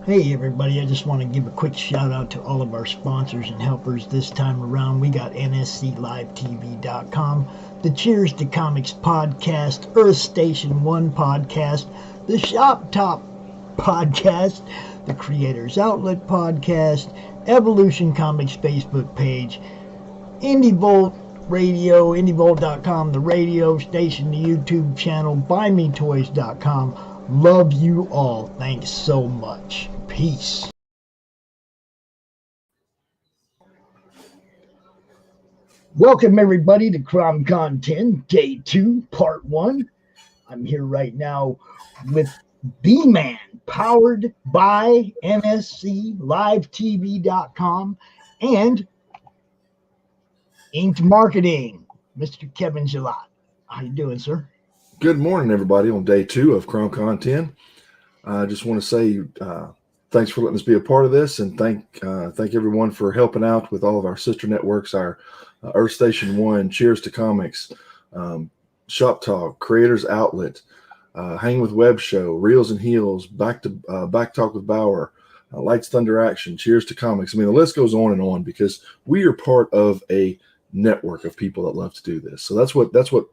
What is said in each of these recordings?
Hey everybody, I just want to give a quick shout out to all of our sponsors and helpers this time around. We got NSCLiveTV.com, the Cheers to Comics podcast, Earth Station 1 podcast, the Shop Top podcast, the Creators Outlet podcast, Evolution Comics Facebook page, IndieVolt Radio, IndieVolt.com, the radio station, the YouTube channel, BuyMeToys.com. Love you all. Thanks so much. Peace. Welcome everybody to CRoM Con 10, Day 2, Part 1. I'm here right now with B-Man, powered by NSCLiveTV.com and Inked Marketing, Mr. Kevin Guilotte. How you doing, sir? Good morning, everybody, on Day 2 of CRoM Con 10. I just want to say thanks for letting us be a part of this, and thank everyone for helping out with all of our sister networks, our Earth Station 1, Cheers to Comics, Shop Talk, Creators Outlet, Hang with Web Show, Reels and Heels, Back Talk with Bauer, Lights Thunder Action, Cheers to Comics. I mean, the list goes on because we are part of a network of people that love to do this. So that's what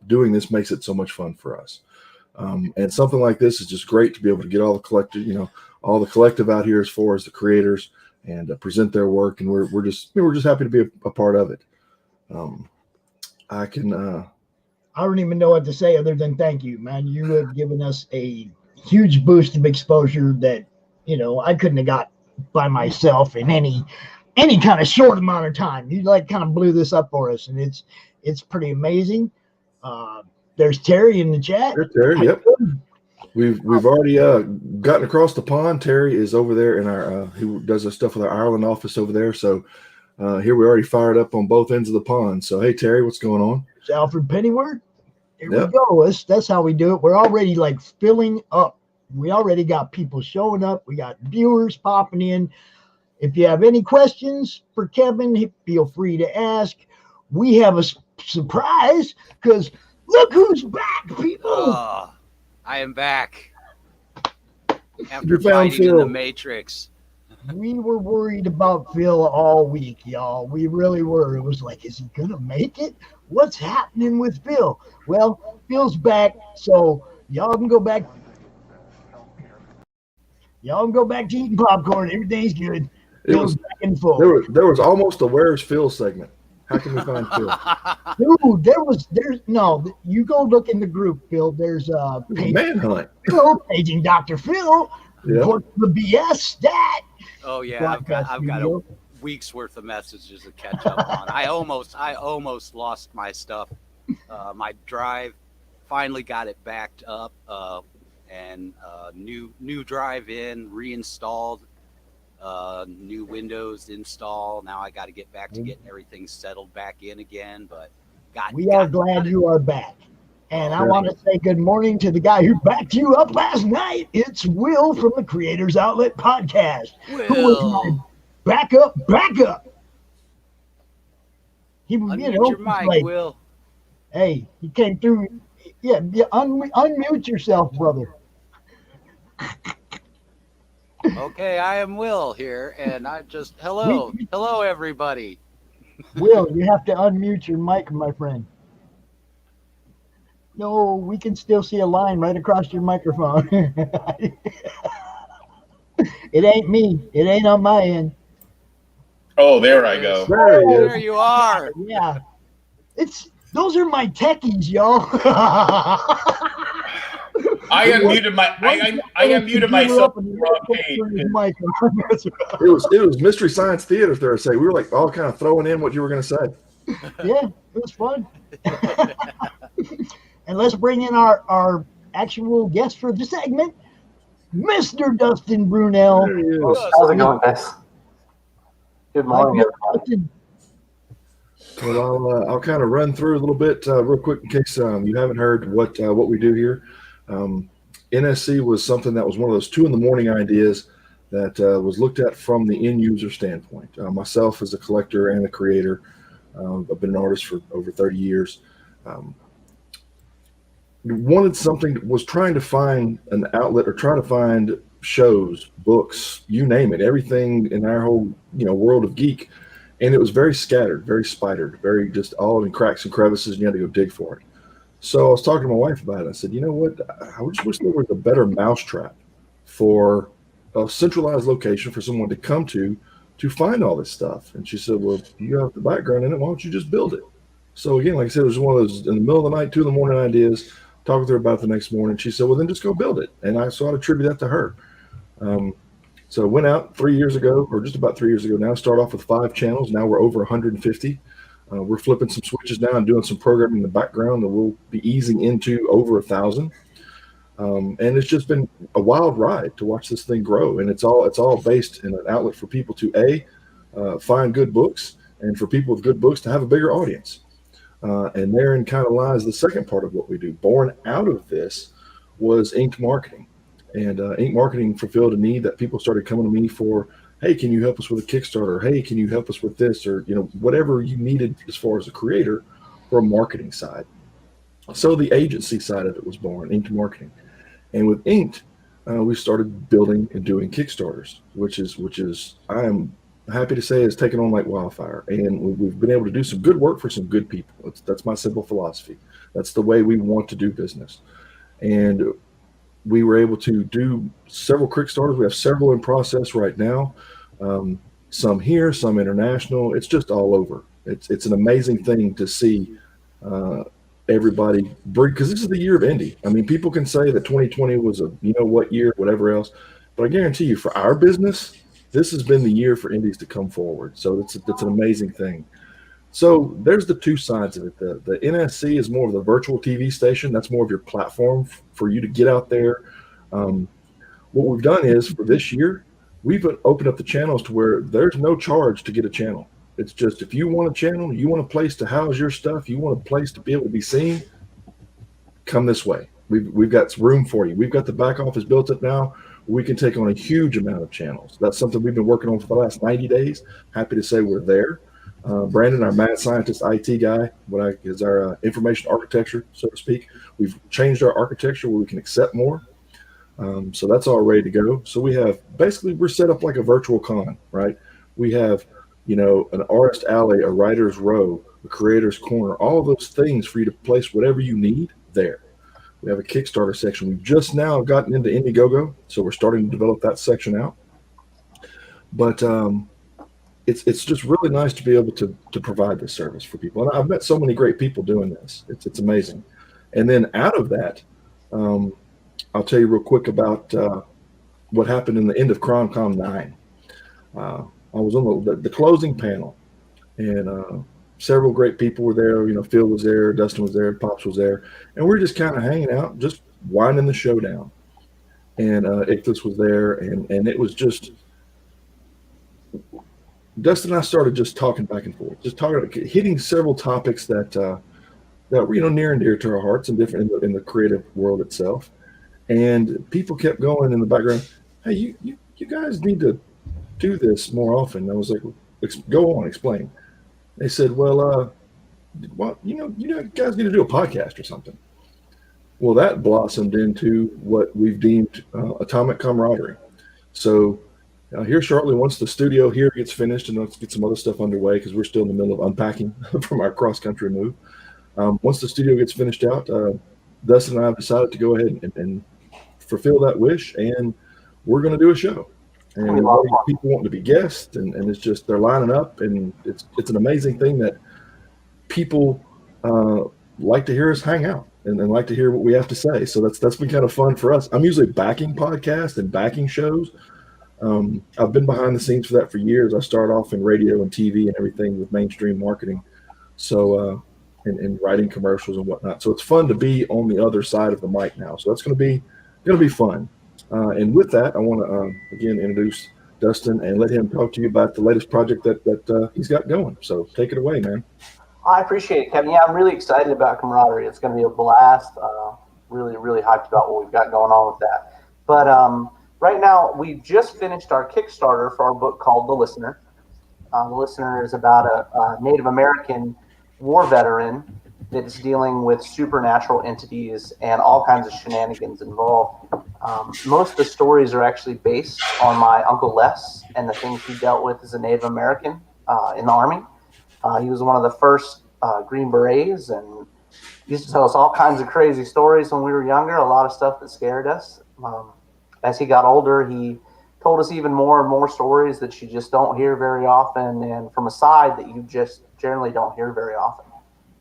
doing this makes it so much fun for us. And something like this is just great to be able to get all the collective out here as far as the creators and present their work. And we're just happy to be a part of it. I don't even know what to say other than thank you, man. You have given us a huge boost of exposure that, I couldn't have got by myself in any kind of short amount of time. You kind of blew this up for us, and it's pretty amazing. There's Terry in the chat. There's Terry, yep. We've already gotten across the pond. Terry is over there in our who does our stuff with our Ireland office over there. So here we're already fired up on both ends of the pond. So hey, Terry, what's going on? It's Alfred Pennyworth. Here we go. That's how we do it. We're already filling up. We already got people showing up. We got viewers popping in. If you have any questions for Kevin, feel free to ask. We have a surprise because look who's back, people. I am back after fighting in the Matrix. We were worried about Phil all week, y'all. We really were. It was like, is he going to make it? What's happening with Phil? Well, Phil's back, so y'all can go back. Y'all can go back to eating popcorn. Everything's good. Phil's back in full. There was almost a Where's Phil segment. How can we find Phil? Dude, you go look in the group, Phil. There's a manhunt. Phil, paging Dr. Phil. Yep. The BS stat. Oh yeah, I've got a week's worth of messages to catch up on. I almost lost my stuff. My drive finally got it backed up, and new drive in, reinstalled. New Windows install. Now I got to get back to getting everything settled back in again. But we are glad you are back. And I want to say good morning to the guy who backed you up last night. It's Will from the Creators Outlet podcast. Will. Who was my backup. He was, your mic, Will. Hey, he came through. Yeah, unmute yourself, brother. Okay, I am Will here, and I just hello everybody. Will, you have to unmute your mic, my friend. No, we can still see a line right across your microphone. It ain't me. It ain't on my end. Oh, there I go. There you are. Yeah. Those are my techies, y'all. I unmuted myself. It was Mystery Science Theater Thursday. We were all kind of throwing in what you were going to say. Yeah, it was fun. And let's bring in our actual guest for the segment, Mr. Dustin Brunell. How's it going, guys? Good morning, everybody. Well, I'll kind of run through a little bit real quick in case you haven't heard what we do here. NSC was something that was one of those 2 a.m. ideas that was looked at from the end user standpoint. Myself as a collector and a creator, I've been an artist for over 30 years. Was trying to find an outlet or trying to find shows, books, you name it, everything in our whole, world of geek. And it was very scattered, very spidered, very just all in cracks and crevices, and you had to go dig for it. So I was talking to my wife about it. I said, you know what? I just wish there was a better mousetrap for a centralized location for someone to come to find all this stuff. And she said, well, you have the background in it. Why don't you just build it? So again, like I said, it was one of those in the middle of the night, 2 a.m. ideas. Talked with her about it the next morning. She said, well, then just go build it. And so I'd attribute that to her. So I went out 3 years ago, or just about 3 years ago now, start off with 5 channels. Now we're over 150. We're flipping some switches now and doing some programming in the background that we'll be easing into over 1,000. And it's just been a wild ride to watch this thing grow. And it's all based in an outlet for people to find good books, and for people with good books to have a bigger audience. And therein kind of lies the second part of what we do. Born out of this was inked marketing. And ink marketing fulfilled a need that people started coming to me for, hey, can you help us with a Kickstarter? Hey, can you help us with this? Or, whatever you needed as far as a creator for a marketing side. So the agency side of it was born, Inked Marketing. And with Inked, we started building and doing Kickstarters, which is I am happy to say has taken on like wildfire. And we've been able to do some good work for some good people. That's my simple philosophy. That's the way we want to do business. And we were able to do several Kickstarters. We have several in process right now. Some here, some international. It's just all over. It's an amazing thing to see everybody bring, because this is the year of indie. I mean, people can say that 2020 was a what year, whatever else, but I guarantee you, for our business, this has been the year for indies to come forward. So it's an amazing thing. So there's the two sides of it. The NSC is more of the virtual TV station. That's more of your platform for you to get out there. What we've done is, for this year, we've opened up the channels to where there's no charge to get a channel. It's just, if you want a channel, you want a place to house your stuff, you want a place to be able to be seen, come this way. We've got room for you. We've got the back office built up now. We can take on a huge amount of channels. That's something we've been working on for the last 90 days. Happy to say we're there. Brandon, our mad scientist IT guy, is our information architecture, so to speak. We've changed our architecture where we can accept more. So that's all ready to go. So we're set up like a virtual con, right? We have, an artist alley, a writer's row, a creator's corner, all of those things for you to place whatever you need there. We have a Kickstarter section. We've just now gotten into Indiegogo, so we're starting to develop that section out. But it's just really nice to be able to provide this service for people. And I've met so many great people doing this. It's amazing. And then out of that, I'll tell you real quick about what happened in the end of CRoM Con 9. I was on the closing panel, and several great people were there. Phil was there, Dustin was there, Pops was there, and we're just kind of hanging out, just winding the show down. And Ichthus was there, and it was just, Dustin and I started just talking back and forth, just hitting several topics that were near and dear to our hearts and different in the creative world itself. And people kept going in the background, hey, you guys need to do this more often. And I was like, go on, explain. They said, well, you guys need to do a podcast or something. Well, that blossomed into what we've deemed atomic camaraderie. So here shortly, once the studio here gets finished, and let's get some other stuff underway because we're still in the middle of unpacking from our cross-country move. Once the studio gets finished out, Dustin and I have decided to go ahead and fulfill that wish, and we're going to do a show. And people want to be guests, and it's just, they're lining up, and it's an amazing thing that people like to hear us hang out and like to hear what we have to say. So that's been kind of fun for us. I'm usually backing podcasts and backing shows. I've been behind the scenes for that for years. I started off in radio and TV and everything with mainstream marketing. So and writing commercials and whatnot. So it's fun to be on the other side of the mic now. So that's going to be fun. And with that, I want to again introduce Dustin and let him talk to you about the latest project that he's got going. So take it away, man. I appreciate it, Kevin. Yeah, I'm really excited about camaraderie. It's going to be a blast. Really, really hyped about what we've got going on with that. But right now, we've just finished our Kickstarter for our book called The Listener. The Listener is about a Native American war veteran that's dealing with supernatural entities and all kinds of shenanigans involved. Most of the stories are actually based on my Uncle Les and the things he dealt with as a Native American in the Army. He was one of the first Green Berets, and used to tell us all kinds of crazy stories when we were younger, a lot of stuff that scared us. As he got older, he told us even more and more stories that you just don't hear very often, and from a side that you just generally don't hear very often.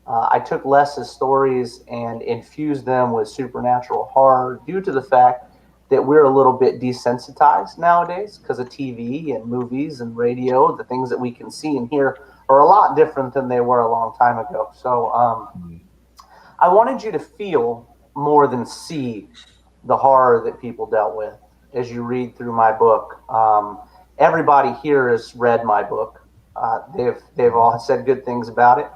I took Les's stories and infused them with supernatural horror due to the fact that we're a little bit desensitized nowadays because of TV and movies and radio. The things that we can see and hear are a lot different than they were a long time ago. So I wanted you to feel more than see the horror that people dealt with as you read through my book. Everybody here has read my book. They've all said good things about it.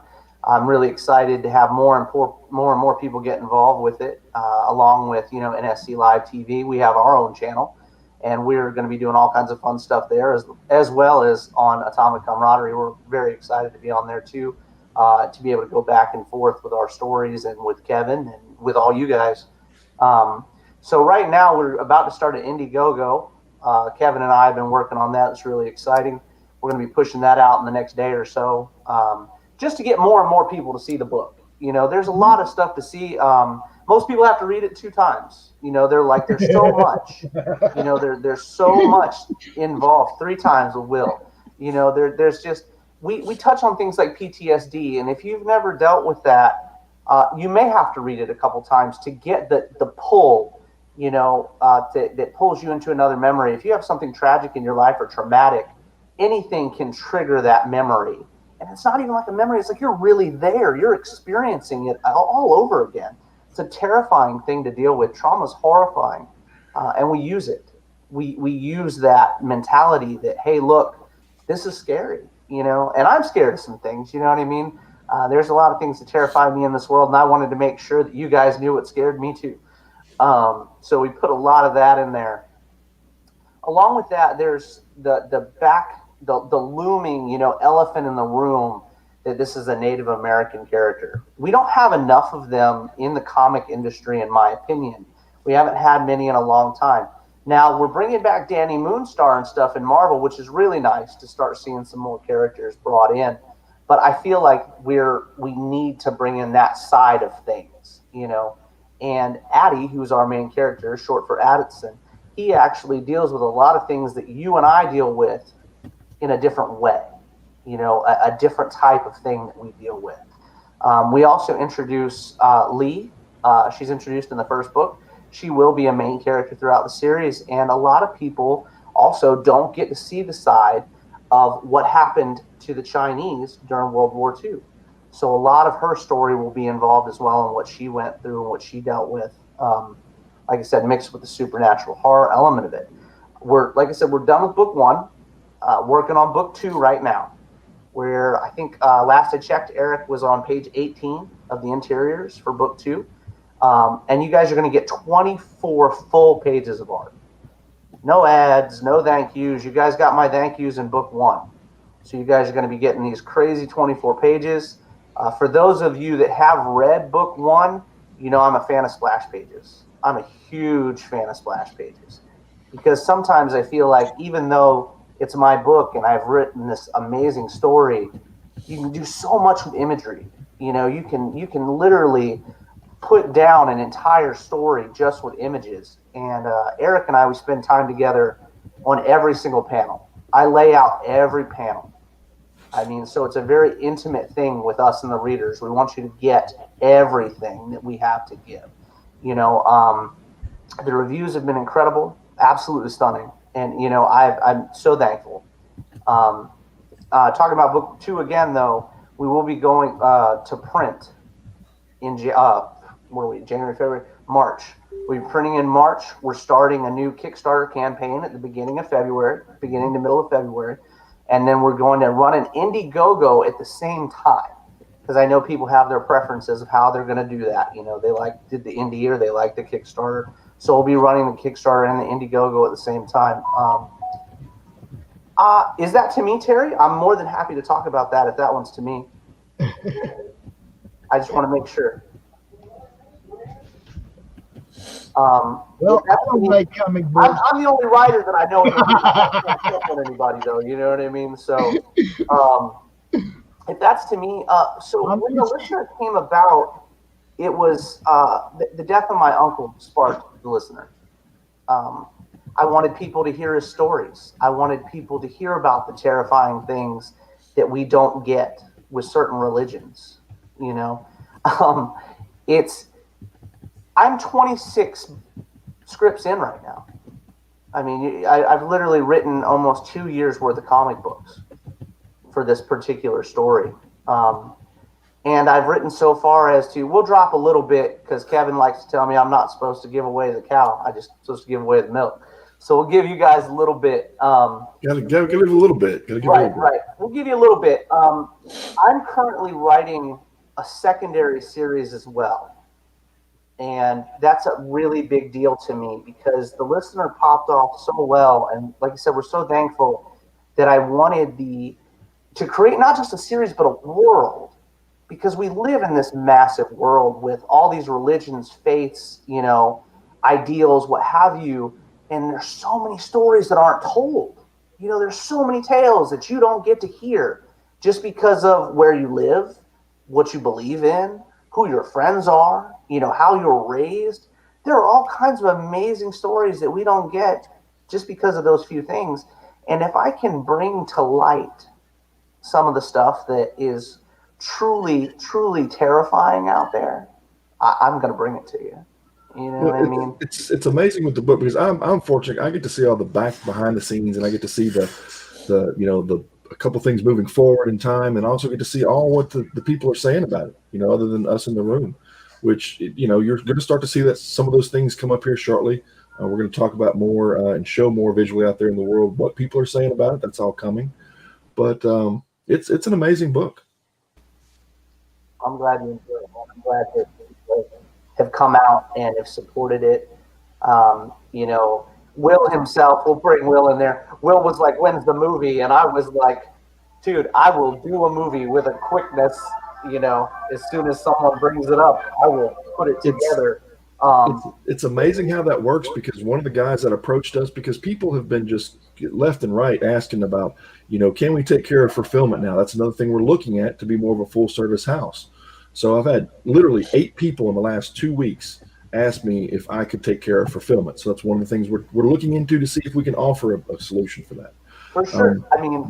I'm really excited to have more and more people get involved with it, along with NSC Live TV. We have our own channel, and we're going to be doing all kinds of fun stuff there, as well as on Atomic Camaraderie. We're very excited to be on there too, to be able to go back and forth with our stories and with Kevin and with all you guys. So right now we're about to start an Indiegogo. Kevin and I have been working on that. It's really exciting. We're going to be pushing that out in the next day or so, just to get more and more people to see the book. There's a lot of stuff to see. Most people have to read it 2 times. There's so much. There's so much involved. 3 times with Will. There's just we touch on things like PTSD, and if you've never dealt with that, you may have to read it a couple times to get the pull. That pulls you into another memory. If you have something tragic in your life or traumatic, anything can trigger that memory. And it's not even like a memory. It's like you're really there. You're experiencing it all over again. It's a terrifying thing to deal with. Trauma's horrifying. And we use it. We use that mentality that, hey, look, this is scary, and I'm scared of some things, you know what I mean? There's a lot of things that terrify me in this world, and I wanted to make sure that you guys knew what scared me too. So we put a lot of that in there. Along with that, there's the looming, elephant in the room that this is a Native American character. We don't have enough of them in the comic industry, in my opinion. We haven't had many in a long time. Now we're bringing back Danny Moonstar and stuff in Marvel, which is really nice to start seeing some more characters brought in. But I feel like we need to bring in that side of things, And Addie, who's our main character, short for Addison, he actually deals with a lot of things that you and I deal with in a different way, a different type of thing that we deal with. We also introduce Lee. She's introduced in the first book. She will be a main character throughout the series, and a lot of people also don't get to see the side of what happened to the Chinese during World War II. So a lot of her story will be involved as well in what she went through and what she dealt with. Like I said, mixed with the supernatural horror element of it. We're done with book 1. Working on book 2 right now, where I think last I checked, Eric was on page 18 of the interiors for book 2. And you guys are going to get 24 full pages of art. No ads, no thank yous. You guys got my thank yous in book 1. So you guys are going to be getting these crazy 24 pages. For those of you that have read book 1, I'm a fan of splash pages. I'm a huge fan of splash pages. Because sometimes I feel like even though it's my book and I've written this amazing story, you can do so much with imagery. You can literally put down an entire story just with images. And Eric and I, we spend time together on every single panel. I lay out every panel. So it's a very intimate thing with us and the readers. We want you to get everything that we have to give. The reviews have been incredible, absolutely stunning. And, I'm so thankful. Talking about book 2 again, though, we will be going to print in January, February, March. We'll be printing in March. We're starting a new Kickstarter campaign at the beginning to middle of February. And then we're going to run an Indiegogo at the same time, because I know people have their preferences of how they're going to do that. They did the Indie or they like the Kickstarter. So we'll be running the Kickstarter and the Indiegogo at the same time. Is that to me, Terry? I'm more than happy to talk about that if that one's to me. I just want to make sure. Well, I don't write comic books. I'm the only writer that I know. I can't on anybody though. You know what I mean? So, if that's to me, so when the listener came about, it was the death of my uncle sparked the listener. I wanted people to hear his stories. I wanted people to hear about the terrifying things that we don't get with certain religions. You know, I'm 26 scripts in right now. I mean, I've literally written almost 2 years worth of comic books for this particular story. And I've written so far as to, we'll drop a little bit because Kevin likes to tell me I'm not supposed to give away the cow. I'm just supposed to give away the milk. So we'll give you guys a little bit. Gotta give it a little bit. Right. We'll give you a little bit. I'm currently writing a secondary series as well. And that's a really big deal to me because the listener popped off so well. And like I said, we're so thankful that I wanted to create not just a series, but a world, because we live in this massive world with all these religions, faiths, you know, ideals, what have you. And there's so many stories that aren't told. You know, there's so many tales that you don't get to hear just because of where you live, what you believe in, who your friends are, you know, how you were raised. There are all kinds of amazing stories that we don't get just because of those few things. And if I can bring to light some of the stuff that is truly, truly terrifying out there, I'm going to bring it to you. You know what I mean? It's amazing with the book because I'm fortunate. I get to see all the behind the scenes, and I get to see the a couple things moving forward in time, and also get to see all what the people are saying about it. You know, other than us in the room, which, you know, you're going to start to see that some of those things come up here shortly. We're going to talk about more and show more visually out there in the world what people are saying about it. That's all coming, but it's an amazing book. I'm glad you enjoyed it. I'm glad that people have come out and have supported it. You know, Will himself, we'll bring Will in there. Will was like, when's the movie? And I was like, dude, I will do a movie with a quickness, you know, as soon as someone brings it up, I will put it together. It's amazing how that works, because one of the guys that approached us, because people have been just left and right asking about, you know, can we take care of fulfillment now? That's another thing we're looking at to be more of a full service house. So I've had literally 8 people in the last 2 weeks ask me if I could take care of fulfillment. So that's one of the things we're looking into to see if we can offer a solution for that. For sure. I mean,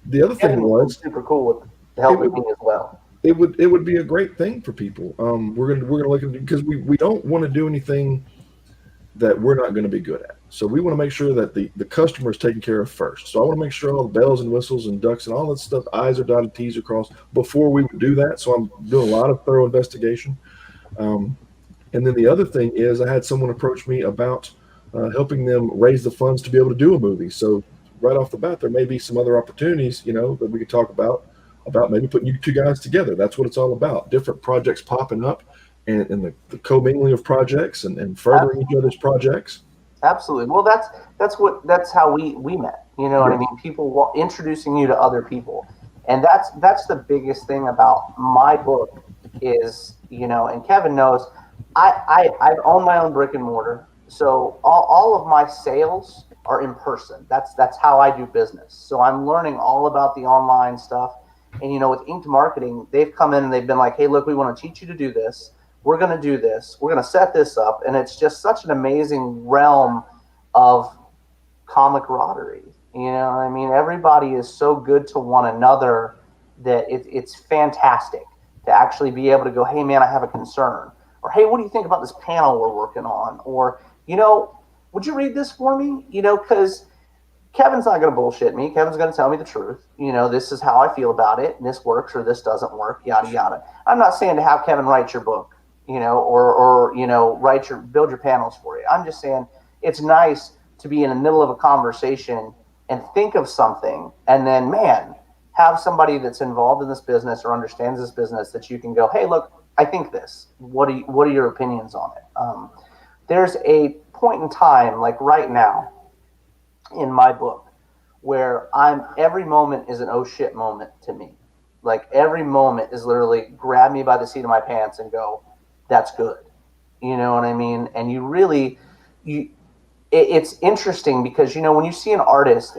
the other thing was super cool with helping me as well. It would be a great thing for people. We're gonna look at it because we don't want to do anything that we're not going to be good at. So we want to make sure that the customer is taken care of first. So I want to make sure all the bells and whistles and ducks and all that stuff, I's are dotted, T's are crossed before we would do that. So I'm doing a lot of thorough investigation. And then the other thing is, I had someone approach me about helping them raise the funds to be able to do a movie. So right off the bat, there may be some other opportunities, you know, that we could talk about maybe putting you 2 guys together. That's what it's all about. Different projects popping up, and the commingling of projects and furthering each other's projects. Absolutely. Well, that's how we met. You know what I mean? People introducing you to other people, and that's the biggest thing about my book is, you know, and Kevin knows, I own my own brick and mortar, so all of my sales are in person. That's how I do business. So I'm learning all about the online stuff. And, you know, with Inked Marketing, they've come in and they've been like, hey, look, we want to teach you to do this. We're going to do this. We're going to set this up. And it's just such an amazing realm of camaraderie. You know what I mean? Everybody is so good to one another that it's fantastic to actually be able to go, hey, man, I have a concern. Or, hey, what do you think about this panel we're working on? Or, you know, would you read this for me? You know, because Kevin's not going to bullshit me. Kevin's going to tell me the truth. You know, this is how I feel about it, and this works or this doesn't work, yada, yada. I'm not saying to have Kevin write your book, you know, or you know, build your panels for you. I'm just saying it's nice to be in the middle of a conversation and think of something, and then, man, have somebody that's involved in this business or understands this business that you can go, hey, look, I think this. What are your opinions on it? There's a point in time, like right now, in my book, where every moment is an oh shit moment to me. Like every moment is literally grab me by the seat of my pants and go, that's good. You know what I mean? And you really, it's interesting because, you know, when you see an artist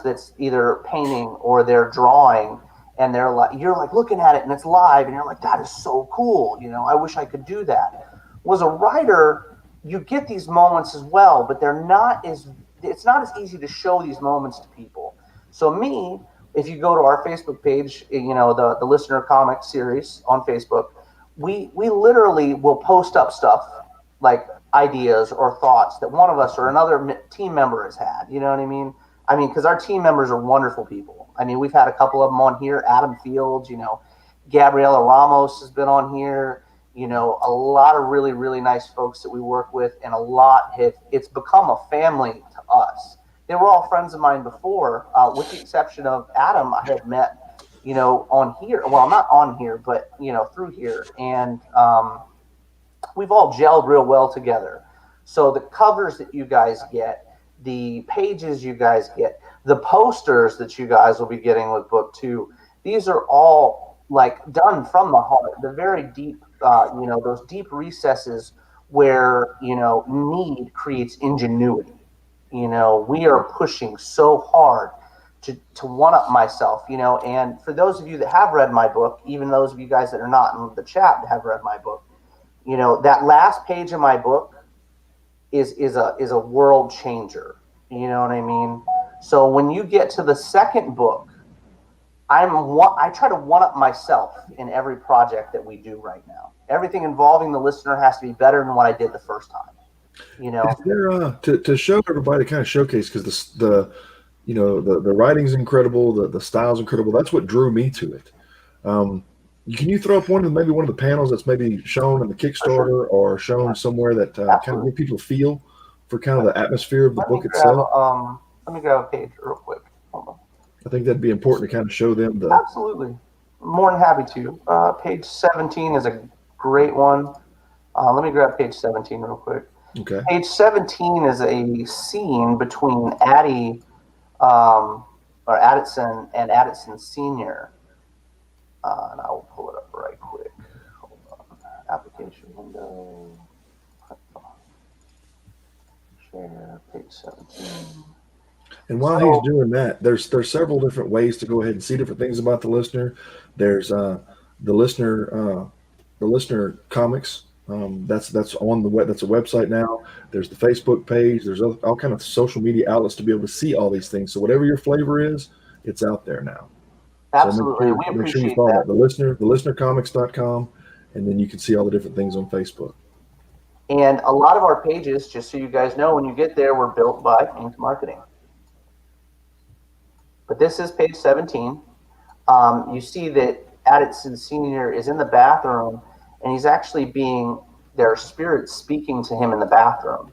that's either painting or they're drawing, and they're like, you're like looking at it and it's live and you're like, that is so cool. You know, I wish I could do that. Well, as a writer, you get these moments as well, but it's not as easy to show these moments to people. So me, if you go to our Facebook page, you know, the Listener Comic series on Facebook, we literally will post up stuff like ideas or thoughts that one of us or another team member has had. You know what I mean? I mean, because our team members are wonderful people. I mean, we've had a couple of them on here. Adam Fields, you know, Gabriela Ramos has been on here. You know, a lot of really, really nice folks that we work with, and it's become a family to us. They were all friends of mine before, with the exception of Adam. I had met, you know, on here. Well, not on here, but, you know, through here. And we've all gelled real well together. So the covers that you guys get, the pages you guys get, the posters that you guys will be getting with book 2, these are all like done from the heart, the very deep, you know, those deep recesses where, you know, need creates ingenuity. You know, we are pushing so hard to one up myself, you know, and for those of you that have read my book, even those of you guys that are not in the chat that have read my book, you know, that last page of my book is a world changer. You know what I mean? So when you get to the second book, I try to one up myself in every project that we do right now. Everything involving the listener has to be better than what I did the first time. You know, is there, to show everybody, kind of showcase, because the you know, the writing's incredible, the style's incredible. That's what drew me to it. Can you throw up maybe one of the panels that's maybe shown in the Kickstarter or shown somewhere that kind of give people a feel for kind of the atmosphere of the book itself? Let me grab a page real quick. Hold on. I think that'd be important to kind of show them the. Absolutely. More than happy to. Page 17 is a great one. Let me grab page 17 real quick. Okay. Page 17 is a scene between Addie, or Addison and Addison Sr. And I will pull it up right quick. Hold on. Application window. Share page 17. And while he's doing that, there's several different ways to go ahead and see different things about the listener. There's the listener comics. That's on the web. That's a website now. There's the Facebook page. There's all kind of social media outlets to be able to see all these things. So whatever your flavor is, it's out there now. Absolutely, so make sure you follow that. thelistenercomics.com, and then you can see all the different things on Facebook. And a lot of our pages, just so you guys know, when you get there, were built by Ink Marketing. But this is page 17. You see that Addison Sr. is in the bathroom, and he's actually their spirit speaking to him in the bathroom.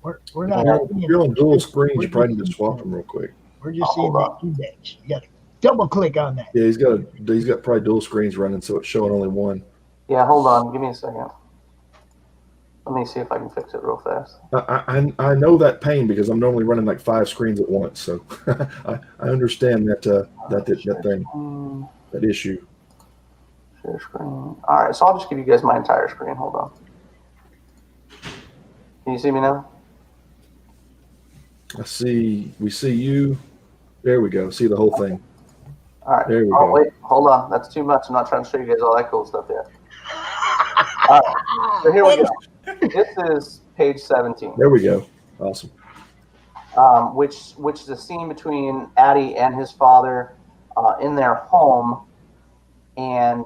We're not. You're on dual screens. You probably need to swap them real quick. We're just seeing the index. You got to double click on that. Yeah, he's got probably dual screens running, so it's showing only one. Yeah, hold on. Give me a second. Let me see if I can fix it real fast. I know that pain because I'm normally running like 5 screens at once, so I understand that thing, that issue. Share screen. All right, so I'll just give you guys my entire screen. Hold on. Can you see me now? We see you. There we go. See the whole thing. All right. There we go. Wait, hold on. That's too much. I'm not trying to show you guys all that cool stuff yet. All right. So here we go. This is page 17. There we go. Awesome. Which is a scene between Addie and his father in their home, and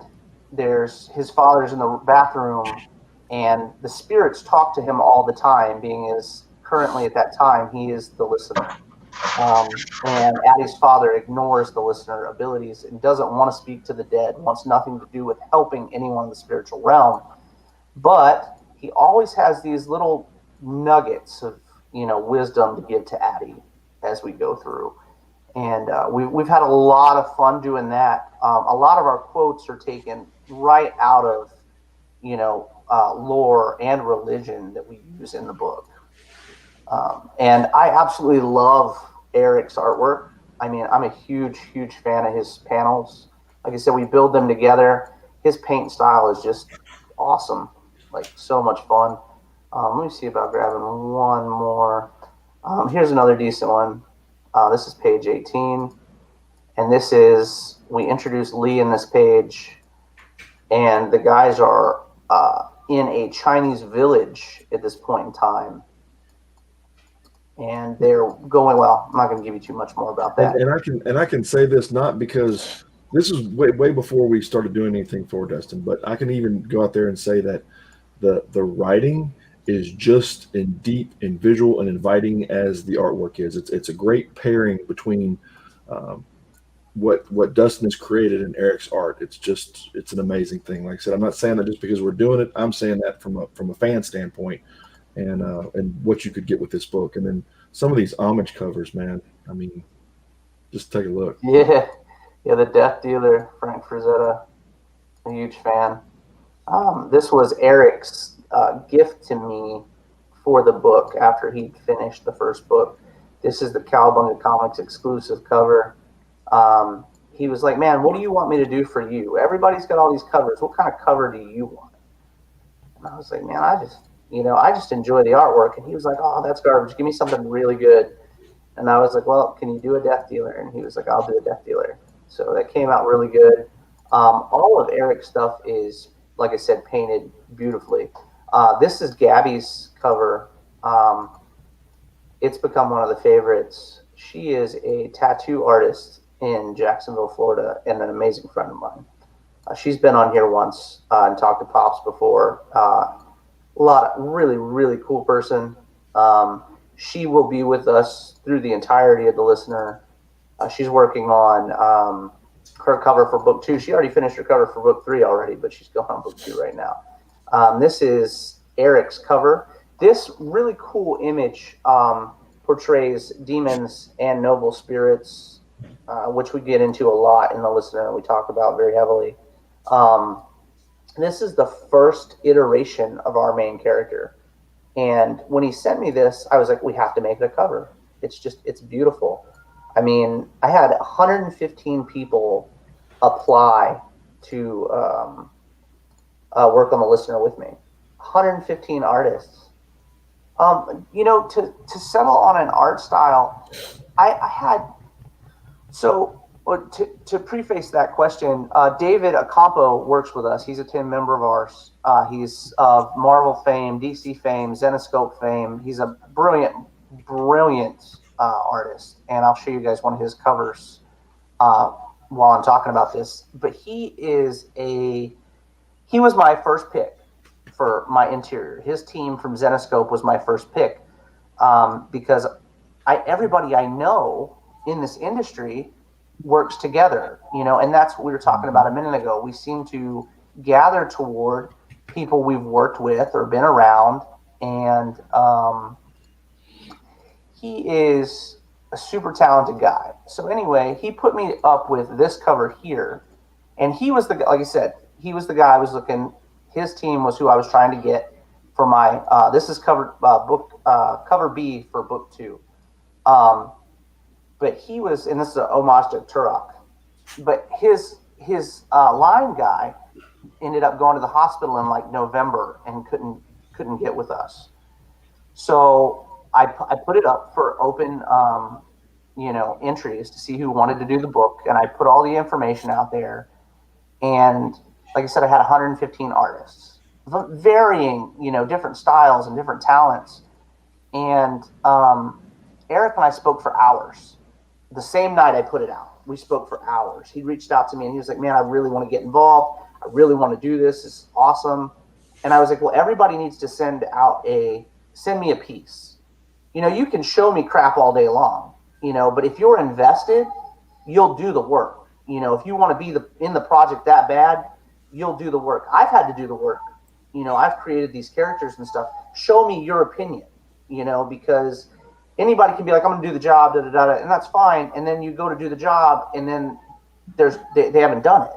his father's in the bathroom, and the spirits talk to him all the time, being as currently at that time he is the listener. And Addie's father ignores the listener abilities and doesn't want to speak to the dead, wants nothing to do with helping anyone in the spiritual realm. But he always has these little nuggets of, wisdom to give to Addie as we go through. And we've had a lot of fun doing that. A lot of our quotes are taken right out of, lore and religion that we use in the book. And I absolutely love Eric's artwork. I mean, I'm a huge, huge fan of his panels. like I said, we build them together. His paint style is just awesome, like so much fun. Let me see about grabbing one more. Here's another decent one. This is page 18. And this is, we introduced Lee in this page, and the guys are in a Chinese village at this point in time. And they're going, well, I'm not going to give you too much more about that. And I can say this not because this is way before we started doing anything for Dustin, but I can even go out there and say that the writing is just as deep and visual and inviting as the artwork is. It's a great pairing between what Dustin has created in Eric's art. It's an amazing thing. Like I said, I'm not saying that just because we're doing it. I'm saying that from a fan standpoint, and what you could get with this book. And then some of these homage covers, man. I mean, just take a look. Yeah, the Death Dealer, Frank Frazetta, a huge fan. This was Eric's gift to me for the book after he finished the first book. This is the Cowabunga Comics exclusive cover. He was like, man, what do you want me to do for you? Everybody's got all these covers. What kind of cover do you want? And I was like, man, I just enjoy the artwork. And he was like, oh, that's garbage. Give me something really good. And I was like, well, can you do a Death Dealer? And he was like, I'll do a Death Dealer. So that came out really good. All of Eric's stuff is, like I said, painted beautifully. This is Gabby's cover. It's become one of the favorites. She is a tattoo artist in Jacksonville, Florida, and an amazing friend of mine. She's been on here once and talked to Pops before. Really, really cool person. She will be with us through the entirety of the listener. She's working on her cover for book 2. She already finished her cover for book 3 already, but she's going on book 2 right now. This is Eric's cover. This really cool image portrays demons and noble spirits, which we get into a lot in the listener and we talk about very heavily. This is the first iteration of our main character. And when he sent me this, I was like, we have to make it a cover. It's beautiful. I mean, I had 115 people apply to work on the listener with me. 115 artists. To settle on an art style, I had. So to preface that question, David Acampo works with us. He's a 10 member of ours. He's of Marvel fame, DC fame, Zenescope fame. He's a brilliant artist, and I'll show you guys one of his covers while I'm talking about this. But he was my first pick for my interior. His team from Zenescope was my first pick because everybody I know in this industry works together, and that's what we were talking about a minute ago. We seem to gather toward people we've worked with or been around, and he is a super talented guy. So anyway, he put me up with this cover here, and he was like I said, he was the guy I was looking. His team was who I was trying to get for my. This is cover B for book 2. But he was, and this is a homage to Turok. But his line guy ended up going to the hospital in like November and couldn't get with us. So I put it up for open, entries to see who wanted to do the book, and I put all the information out there. And like I said, I had 115 artists, varying, different styles and different talents. And Eric and I spoke for hours. The same night I put it out, we spoke for hours. He reached out to me and he was like, man, I really want to get involved. I really want to do this. It's awesome. And I was like, well, everybody needs to send me a piece. You can show me crap all day long, but if you're invested, you'll do the work. If you want to be in the project that bad, you'll do the work. I've had to do the work. I've created these characters and stuff. Show me your opinion, because anybody can be like, I'm going to do the job, and that's fine. And then you go to do the job, and then they haven't done it.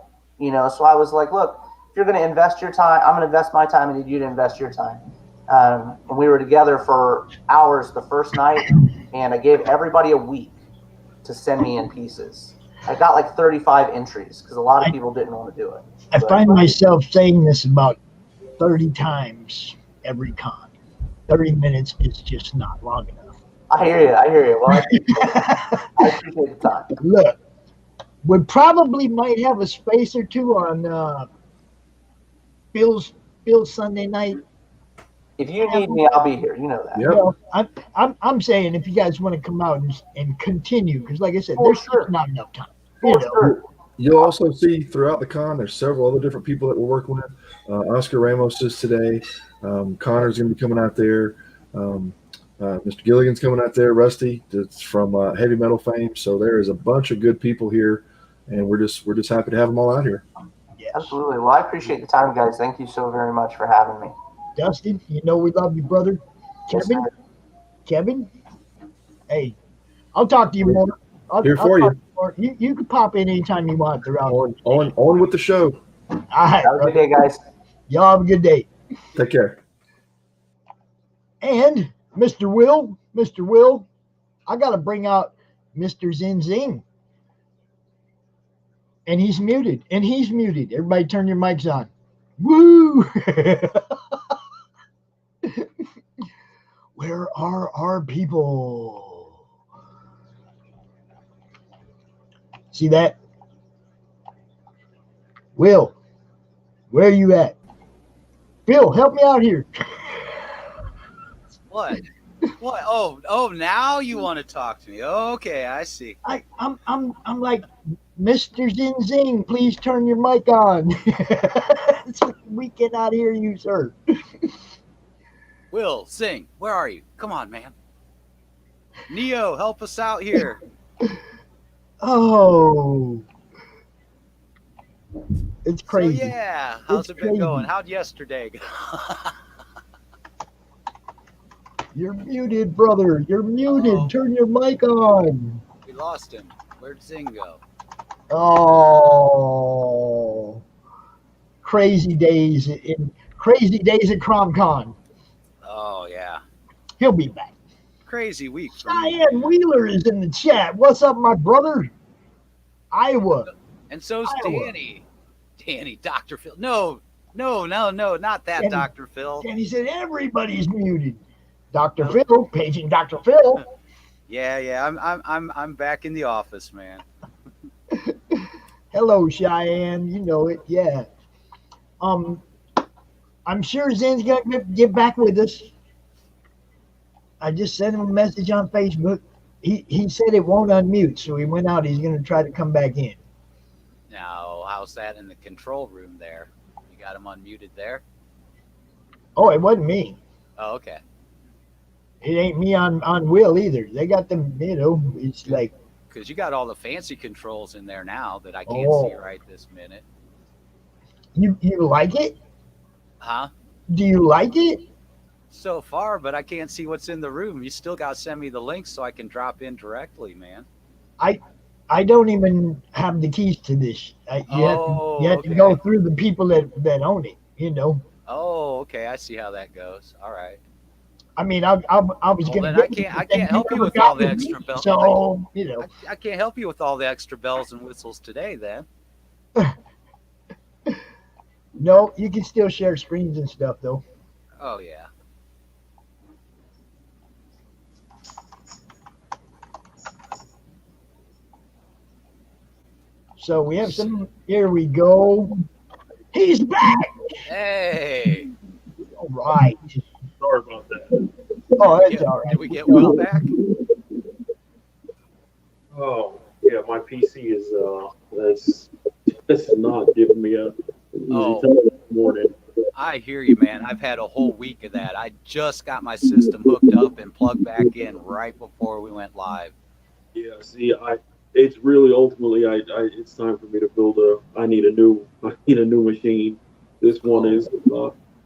So I was like, look, if you're going to invest your time, I'm going to invest my time. I need you to invest your time. And we were together for hours the first night, and I gave everybody a week to send me in pieces. I got like 35 entries because a lot of people didn't want to do it. I find myself saying this about 30 times every con. 30 minutes is just not long enough. I hear you. Well, I appreciate the time. Look, we probably might have a space or two on Bill's Sunday night. If you need me, I'll be here. You know that. Yep. Well, I'm saying if you guys want to come out and continue, because like I said, there's just not enough time. Sure. You'll also see throughout the con, there's several other different people that we're working with. Oscar Ramos is today. Connor's going to be coming out there. Mr. Gilligan's coming out there. Rusty, that's from Heavy Metal fame. So there is a bunch of good people here, and we're just happy to have them all out here. Yes. Absolutely. Well, I appreciate the time, guys. Thank you so very much for having me. Dustin, you know we love you, brother. Kevin, hey, I'll talk to you more. Here for you. You can pop in anytime you want throughout. On with the show. All right, Have a good day, guys. y'all have a good day. Take care. And Mr. Will, I got to bring out Mr. Xing Xin. And he's muted. Everybody turn your mics on. Woo! Where are our people? See that? Will, where are you at? Bill, help me out here. What? Oh, now you want to talk to me. Okay, I see. I'm like, Mr. Xing Xin, please turn your mic on. We cannot hear you, sir. Will, Sing, where are you? Come on, man. Neo, help us out here. Oh. It's crazy. So, yeah, how's it been going? How'd yesterday go? You're muted, brother. You're muted. Oh. Turn your mic on. We lost him. Where'd Zing go? Oh. Crazy days at CRoM Con. Oh, yeah. He'll be back. Crazy week. For me. Cheyenne Wheeler is in the chat. What's up, my brother? Iowa. And so's Iowa. Danny. Danny, Dr. Phil. No, not that Danny. Dr. Phil. And he said everybody's muted. Dr. Phil, paging Dr. Phil. Yeah, I'm back in the office, man. Hello, Cheyenne. You know it, yeah. I'm sure Zen's gonna get back with us. I just sent him a message on Facebook. He said it won't unmute, so he went out. He's gonna try to come back in. Now, how's that in the control room there? You got him unmuted there? Oh, it wasn't me. Oh, okay. It ain't me on Will either. They got them, it's like. Because you got all the fancy controls in there now that I can't see right this minute. You like it? Huh? Do you like it? So far, but I can't see what's in the room. You still got to send me the link so I can drop in directly, man. I don't even have the keys to this. You have to go through the people that own it, Oh, okay. I see how that goes. All right. I mean, I was going to. I can't help you with all the extra bells. So I can't help you with all the extra bells and whistles today, then. No, you can still share screens and stuff, though. Oh yeah. So we have some. Here we go. He's back. Hey. All right. Sorry about that. Oh, that's all right. Did we get Will back? Oh, yeah, my PC is this is not giving me a easy time this morning. I hear you, man. I've had a whole week of that. I just got my system hooked up and plugged back in right before we went live. Yeah, see, it's really ultimately it's time for me to build I need a new machine. This one is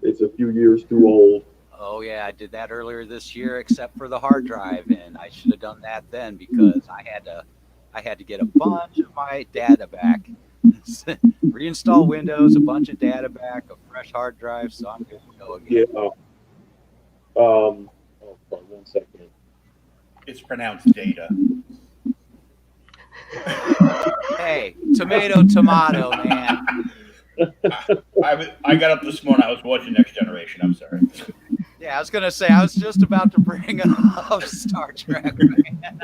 it's a few years too old. Oh yeah, I did that earlier this year, except for the hard drive, and I should have done that then because I had to get a bunch of my data back, reinstall Windows, a bunch of data back, a fresh hard drive, so I'm good to go again. Yeah. Oh, sorry, 1 second. It's pronounced data. Hey, tomato, man. I got up this morning. I was watching Next Generation. I'm sorry. Yeah, I was gonna say I was just about to bring up Star Trek, man.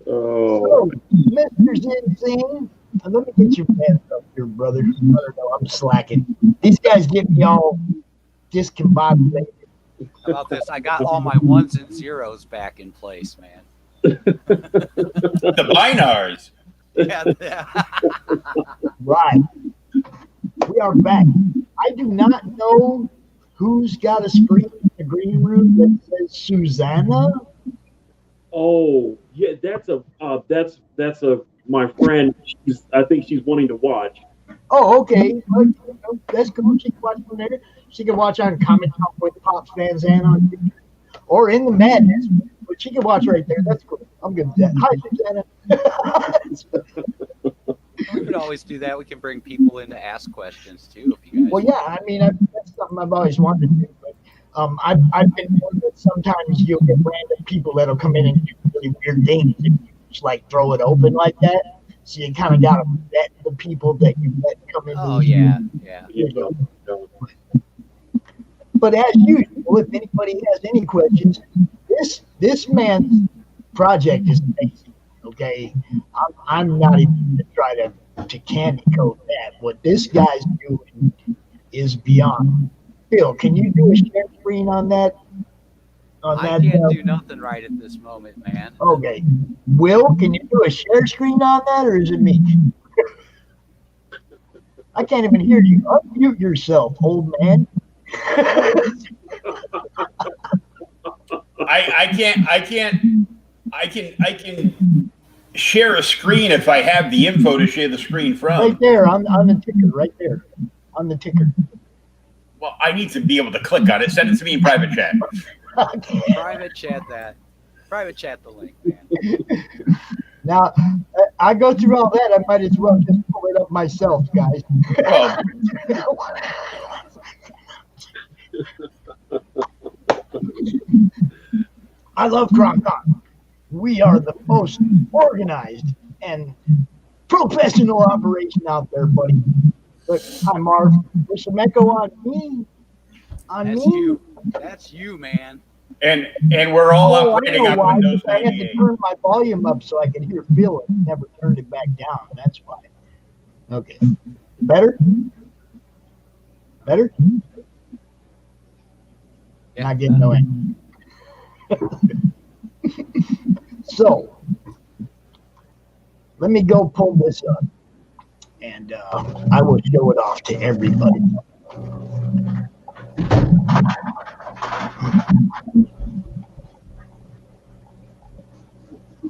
So, Mr. Xing Xin, let me get your pants up here, brother. I don't know, I'm slacking. These guys get me all discombobulated. How about this? I got all my ones and zeros back in place, man. The binars. Yeah. Right. We are back. I do not know who's got a screen in the green room that says Susanna. Oh, yeah, that's my friend. I think she's wanting to watch. Oh, okay. That's cool. She can watch from there. She can watch on Comment Talk with Pops Fans and on Twitter, or in the Madness. But she can watch right there. That's cool. I'm good with that. Hi, Susanna. We could always do that. We can bring people in to ask questions too, if you guys. Well, yeah. I mean, that's something I've always wanted to do. But I've been told that sometimes you'll get random people that'll come in and do really weird things if you just like throw it open like that. So you kind of got to vet the people that you let come in. Oh yeah. But as usual, if anybody has any questions, this man's project is amazing. Okay, I'm not even going to try to candy coat that. What this guy's doing is beyond. Phil, can you do a share screen on that? I can't do nothing right at this moment, man. Okay. Will, can you do a share screen on that, or is it me? I can't even hear you. Unmute yourself, old man. I can share a screen if I have the info to share the screen from. Right there on the ticker, right there on the ticker. Well, I need to be able to click on it. Send it to me in private chat. Private chat the link, man. Now, I go through all that. I might as well just pull it up myself, guys. Well, I love CRoM Con. We are the most organized and professional operation out there, buddy. Look, hi, Marv. There's some echo on me. That's you, man. And we're all operating on Windows I had to 98. turn my volume up so I could hear Phil and never turned it back down. That's why. Okay. Better? Better? Yeah. Not getting no echo. So, let me go pull this up. And I will show it off to everybody.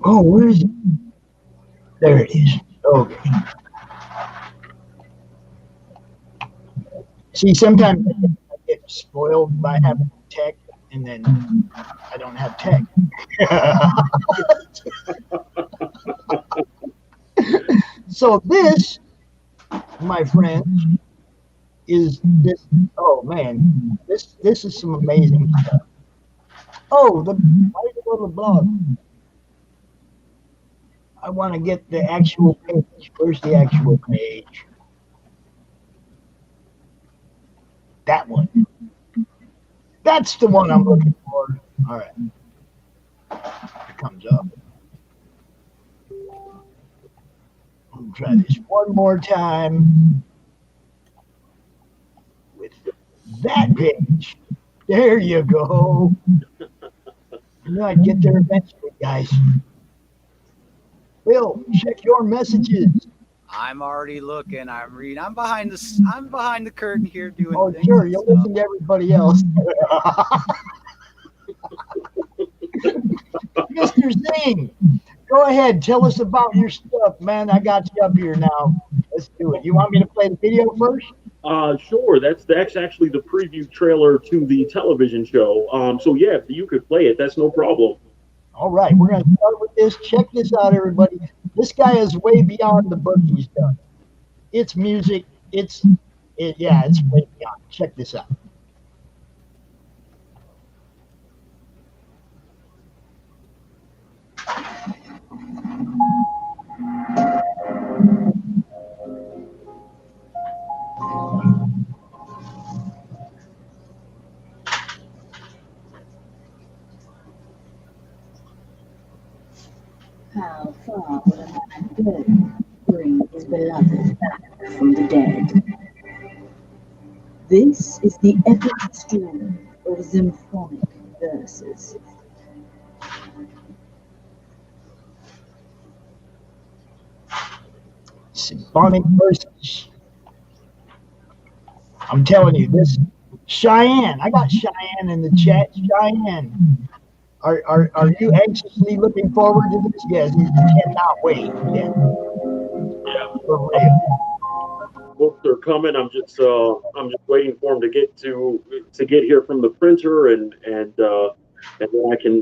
Oh, where is it? There it is. Okay. See, sometimes I get spoiled by having tech, and then I don't have tech. So this, my friends, is this. Oh man, this is some amazing stuff. Oh, the little blog. I want to get the actual page. Where's the actual page? That one. That's the one I'm looking for. All right. It comes up. I'll try this one more time with that page. There you go. I knew I'd get there eventually, guys. Bill, check your messages. I'm already looking. I'm reading. I'm behind the curtain here doing. Oh, things sure. and You'll stuff. listen to everybody else. Mr. Zing, go ahead. Tell us about your stuff, man. I got you up here now. Let's do it. You want me to play the video first? Sure. That's actually the preview trailer to the television show. So yeah, if you could play it, that's no problem. All right, we're going to start with this. Check this out, everybody. This guy is way beyond the book he's done. It's music. It's way beyond. Check this out. How far will a man go to bring his beloved back from the dead? This is the epic story of symphonic verses. Symphonic verses. I'm telling you, this Cheyenne. I got Cheyenne in the chat. Cheyenne, are you anxiously looking forward to this? Yes, you cannot wait. Yeah. For real. Books are coming. I'm just waiting for them to get here from the printer, and then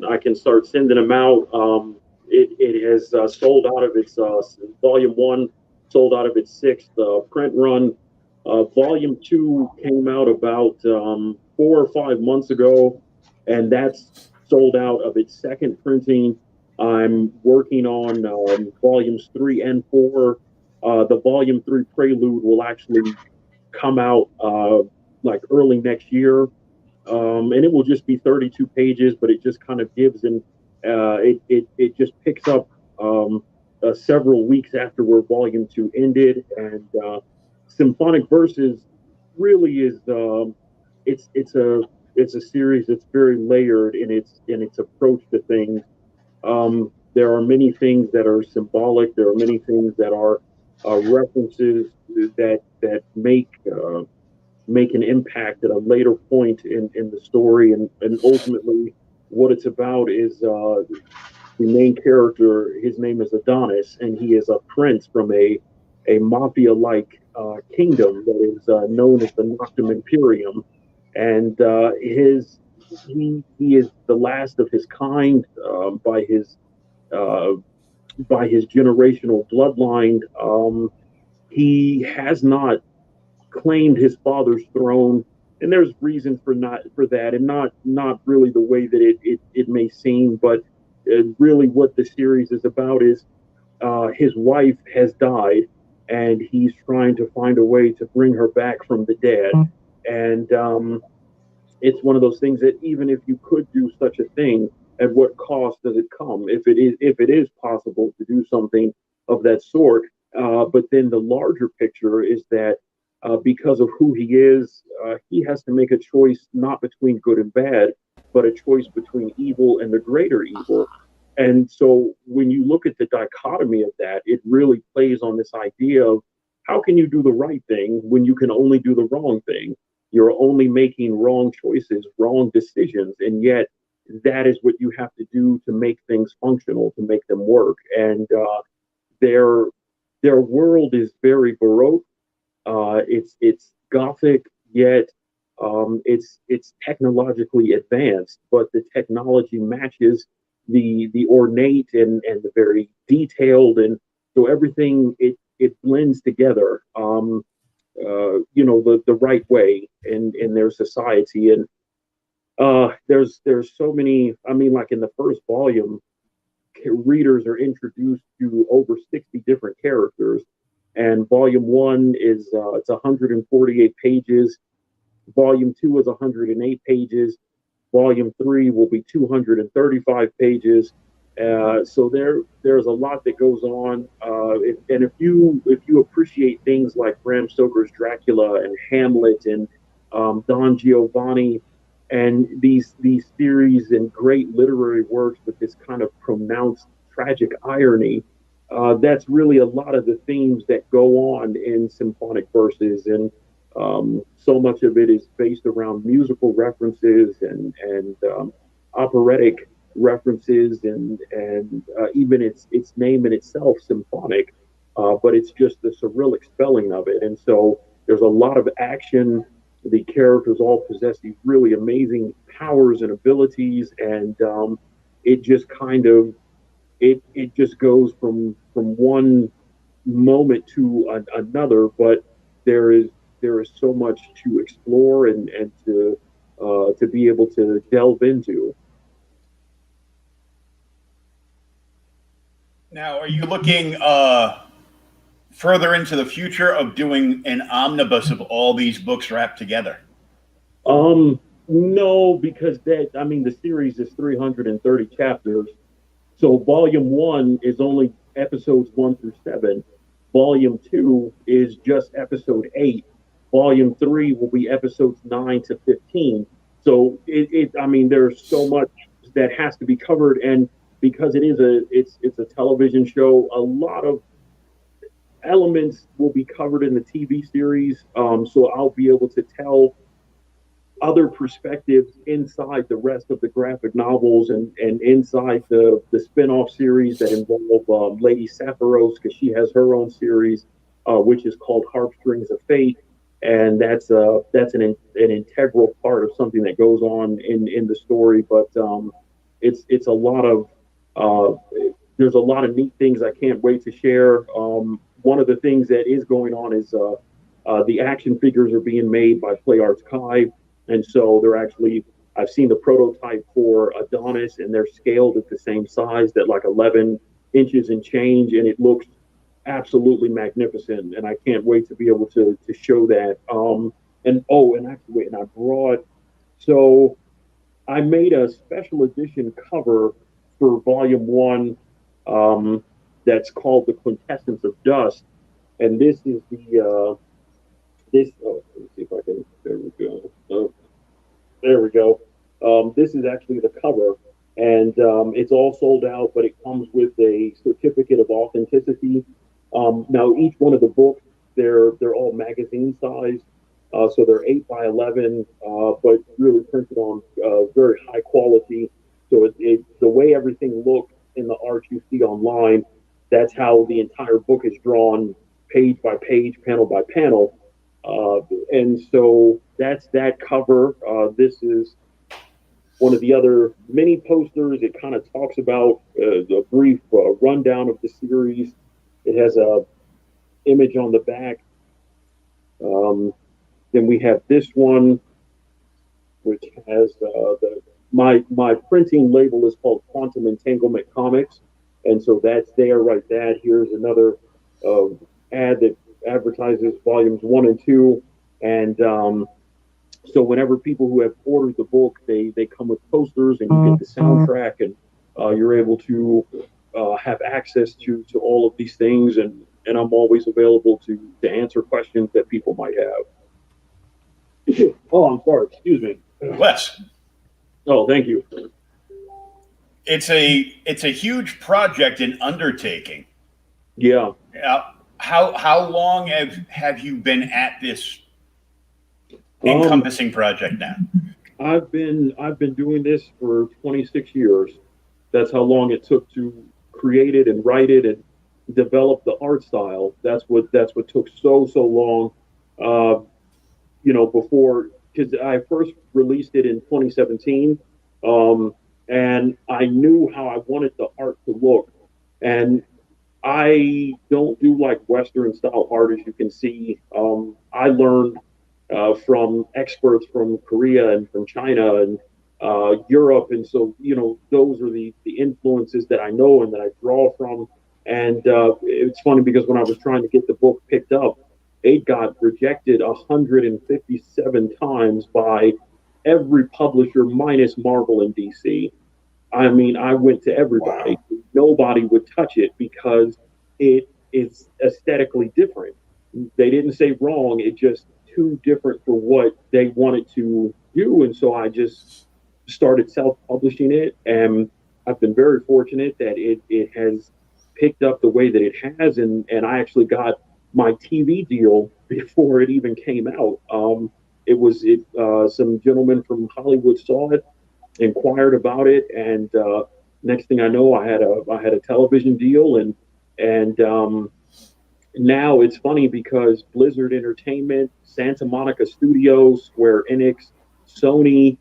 I can start sending them out. It has sold out of its volume 1, sold out of its 6th print run. Volume 2 came out about 4 or 5 months ago, and that's sold out of its 2nd printing. I'm working on volumes 3 and 4. The volume 3 prelude will actually come out like early next year, and it will just be 32 pages, but it just kind of gives it just picks up several weeks after where volume 2 ended, and Symphonic Verses really is it's a series that's very layered in its approach to things. There are many things that are symbolic. There are many things that are references that make an impact at a later point in the story, and ultimately what it's about is the main character. His name is Adonis, and he is a prince from a mafia-like kingdom that is known as the Noctum Imperium, and he is the last of his kind by his generational bloodline. He has not claimed his father's throne, and there's reasons for that, and not really the way that it may seem, but really what the series is about is his wife has died, and he's trying to find a way to bring her back from the dead. And it's one of those things that even if you could do such a thing, at what cost does it come? If it is possible to do something of that sort, but then the larger picture is that because of who he is, he has to make a choice not between good and bad, but a choice between evil and the greater evil. And so when you look at the dichotomy of that, it really plays on this idea of how can you do the right thing when you can only do the wrong thing? You're only making wrong choices, wrong decisions, and yet that is what you have to do to make things functional, to make them work. And their world is very Baroque. It's Gothic, yet it's technologically advanced, but the technology matches the ornate and the very detailed, and so everything it blends together, the right way in their society. And there's so many. I mean, like in the first volume, readers are introduced to over 60 different characters, and volume 1 is it's 148 pages. Volume 2 is 108 pages. Volume 3 will be 235 pages. So there's a lot that goes on. If you appreciate things like Bram Stoker's Dracula and Hamlet and Don Giovanni and these theories and great literary works with this kind of pronounced tragic irony, that's really a lot of the themes that go on in Symphonic Verses. And so much of it is based around musical references and operatic references, and even its name in itself, symphonic, but it's just the Cyrillic spelling of it. And so there's a lot of action. The characters all possess these really amazing powers and abilities, and it just kind of it just goes from one moment to another. But there is so much to explore and to be able to delve into. Now, are you looking further into the future of doing an omnibus of all these books wrapped together? No, because the series is 330 chapters, So volume 1 is only episodes 1 through 7. Volume 2 is just episode 8. Volume 3 will be episodes 9 to 15. So I mean, there's so much that has to be covered, and because it's a television show, a lot of elements will be covered in the TV series. So I'll be able to tell other perspectives inside the rest of the graphic novels and inside the spin-off series that involve Lady Sapphirose, because she has her own series, which is called Harpstrings of Fate, and that's an integral part of something that goes on in the story. But it's a lot of there's a lot of neat things I can't wait to share. One of the things that is going on is the action figures are being made by Play Arts Kai. And so they're actually, I've seen the prototype for Adonis, and they're scaled at the same size, that like 11 inches and change, and it looks absolutely magnificent. And I can't wait to be able to show that. So I made a special edition cover for volume 1 that's called The Quintessence of Dust. And this is let me see if I can, there we go. There we go. This is actually the cover, and it's all sold out, but it comes with a certificate of authenticity. Now, each one of the books, they're all magazine size, so they're 8 by 11, but really printed on very high quality. So the way everything looks in the art you see online, that's how the entire book is drawn, page by page, panel by panel. And so that's that cover. This is one of the other mini posters. It kind of talks about a brief rundown of the series. It has a image on the back. Then we have this one, which has my printing label is called Quantum Entanglement Comics, and so that's there right there. Here's another ad that advertises volumes 1 and 2, and so whenever people who have ordered the book, they come with posters, and you get the soundtrack, and you're able to have access to all of these things, and I'm always available to answer questions that people might have. Oh, I'm sorry, excuse me. Wes. Oh, thank you. It's a huge project and undertaking. Yeah. How long have you been at this encompassing project now? I've been doing this for 26 years. That's how long it took to create it and write it and develop the art style. That's what took so long. Before, because I first released it in 2017, and I knew how I wanted the art to look, and I don't do like Western style art, as you can see. I learned from experts from Korea and from China and Europe, and so those are the influences that I know and that I draw from. And it's funny because when I was trying to get the book picked up, it got rejected 157 times by every publisher minus Marvel and DC. I mean, I went to everybody. Wow. Nobody would touch it because it is aesthetically different. They didn't say wrong. It just too different for what they wanted to do. And so I just started self-publishing it. And I've been very fortunate that it has picked up the way that it has. And I actually got my TV deal before it even came out. Some gentleman from Hollywood saw it, inquired about it, and next thing I know, I had a television deal, and now it's funny because Blizzard Entertainment, Santa Monica Studios, Square Enix, Sony,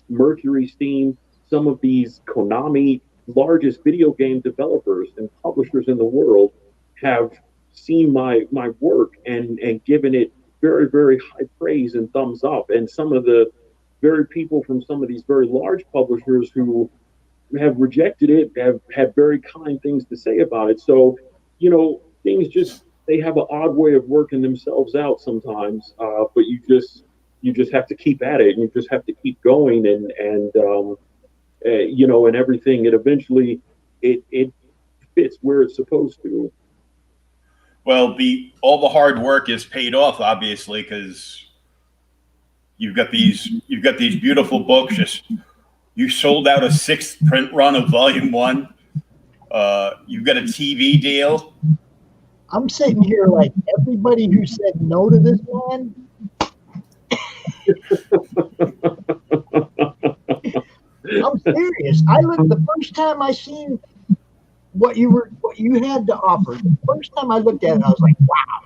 Mercury Steam, some of these Konami, largest video game developers and publishers in the world, have seen my work and given it very, very high praise and thumbs up. And some of the very people from some of these very large publishers who have rejected it have had very kind things to say about it. So, things they have an odd way of working themselves out sometimes, but you just have to keep at it, and you just have to keep going. And and everything. And eventually, it fits where it's supposed to. Well, all the hard work is paid off, obviously, because you've got these beautiful books. You sold out a 6th print run of Volume 1. You've got a TV deal. I'm sitting here like everybody who said no to this man. I'm serious. I looked the first time I seen what you had to offer. The first time I looked at it, I was like, wow,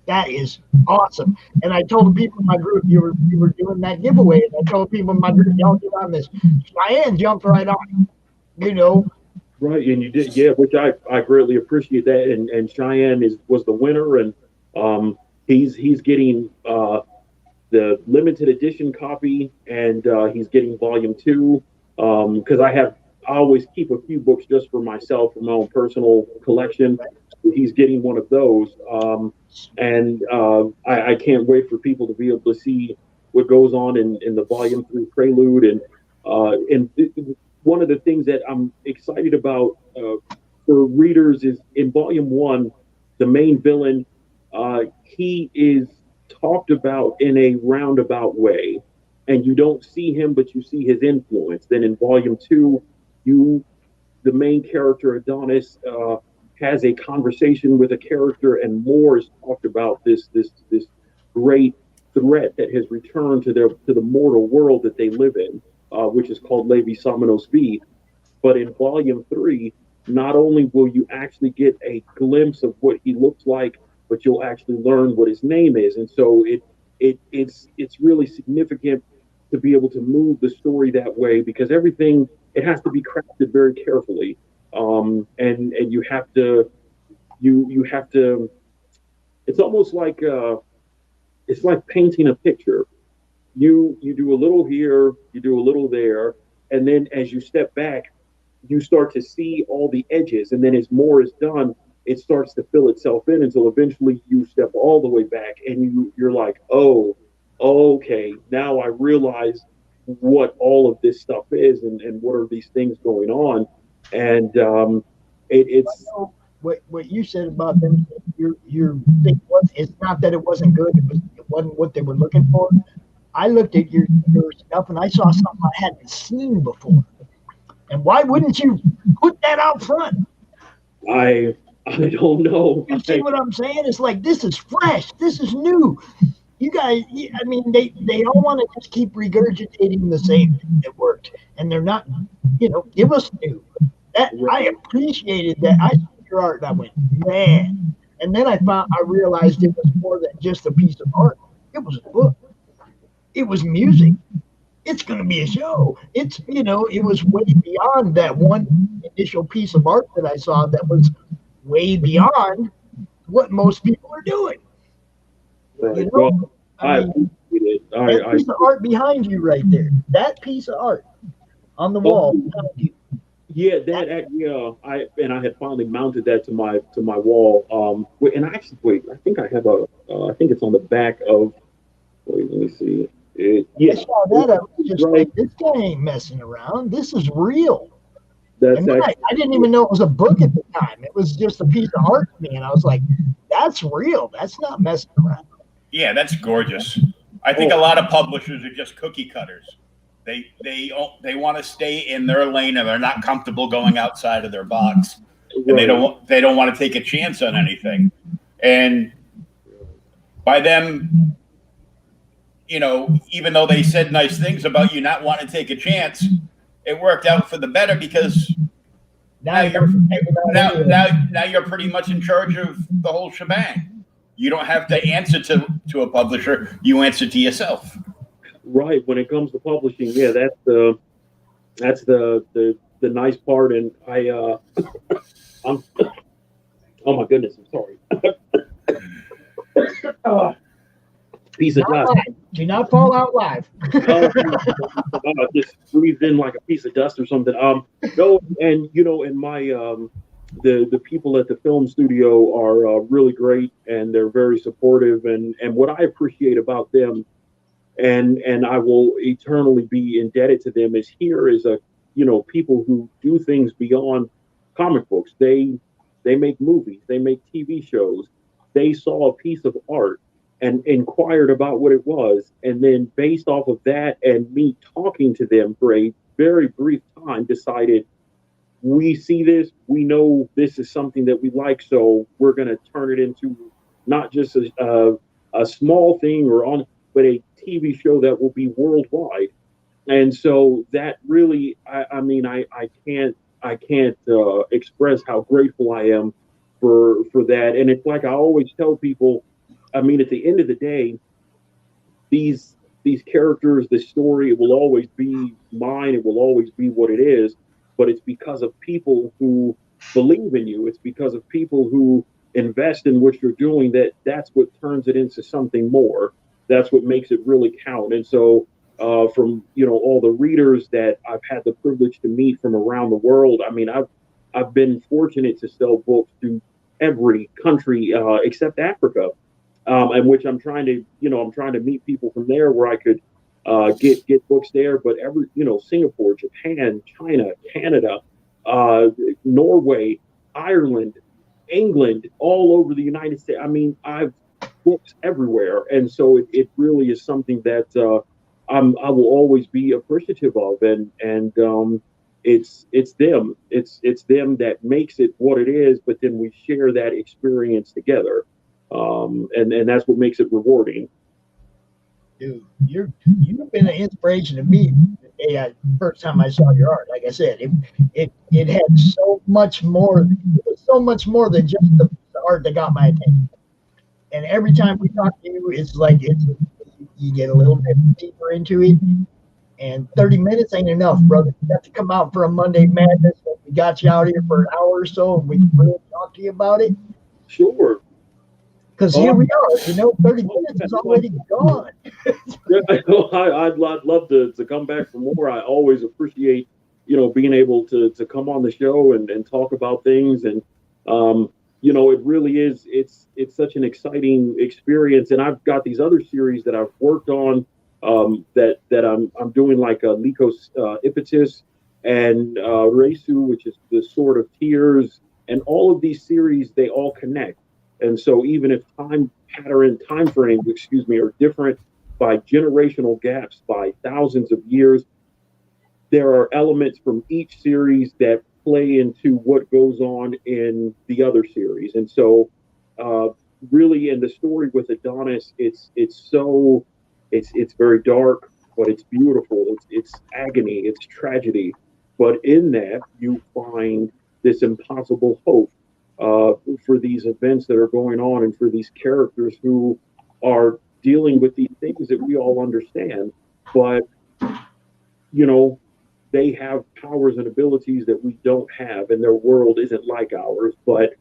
that is awesome. And I told the people in my group you were doing that giveaway, and I told people in my group, y'all get on this. Cheyenne jumped right on it, Right, and you did, yeah, which I greatly appreciate that. And Cheyenne was the winner, and he's getting the limited edition copy, and he's getting Volume 2, because I always keep a few books just for myself, for my own personal collection. He's getting one of those, and I can't wait for people to be able to see what goes on in the Volume 3 prelude. And one of the things that I'm excited about for readers is in Volume 1, the main villain, he is talked about in a roundabout way, and you don't see him, but you see his influence. Then in Volume 2, the main character Adonis has a conversation with a character, and more is talked about this great threat that has returned to the mortal world that they live in, which is called Levi Samenos V. But in Volume 3, not only will you actually get a glimpse of what he looks like, but you'll actually learn what his name is. And so it's really significant to be able to move the story that way, because everything, it has to be crafted very carefully. And you have to it's almost like it's like painting a picture. You do a little here, you do a little there, and then as you step back, you start to see all the edges, and then as more is done, it starts to fill itself in until eventually you step all the way back, and you're like, oh, okay, now I realize what all of this stuff is, and what are these things going on. And it's what you said about them. Your thing was, it's not that it wasn't good; it wasn't what they were looking for. I looked at your stuff and I saw something I hadn't seen before. And why wouldn't you put that out front? I don't know. You see what I'm saying? It's like, this is fresh. This is new. You guys, I mean, they all want to just keep regurgitating the same thing that worked, and they're not, give us new. That I appreciated that. I saw your art and I went, man. And then I realized it was more than just a piece of art. It was a book. It was music. It's going to be a show. It's, it was way beyond that one initial piece of art that I saw that was way beyond what most people are doing. Right. That piece of art behind you right there. That piece of art on the wall behind you. Yeah, I had finally mounted that to my wall. And actually, I think I have I think it's on the back of. Wait, let me see. I saw that. I was just like, this guy ain't messing around. This is real. I didn't even know it was a book at the time. It was just a piece of art to me, and I was like, that's real. That's not messing around. Yeah, that's gorgeous. I think a lot of publishers are just cookie cutters. They want to stay in their lane, and they're not comfortable going outside of their box. And they don't want to take a chance on anything. And by them, even though they said nice things about you not wanting to take a chance, it worked out for the better, because now you're pretty much in charge of the whole shebang. You don't have to answer to a publisher. You answer to yourself. Right. When it comes to publishing, yeah, that's the nice part. And I'm oh my goodness, I'm sorry. Piece of dust. Do not fall out live. Just breathed in like a piece of dust or something. No, and and my the people at the film studio are really great, and they're very supportive. And what I appreciate about them, and I will eternally be indebted to them, is here is people who do things beyond comic books. They make movies, they make TV shows. They saw a piece of art and inquired about what it was, and then based off of that and me talking to them for a very brief time, decided, we see this, we know this is something that we like, so we're going to turn it into not just a small thing but a TV show that will be worldwide. And so that really, I can't express how grateful I am for that. And it's like I always tell people, at the end of the day, these characters, this story, it will always be mine. It will always be what it is. But it's because of people who believe in you. It's because of people who invest in what you're doing that's what turns it into something more. That's what makes it really count. And so from all the readers that I've had the privilege to meet from around the world, I've been fortunate to sell books to every country except Africa, and which I'm trying to meet people from there where I could get books there. But Singapore, Japan, China, Canada, Norway, Ireland, England, all over the United States. I've books everywhere, and so it really is something that I will always be appreciative of, and it's them that makes it what it is. But then we share that experience together, and that's what makes it rewarding. Dude, you've been an inspiration to me. The first time I saw your art, like I said, it had so much more. It was so much more than just the art that got my attention. And every time we talk to you, it's like you get a little bit deeper into it. And 30 minutes ain't enough, brother. You have to come out for a Monday Madness. We got you out here for an hour or so, and we can really talk to you about it. Sure. Because here we are, 30 minutes is already gone. I'd love to come back for more. I always appreciate, being able to come on the show and talk about things. And, it really is, it's such an exciting experience. And I've got these other series that I've worked on that I'm doing, like Lycos Ipetus and Resu, which is the Sword of Tears. And all of these series, they all connect. And so even if time frames, are different by generational gaps, by thousands of years, there are elements from each series that play into what goes on in the other series. And so really in the story with Adonis, it's very dark, but it's beautiful. It's agony, it's tragedy. But in that, you find this impossible hope for these events that are going on, and for these characters who are dealing with these things that we all understand, but they have powers and abilities that we don't have, and their world isn't like ours. But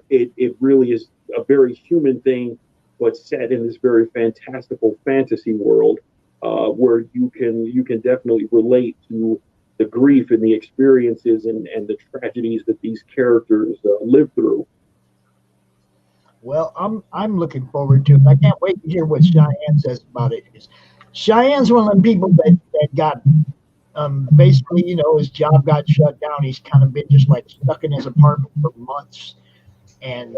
it really is a very human thing, but set in this very fantastical fantasy world where you can definitely relate to the grief and the experiences and the tragedies that these characters live through. Well, I'm looking forward to it. I can't wait to hear what Cheyenne says about it. Cheyenne's one of them people that got basically, his job got shut down. He's kind of been just like stuck in his apartment for months, and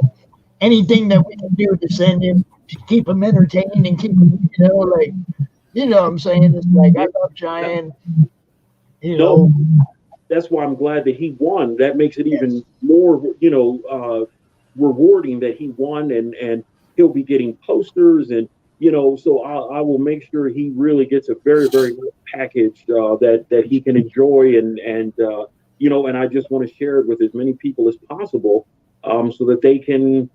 anything that we can do to send him, to keep him entertained and keep him, what I'm saying? It's like, I love Cheyenne. No, that's why I'm glad that he won. That makes it even more, rewarding that he won, and he'll be getting posters, and so I will make sure he really gets a very, very good package that he can enjoy, and I just want to share it with as many people as possible, so that they can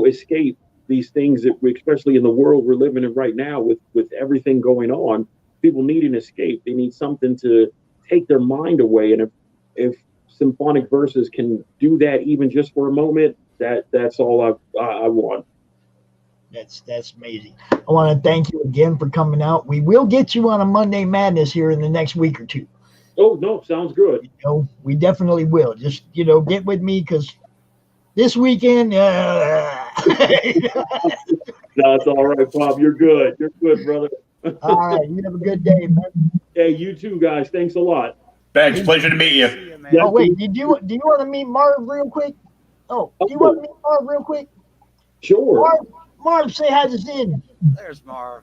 escape these things that especially in the world we're living in right now with everything going on. People need an escape. They need something to take their mind away. And if symphonic verses can do that, even just for a moment, that's all I want. That's amazing. I want to thank you again for coming out. We will get you on a Monday Madness here in the next week or two. Oh, no, sounds good. We definitely will. Just, get with me, because this weekend, That's all right, Bob. You're good. You're good, brother. All right. You have a good day, man. Hey, you too, guys. Thanks a lot. Thanks. Pleasure to meet you. See you, man. Yeah. Oh wait, do you want to meet Marv real quick? Oh, do you want to meet Marv real quick? Sure. Marv, say hi to Xin. There's Marv.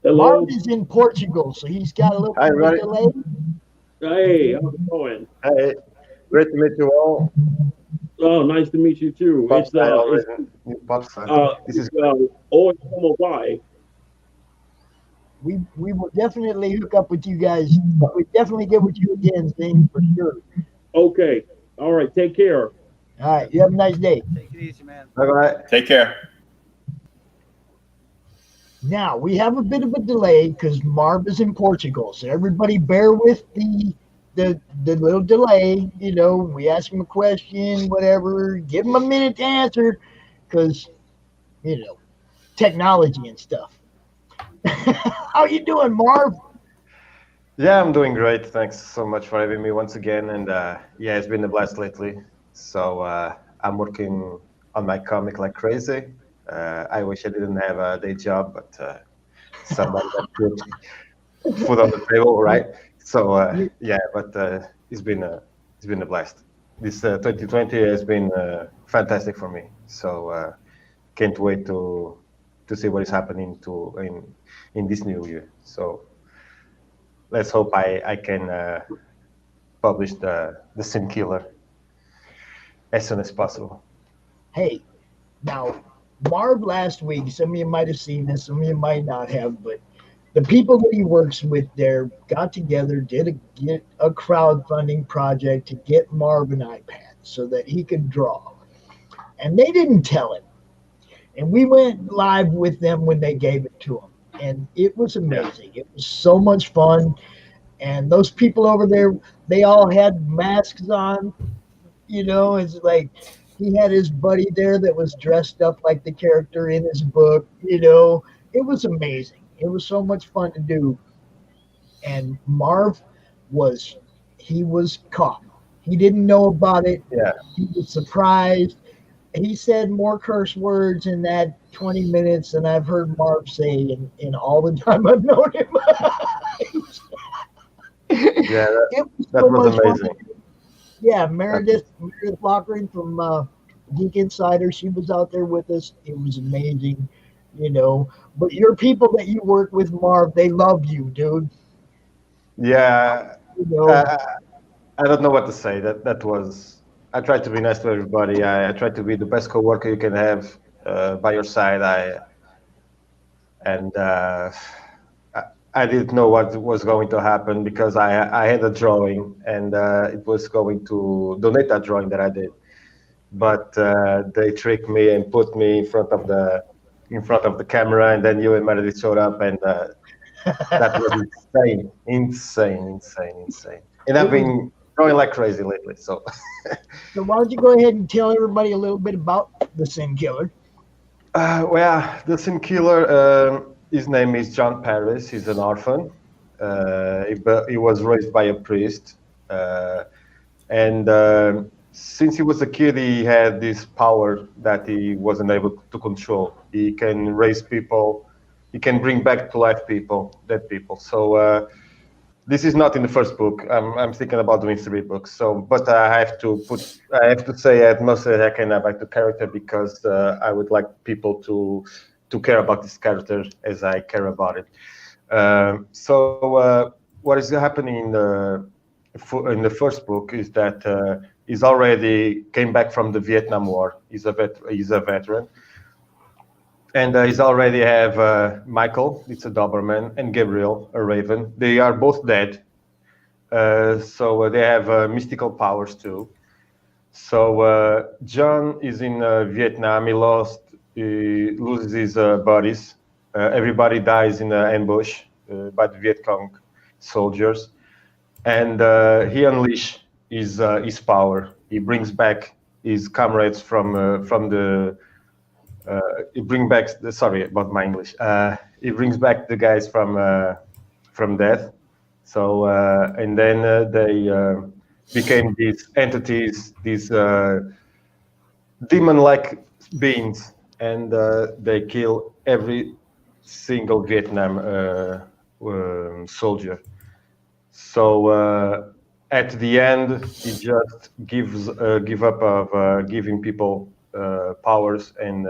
Hello. Marv is in Portugal, so he's got a little Hi, bit of a everybody. delay. Hey, how's it going? Hey, great to meet you all. Oh, nice to meet you too. It's This is always como vai. We will definitely hook up with you guys. We definitely get with you again, Zing, for sure. Okay. All right. Take care. All right, you have a nice day. Take it easy, man. bye-bye. Take care. Now we have a bit of a delay because Marv is in Portugal, so everybody bear with the little delay. You know, we ask him a question, whatever, give him a minute to answer, because you know, technology and stuff. How you doing, Marv? Yeah, I'm doing great. Thanks so much for having me once again. And yeah, it's been a blast lately. So I'm working on my comic like crazy. I wish I didn't have a day job, but somebody that put food on the table, right? So yeah, but it's been a blast. This 2020 has been fantastic for me. So can't wait to see what is happening in this new year. So let's hope I can publish the Sim Killer as soon as possible. Hey, now Marv last week, some of you might have seen this, some of you might not have, but the people that he works with there got together, did a crowdfunding project to get Marv an iPad so that he could draw. And they didn't tell him. And we went live with them when they gave it to him. And it was amazing. It was so much fun. And those people over there, they all had masks on. You know, it's like he had his buddy there that was dressed up like the character in his book. You know, it was amazing. It was so much fun to do. And Marv was caught. He didn't know about it. Yeah. He was surprised. He said more curse words in that 20 minutes than I've heard Marv say in all the time I've known him. Yeah, that so was much fun. amazing. Yeah, Meredith Lockering from Geek Insider, she was out there with us. It was amazing, you know. But your people that you work with, Marv, they love you, dude. Yeah, You know, I don't know what to say. That was. I tried to be nice to everybody. I tried to be the best coworker you can have by your side. I didn't know what was going to happen because I had a drawing and it was going to donate that drawing that I did, but they tricked me and put me in front of the camera, and then you and Meredith showed up, and that was insane. And I've been drawing like crazy lately, so. So why don't you go ahead and tell everybody a little bit about the Sim Killer? Well, the Sim Killer, his name is John Paris. He's an orphan. He was raised by a priest. And since he was a kid, he had this power that he wasn't able to control. He can raise people. He can bring back to life dead people. So this is not in the first book. I'm thinking about doing 3 books. So, but I have to say as much as I can about the character because I would like people to care about this character as I care about it. So what is happening in the first book is that he's already came back from the Vietnam War. He's a veteran. And he's already have Michael, it's a Doberman, and Gabriel, a Raven. They are both dead. So they have mystical powers too. So John is in Vietnam. He loses his buddies. Everybody dies in an ambush by the Viet Cong soldiers. And he unleashes his power. He brings back his comrades from the. He brings back. Sorry about my English. He brings back the guys from death. So and then they became these entities, these demon-like beings, and they kill every single Vietnam soldier. So at the end, he just give up of giving people powers, and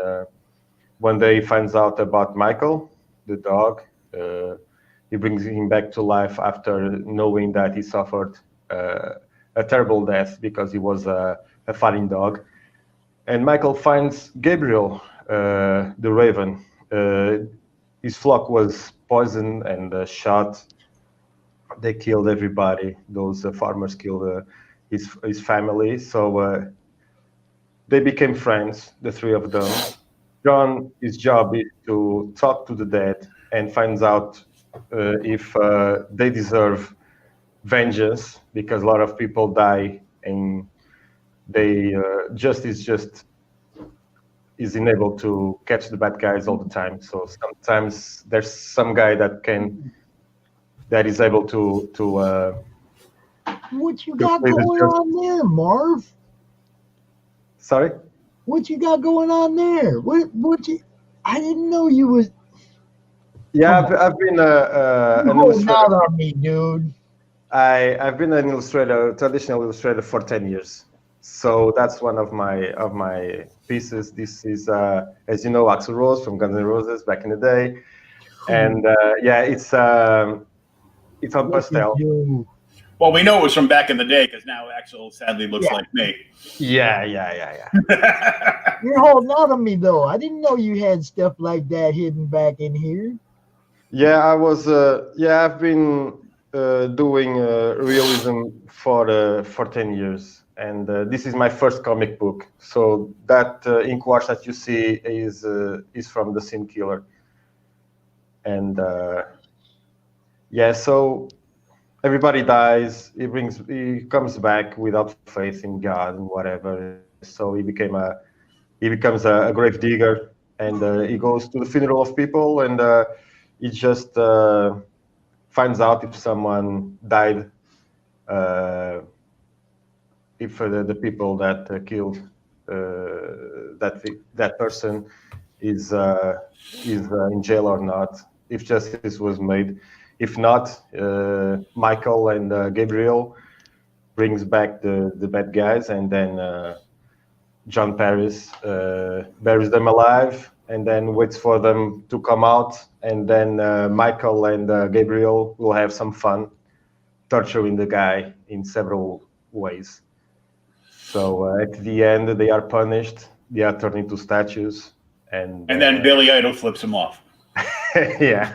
one day he finds out about Michael, the dog. He brings him back to life after knowing that he suffered a terrible death because he was a fighting dog. And Michael finds Gabriel, the raven. His flock was poisoned and shot. They killed everybody. Those farmers killed his family. So they became friends, the three of them. John, his job is to talk to the dead and finds out if they deserve vengeance, because a lot of people die and they justice just is unable to catch the bad guys all the time. So sometimes there's some guy that is able to what you got going on there, Marv? Sorry? What you got going on there? What you? I didn't know you was. Yeah, I've been an holding illustrator. out on me, dude. I've been an illustrator, traditional illustrator, for 10 years. So that's one of my pieces. This is, as you know, Axl Rose from Guns N' Roses back in the day, and yeah, it's on pastel. Well, we know it was from back in the day because now Axl sadly looks like me. Yeah. You're holding out on me though. I didn't know you had stuff like that hidden back in here. Yeah, I was. I've been doing realism for 10 years, and this is my first comic book. So that ink wash that you see is from the Sin Killer, and so everybody dies. He comes back without faith in God and whatever. So he becomes a grave digger, and he goes to the funeral of people, and he just finds out if someone died, if the people that killed that person is in jail or not, if justice was made. If not, Michael and Gabriel brings back the bad guys, and then John Paris buries them alive, and then waits for them to come out, and then Michael and Gabriel will have some fun torturing the guy in several ways. So at the end, they are punished. They are turned into statues, and then Billy Idol flips him off. Yeah.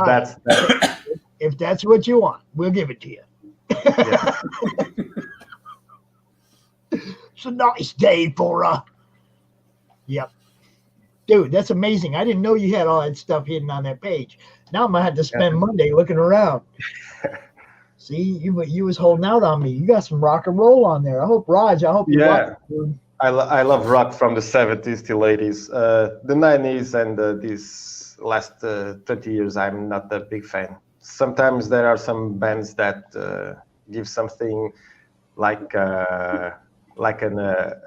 That's if that's what you want, we'll give it to you. Yeah. It's a nice day for Yep. Dude, that's amazing. I didn't know you had all that stuff hidden on that page. Now I'm gonna have to spend Monday looking around. See, you was holding out on me. You got some rock and roll on there. I hope you like it, dude. I love rock from the 70s till 80s. The 90s and these last 20 years, I'm not a big fan. Sometimes there are some bands that give something like a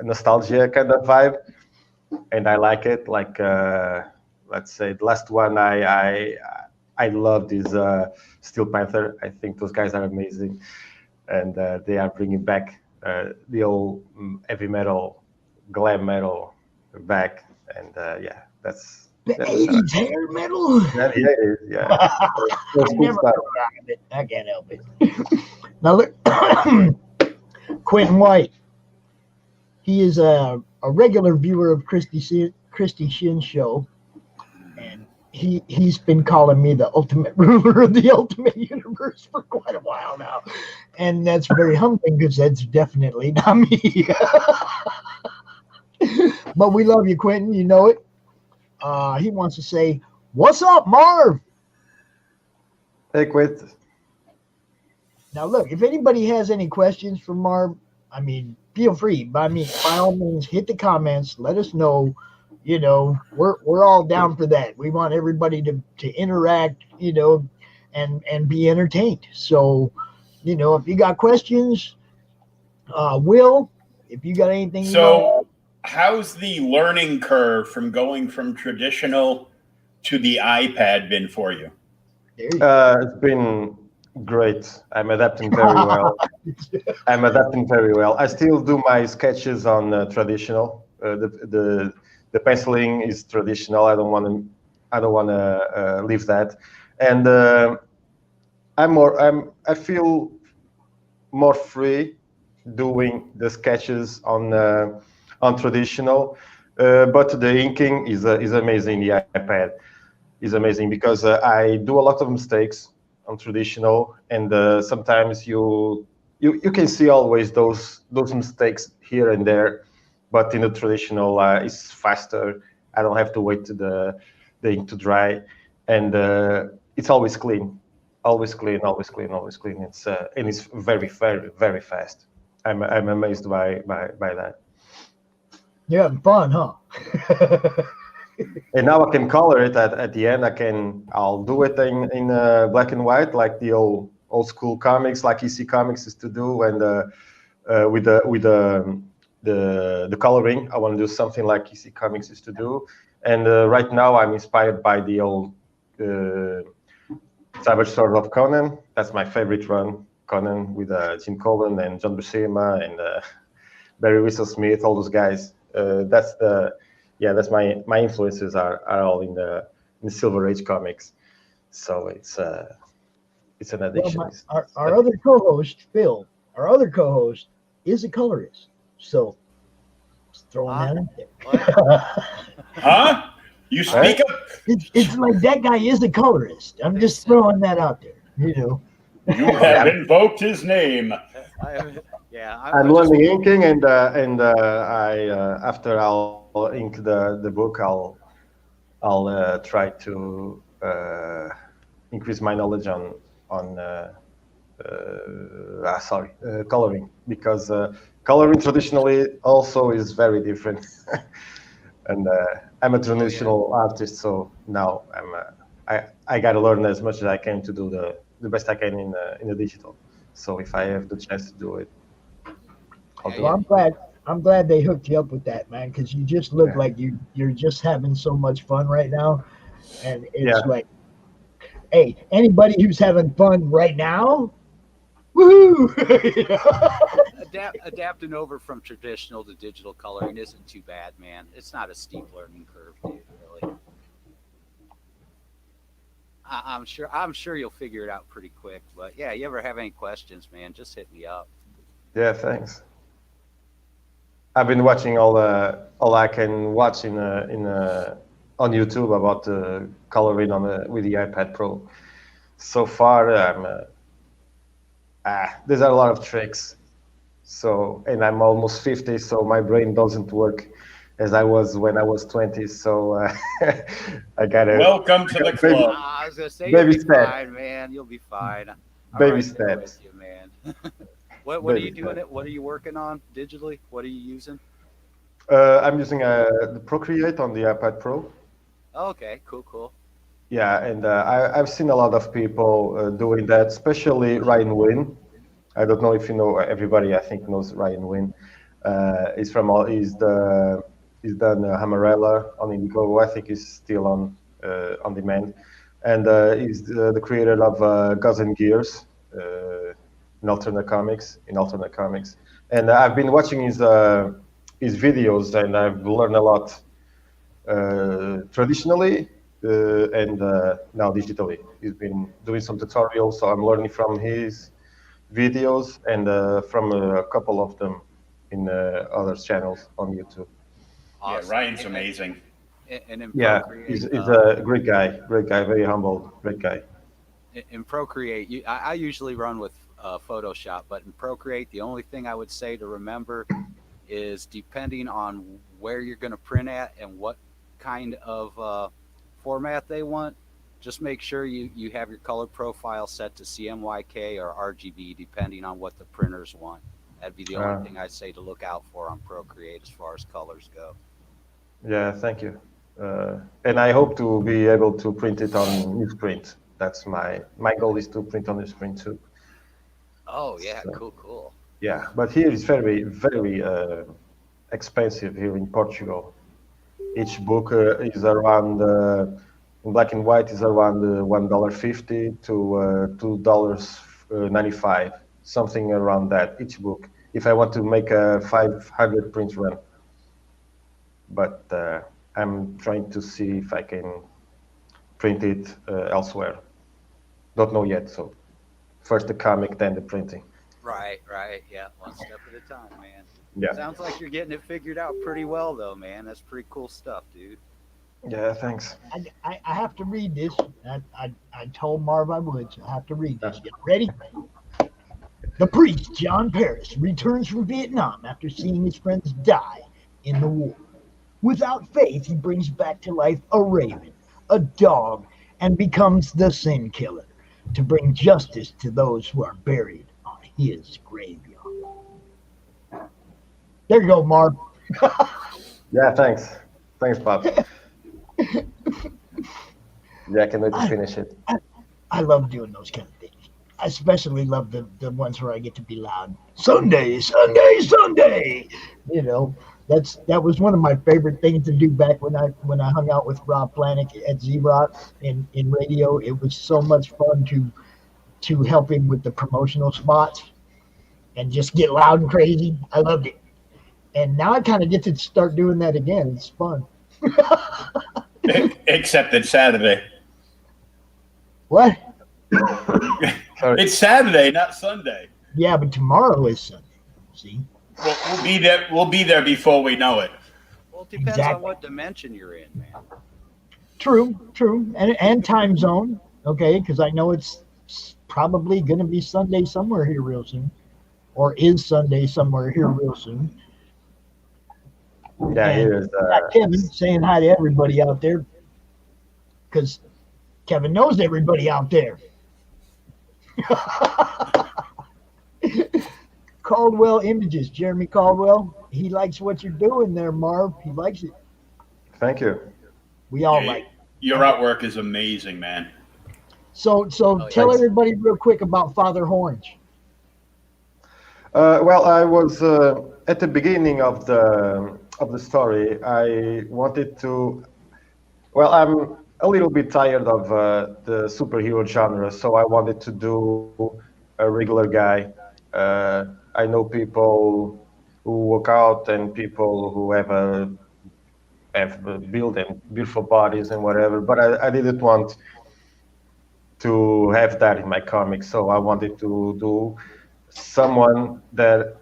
nostalgia kind of vibe, and I like it. Like let's say the last one I loved is Steel Panther. I think those guys are amazing, and they are bringing back the old heavy metal, glam metal back, and that's the 80s hair metal. Yeah. I never got around it. I can't help it. Now look, Quentin White. He is a regular viewer of Christy Shin's show, and he's been calling me the ultimate ruler of the ultimate universe for quite a while now, and that's very humbling because that's definitely not me. But we love you, Quentin. You know it. He wants to say, "What's up, Marv?" Hey, Quentin. Now, look, if anybody has any questions for Marv, I mean, feel free. By all means, hit the comments. Let us know. You know, we're all down for that. We want everybody to interact, you know, and be entertained. So, you know, if you got questions, Will, if you got anything. So, how's the learning curve from going from traditional to the iPad been for you? It's been great. I'm adapting very well. I still do my sketches on traditional. The penciling is traditional. I don't want to leave that. And I feel more free doing the sketches on traditional. But the inking is amazing. The iPad is amazing because I do a lot of mistakes on traditional, and sometimes you can see always those mistakes here and there, but in the traditional it's faster. I don't have to wait to the ink to dry, and it's always clean. It's and it's very, very, very fast. I'm amazed by that. You're having fun, huh? And now I can color it at the end. I'll do it in black and white, like the old school comics, like EC Comics used to do, and with the coloring, I want to do something like EC Comics used to do. And right now, I'm inspired by the old Savage Sword of Conan. That's my favorite run, Conan, with Jim Colvin and John Buscema and Barry Whistle-Smith, all those guys. That's my influences are all in the Silver Age comics. So it's an addiction. Well, our other co-host, Phil, is a colorist. So just throwing that out there. Huh? You speak up? It's like that guy is a colorist. I'm just throwing that out there. You have invoked his name. I'm learning inking, and I after I'll ink the book, I'll try to increase my knowledge on coloring, because coloring traditionally also is very different. And I'm a traditional artist, so now I got to learn as much as I can to do the best I can in the digital. So if I have the chance to do it, I'll do it. I'm glad they hooked you up with that, man, because you just look like you're just having so much fun right now, and it's like, hey, anybody who's having fun right now, woohoo! Adapting over from traditional to digital coloring isn't too bad, man. It's not a steep learning curve, dude, really. I'm sure you'll figure it out pretty quick. But yeah, you ever have any questions, man, just hit me up. Yeah, thanks. I've been watching all I can watch on YouTube about coloring with the iPad Pro. So far, there's a lot of tricks. So, and I'm almost 50, so my brain doesn't work as I was when I was 20. So I gotta. Welcome to the club. I was gonna say you'll be fine, man. You'll be fine. Baby steps, you, man. What are you doing? What are you working on digitally? What are you using? I'm using the Procreate on the iPad Pro. Okay, cool. Yeah, and I've seen a lot of people doing that, especially Ryan Wynn. I don't know if you know. Everybody, I think, knows Ryan Wynn. He's done Hammerella on Indigo. I think he's still on demand, and he's the creator of Guns and Gears in alternate comics. And I've been watching his videos, and I've learned a lot traditionally and now digitally. He's been doing some tutorials, so I'm learning from his videos and from a couple of them in other channels on YouTube. Awesome. Yeah, Ryan's amazing. And in Procreate, he's a great guy, very humble, great guy. In Procreate, I usually run with Photoshop, but in Procreate, the only thing I would say to remember is, depending on where you're going to print at and what kind of format they want, just make sure you have your color profile set to CMYK or RGB, depending on what the printers want. That'd be the only thing I'd say to look out for on Procreate as far as colors go. Yeah, thank you. And I hope to be able to print it on newsprint. That's my goal, is to print on newsprint too. Oh yeah, so, cool. Yeah, but here it's very, very expensive here in Portugal. Each book is around In black and white is around $1.50 to $2.95, something around that each book. If I want to make a 500 print run, but I'm trying to see if I can print it elsewhere. Don't know yet. So first the comic, then the printing. Right. Yeah, one step at a time, man. Yeah. Sounds like you're getting it figured out pretty well, though, man. That's pretty cool stuff, dude. Yeah, thanks. I have to read this. I told Marv I would, so I have to read this. You ready? The priest, John Paris, returns from Vietnam after seeing his friends die in the war. Without faith, he brings back to life a raven, a dog, and becomes the sin killer to bring justice to those who are buried on his graveyard. There you go, Marv. Yeah, thanks. Thanks, Bob. Yeah, I can wait to finish it. I love doing those kind of things. I especially love the ones where I get to be loud. Sunday, Sunday, Sunday. You know, that was one of my favorite things to do back when I hung out with Rob Flanick at Z-Rock in radio. It was so much fun to help him with the promotional spots and just get loud and crazy. I loved it. And now I kind of get to start doing that again. It's fun. Except it's Saturday. What? It's Saturday, not Sunday. Yeah, but tomorrow is Sunday. See? We'll be there. We'll be there before we know it. Well, it depends on what dimension you're in, man. True, and time zone. Okay, because I know it's probably going to be Sunday somewhere here real soon, or is Sunday somewhere here real soon. Yeah, here's Kevin saying hi to everybody out there, because Kevin knows everybody out there. Caldwell Images, Jeremy Caldwell. He likes what you're doing there, Marv. He likes it. Thank you. We all like it. Your artwork is amazing, man. So tell everybody real quick about Father Orange. Well, I was at the beginning of the story. I wanted to. Well, I'm a little bit tired of the superhero genre, so I wanted to do a regular guy. I know people who work out and people who have built and beautiful bodies and whatever, but I didn't want to have that in my comics, so I wanted to do someone that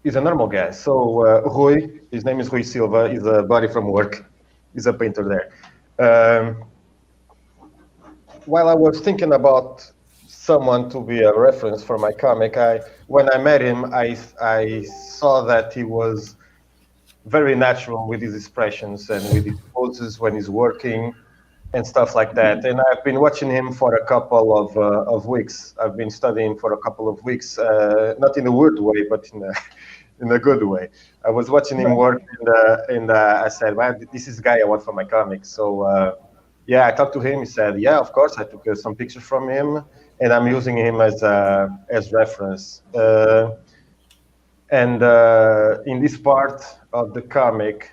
is a normal guy. So Rui, his name is Rui Silva, is a buddy from work. He's a painter there. While I was thinking about someone to be a reference for my comic, when I met him, I saw that he was very natural with his expressions and with his poses when he's working and stuff like that. And I've been watching him for a couple of weeks. I've been studying for a couple of weeks, not in a weird way, but in a good way. I was watching him work, and I said, "Man, this is the guy I want for my comics." So yeah, I talked to him. He said, "Yeah, of course." I took some pictures from him, and I'm using him as reference. And in this part of the comic,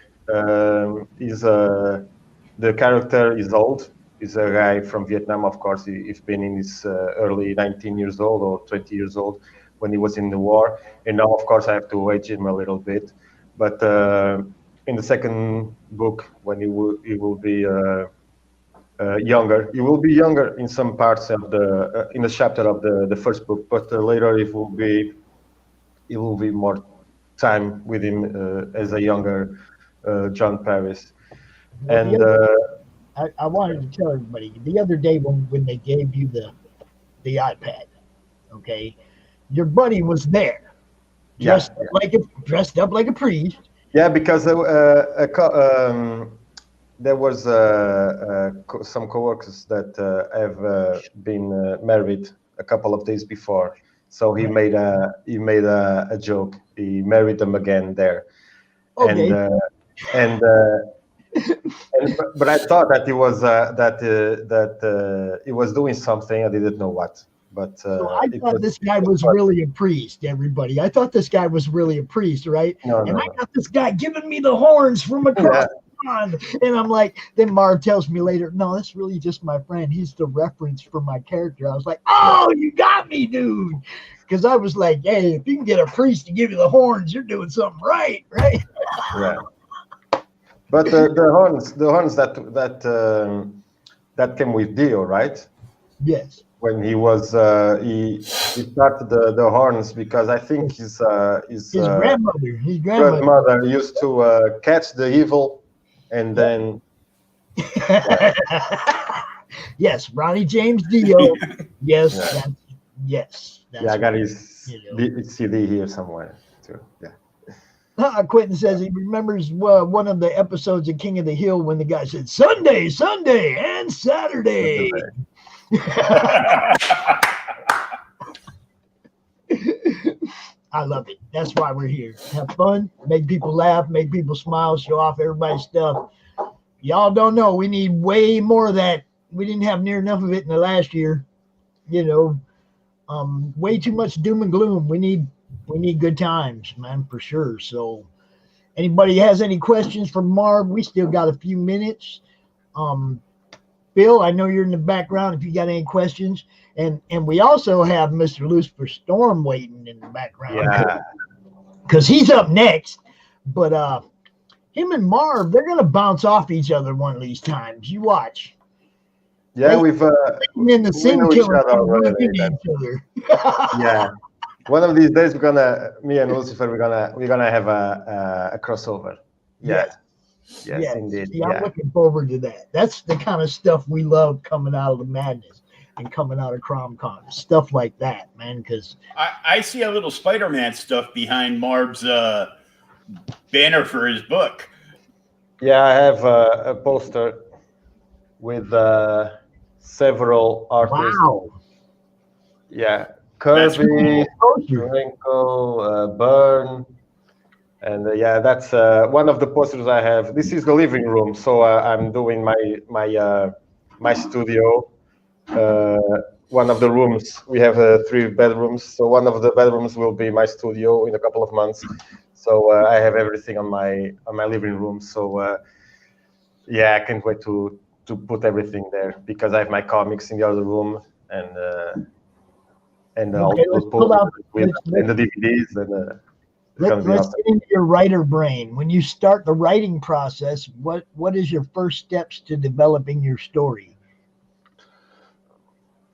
the character is old. He's a guy from Vietnam, of course. He's been in his early 19 years old or 20 years old when he was in the war. And now, of course, I have to age him a little bit. But in the second book, when he will be younger, he will be younger in some parts of in the chapter of the first book. But later, it will be more time with him as a younger John Paris. Well, And I wanted to tell everybody the other day when they gave you the iPad, okay, your buddy was there, dressed up like a priest. Yeah, because there was some coworkers that have been married a couple of days before, so he made a joke. He married them again there, Okay. But I thought that he was he was doing something. I didn't know what. But so I thought this guy was really a priest. Everybody, I thought this guy was really a priest, right? No. I got this guy giving me the horns from across the on. And I'm like, then Marv tells me later, no, that's really just my friend. He's the reference for my character. I was like, oh, you got me, dude. Because I was like, hey, if you can get a priest to give you the horns, you're doing something right, right? Yeah. But the horns that came with Dio, right? Yes. When he was he started the horns because I think his grandmother used to catch the evil, and then yes, Ronnie James Dio. Yes, yeah. Yes. I got his CD here somewhere too. Yeah. Quentin says he remembers one of the episodes of King of the Hill when the guy said Sunday, and Saturday. I love it. That's why we're here. Have fun, make people laugh, make people smile, show off everybody's stuff. Y'all don't know. We need way more of that. We didn't have near enough of it in the last year. Way too much doom and gloom. We need good times, man, for sure. So anybody has any questions for Marv? We still got a few minutes. Bill, I know you're in the background if you got any questions. And we also have Mr. Lucifer Storm waiting in the background. Yeah. Because he's up next. But him and Marv, they're gonna bounce off each other one of these times. You watch. Yeah, we've in the same killer already. Yeah. One of these days me and Lucifer, we're gonna have a crossover. Yeah. Yes, indeed. Yeah, I'm looking forward to that. That's the kind of stuff we love coming out of the madness and coming out of CRoM Con. Stuff like that, man. Because I see a little Spider-Man stuff behind Marv's banner for his book. Yeah, I have a poster with several artists. Wow. Yeah, Kirby, Wrinkle, Byrne. And that's one of the posters I have. This is the living room, so I'm doing my studio. One of the rooms, we have 3 bedrooms, so one of the bedrooms will be my studio in a couple of months. So I have everything on my living room. So I can't wait to put everything there because I have my comics in the other room and all those posters and the DVDs and. Let's get into your writer brain. When you start the writing process, what is your first steps to developing your story?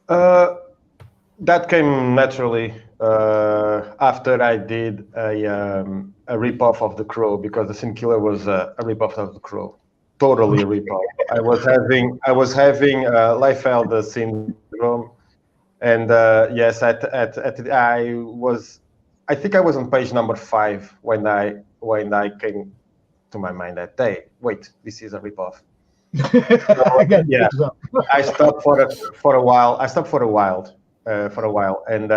That came naturally after I did a ripoff of The Crow, because The Sin Killer was a ripoff of The Crow, totally a ripoff. I was having Liefeld syndrome, and yes, I think I was on page number 5 when I came to my mind that day. Wait, this is a ripoff. So, I stopped for a while. And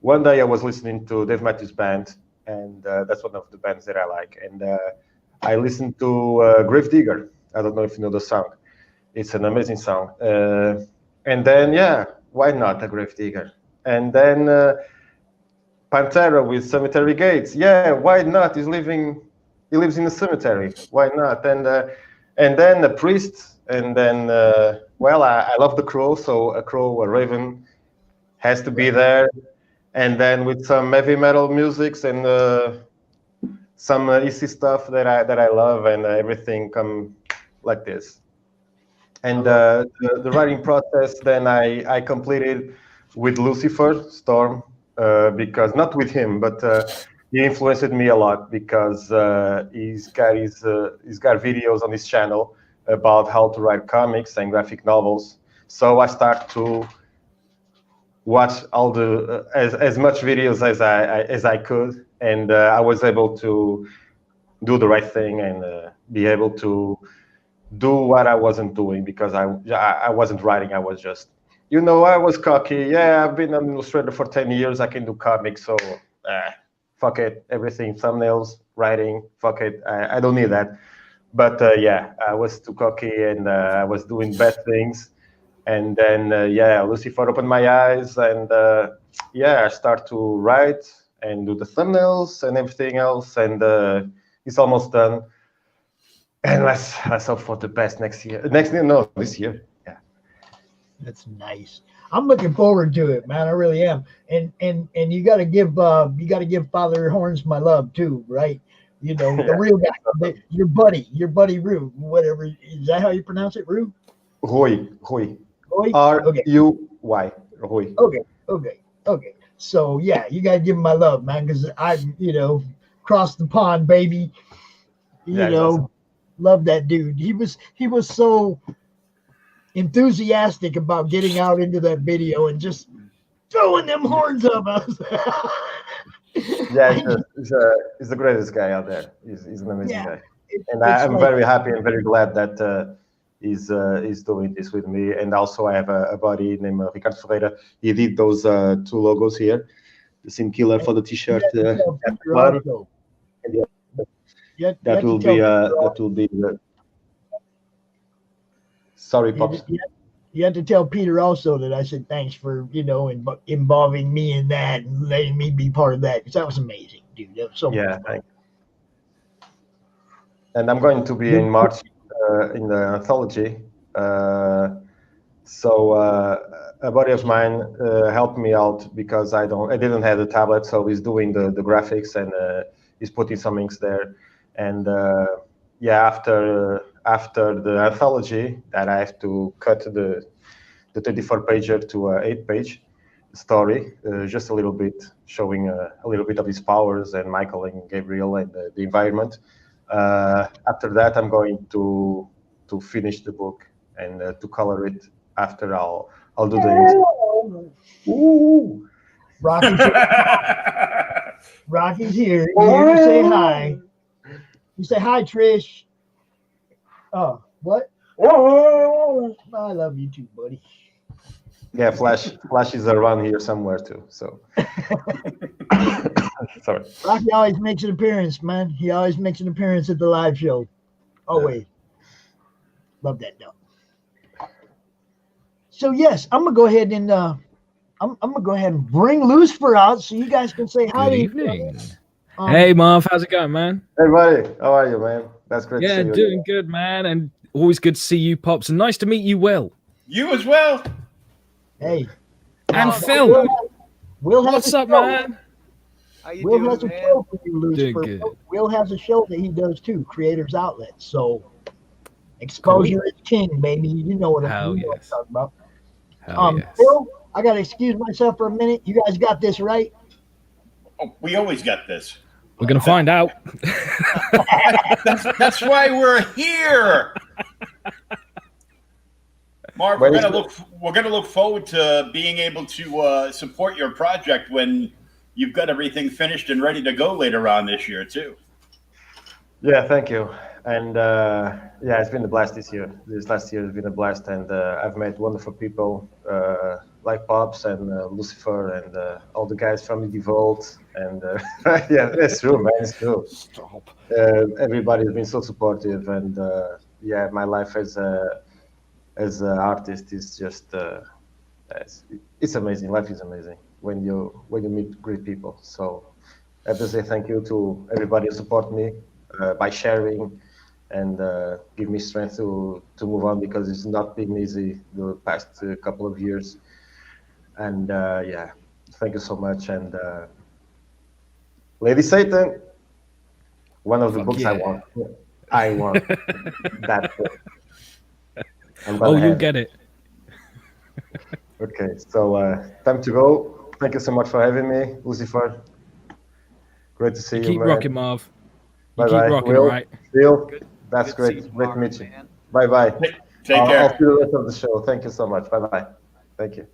one day I was listening to Dave Matthews Band, and that's one of the bands that I like. And I listened to Gravedigger. I don't know if you know the song. It's an amazing song. And then why not a Gravedigger? And then. Pantera with Cemetery Gates. Yeah, why not? He lives in a cemetery. Why not? And then a priest. And then, I love the Crow, so a Crow, a Raven, has to be there. And then with some heavy metal music and some easy stuff that I love, and everything come like this. And the writing process then I completed with Lucifer Storm. Because not with him, but he influenced me a lot because he's got videos on his channel about how to write comics and graphic novels. So I start to watch all the as much videos as I could, and I was able to do the right thing and be able to do what I wasn't doing because I wasn't writing. I was just. I was cocky. Yeah, I've been an illustrator for 10 years. I can do comics, so fuck it. Everything, thumbnails, writing, fuck it. I don't need that. But I was too cocky and I was doing bad things. And then, Lucifer opened my eyes and, I start to write and do the thumbnails and everything else. And it's almost done. And let's hope for the best next year. No, this year. Yeah. That's nice. I'm looking forward to it, man. I really am. And you got to give Father Horns my love too, right? You know, the real guy, your buddy Rue, whatever. Is that how you pronounce it, Rue? Rui. Roy? R-U-Y. Rui. Okay. So yeah, you got to give him my love, man, because crossed the pond, baby. Awesome. Love that dude. He was so enthusiastic about getting out into that video and just throwing them horns up. Yeah, he's the greatest guy out there. He's an amazing guy, and I'm very happy and very glad that he's doing this with me. And also, I have a buddy named Ricardo Ferreira. He did those 2 logos here, the Sim Killer for the T-shirt. That will be the. Sorry, Pops. You have to tell Peter also that I said thanks for involving me in that and letting me be part of that, because that was amazing, dude. That was so much fun. Thanks. And I'm going to be in March in the anthology. So a buddy of mine helped me out because I didn't have the tablet, so he's doing the graphics and he's putting some inks there. And after the anthology, that I have to cut the 34-pager to an 8-page story, just a little bit, showing a little bit of his powers and Michael and Gabriel and the environment. After that, I'm going to finish the book and to color it. After I'll do the Ooh. Rocky's here. Here to say hi. You say hi, Trish. Oh, what? I love you too, buddy. Yeah, Flash is around here somewhere too. So sorry. Rocky always makes an appearance, man. He always makes an appearance at the live show. Always. Love that dog. So yes, I'm gonna go ahead and I'm gonna go ahead and bring Lucifer out so you guys can say hi. Good evening. Hey Marv, how's it going, man? Hey buddy, how are you, man? That's great. Yeah, to see you doing good, man, and always good to see you, Pops, and nice to meet you, Will. You as well. Hey. And Phil. Will has what's up, man? How you Will doing, has a man? show for you, Lucifer. Doing good. Will has a show that he does too, Creators Outlet. So exposure is king, baby. You know what I'm talking about. Yes. Phil, I gotta excuse myself for a minute. You guys got this right? Oh, we always got this. We're gonna find out. That's why we're here. Marv, we're gonna look forward to being able to support your project when you've got everything finished and ready to go later on this year too. Yeah, thank you. And it's been a blast this year. This last year has been a blast, and I've met wonderful people like Pops and Lucifer and all the guys from the Vault. And yeah, that's true, man. It's true. Stop. Everybody's been so supportive, and my life as an artist is just it's amazing. Life is amazing when you meet great people. So I have to say thank you to everybody who support me by sharing and give me strength to move on, because it's not been easy the past couple of years. And thank you so much. And Lady Satan, one of the books I want that book. You'll get it. Okay, so time to go. Thank you so much for having me, Lucifer. Great to see you, Keep man. rocking, Marv. Bye-bye. Keep rocking, Will, right? Phil, that's great. Great to meet you. Bye-bye. Take care. I'll see the rest of the show. Thank you so much. Bye-bye. Thank you.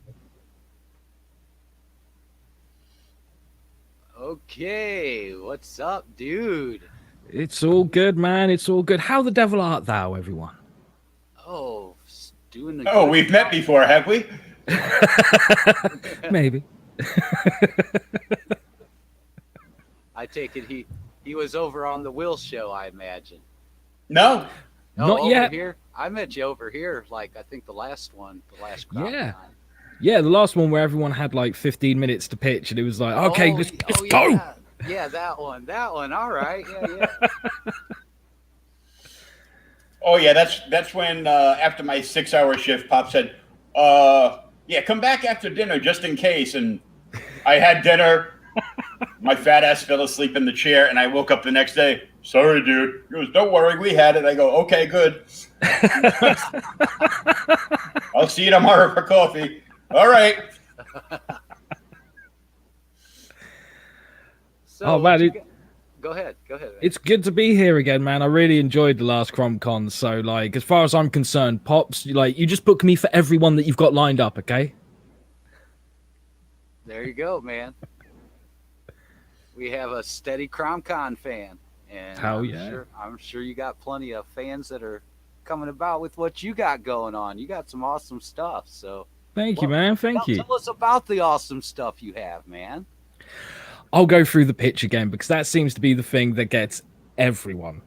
Okay, what's up, dude? It's all good, man. It's all good. How the devil art thou, everyone? Oh, doing the. Oh, we've met before, have we? Maybe. I take it he was over on the Will show, I imagine. No. Not over yet. Here? I met you over here, like I think the last CRoM Yeah. Con. Yeah, the last one where everyone had like 15 minutes to pitch, and it was like, okay, let's go. Yeah, that one. All right. Yeah. Oh yeah, that's when after my 6-hour shift, Pop said, "Yeah, come back after dinner just in case." And I had dinner. My fat ass fell asleep in the chair, and I woke up the next day. Sorry, dude. He goes, "Don't worry, we had it." I go, "Okay, good. I'll see you tomorrow for coffee." All right. So, Oh man, go ahead. Man. It's good to be here again, man. I really enjoyed the last CRoM Con. So, like, as far as I'm concerned, Pops, like, you just book me for everyone that you've got lined up, okay? There you go, man. We have a steady CRoM Con fan, and I'm sure you got plenty of fans that are coming about with what you got going on. You got some awesome stuff. So, thank you, man. Thank you. Tell us about the awesome stuff you have, man. I'll go through the pitch again because that seems to be the thing that gets everyone.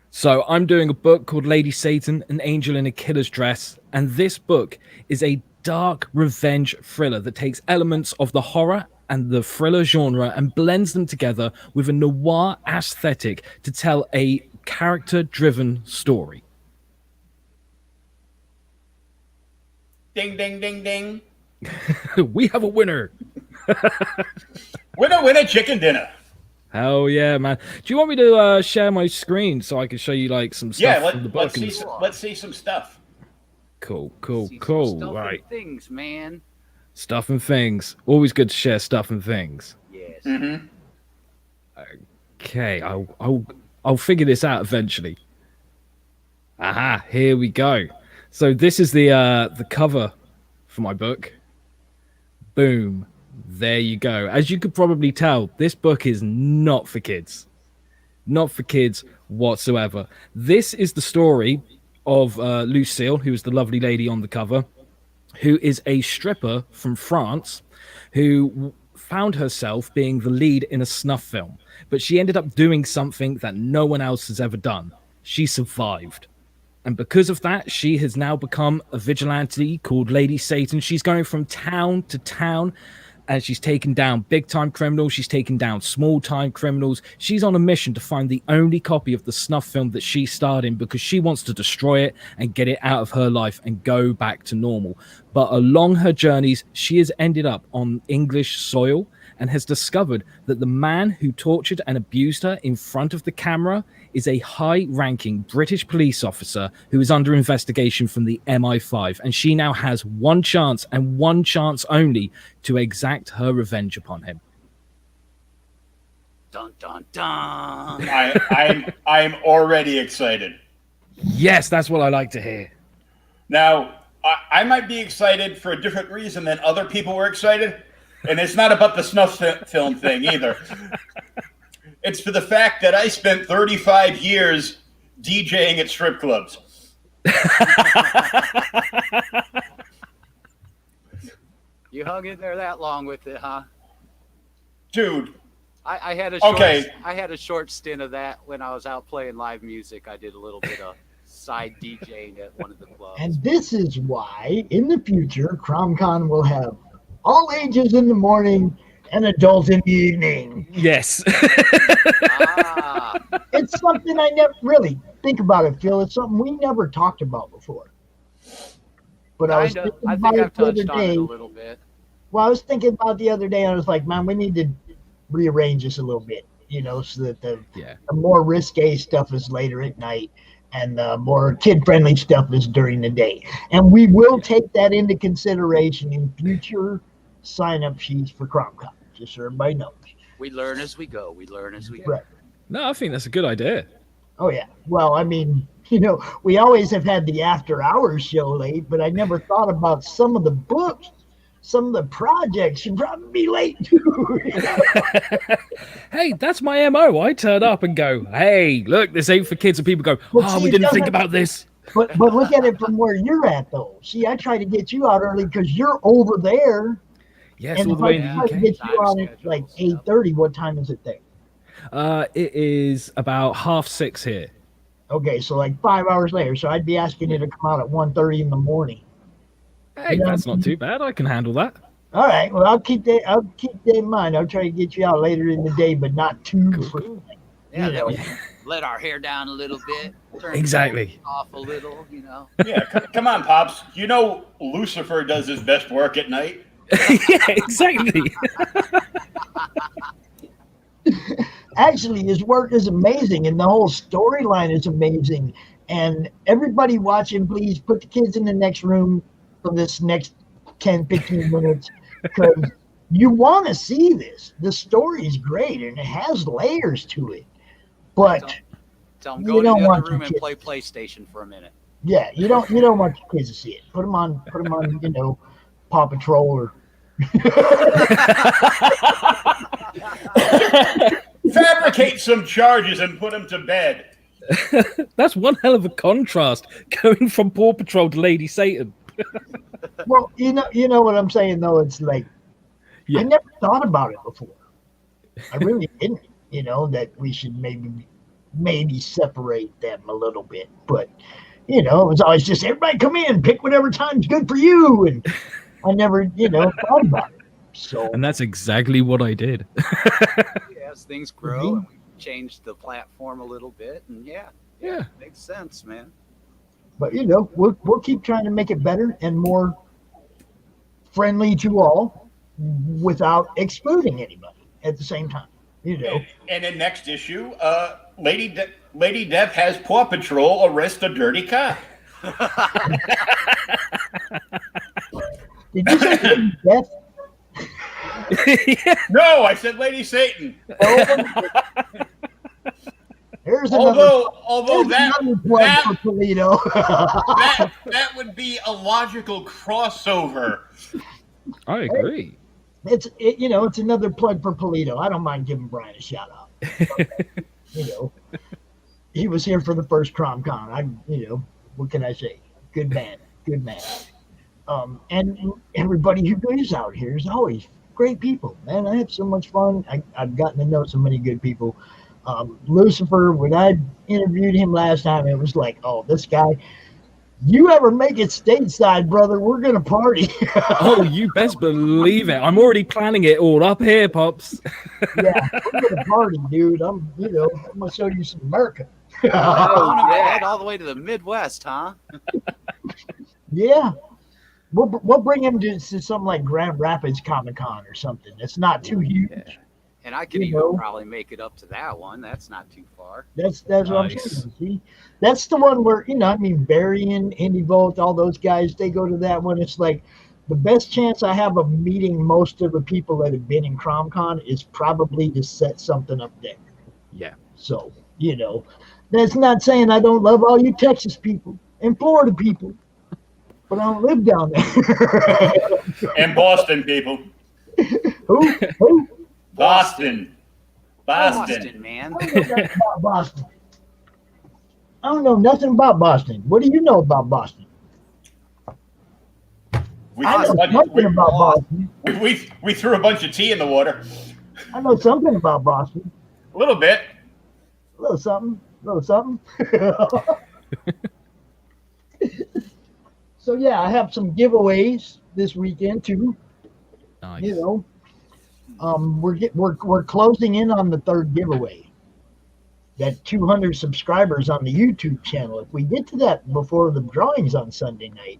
So I'm doing a book called Lady Satan, an Angel in a Killer's Dress. And this book is a dark revenge thriller that takes elements of the horror and the thriller genre and blends them together with a noir aesthetic to tell a character-driven story. Ding, ding, ding, ding. We have a winner. Winner, chicken dinner. Hell yeah, man. Do you want me to share my screen so I can show you like some stuff from the book? Let's see some stuff. Cool. Right. Things, man. Stuff and things. Always good to share stuff and things. Yes. Mm-hmm. Okay, I'll figure this out eventually. Aha, here we go. So this is the cover for my book. Boom. There you go. As you could probably tell, this book is not for kids. Not for kids whatsoever. This is the story of Lucille, who is the lovely lady on the cover, who is a stripper from France who found herself being the lead in a snuff film. But she ended up doing something that no one else has ever done. She survived. And because of that, she has now become a vigilante called Lady Satan. She's going from town to town, and she's taken down big-time criminals. She's taken down small-time criminals. She's on a mission to find the only copy of the snuff film that she starred in because she wants to destroy it and get it out of her life and go back to normal. But along her journeys, she has ended up on English soil and has discovered that the man who tortured and abused her in front of the camera is a high-ranking British police officer who is under investigation from the MI5, and she now has one chance and one chance only to exact her revenge upon him. Dun dun dun! I'm already excited. Yes, that's what I like to hear. Now, I might be excited for a different reason than other people were excited, and it's not about the snuff film thing either. It's for the fact that I spent 35 years DJing at strip clubs. You hung in there that long with it, huh? Dude. I had a short stint of that when I was out playing live music. I did a little bit of side DJing at one of the clubs. And this is why, in the future, CRoM Con will have all ages in the morning and adults in the evening. Yes. It's something I never really think about it, Phil. It's something we never talked about before. But I think I've touched on it a little bit. Well, I was thinking about the other day, and I was like, man, we need to rearrange this a little bit, so that the more risque stuff is later at night and the more kid-friendly stuff is during the day. And we will take that into consideration in future sign-up sheets for CRoM Con, just so everybody knows. We learn as we go. Right. No, I think that's a good idea. Oh, yeah. Well, I mean, we always have had the after-hours show late, but I never thought about some of the books, some of the projects should probably be late, too. Hey, that's my MO. I turn up and go, hey, look, this ain't for kids. And people go, we didn't think about this. But look at it from where you're at, though. See, I try to get you out early because you're over there. Yes, and all the way in the UK. To get you out at like 8:30. What time is it there? It is about 6:30 here. Okay, so like 5 hours later. So I'd be asking you to come out at 1:30 in the morning. Hey, that's not too bad. I can handle that. All right. Well, I'll keep that in mind. I'll try to get you out later in the day, but not too frequently. Yeah, let our hair down a little bit. Turn Exactly. off a little, you know. Yeah, come on, Pops. You know Lucifer does his best work at night. Yeah, exactly. Actually, his work is amazing, and the whole storyline is amazing. And everybody watching, please put the kids in the next room for this next 10, 15 minutes, because you want to see this. The story is great, and it has layers to it. But tell them go to the other room and play PlayStation for a minute. Yeah, you don't want your kids to see it. Put them on, you know, Paw Patrol or. Fabricate some charges and put them to bed. That's one hell of a contrast, going from Paw Patrol to Lady Satan. Well, you know what I'm saying, though. It's like, I never thought about it before. I really didn't. You know, that we should maybe separate them a little bit, but you know, it was always just everybody come in, pick whatever time's good for you, and I never, you know, thought about it. So, and that's exactly what I did. As things grow, and we changed the platform a little bit, and yeah, makes sense, man. But you know, we'll keep trying to make it better and more friendly to all, without excluding anybody at the same time. You know. And in next issue, Lady Death has Paw Patrol arrest a dirty cop. Did you say Lady Death? No, I said Lady Satan. Here's although that would be a logical crossover. I agree. It's another plug for Polito. I don't mind giving Brian a shout out. You know, he was here for the first CRoM Con. What can I say? Good man. And everybody who goes out here is always great people, man. I have so much fun. I've gotten to know so many good people. Lucifer, when I interviewed him last time, it was like, oh, this guy. You ever make it stateside, brother? We're gonna party. Oh, you best believe it. I'm already planning it all up here, Pops. Yeah, we're gonna party, dude. I'm gonna show you some America. Head all the way to the Midwest, huh? Yeah, we'll bring him to something like Grand Rapids Comic Con or something. It's not too huge. Yeah. And I could even probably make it up to that one. That's not too far. That's what I'm saying. See, that's the one where Barry and Indy Volt, all those guys, they go to that one. It's like the best chance I have of meeting most of the people that have been in CRoM Con is probably to set something up there. Yeah. So that's not saying I don't love all you Texas people and Florida people, but I don't live down there. And Boston people. Who? Boston, man. Boston. I don't know nothing about Boston. What do you know about Boston? We threw a bunch of tea in the water. I know something about Boston. A little bit. A little something. So yeah, I have some giveaways this weekend too. Nice. We're closing in on the third giveaway. That 200 subscribers on the YouTube channel. If we get to that before the drawings on Sunday night,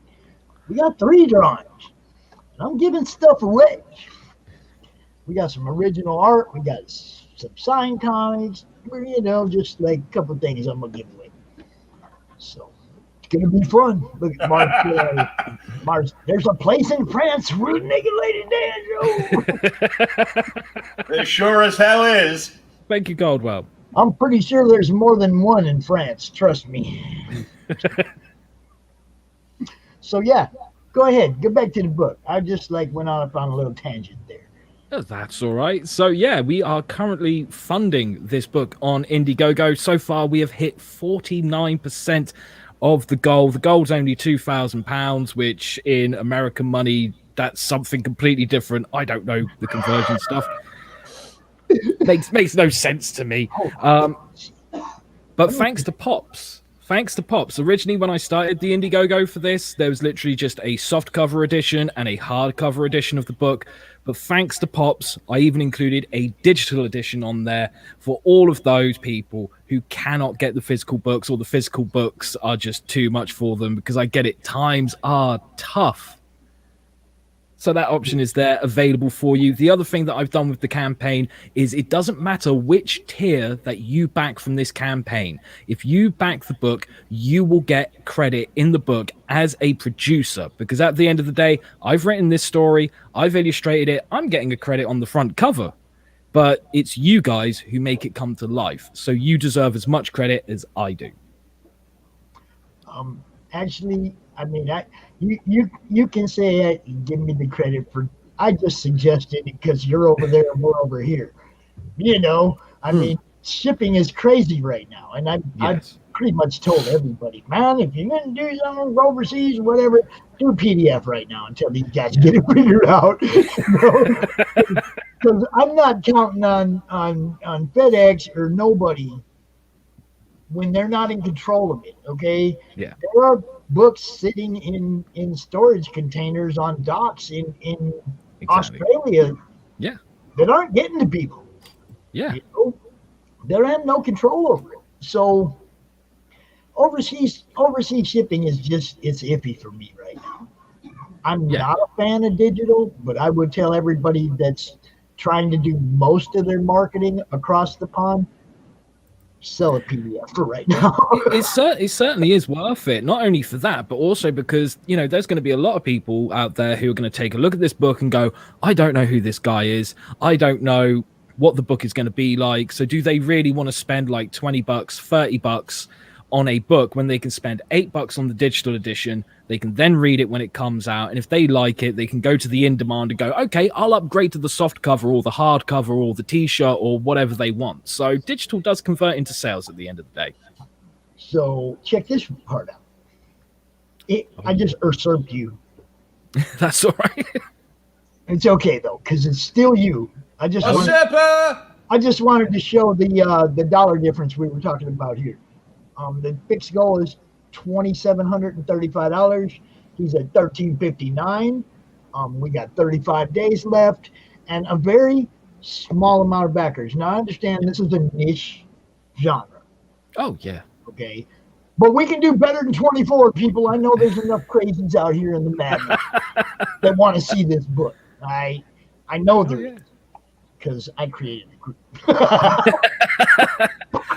we got 3 drawings. And I'm giving stuff away. We got some original art. We got some signed comics. Just like a couple things I'm gonna give away. So it's gonna be fun. Look at Mars. There's a place in France where naked lady dance. There sure as hell is. Thank you, Caldwell. I'm pretty sure there's more than one in France. Trust me. So yeah, go ahead. Get back to the book. I just went off on a little tangent there. That's all right. So yeah, we are currently funding this book on Indiegogo. So far, we have hit 49% of the goal. The goal's only £2,000, which in American money, that's something completely different. I don't know the conversion stuff. Makes no sense to me. But thanks to Pops thanks to Pops. Originally, when I started the Indiegogo for this, there was literally just a soft cover edition and a hardcover edition of the book. But thanks to Pops, I even included a digital edition on there for all of those people who cannot get the physical books, or the physical books are just too much for them, because I get it, times are tough. So that option is there, available for you. The other thing that I've done with the campaign is it doesn't matter which tier that you back from this campaign. If you back the book, you will get credit in the book as a producer, because at the end of the day, I've written this story, I've illustrated it, I'm getting a credit on the front cover, but it's you guys who make it come to life. So you deserve as much credit as I do. Actually, I mean, you can say give me the credit for. I just suggested it because you're over there and we're over here. You know, I mean, shipping is crazy right now, and I've pretty much told everybody, man, if you're gonna do something overseas, whatever, do a PDF right now until these guys get it figured out. Because I'm not counting on FedEx or nobody when they're not in control of it. Okay. Yeah. There are books sitting in storage containers on docks in Australia. Yeah. That aren't getting to people. Yeah. You know? They have no control over it. So overseas shipping is it's iffy for me right now. I'm not a fan of digital, but I would tell everybody that's trying to do most of their marketing across the pond, sell a PDF for right now. It certainly is worth it, not only for that, but also because, you know, there's going to be a lot of people out there who are going to take a look at this book and go, I don't know who this guy is. I don't know what the book is going to be like. So do they really want to spend like $20, $30 on a book when they can spend $8 on the digital edition? They can then read it when it comes out, and if they like it, they can go to the in demand and go, okay, I'll upgrade to the soft cover or the hard cover or the t-shirt or whatever they want. So digital does convert into sales at the end of the day. So check this part out. I just usurped you. That's all right. It's okay though, because it's still you. I just wanted to show the dollar difference we were talking about here. The fixed goal is $2,735. He's at $1,359. We got 35 days left and a very small amount of backers. Now I understand this is a niche genre. Oh yeah. Okay. But we can do better than 24 people. I know there's enough crazies out here in the madness that want to see this book. I know there is, because I created the group.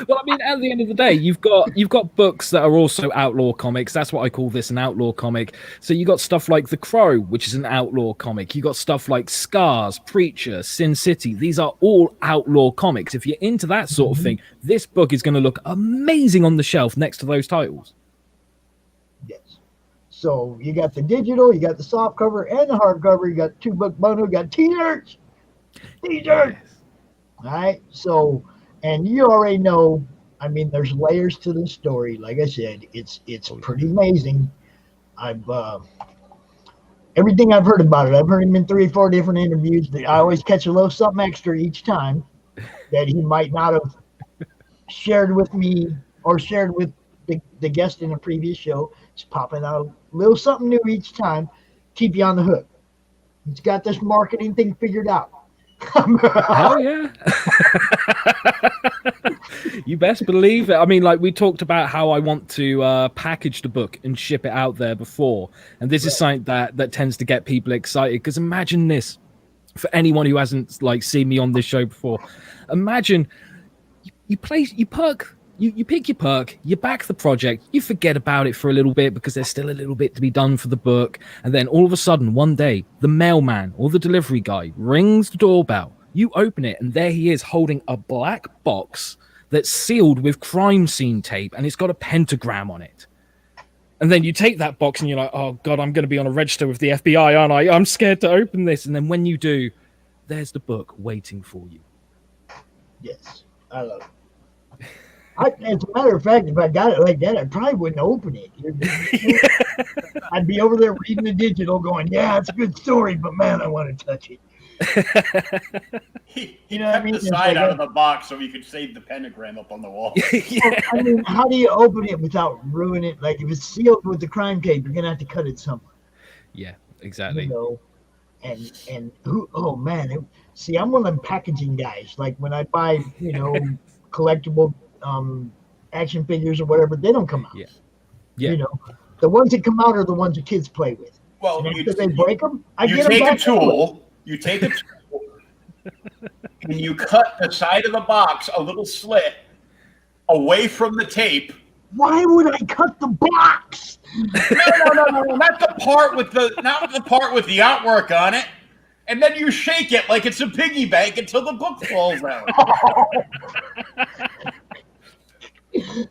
Well, I mean, at the end of the day, you've got books that are also outlaw comics. That's what I call this, an outlaw comic. So you got stuff like The Crow, which is an outlaw comic. You got stuff like Scars, Preacher, Sin City. These are all outlaw comics. If you're into that sort of thing, this book is going to look amazing on the shelf next to those titles. Yes. So you got the digital, you got the soft cover and the hard cover. You got 2-book bundle, you got t-shirts. T-shirts. Yes. All right. So, and you already know, I mean, there's layers to the story. Like I said, it's pretty amazing. Everything I've heard about it, I've heard him in 3 or 4 different interviews. That I always catch a little something extra each time that he might not have shared with me or shared with the guest in a previous show. It's popping out a little something new each time. Keep you on the hook. He's got this marketing thing figured out. Oh yeah. You best believe it. I mean, like we talked about how I want to package the book and ship it out there before, and this is something that tends to get people excited, because imagine this, for anyone who hasn't like seen me on this show before, imagine you pick your perk, you back the project, you forget about it for a little bit because there's still a little bit to be done for the book, and then all of a sudden one day the mailman or the delivery guy rings the doorbell, you open it, and there he is holding a black box that's sealed with crime scene tape, and it's got a pentagram on it. And then you take that box and you're like, oh god, I'm going to be on a register with the FBI, aren't I? I'm scared to open this. And then when you do, there's the book waiting for you. Yes, I love it. As a matter of fact, if I got it like that, I probably wouldn't open it. I'd be over there reading the digital going, yeah, it's a good story, but man, I want to touch it. He You know what I kept mean? the It's side like out a- of the box so he could save the pentagram up on the wall. Well, I mean, how do you open it without ruining it? Like if it's sealed with the crime tape, you're gonna have to cut it somewhere. Yeah, exactly. You know, and who? Oh man, see, I'm one of them packaging guys. Like when I buy, collectible action figures or whatever, they don't come out. Yeah. Yeah. You know, the ones that come out are the ones the kids play with. Well, And after they break them, I you get them take a back anyway. tool, you take a tool, and you cut the side of the box a little slit away from the tape. Why would I cut the box? No, not the part with the artwork on it. And then you shake it like it's a piggy bank until the book falls out.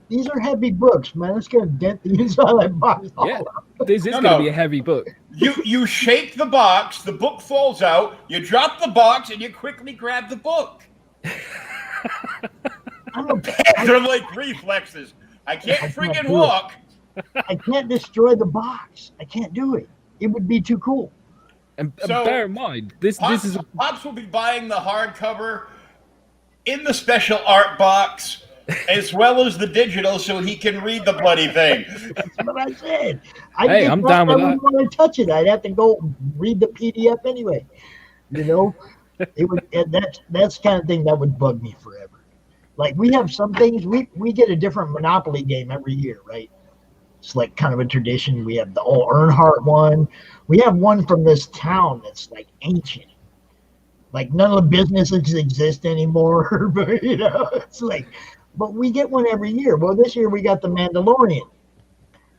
These are heavy books, man. It's gonna dent the inside of that box. Yeah, this is going to be a heavy book. You shake the box, the book falls out, you drop the box, and you quickly grab the book. They're like reflexes. I can't friggin' walk. I can't destroy the box. I can't do it. It would be too cool. And So, bear in mind, this is Pops will be buying the hardcover in the special art box, as well as the digital, so he can read the bloody thing. That's what I said. Hey, I'm down with I wouldn't want to touch it. I'd have to go read the PDF anyway. You know, it would. And that's the kind of thing that would bug me forever. Like we have some things. We get a different Monopoly game every year, right? It's like kind of a tradition. We have the old Earnhardt one. We have one from this town that's like ancient. Like none of the businesses exist anymore, but it's like. But we get one every year. Well, this year we got the Mandalorian.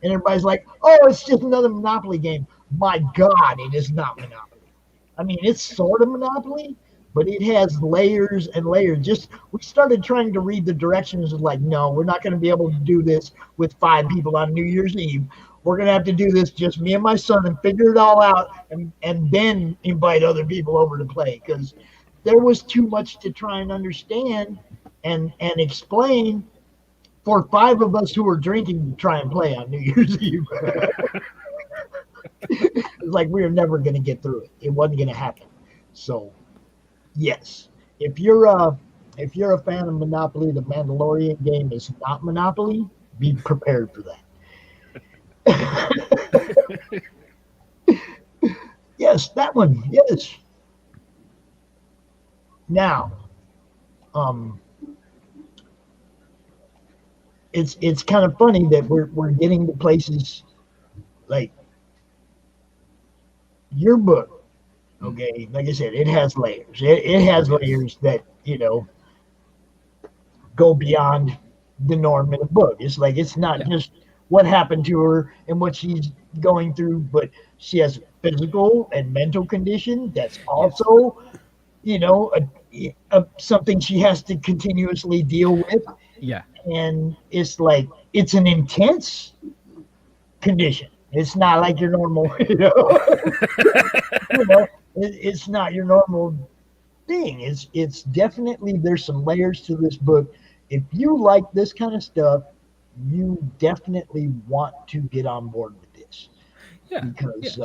And everybody's like, oh, it's just another Monopoly game. My God, it is not Monopoly. I mean, it's sort of Monopoly, but it has layers and layers. We started trying to read the directions of like, no, we're not going to be able to do this with 5 people on New Year's Eve. We're going to have to do this just me and my son and figure it all out and then invite other people over to play because there was too much to try and understand and explain for 5 of us who were drinking to try and play on New Year's Eve. It's like we were never going to get through it. It wasn't going to happen. So, yes, if you're a fan of Monopoly, the Mandalorian game is not Monopoly. Be prepared for that. Yes, that one. Yes. Now, it's kind of funny that we're getting to places like your book. Okay, like I said, it has layers. It has layers that go beyond the norm in a book. It's like it's not just what happened to her and what she's going through, but she has a physical and mental condition that's also, something she has to continuously deal with. Yeah. And it's like it's an intense condition. It's not like your normal, it's not your normal thing. It's definitely there's some layers to this book. If you like this kind of stuff, you definitely want to get on board with this. Yeah. Because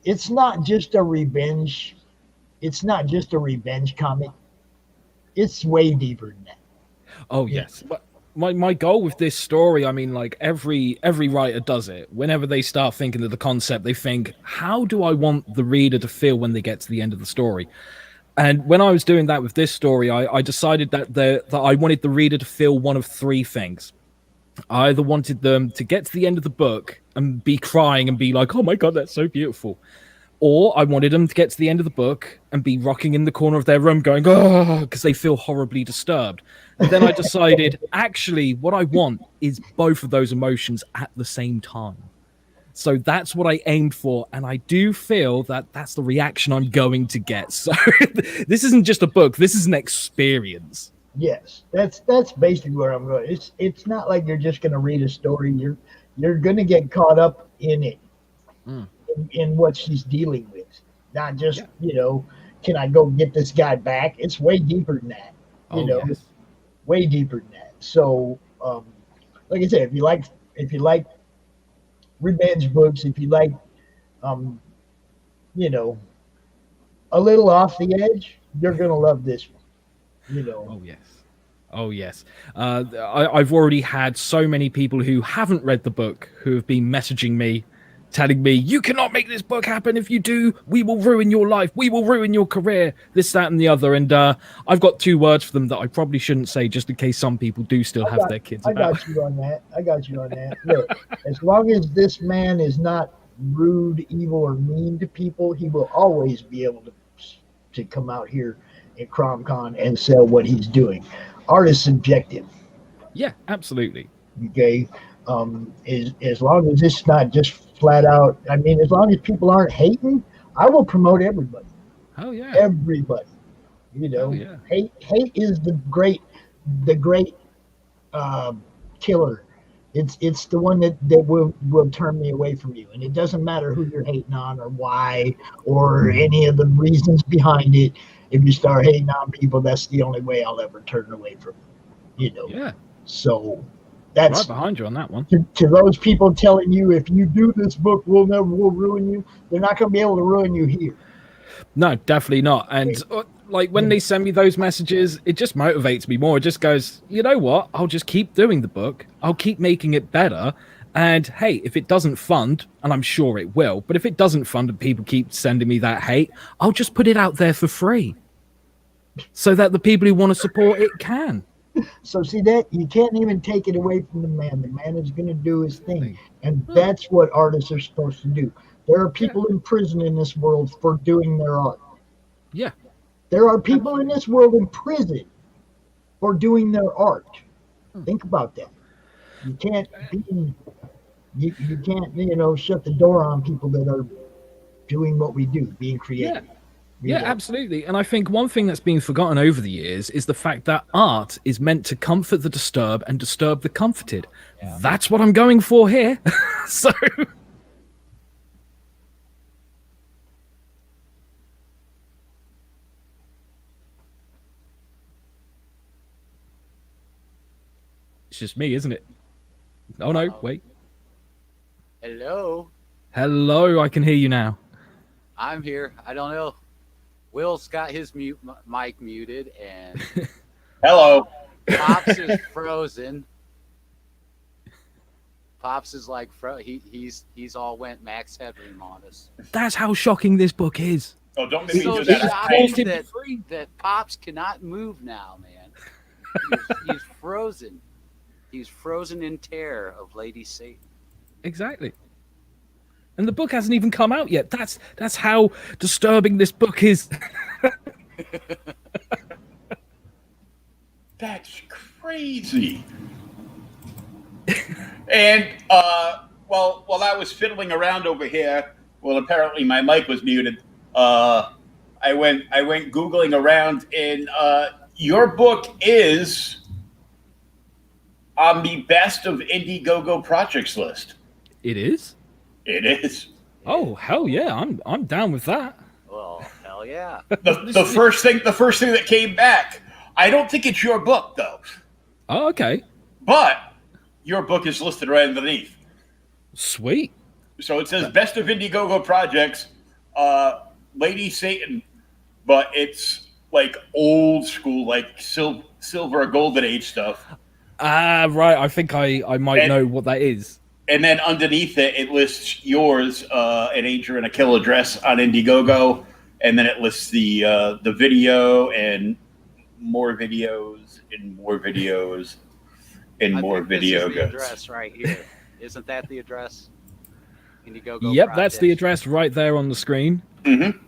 it's not just a revenge. It's not just a revenge comic. It's way deeper than that. Oh yes. But my goal with this story, I mean, like every writer does it. Whenever they start thinking of the concept, they think, how do I want the reader to feel when they get to the end of the story? And when I was doing that with this story, I decided that I wanted the reader to feel one of 3 things. I either wanted them to get to the end of the book and be crying and be like, oh my God, that's so beautiful. Or I wanted them to get to the end of the book and be rocking in the corner of their room going, oh, because they feel horribly disturbed. And then I decided, actually, what I want is both of those emotions at the same time. So that's what I aimed for. And I do feel that that's the reaction I'm going to get. So this isn't just a book. This is an experience. Yes, that's basically where I'm going. It's not like you're just going to read a story. You're going to get caught up in it. In what she's dealing with, not just can I go get this guy back? It's way deeper than that. Yes. Way deeper than that. So, like I said, if you like revenge books, if you like, a little off the edge, you're going to love this one. You know. Oh, yes. Oh, yes. I've already had so many people who haven't read the book who have been messaging me, telling me, you cannot make this book happen. If you do, we will ruin your life. We will ruin your career. This, that, and the other. And I've got 2 words for them that I probably shouldn't say, just in case some people do still have their kids about. I got you on that. Look, as long as this man is not rude, evil, or mean to people, he will always be able to come out here at CRoM Con and sell what he's doing. Art is subjective. Yeah, absolutely. Okay. As long as it's not just flat out, I mean, as long as people aren't hating, I will promote everybody. Oh yeah. Everybody. You know, yeah. Hate is the great killer. It's the one that will turn me away from you. And it doesn't matter who you're hating on or why or any of the reasons behind it. If you start hating on people, that's the only way I'll ever turn away from you. You know. Yeah. So that's right behind you on that one. To those people telling you if you do this book, we'll ruin you. They're not going to be able to ruin you here. No, definitely not. And like when they send me those messages, it just motivates me more. It just goes, you know what? I'll just keep doing the book. I'll keep making it better. And hey, if it doesn't fund, and I'm sure it will, but if it doesn't fund and people keep sending me that hate, I'll just put it out there for free so that the people who want to support it can. So see that you can't even take it away from the man. The man is going to do his thing. And that's what artists are supposed to do. There are people in prison in this world for doing their art. Yeah. There are people in this world in prison for doing their art. Think about that. You can't you can't, shut the door on people that are doing what we do, being creative. Yeah, absolutely. And I think one thing that's been forgotten over the years is the fact that art is meant to comfort the disturbed and disturb the comforted. Yeah. That's what I'm going for here. So it's just me, isn't it? Oh no, wait. Hello. Hello, I can hear you now. I'm here. I don't know. Will's got his mic muted, and hello. Pops is frozen. Pops is like he's all went max headroom on us. That's how shocking this book is. Oh, don't make me so do that. Shocking that Pops cannot move now, man. He's frozen. He's frozen in terror of Lady Satan. Exactly. And the book hasn't even come out yet. That's how disturbing this book is. That's crazy. And while I was fiddling around over here, well, apparently my mic was muted. I went Googling around, and your book is on the best of Indiegogo projects list. It is? It is. Oh, hell yeah. I'm down with that. Well, hell yeah. The first thing that came back, I don't think it's your book though. Oh, okay. But your book is listed right underneath. Sweet. So it says best of Indiegogo projects, Lady Satan, but it's like old school, like silver or golden age stuff. Right. I think I might know what that is. And then underneath it lists yours, an Ager and a Kill address on Indiegogo, and then it lists the video and more videos and more videos and more video goes. The address right here. Isn't that the address? Indiegogo. Yep, that's the address right there on the screen. Mm-hmm.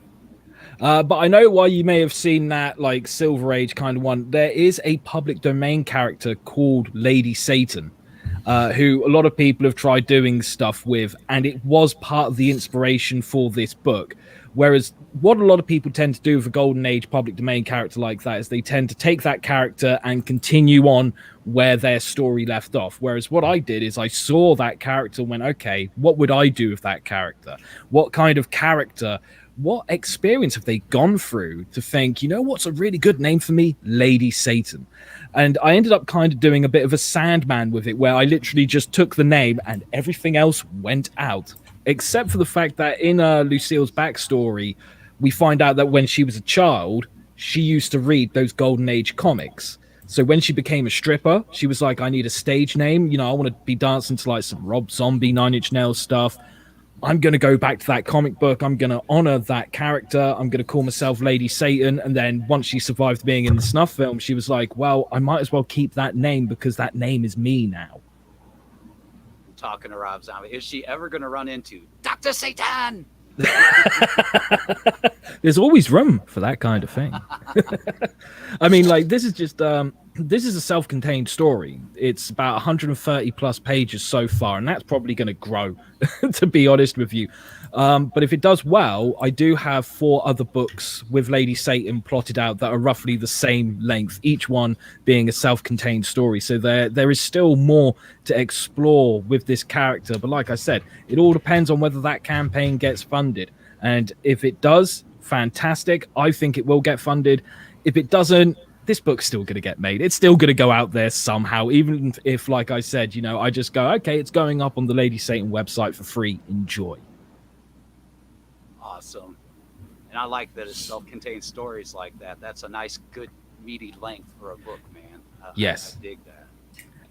But I know why you may have seen that like Silver Age kind of one. There is a public domain character called Lady Satan, who a lot of people have tried doing stuff with, and it was part of the inspiration for this book. Whereas what a lot of people tend to do with a Golden Age public domain character like that is they tend to take that character and continue on where their story left off. Whereas what I did is I saw that character and went, okay, what would I do with that character? What kind of character, what experience have they gone through to think, you know what's a really good name for me? Lady Satan. And I ended up kind of doing a bit of a Sandman with it, where I literally just took the name and everything else went out. Except for the fact that in Lucille's backstory, we find out that when she was a child, she used to read those Golden Age comics. So when she became a stripper, she was like, I need a stage name. You know, I want to be dancing to like some Rob Zombie, Nine Inch Nails stuff. I'm going to go back to that comic book. I'm going to honor that character. I'm going to call myself Lady Satan. And then once she survived being in the snuff film, she was like, well, I might as well keep that name because that name is me now. I'm talking to Rob Zombie. Is she ever going to run into Dr. Satan? There's always room for that kind of thing. I mean, like, this is just this is a self-contained story. It's about 130 plus pages so far, and that's probably going to grow, to be honest with you. But if it does well, I do have 4 other books with Lady Satan plotted out that are roughly the same length, each one being a self-contained story. So there is still more to explore with this character. But like I said, it all depends on whether that campaign gets funded. And if it does, fantastic. I think it will get funded. If it doesn't, this book's still going to get made. It's still going to go out there somehow, even if, like I said, you know, I just go, okay, it's going up on the Lady Satan website for free. Enjoy. Awesome. And I like that it's self-contained stories like that. That's a nice, good, meaty length for a book, man. Yes. I dig that.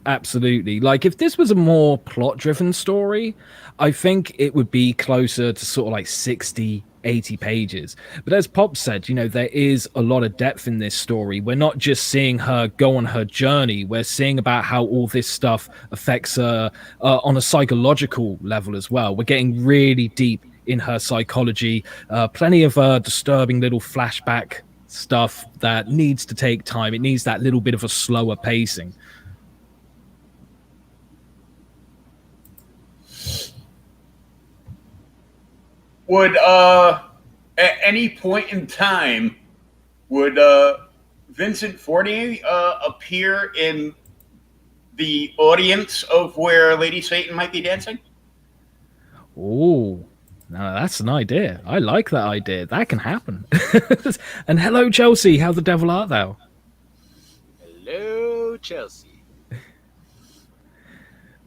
Absolutely. Like, if this was a more plot-driven story, I think it would be closer to sort of like 60, 80 pages. But as Pop said, you know, there is a lot of depth in this story. We're not just seeing her go on her journey. We're seeing about how all this stuff affects her on a psychological level as well. We're getting really deep in her psychology. Plenty of disturbing little flashback stuff that needs to take time. It needs that little bit of a slower pacing. Would at any point in time would Vincent Fortier appear in the audience of where Lady Satan might be dancing? Oh, now that's an idea. I like that idea. That can happen. And hello, Chelsea. How the devil art thou? Hello, Chelsea.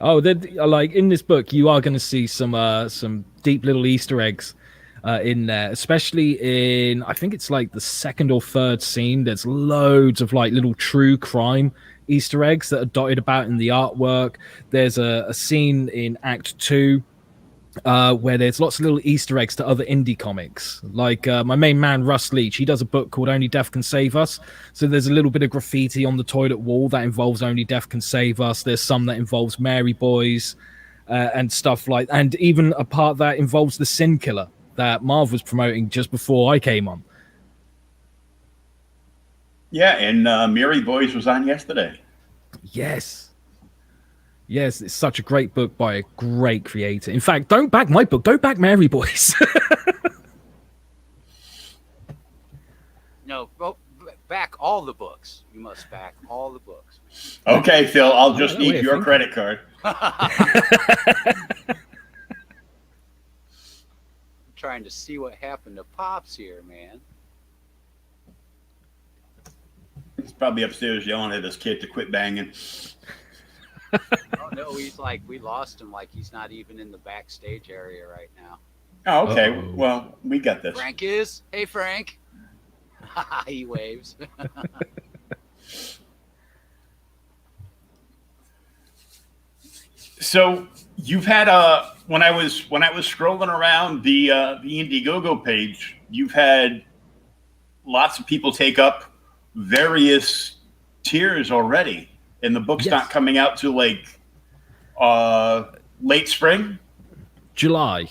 Oh, like in this book, you are going to see some deep little Easter eggs in there, especially in, I think it's like the 2nd or 3rd scene. There's loads of like little true crime Easter eggs that are dotted about in the artwork. There's a scene in Act 2 where there's lots of little Easter eggs to other indie comics. Like my main man, Russ Leach, he does a book called Only Death Can Save Us. So there's a little bit of graffiti on the toilet wall that involves Only Death Can Save Us. There's some that involves Mary Boys and stuff like, and even a part that involves the Sin Killer that Marv was promoting just before I came on. Yeah, and Mary Boys was on yesterday. Yes. Yes, it's such a great book by a great creator. In fact, don't back my book. Go back Mary Boys. No, back all the books. You must back all the books. Okay, Phil, I'll just need your credit card. I'm trying to see what happened to Pops here, man. He's probably upstairs yelling at his kid to quit banging. Oh no, he's like, we lost him. Like, he's not even in the backstage area right now. Oh, okay. Well, we got this. Frank is. Hey, Frank. He waves. So you've had when I was scrolling around the Indiegogo page, you've had lots of people take up various tiers already, and the book's not coming out till like late spring, July.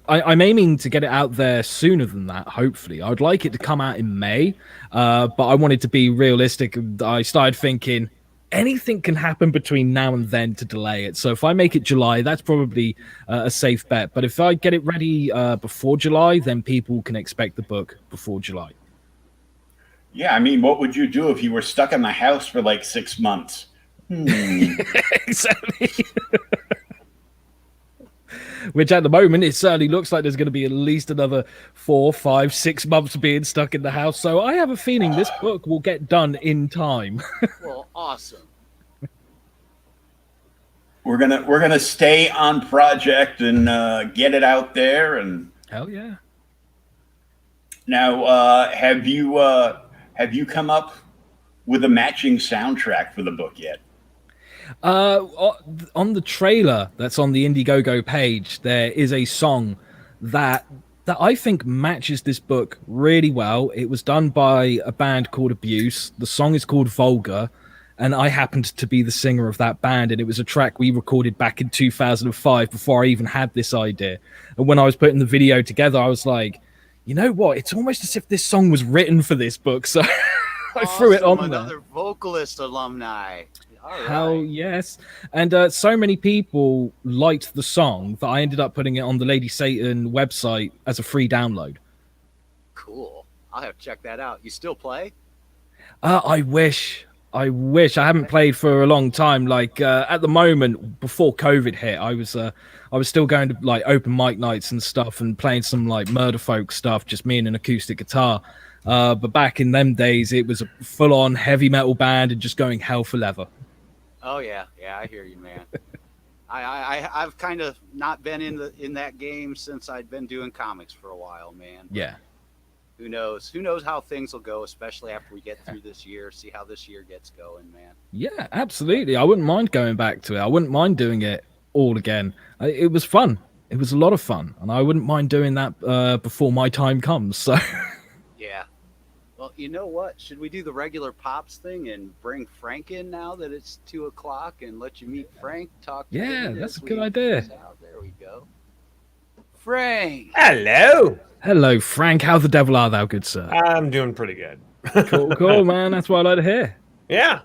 I'm aiming to get it out there sooner than that, hopefully. I would like it to come out in May, but I wanted to be realistic. I started thinking anything can happen between now and then to delay it. So if I make it July, that's probably a safe bet. But if I get it ready before July, then people can expect the book before July. Yeah, I mean, what would you do if you were stuck in the house for like 6 months? Exactly. Which at the moment, it certainly looks like there's going to be at least another 4, 5, 6 months being stuck in the house. So I have a feeling this book will get done in time. Well, awesome. We're gonna stay on project and get it out there. And hell yeah. Now, have you come up with a matching soundtrack for the book yet? On the trailer that's on the Indiegogo page, there is a song that I think matches this book really well. It was done by a band called Abuse. The song is called Vulgar, and I happened to be the singer of that band, and it was a track we recorded back in 2005 before I even had this idea. And when I was putting the video together, I was like, you know what? It's almost as if this song was written for this book, so I threw it on there. Another vocalist alumni. Hell yes. And so many people liked the song that I ended up putting it on the Lady Satan website as a free download. Cool. I'll have to check that out. You still play? I wish. I haven't played for a long time. Like at the moment, before COVID hit, I was still going to like open mic nights and stuff and playing some like murder folk stuff, just me and an acoustic guitar. But back in them days, it was a full-on heavy metal band and just going hell for leather. Oh yeah, I hear you, man. I've kind of not been in that game since I'd been doing comics for a while, man. Yeah. Who knows? Who knows how things will go, especially after we get through this year. See how this year gets going, man. Yeah, absolutely. I wouldn't mind going back to it. I wouldn't mind doing it all again. It was fun. It was a lot of fun, and I wouldn't mind doing that before my time comes. So. Yeah. Well, you know what? Should we do the regular Pops thing and bring Frank in now that it's 2:00 and let you meet Frank? Talk. Yeah, that's a good idea. There we go. Frank. Hello, Frank. How the devil art thou, good sir? I'm doing pretty good. Cool, man. That's what I like to hear. Yeah.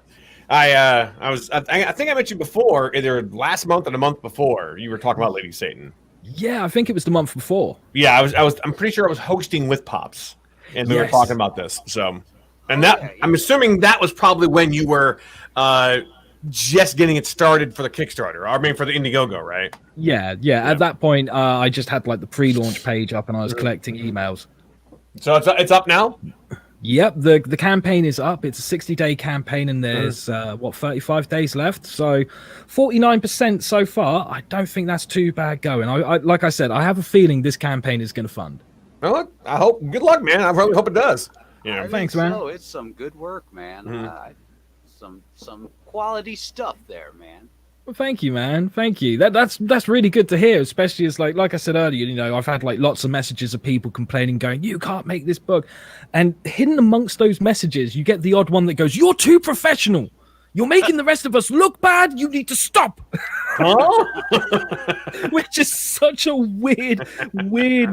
I think I met you before, either last month or the month before. You were talking about Lady Satan. Yeah, I think it was the month before. Yeah, I'm pretty sure I was hosting with Pops, and we were talking about this. So, and I'm assuming that was probably when you were just getting it started for the Kickstarter, or I mean for the Indiegogo, right? Yeah. At that point, I just had like the pre-launch page up, and I was collecting emails. So it's up now. Yep, the campaign is up. It's a 60-day campaign, and there's 35 days left. So 49% so far. I don't think that's too bad going. I like I said, I have a feeling this campaign is going to fund. Well, I hope. Good luck, man. I really hope it does. Yeah, thanks, man. So it's some good work, man. Some quality stuff there, man. Well, thank you, man. Thank you. That's really good to hear, especially as like I said earlier, you know, I've had like lots of messages of people complaining, going, you can't make this book. And hidden amongst those messages, you get the odd one that goes, you're too professional. You're making the rest of us look bad. You need to stop. Which is such a weird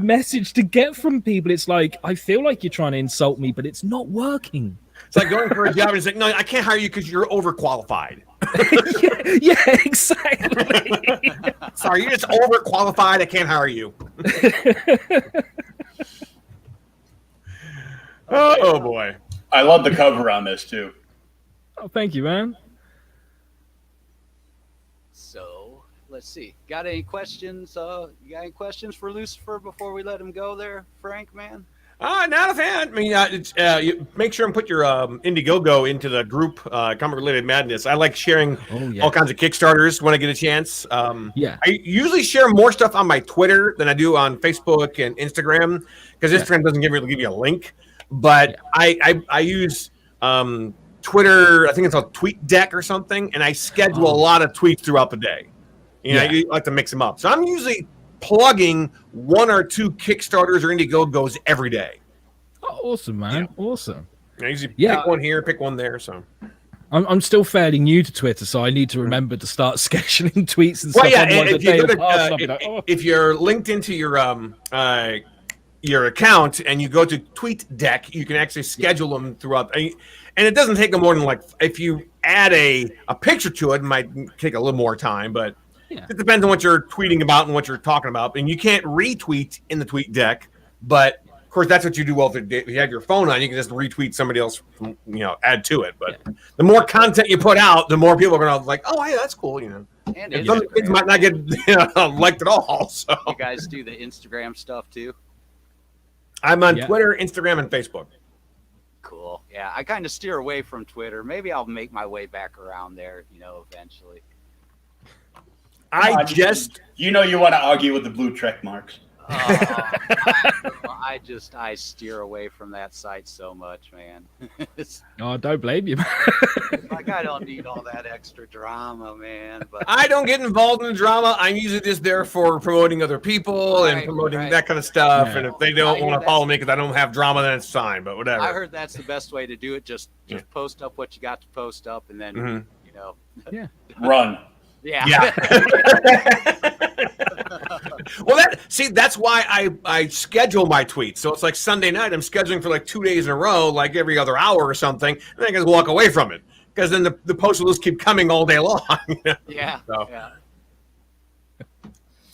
message to get from people. It's like, I feel like you're trying to insult me, but it's not working. It's like going for a job and it's like, no, I can't hire you because you're overqualified. yeah, exactly. Sorry, you're just overqualified. I can't hire you. Oh boy. I love the cover on this too. Oh, thank you, man. So let's see. Got any questions? You got any questions for Lucifer before we let him go there, Frank, man? Not a fan. I mean, you make sure and put your Indiegogo into the group, Comic Related Madness. I like sharing all kinds of Kickstarters when I get a chance. I usually share more stuff on my Twitter than I do on Facebook and Instagram, because Instagram doesn't really give you a link. But I use Twitter. I think it's called TweetDeck or something, and I schedule a lot of tweets throughout the day. You know, I like to mix them up. So I'm usually plugging one or two Kickstarters or Indiegogos every day. Oh, awesome, man. Awesome. I usually pick one here, pick one there. So I'm still fairly new to Twitter, so I need to remember to start scheduling tweets and stuff. If you're linked into your account and you go to TweetDeck, you can actually schedule them throughout. And it doesn't take them more than if you add a picture to it, it might take a little more time, but it depends on what you're tweeting about and what you're talking about. And you can't retweet in the TweetDeck, but of course that's what you do. Well, if you have your phone on, you can just retweet somebody else, add to it. But the more content you put out, the more people are going to like, oh, yeah, that's cool, And some kids might not get liked at all. So you guys do the Instagram stuff too? I'm on Twitter, Instagram, and Facebook. Cool. Yeah, I kind of steer away from Twitter. Maybe I'll make my way back around there, eventually. You want to argue with the blue check marks. I steer away from that site so much, man. Oh, don't blame you. Like, I don't need all that extra drama, man. But I don't get involved in the drama. I'm usually just there for promoting other people and promoting that kind of stuff. Yeah. And if they don't want to follow me because I don't have drama, then it's fine. But whatever. I heard that's the best way to do it. Just post up what you got to post up, and then run. Yeah. Well, that's why I schedule my tweets. So it's like Sunday night, I'm scheduling for like 2 days in a row, like every other hour or something, and then I can walk away from it because then the posts will just keep coming all day long. Yeah. So.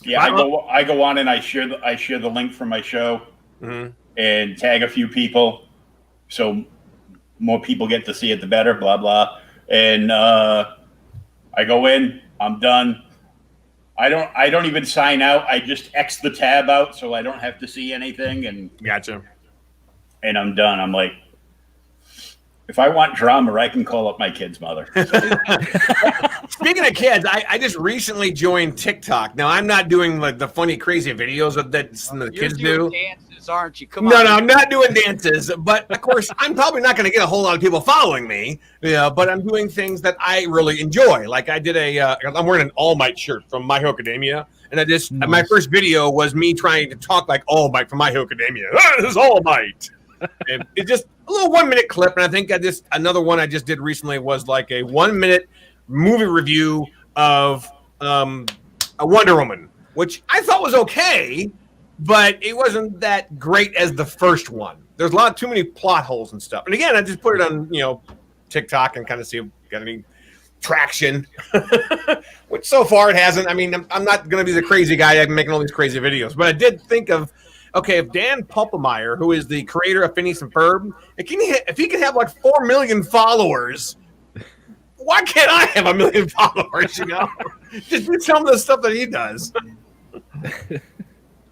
Yeah. I go on and I share the link from my show and tag a few people, so more people get to see it, the better. Blah blah. And I go in. I'm done. I don't even sign out. I just X the tab out so I don't have to see anything. And gotcha. And I'm done. I'm like, if I want drama, I can call up my kid's mother. Speaking of kids, I just recently joined TikTok. Now I'm not doing like the funny, crazy videos that some of the kids do. Dances, aren't you? Come on. No, I'm not doing dances. But of course, I'm probably not going to get a whole lot of people following me. Yeah, but I'm doing things that I really enjoy. Like I did I'm wearing an All Might shirt from My Hero Academia, and my first video was me trying to talk like All Might from My Hero Academia. This is All Might. And it's just a little 1 minute clip, and I think another one I just did recently was like a 1 minute movie review of a Wonder Woman, which I thought was okay, but it wasn't that great as the first one. There's too many plot holes and stuff. And again, I just put it on TikTok and kind of see if it got any traction, which so far it hasn't. I mean, I'm not going to be the crazy guy making all these crazy videos, but I did think of. Okay, if Dan Pulpemeyer, who is the creator of Phineas and Ferb, if he can have like 4 million followers, why can't I have 1 million followers? Just do some of the stuff that he does.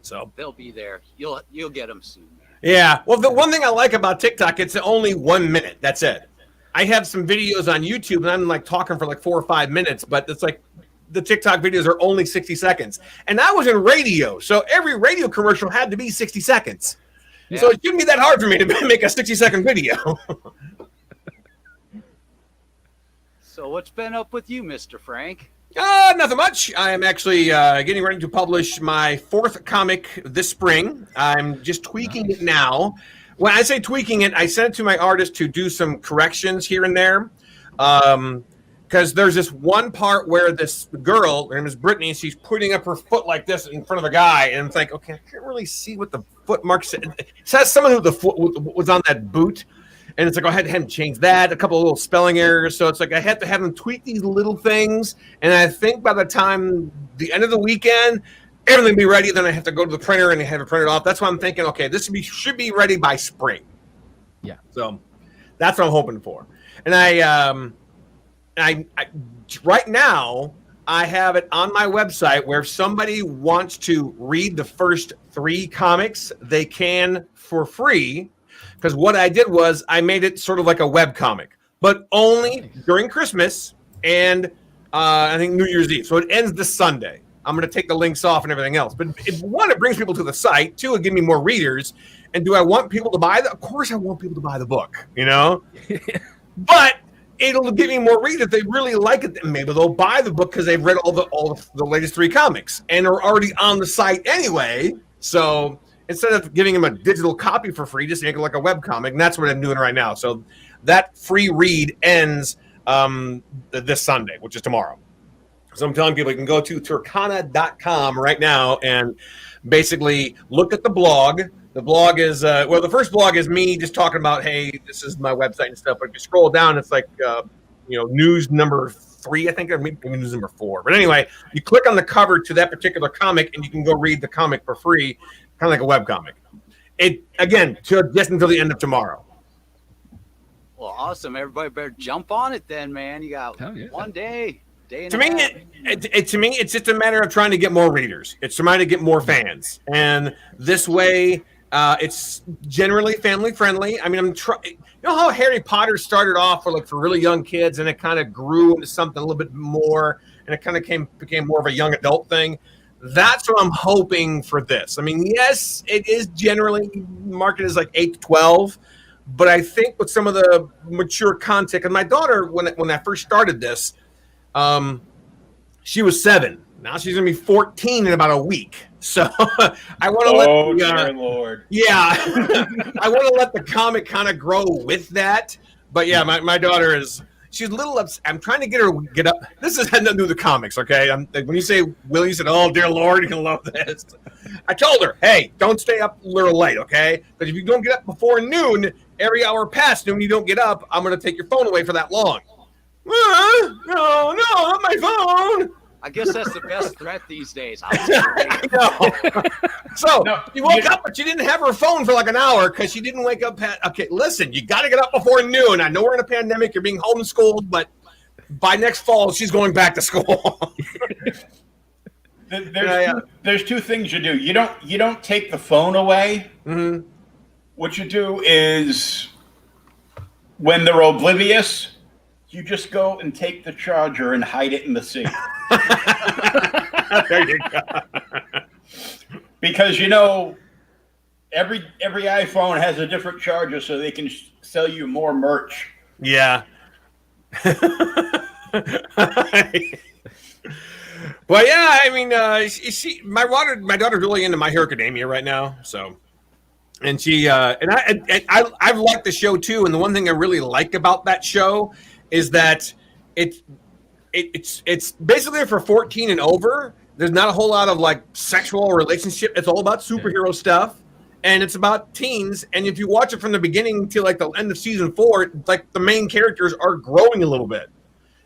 So they'll be there. You'll get them soon. Yeah. Well, the one thing I like about TikTok, it's only 1 minute. That's it. I have some videos on YouTube, and I'm like talking for like 4 or 5 minutes, but it's like. The TikTok videos are only 60 seconds. And I was in radio, so every radio commercial had to be 60 seconds. Yeah. So it shouldn't be that hard for me to make a 60-second video. So what's been up with you, Mr. Frank? Nothing much. I am actually getting ready to publish my 4th comic this spring. I'm just tweaking it now. When I say tweaking it, I sent it to my artist to do some corrections here and there. Because there's this one part where this girl, her name is Brittany, she's putting up her foot like this in front of a guy, and it's like, okay, I can't really see what the foot mark said. It says someone who the foot was on that boot, and it's like, I had to have him change that, a couple of little spelling errors, so it's like I had to have him tweak these little things, and I think by the time the end of the weekend, everything will be ready, then I have to go to the printer and have it printed off. That's why I'm thinking, okay, this should be ready by spring. Yeah. So that's what I'm hoping for. And I right now I have it on my website where if somebody wants to read the first 3 comics, they can for free. Because what I did was I made it sort of like a web comic, but only during Christmas and I think New Year's Eve. So it ends this Sunday. I'm going to take the links off and everything else. But if one, it brings people to the site. 2, it gives me more readers. And do I want people to buy Of course I want people to buy the book, But it'll give me more readers. If they really like it, maybe they'll buy the book because they've read all the latest 3 comics and are already on the site anyway. So instead of giving them a digital copy for free, just make it like a web comic. And that's what I'm doing right now. So that free read ends this Sunday, which is tomorrow. So I'm telling people you can go to turkana.com right now and basically look at the blog. The blog is, the first blog is me just talking about, hey, this is my website and stuff. But if you scroll down, it's like, news number 3, I think, or maybe news number 4. But anyway, you click on the cover to that particular comic, and you can go read the comic for free, kind of like a web comic. It, again, just until the end of tomorrow. Well, awesome. Everybody better jump on it then, man. You got one day. To me, it's just a matter of trying to get more readers. It's trying to get more fans. And this way, it's generally family friendly. I mean, you know how Harry Potter started off for really young kids, and it kind of grew into something a little bit more, and it kind of became more of a young adult thing. That's what I'm hoping for this. I mean, yes, it is generally marketed as like 8 to 12, but I think with some of the mature content, and my daughter, when I first started this, she was 7. Now she's gonna be 14 in about a week. So I want to dear Lord. Yeah, I want to let the comic kind of grow with that. But yeah, my daughter she's a little upset. I'm trying to get her to get up. This has had nothing to do with the comics, okay? When you say Will, you said, "Oh dear Lord, you're gonna love this." I told her, "Hey, don't stay up a little late, okay? Because if you don't get up before noon, every hour past noon, you don't get up, I'm gonna take your phone away for that long." No, not my phone. I guess that's the best threat these days. I know. So she woke up, but she didn't have her phone for like an hour because she didn't wake up. Okay, listen, you got to get up before noon. I know we're in a pandemic. You're being homeschooled, but by next fall, she's going back to school. There's two things you do. You don't take the phone away. Mm-hmm. What you do is, when they're oblivious, you just go and take the charger and hide it in the seat. There you go. Because every iPhone has a different charger, so they can sell you more merch. Yeah. Well, yeah. I mean, my daughter's really into My Hero Academia right now. So, and I've liked the show too. And the one thing I really like about that show is that it's basically for 14 and over. There's not a whole lot of like sexual relationship. It's all about superhero stuff, and it's about teens. And if you watch it from the beginning till like the end of season 4, like the main characters are growing a little bit,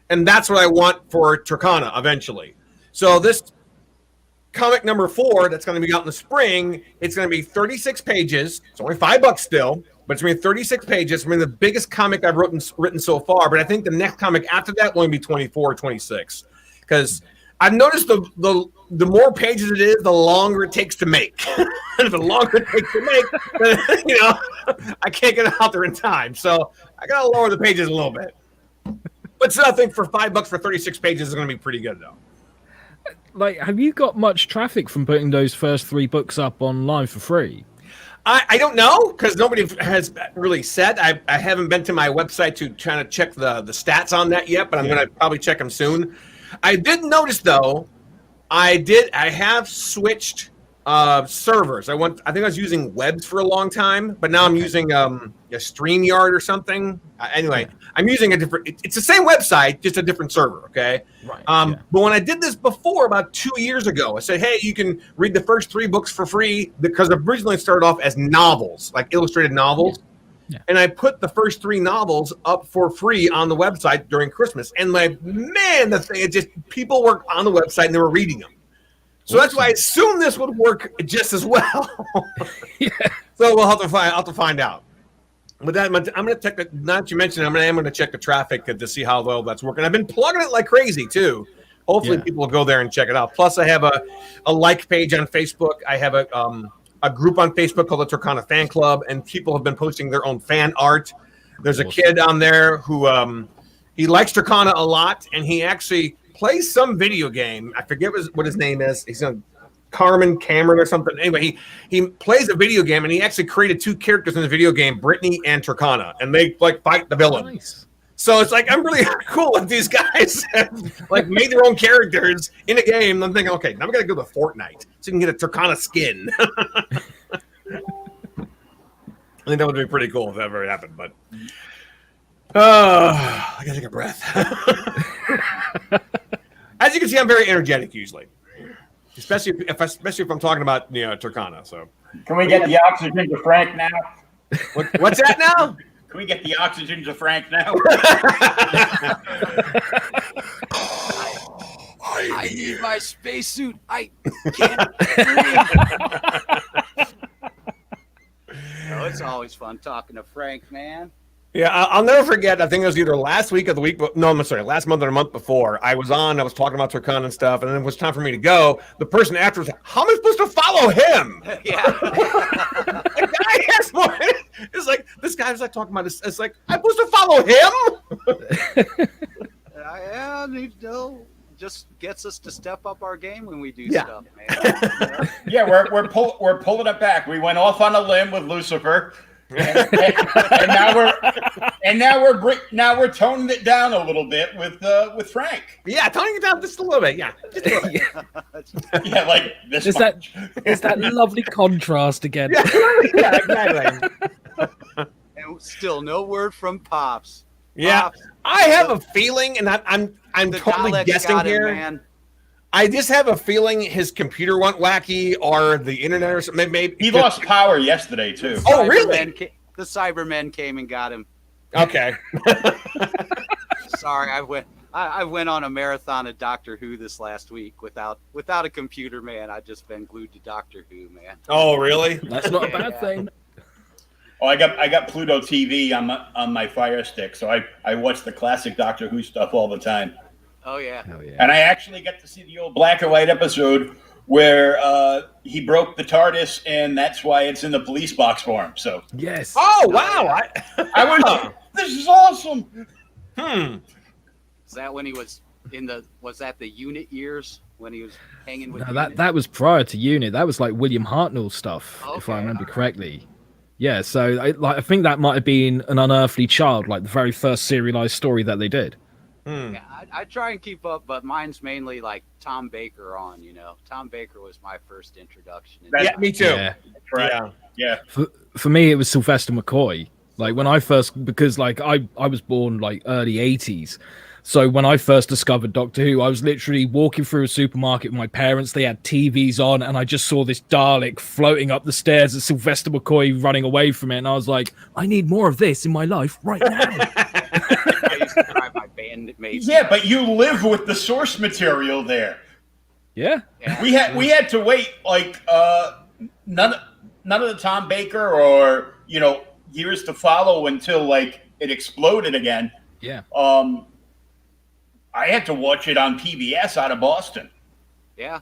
and that's what I want for Turkana eventually. So this comic number 4 that's going to be out in the spring, it's going to be 36 pages. It's only $5 still. But it's going to be 36 pages. I mean, the biggest comic I've written so far. But I think the next comic after that will only be 24 or 26. Because I've noticed the more pages it is, the longer it takes to make. And the longer it takes to make, then, I can't get it out there in time. So I got to lower the pages a little bit. But still, I think for $5 for 36 pages is going to be pretty good, though. Like, have you got much traffic from putting those first 3 books up online for free? I don't know, because nobody has really said. I haven't been to my website to try to check the stats on that yet, but I'm going to probably check them soon. I did notice, though, I have switched servers. I think I was using Webs for a long time, but now I'm using a StreamYard or something. Anyway, I'm using a different. It's the same website, just a different server. Okay. Right. But when I did this before, about 2 years ago, I said, "Hey, you can read the first 3 books for free," because originally it started off as novels, like illustrated novels. Yeah. And I put the first 3 novels up for free on the website during Christmas. And people were on the website and they were reading them. So that's why I assume this would work just as well. Yeah. So we'll have to find out. With that, I'm going to check. Now that you mentioned, I'm going to check the traffic to see how well that's working. I've been plugging it like crazy too. Hopefully, people will go there and check it out. Plus, I have a like page on Facebook. I have a group on Facebook called the Turkana Fan Club, and people have been posting their own fan art. There's a kid on there who he likes Turkana a lot, and he actually plays some video game. I forget what his name is. He's a Cameron or something. Anyway, he plays a video game, and he actually created 2 characters in the video game, Brittany and Turkana, and they like fight the villain. Nice. So it's like, I'm really cool if these guys have like made their own characters in a game. I'm thinking, okay, now I'm gonna go to Fortnite so you can get a Turkana skin. I think that would be pretty cool if that ever happened, but I gotta take a breath. As you can see, I'm very energetic usually, especially if I'm talking about Turkana. So can we get the oxygen to Frank now? What's that now? Can we get the oxygen to Frank now? I need my spacesuit. I can't breathe. It's always fun talking to Frank, man. Yeah, I'll never forget. I think it was either last week or the week. No, I'm sorry, last month or the month before. I was talking about Turkana and stuff, and then it was time for me to go. The person after was like, "How am I supposed to follow him?" Yeah. The guy has more. It's like this guy was like talking about this. It's like, I'm supposed to follow him. I need to know. just gets us to step up our game when we do stuff, man. Yeah, we're pulling it back. We went off on a limb with Lucifer, and now we're toning it down a little bit with Frank. Yeah, toning it down just a little bit. Yeah, just a little bit. Yeah, like this. Is that lovely contrast again? Yeah, exactly. And still no word from Pops. Yeah, Pops, I have a feeling, and I'm totally guessing here. Man. I just have a feeling his computer went wacky, or the internet, or something. Maybe he lost power yesterday too. Oh, really? The Cybermen came and got him. Okay. Sorry, I went on a marathon of Doctor Who this last week without a computer, man. I've just been glued to Doctor Who, man. Oh, really? That's not a bad thing. Oh, I got Pluto TV on my Fire Stick, so I watch the classic Doctor Who stuff all the time. Oh yeah. And I actually get to see the old black and white episode where he broke the TARDIS, and that's why it's in the police box for him. So yes. Oh wow! I was. This is awesome. Is that when he was was that the unit years when he was hanging with? No, that was prior to Unit. That was like William Hartnell stuff, if I remember correctly. Yeah, so I think that might have been An Unearthly Child, like the very first serialized story that they did. Yeah, I try and keep up, but mine's mainly like Tom Baker on. Tom Baker was my first introduction. Yeah, me too. Yeah. Right. Yeah. For me, it was Sylvester McCoy. Like when I first, because like I was born like early 80s. So when I first discovered Doctor Who, I was literally walking through a supermarket with my parents. They had TVs on, and I just saw this Dalek floating up the stairs and Sylvester McCoy running away from it. And I was like, I need more of this in my life right now. I used to drive my bandmates. Yeah, but you live with the source material there. Yeah. We had to wait like none of the Tom Baker or years to follow until like it exploded again. Yeah. I had to watch it on PBS out of Boston. Yeah.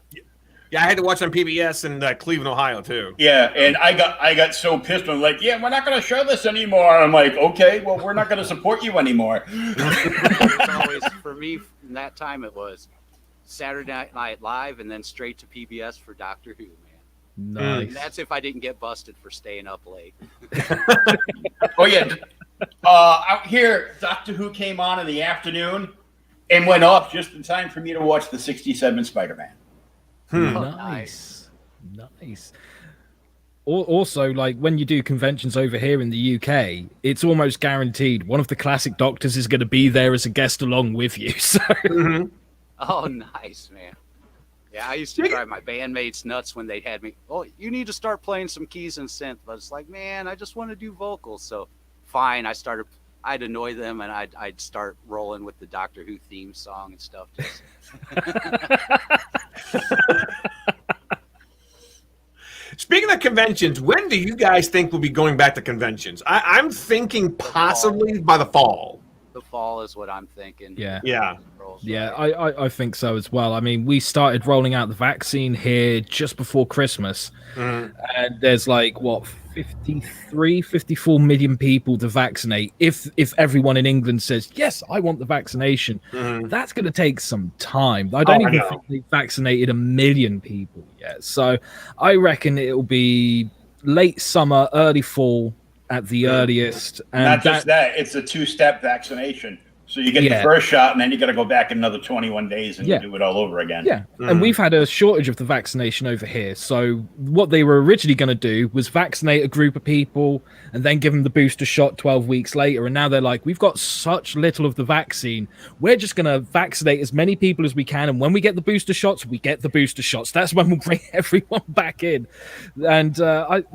Yeah, I had to watch on PBS in Cleveland, Ohio, too. Yeah, and I got so pissed. I'm like, yeah, we're not going to show this anymore. I'm like, okay, well, we're not going to support you anymore. It was always, for me, in that time, it was Saturday Night Live and then straight to PBS for Doctor Who, man. Nice. And that's if I didn't get busted for staying up late. Oh, yeah. Out here, Doctor Who came on in the afternoon and went off just in time for me to watch the 67 Spider-Man. Nice. Also, like when you do conventions over here in the UK, it's almost guaranteed one of the classic Doctors is going to be there as a guest along with you. So, Oh, nice, man. Yeah, I used to drive my bandmates nuts when they had me. Oh, you need to start playing some keys and synth. But it's like, man, I just want to do vocals. So, fine. I'd annoy them, and I'd start rolling with the Doctor Who theme song and stuff. Speaking of conventions, when do you guys think we'll be going back to conventions? I'm thinking possibly by the fall. The fall is what I'm thinking. Yeah. I think so as well. I mean, we started rolling out the vaccine here just before Christmas, and there's like 54 million people to vaccinate. If everyone in England says yes, I want the vaccination, that's going to take some time. I don't even think they've vaccinated 1 million people yet. So I reckon it'll be late summer, early fall at the earliest. And not just that, it's a 2-step vaccination. So you get the first shot, and then you got to go back another 21 days and do it all over again. Yeah, and we've had a shortage of the vaccination over here. So what they were originally going to do was vaccinate a group of people and then give them the booster shot 12 weeks later. And now they're like, we've got such little of the vaccine. We're just going to vaccinate as many people as we can. And when we get the booster shots, we get the booster shots. That's when we'll bring everyone back in. And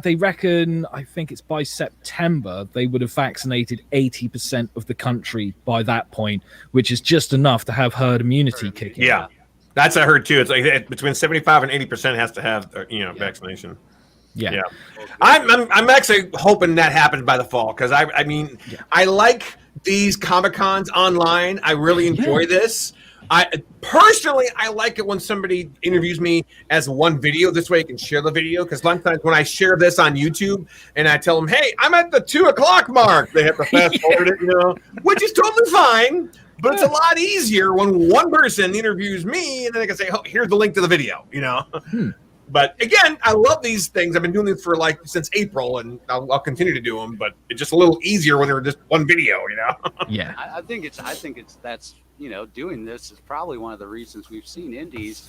they reckon, I think it's by September, they would have vaccinated 80% of the country by that point, which is just enough to have herd immunity kick in. Yeah, that's what I heard too. It's like between 75 and 80% has to have vaccination. Yeah. I'm actually hoping that happens by the fall, because I mean I like these Comic-Cons online. I really enjoy this. I like it when somebody interviews me as one video. This way I can share the video, because sometimes when I share this on YouTube and I tell them, hey, I'm at the 2:00 mark, they have to fast forward it, which is totally fine. But it's a lot easier when one person interviews me and then they can say, oh, here's the link to the video, you know? But again, I love these things. I've been doing this for since April, and I'll continue to do them. But it's just a little easier when they're just one video, you know. Yeah, I think that's doing this is probably one of the reasons we've seen indies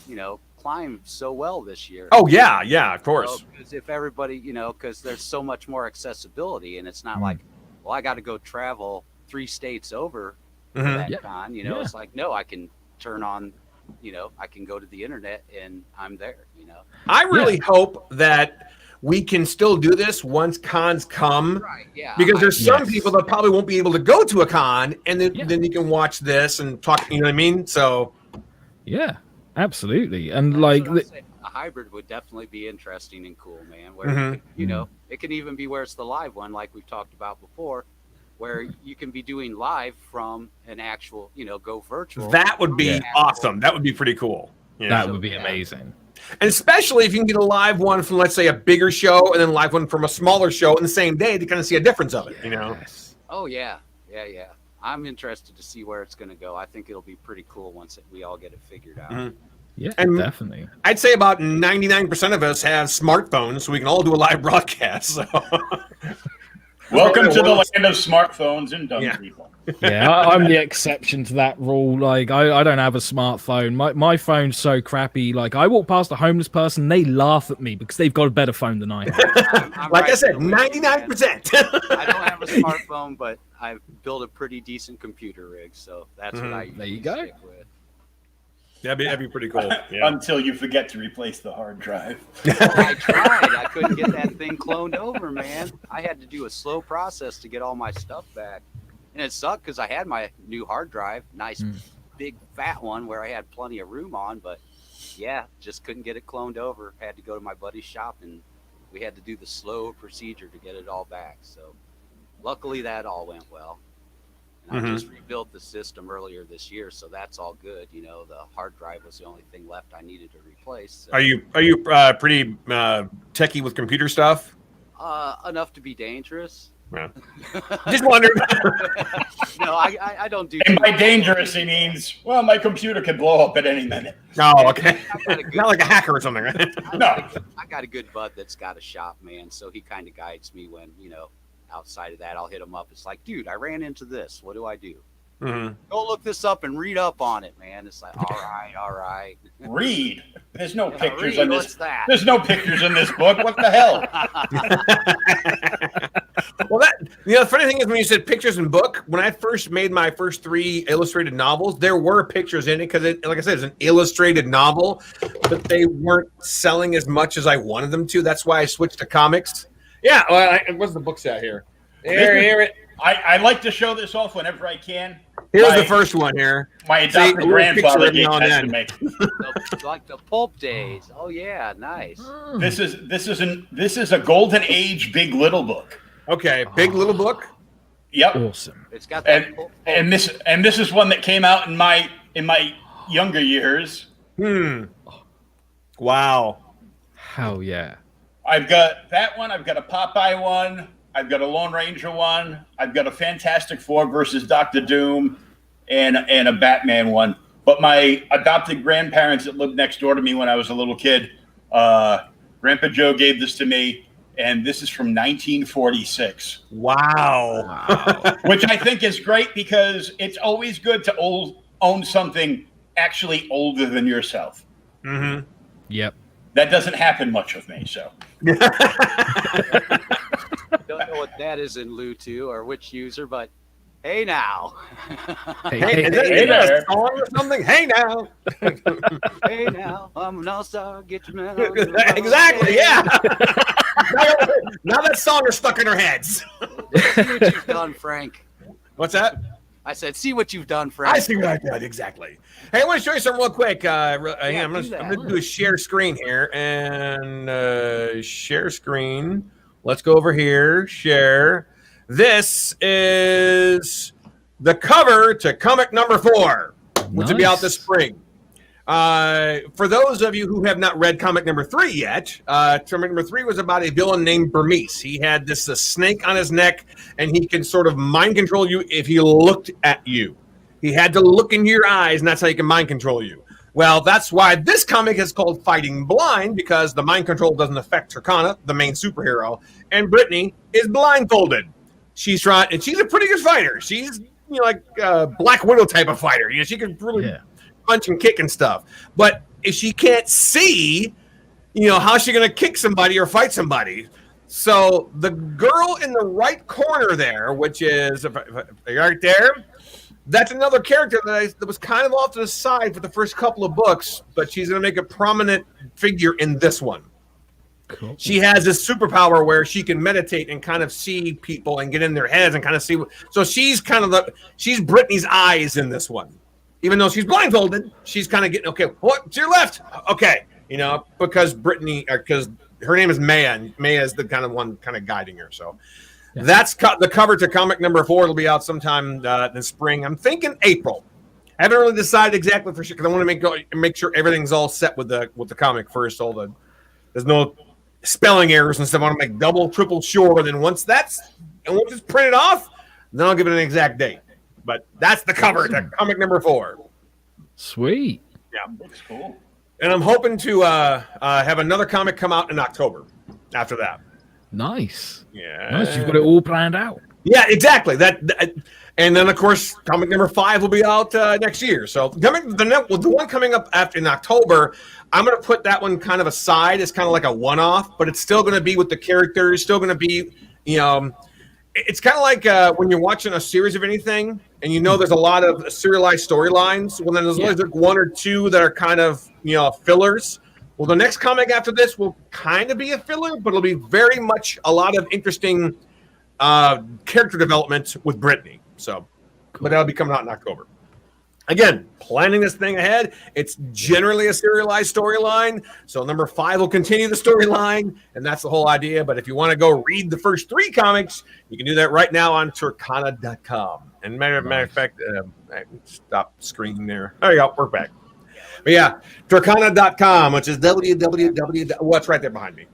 climb so well this year. Oh yeah, of course. Because if everybody because there's so much more accessibility, and it's not like, well, I got to go travel 3 states over for that con. It's like, no, I can turn on. I can go to the internet and I'm there, I really hope that we can still do this once cons come. Right, yeah. Because there's some people that probably won't be able to go to a con, and then you can watch this and talk, you know what I mean? So. Yeah, absolutely. And a hybrid would definitely be interesting and cool, man. Where, it can even be where it's the live one, like we've talked about before, where you can be doing live from an actual, go virtual. That would be awesome. That would be pretty cool. That would be amazing. And especially if you can get a live one from, let's say, a bigger show and then a live one from a smaller show in the same day to kind of see a difference of it, Oh, yeah. I'm interested to see where it's going to go. I think it'll be pretty cool once we all get it figured out. Yeah, and definitely. I'd say about 99% of us have smartphones, so we can all do a live broadcast. So. Welcome to the land of smartphones and dumb people. Yeah, I'm the exception to that rule. Like, I don't have a smartphone. My phone's so crappy. Like, I walk past a homeless person, they laugh at me because they've got a better phone than I have. I'm like I said, 99%. I don't have a smartphone, but I've built a pretty decent computer rig, so that's what I there you go. stick with. That'd be pretty cool. Until you forget to replace the hard drive. I tried. I couldn't get that thing cloned over, man. I had to do a slow process to get all my stuff back. And it sucked because I had my new hard drive, nice big fat one where I had plenty of room on, but just couldn't get it cloned over. I had to go to my buddy's shop, and we had to do the slow procedure to get it all back. So luckily that all went well. And I just rebuilt the system earlier this year, so that's all good. The hard drive was the only thing left I needed to replace. So. Are you pretty techie with computer stuff? Enough to be dangerous. Yeah. Just wondered. No, I don't do. And by dangerous, he means, well, my computer could blow up at any minute. Oh, okay. Not like a hacker or something, right? No. I got a good bud that's got a shop, man, so he kind of guides me when, outside of that, I'll hit him up. It's like, dude, I ran into this. What do I do? Go look this up and read up on it, man. It's like, all right. Read. There's no pictures read, in this. what's that? There's no pictures in this book. What the hell? Well, the funny thing is when you said pictures in book, when I first made my first 3 illustrated novels, there were pictures in it because, like I said, it's an illustrated novel, but they weren't selling as much as I wanted them to. That's why I switched to comics. Yeah, well, what's the book set here? Here. I like to show this off whenever I can. Here's the first one here. My adopted grandfather gave that to me. Like the pulp days. Oh yeah, nice. This is a golden age Big Little book. Okay, Big Little book. Yep. Awesome. It's got that. And this is one that came out in my younger years. Wow. Hell yeah. I've got that one. I've got a Popeye one. I've got a Lone Ranger one. I've got a Fantastic Four versus Dr. Doom and a Batman one. But my adopted grandparents that lived next door to me when I was a little kid, Grandpa Joe gave this to me, and this is from 1946. Wow. Which I think is great because it's always good to own something actually older than yourself. Yep. That doesn't happen much with me, so. Don't know what that is in Lu 2 or which user, but hey now. Hey there. Song or something? Hey now. Hey now. I'm an all-star. Get your man on. Exactly, yeah. Now that song is stuck in our heads. See what you've done, Frank. What's that? I said, see what you've done, Frank. I see what I did, exactly. Hey, I want to show you something real quick. I'm going to do a share screen here. And share screen. Let's go over here. Share. This is the cover to comic number 4, which will be out this spring. For those of you who have not read comic number 3 yet, comic number 3 was about a villain named Burmese. He had this snake on his neck, and he can sort of mind control you if he looked at you. He had to look in your eyes, and that's how he can mind control you. Well, that's why this comic is called Fighting Blind, because the mind control doesn't affect Turkana, the main superhero, and Brittany is blindfolded. She's trying, and she's a pretty good fighter. She's like a Black Widow type of fighter. She can really punch and kick and stuff. But if she can't see, how's she going to kick somebody or fight somebody? So the girl in the right corner there, which is right there, that's another character that was kind of off to the side for the first couple of books, but she's going to make a prominent figure in this one. Cool. She has this superpower where she can meditate and kind of see people and get in their heads and kind of see. So she's kind of she's Brittany's eyes in this one. Even though she's blindfolded, she's kind of getting, okay, what? To your left. Okay. Because because her name is Maya, and Maya is the kind of one kind of guiding her. So that's the cover to comic number 4. It'll be out sometime in spring. I'm thinking April. I haven't really decided exactly for sure because I want to make sure everything's all set with the comic first. There's no spelling errors and stuff. I want to make double, triple sure. Then once it's printed off, then I'll give it an exact date. But that's the cover to comic number 4. Sweet. Yeah, looks cool. And I'm hoping to have another comic come out in October after that. Nice. Yeah. Nice. You've got it all planned out. Yeah, exactly. And then, of course, comic number 5 will be out next year. So the one coming up in October, I'm going to put that one kind of aside. It's kind of like a one-off, but it's still going to be with the characters, still going to be, it's kind of like when you're watching a series of anything and there's a lot of serialized storylines. Well, then there's always like 1 or 2 that are kind of, fillers. Well, the next comic after this will kind of be a filler, but it'll be very much a lot of interesting character development with Brittany. So, but that'll be coming out in October. Again, planning this thing ahead. It's generally a serialized storyline. So number 5 will continue the storyline, and that's the whole idea. But if you want to go read the first 3 comics, you can do that right now on Turkana.com. And matter of fact, stop screening there. There you go. We're back. But yeah, Turkana.com, which is www. What's right there behind me?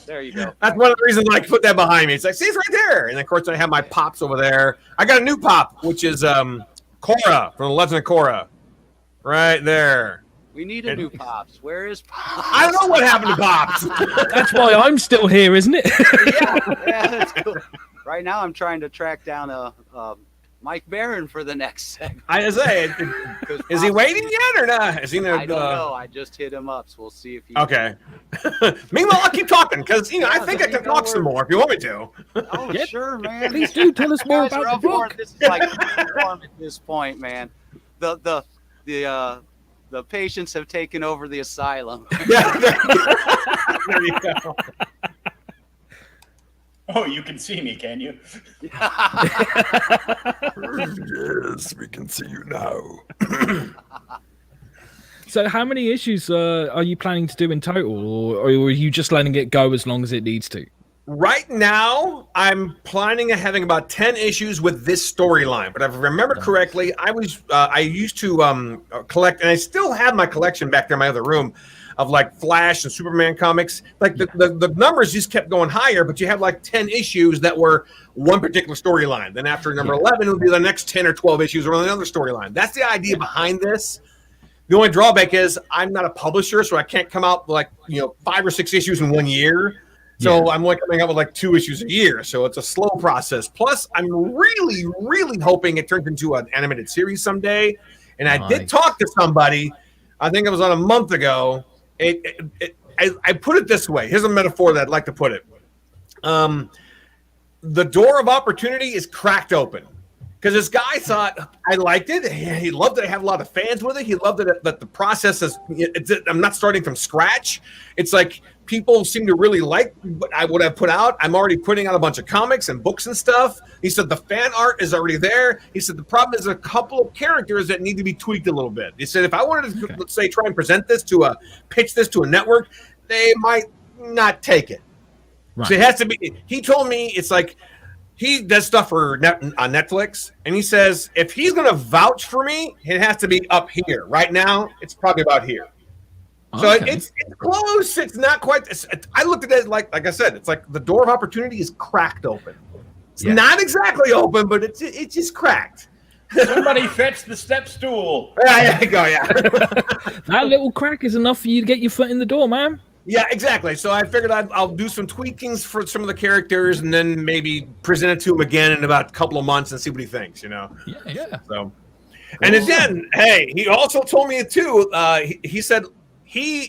There you go. That's one of the reasons I put that behind me. It's like, see, it's right there. And of course, I have my pops over there. I got a new pop, which is Korra from the Legend of Korra. Right there. We need a new Pops. Where is Pops? I don't know what happened to Pops. That's why I'm still here, isn't it? yeah, that's cool. Right now, I'm trying to track down a Mike Barron for the next segment. I say, is he waiting yet or not? Is he? I don't know. I just hit him up, so we'll see if he. Okay. Meanwhile, I'll keep talking because I think I can talk some more if you want me to. Oh, sure, man. Please do tell us more about the book. This is like at this point, man. The patients have taken over the asylum. Yeah. There you go. Oh, you can see me, can you? Yes, we can see you now. So how many issues are you planning to do in total, or are you just letting it go as long as it needs to? Right now, I'm planning on having about 10 issues with this storyline. But if I remember correctly, I used to collect, and I still have my collection back there in my other room, of like Flash and Superman comics. Like the numbers just kept going higher, but you have like 10 issues that were one particular storyline. Then after number 11 would be the next 10 or 12 issues or another storyline. That's the idea behind this. The only drawback is I'm not a publisher, so I can't come out with like 5 or 6 issues in 1 year. So I'm like coming out with like 2 issues a year. So it's a slow process. Plus, I'm really, really hoping it turns into an animated series someday. And I did talk to somebody, I think it was on a month ago. I put it this way. Here's a metaphor that I'd like to put it. The door of opportunity is cracked open. Because this guy thought, I liked it. He loved it. I have a lot of fans with it. He loved it that the process is, I'm not starting from scratch. It's like people seem to really like what I put out. I'm already putting out a bunch of comics and books and stuff. He said the fan art is already there. He said the problem is a couple of characters that need to be tweaked a little bit. He said if I wanted to, let's say, try and pitch this to a network, they might not take it. Right. So it has to be, he told me it's like, he does stuff for on Netflix, and he says if he's going to vouch for me, it has to be up here. Right now, it's probably about here. Okay. So it's close. It's not quite. I looked at it like I said. It's like the door of opportunity is cracked open. It's not exactly open, but it's just cracked. Somebody fetch the step stool. There you go. Yeah. That little crack is enough for you to get your foot in the door, man. Yeah, exactly. So I figured I'll do some tweakings for some of the characters, and then maybe present it to him again in about a couple of months and see what he thinks. Yeah. So, and then, hey, he also told me too. He said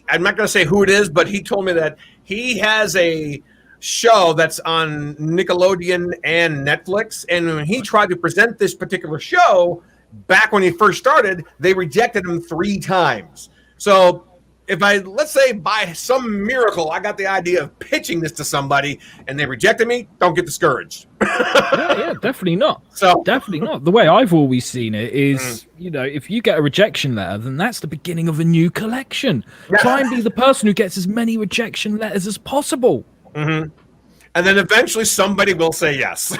I'm not going to say who it is, but he told me that he has a show that's on Nickelodeon and Netflix, and when he tried to present this particular show back when he first started, they rejected him 3 times. So if let's say by some miracle I got the idea of pitching this to somebody and they rejected me, don't get discouraged. yeah, definitely not. So definitely not. The way I've always seen it is, if you get a rejection letter, then that's the beginning of a new collection. Try and be the person who gets as many rejection letters as possible. Mm-hmm. And then eventually somebody will say yes.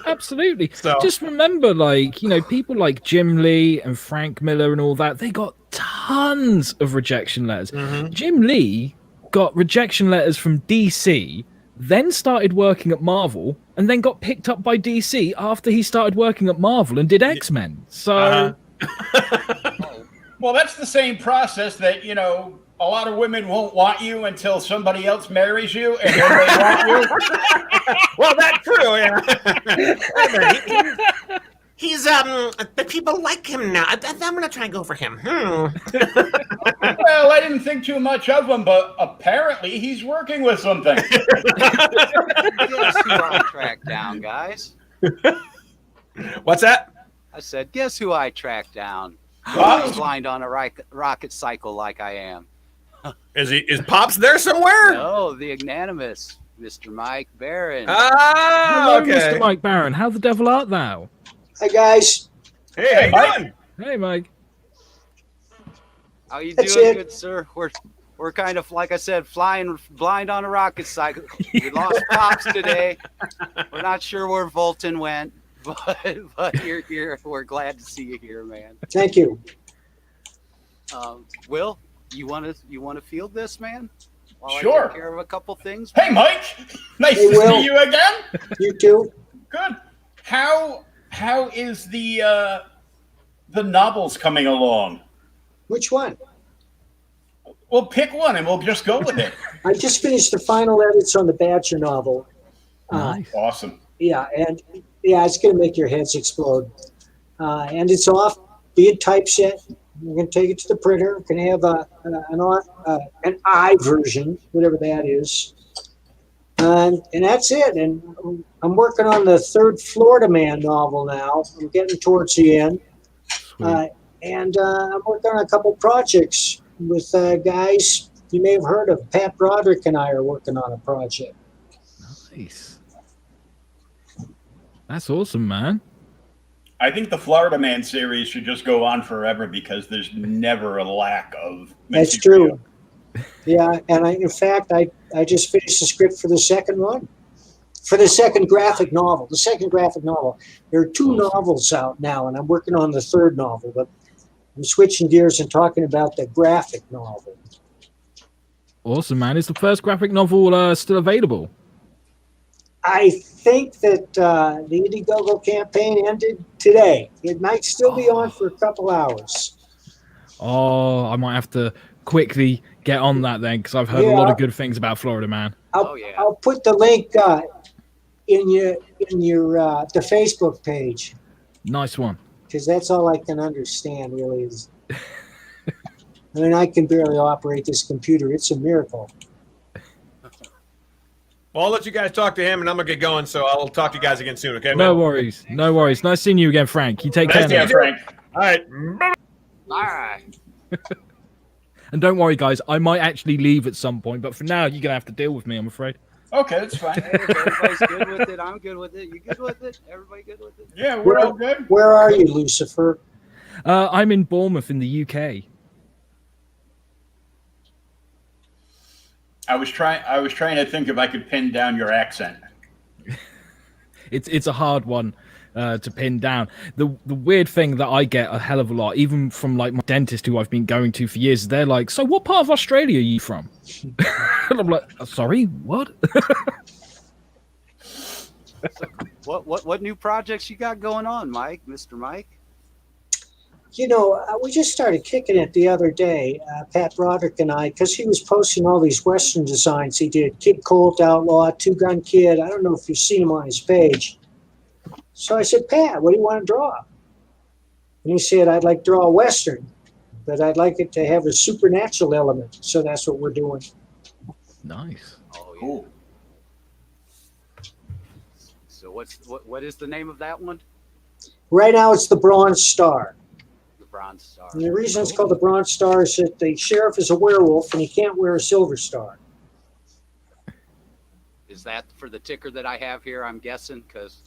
Absolutely. So just remember, people like Jim Lee and Frank Miller and all that, they got tons of rejection letters. Mm-hmm. Jim Lee got rejection letters from DC, then started working at Marvel, and then got picked up by DC after he started working at Marvel and did X-Men. So... Well, that's the same process that, a lot of women won't want you until somebody else marries you, and then they want you. Well, that's true, yeah. He's but people like him now. I'm gonna try and go for him. Well, I didn't think too much of him, but apparently he's working with something. Guess who I tracked down, guys? What's that? I said, guess who I tracked down? He's blind on a rocket cycle like I am. Is Pops there somewhere? No, the magnanimous Mr. Mike Barron. Hello, Okay. Mr. Mike Barron. How the devil art thou? Hi, guys. Hey, how you doing? Hey, Mike. How you That's doing, it. good sir? We're kind of, like I said, flying blind on a rocket cycle. We lost Pops today. We're not sure where Volton went, but you're here. We're glad to see you here, man. Thank you. Will, you want to field this, man? While Sure. I take care of a couple things. Hey, Mike. Nice Hey, to Will. see you again. You too. Good. How is the novels coming along? Which one? Well, pick one and we'll just go with it. I just finished the final edits on the Badger novel. Awesome. Yeah, and it's going to make your heads explode. And it's off being typeset. We're going to take it to the printer. We're going to have an I version, whatever that is. And that's it. And I'm working on the 3rd Florida Man novel now. I'm getting towards the end. And I'm working on a couple projects with guys you may have heard of. Pat Broderick and I are working on a project. Nice. That's awesome, man. I think the Florida Man series should just go on forever because there's never a lack of That's material. true. Yeah, and in fact, I just finished the script for the second one, for the second graphic novel. The second graphic novel. There are 2 novels out now, and I'm working on the 3rd novel, but I'm switching gears and talking about the graphic novel. Awesome, man. Is the first graphic novel still available? I think that the Indiegogo campaign ended today. It might still be on for a couple hours. Oh, I might have to quickly get on that then, because I've heard a lot of good things about Florida Man. I'll put the link in your the Facebook page, Nice one. because that's all I can understand really is. I mean, I can barely operate this computer. It's a miracle. Well, I'll let you guys talk to him, and I'm gonna get going. So I'll talk to you guys again soon. Okay, man? No worries. No worries. Nice seeing you again, Frank. You take Nice care to now. you, Frank. All right. All right. And don't worry, guys. I might actually leave at some point, but for now, you're gonna have to deal with me, I'm afraid. Okay, that's fine. Hey, if everybody's good with it. I'm good with it. You good with it? Everybody good with it? Yeah, we're all good. Where are you, Lucifer? I'm in Bournemouth in the UK. I was trying to think if I could pin down your accent. It's a hard one to pin down. The weird thing that I get a hell of a lot, even from like my dentist who I've been going to for years, they're like, "So what part of Australia are you from?" And I'm like, "Sorry, what?" So what new projects you got going on, Mike, Mr. Mike? You know, we just started kicking it the other day, Pat Broderick and I, because he was posting all these Western designs he did. Kid Colt Outlaw, Two Gun Kid. I don't know if you've seen him on his page. So I said, Pat, what do you want to draw? And he said, I'd like to draw a Western, but I'd like it to have a supernatural element. So that's what we're doing. Nice. Oh, yeah. Cool. So what is the name of that one? Right now it's the Bronze Star. Bronze Star. And the reason it's called the Bronze Star is that the sheriff is a werewolf and he can't wear a silver star. Is that for the ticker that I have here? I'm guessing because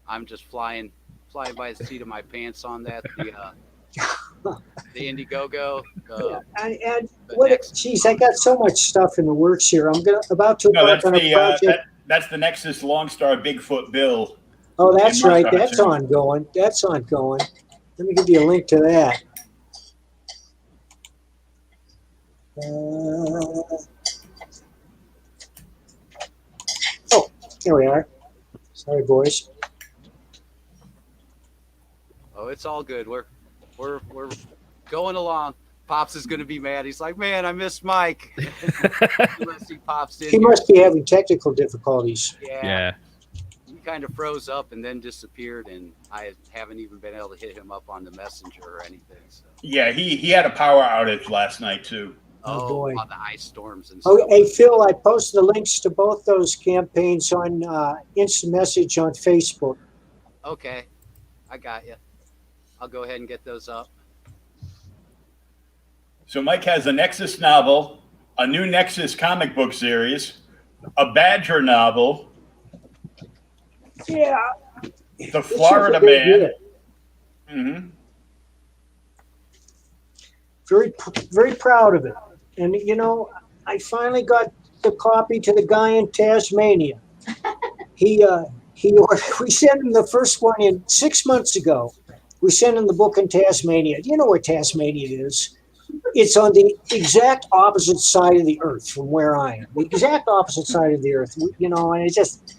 I'm just flying by the seat of my pants on that. The Indiegogo. Geez, I got so much stuff in the works here. I'm about to embark on a project. That's the Nexus Long Star Bigfoot Bill. Oh, that's right. That's ongoing. That's ongoing. Let me give you a link to that. Oh, here we are. Sorry, boys. Oh, it's all good. We're going along. Pops is going to be mad. He's like, man, I missed Mike. Unless he pops in. He must be having technical difficulties. Yeah. He kind of froze up and then disappeared, and I haven't even been able to hit him up on the messenger or anything. So. Yeah, he had a power outage last night too. Oh boy. On the ice storms and stuff. Oh, hey Phil, I posted the links to both those campaigns on instant message on Facebook. Okay, I got you. I'll go ahead and get those up. So Mike has a Nexus novel, a new Nexus comic book series, a Badger novel. Yeah. The Florida Man. Mm-hmm. Very proud of it. And, you know, I finally got the copy to the guy in Tasmania. We sent him the first one in 6 months ago. We sent him the book in Tasmania. Do you know where Tasmania is? It's on the exact opposite side of the earth from where I am. The exact opposite side of the earth, you know, and it's just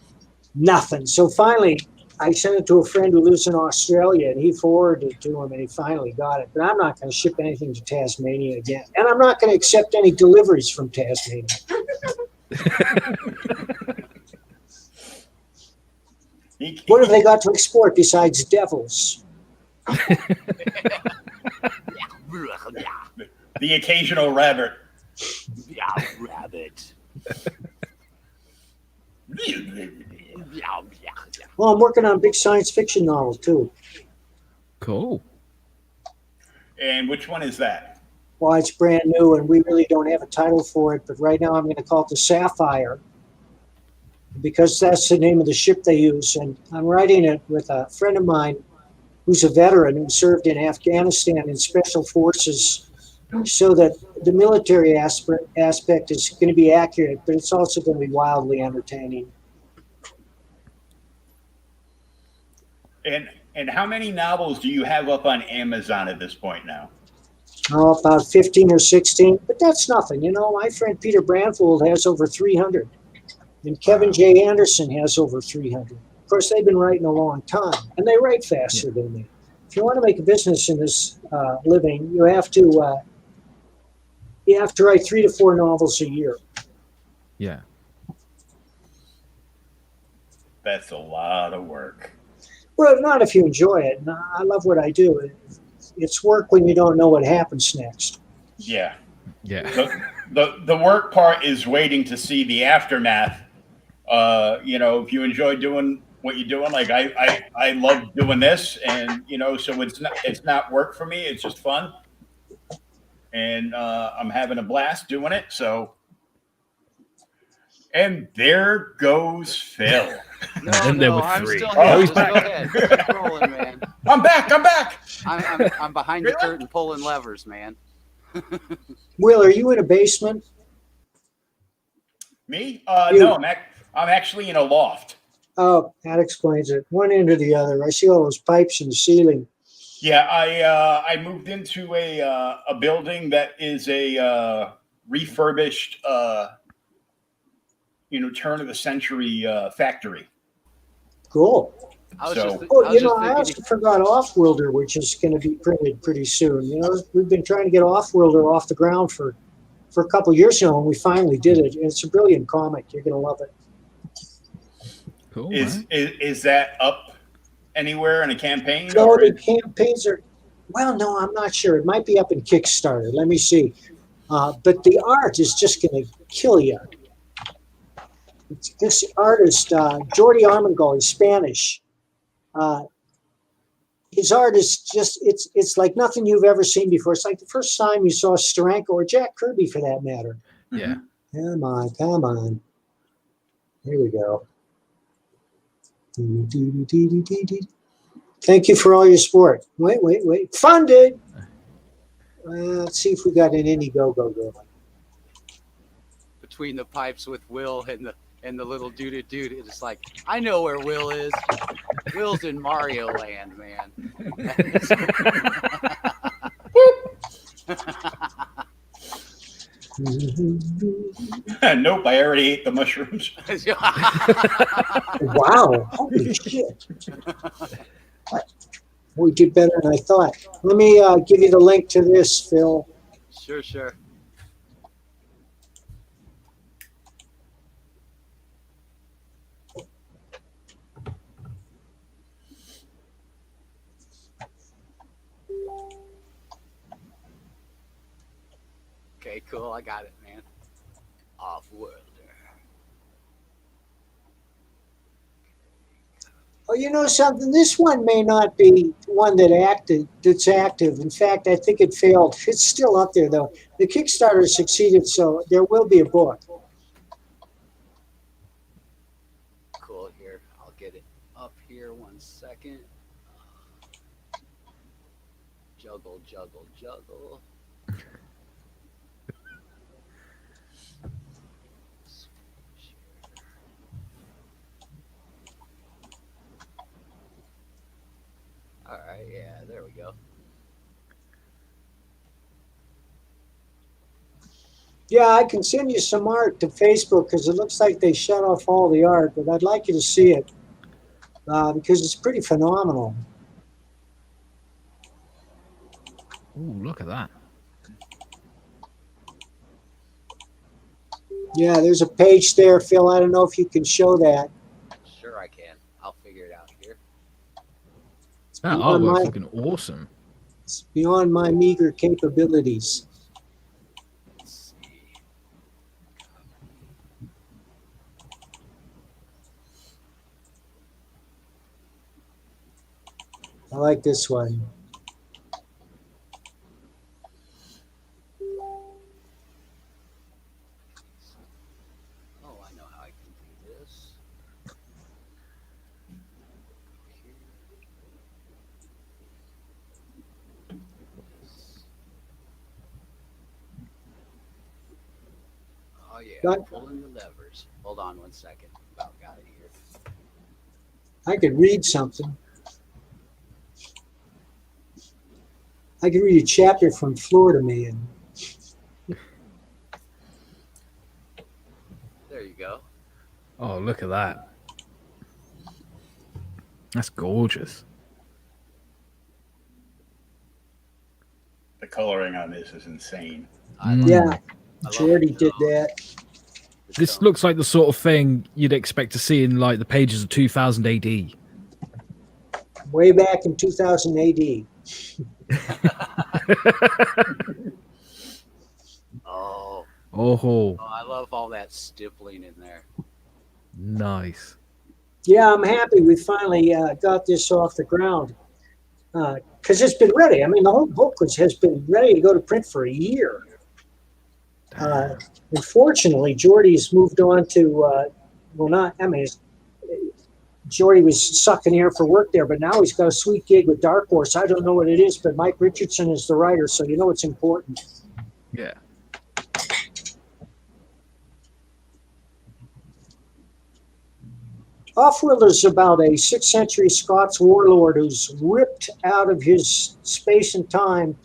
nothing. So finally, I sent it to a friend who lives in Australia, and he forwarded it to him, and he finally got it. But I'm not going to ship anything to Tasmania again. And I'm not going to accept any deliveries from Tasmania. What have they got to export besides devils? The occasional rabbit. Yeah, rabbit. Well, I'm working on a big science fiction novel, too. Cool. And which one is that? Well, it's brand new, and we really don't have a title for it. But right now I'm going to call it the Sapphire, because that's the name of the ship they use. And I'm writing it with a friend of mine who's a veteran who served in Afghanistan in special forces, so that the military aspect is going to be accurate, but it's also going to be wildly entertaining. And how many novels do you have up on Amazon at this point now? Oh, about 15 or 16, but that's nothing. You know, my friend Peter Brandfold has over 300, and Kevin J. Anderson has over 300. Of course, they've been writing a long time, and they write faster than me. If you want to make a business in this living, you have to write 3 to 4 novels a year. Yeah. That's a lot of work. Well, not if you enjoy it. And I love what I do. It's work when you don't know what happens next. Yeah. Yeah. The work part is waiting to see the aftermath. You know, if you enjoy doing what you're doing, like I love doing this, and you know, so it's not work for me. It's just fun, and I'm having a blast doing it. So, and there goes Phil. I'm still here. He's back. Go ahead. Keep rolling, man. I'm back. I'm behind the curtain pulling levers, man. Will, are you in a basement? Me? No, I'm actually in a loft. Oh, that explains it. One end or the other. I see all those pipes in the ceiling. Yeah, I moved into a building that is a refurbished, turn of the century factory. Cool. I also forgot Off-Worlder, which is going to be printed pretty soon. You know, we've been trying to get Off-Worlder off the ground for a couple of years now, and we finally did it. It's a brilliant comic. You're going to love it. Cool. Is that up anywhere in a campaign? No, the campaigns are. Well, no, I'm not sure. It might be up in Kickstarter. Let me see. But the art is just going to kill you. It's this artist, Jordi Armengol, he's Spanish. His art is just, it's like nothing you've ever seen before. It's like the first time you saw Steranko or Jack Kirby, for that matter. Yeah. Come on. Here we go. Thank you for all your support. Wait. Funded! Let's see if we got an Indiegogo going. Between the pipes with Will and the little dude, it's like, I know where Will is. Will's in Mario Land, man. Nope, I already ate the mushrooms. Wow, holy shit. We did better than I thought. Let me give you the link to this, Phil. Sure. Okay, cool. I got it, man. Off-Worlder. Oh, you know something? This one may not be one that's active. In fact, I think it failed. It's still up there, though. The Kickstarter succeeded, so there will be a book. Cool. Here, I'll get it up here. 1 second. Juggle. All right, yeah, there we go. Yeah, I can send you some art to Facebook because it looks like they shut off all the art, but I'd like you to see it because it's pretty phenomenal. Ooh, look at that. Yeah, there's a page there, Phil. I don't know if you can show that. Sure, I can. I'll figure it out here. That artwork's looking awesome. It's beyond my meager capabilities. Let's see. I like this one. Oh, I know how I can do this. Oh yeah, I'm pulling the levers. Hold on 1 second. About got it here. I could read something. I could read a chapter from Florida Man. There you go. Oh, look at that. That's gorgeous. The coloring on this is insane. Yeah, Jordi did that. This looks like the sort of thing you'd expect to see in like the pages of 2000 AD. Way back in 2000 AD. Oh, I love all that stippling in there. Nice. Yeah, I'm happy we finally got this off the ground because it's been ready. I mean, the whole book has been ready to go to print for a year. Unfortunately, Jordi's moved on to, Jordi was sucking air for work there, but now he's got a sweet gig with Dark Horse. I don't know what it is, but Mike Richardson is the writer, so you know it's important. Yeah. Off-Worlder's about a 6th century Scots warlord who's ripped out of his space and time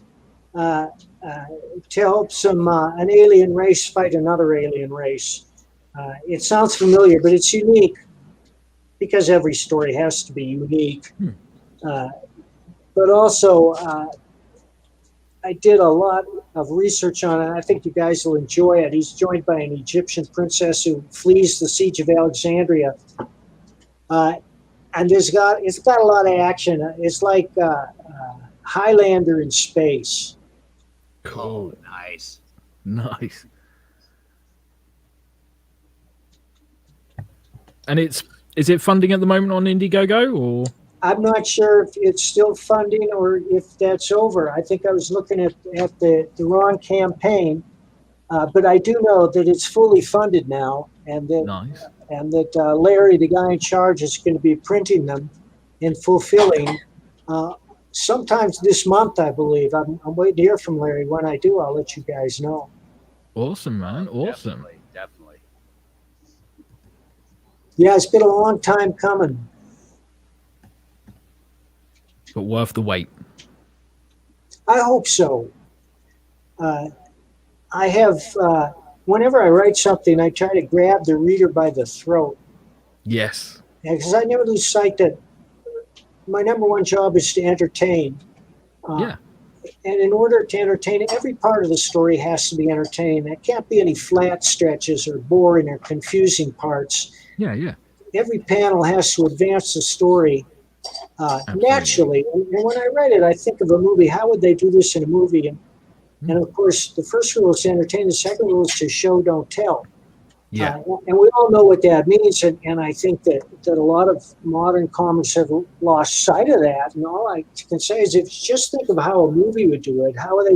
to help an alien race fight another alien race. It sounds familiar, but it's unique. because every story has to be unique. But also, I did a lot of research on it. I think you guys will enjoy it. He's joined by an Egyptian princess who flees the siege of Alexandria. And it's got a lot of action. It's like Highlander in space. Cool. Oh, nice. Nice. And is it funding at the moment on Indiegogo, or? I'm not sure if it's still funding or if that's over. I think I was looking at the wrong campaign, but I do know that it's fully funded now, and that nice. And that Larry, the guy in charge, is going to be printing them and fulfilling sometimes this month, I believe. I'm waiting to hear from Larry. When I do, I'll let you guys know. Awesome, man. Awesome. Definitely. Yeah, it's been a long time coming. But worth the wait. I hope so. I have, whenever I write something, I try to grab the reader by the throat. Yes. Yeah, because I never lose sight that my number one job is to entertain. Yeah. And in order to entertain, every part of the story has to be entertaining. There can't be any flat stretches or boring or confusing parts. Yeah, yeah. Every panel has to advance the story naturally. And when I write it, I think of a movie. How would they do this in a movie? And of course, the first rule is to entertain. The second rule is to show, don't tell. Yeah. And we all know what that means. And I think that a lot of modern comics have lost sight of that. And all I can say is, if you just think of how a movie would do it, how they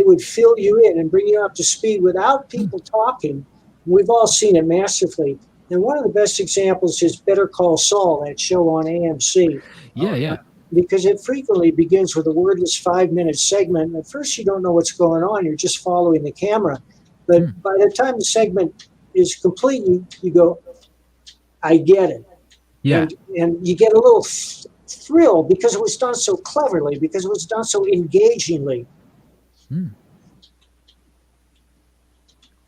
would fill you in and bring you up to speed without people talking. We've all seen it masterfully. And one of the best examples is Better Call Saul, that show on AMC. Yeah, yeah. Because it frequently begins with a wordless 5-minute segment. At first, you don't know what's going on. You're just following the camera. But by the time the segment is complete, you go, I get it. Yeah. And you get a little thrill because it was done so cleverly, because it was done so engagingly.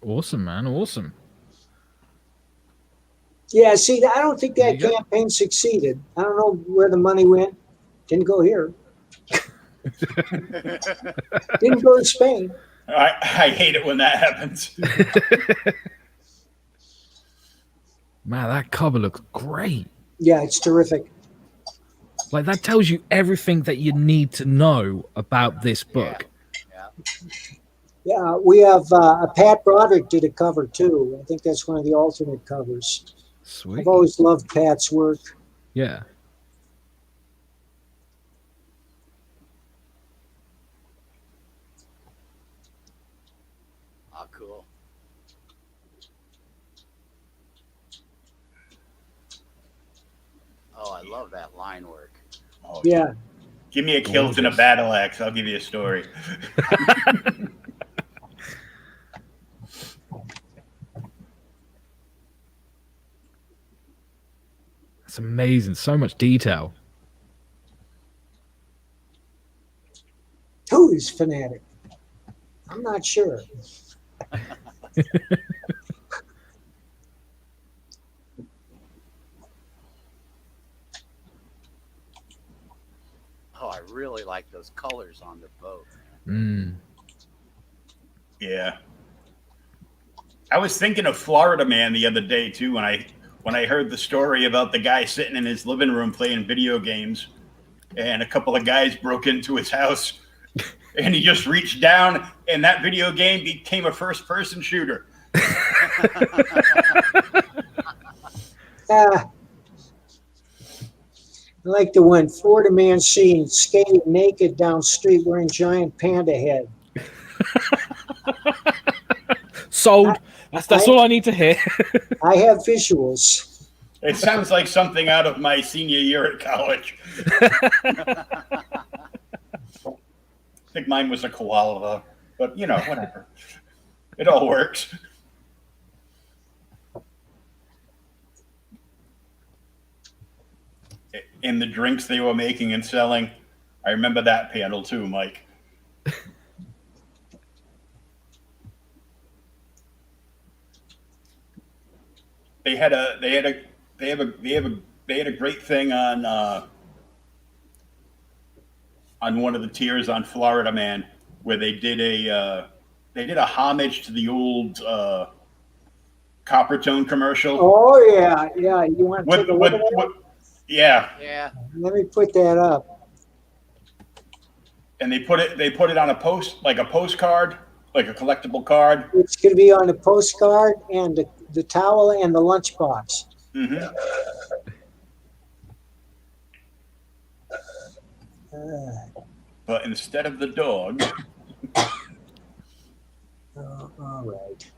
Awesome, man. Awesome. Yeah, see, I don't think that campaign succeeded. I don't know where the money went. Didn't go here. Didn't go to Spain. I hate it when that happens. Man, that cover looks great. Yeah, it's terrific. Like, that tells you everything that you need to know about this book. Yeah, we have Pat Broderick did a cover too. I think that's one of the alternate covers. Sweet. I've always loved Pat's work. Yeah. Oh, cool. Oh, I love that line work. Oh, yeah. Give me a kilt and a battle axe. I'll give you a story. It's amazing. So much detail. Who is Fanatic? I'm not sure. Oh, I really like those colors on the boat. Yeah. I was thinking of Florida Man the other day too when I heard the story about the guy sitting in his living room playing video games, and a couple of guys broke into his house, and he just reached down, and that video game became a first-person shooter. I like the one Florida Man seen skating naked down street wearing giant panda head. Sold. That's all I need to hear. I have visuals. It sounds like something out of my senior year at college. I think mine was a koala, though. But, you know, whatever. It all works. In the drinks they were making and selling, I remember that panel too, Mike. They had a great thing on one of the tiers on Florida Man where they did a homage to the old Coppertone commercial. Oh yeah. You want to take a look at that? Yeah. Let me put that up. And they put it on a postcard, like a collectible card. It's going to be on the postcard and the towel and the lunchbox. Mm-hmm. But instead of the dog. All right.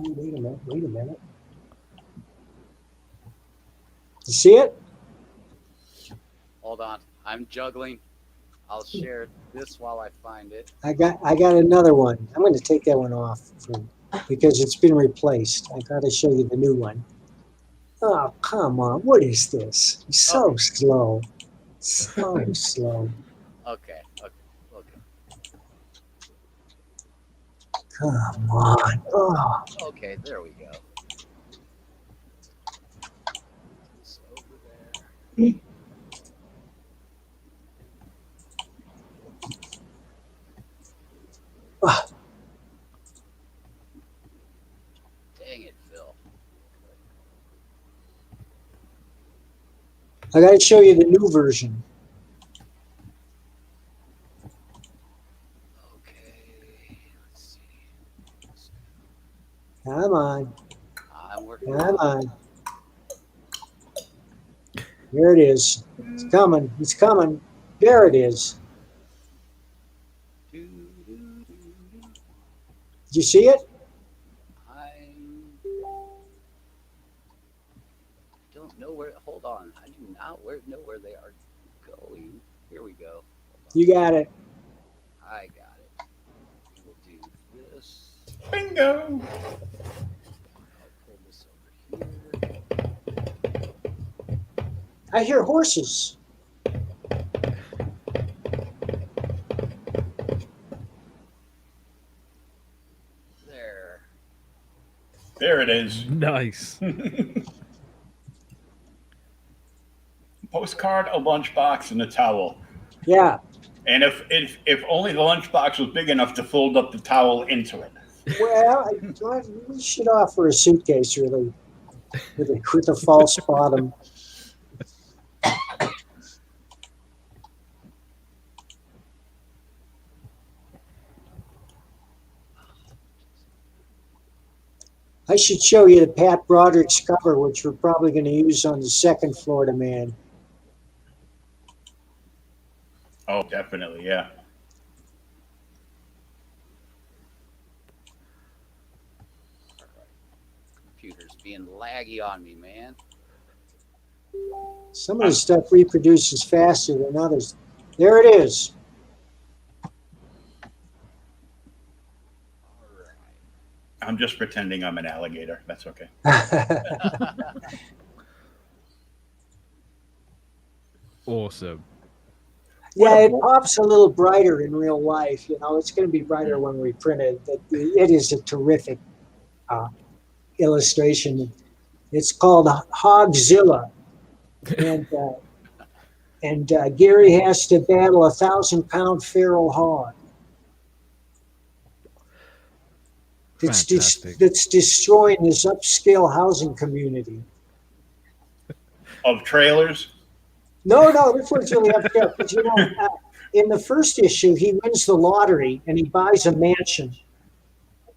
Oh, wait a minute. You see it? Hold on. I'm juggling. I'll share this while I find it. I got another one. I'm going to take that one off because it's been replaced. I got to show you the new one. Oh, come on. What is this? It's so slow. So slow. Okay. Come on. Oh. Okay, there we go. It's over there. Dang it, Phil. I got to show you the new version. Come on. Come on. There it is. It's coming. It's coming. There it is. Did you see it? I don't know where. Hold on. I do not know where they are going. Here we go. You got it. I got it. We'll do this. Bingo. I hear horses. There it is. Nice. Postcard, a lunchbox, and a towel. Yeah. And if only the lunchbox was big enough to fold up the towel into it. Well, we should offer a suitcase, really, with a false bottom. I should show you the Pat Broderick's cover, which we're probably going to use on the second Florida Man. Oh, definitely, yeah. Computer's being laggy on me, man. Some of the stuff reproduces faster than others. There it is. I'm just pretending I'm an alligator. That's okay. Awesome. Yeah, it pops a little brighter in real life. You know, it's going to be brighter when we print it. It is a terrific illustration. It's called Hogzilla, and Gary has to battle a 1,000-pound feral hog. That's destroying this upscale housing community. Of trailers? No, this one's really upscale. But you know, in the first issue, he wins the lottery and he buys a mansion.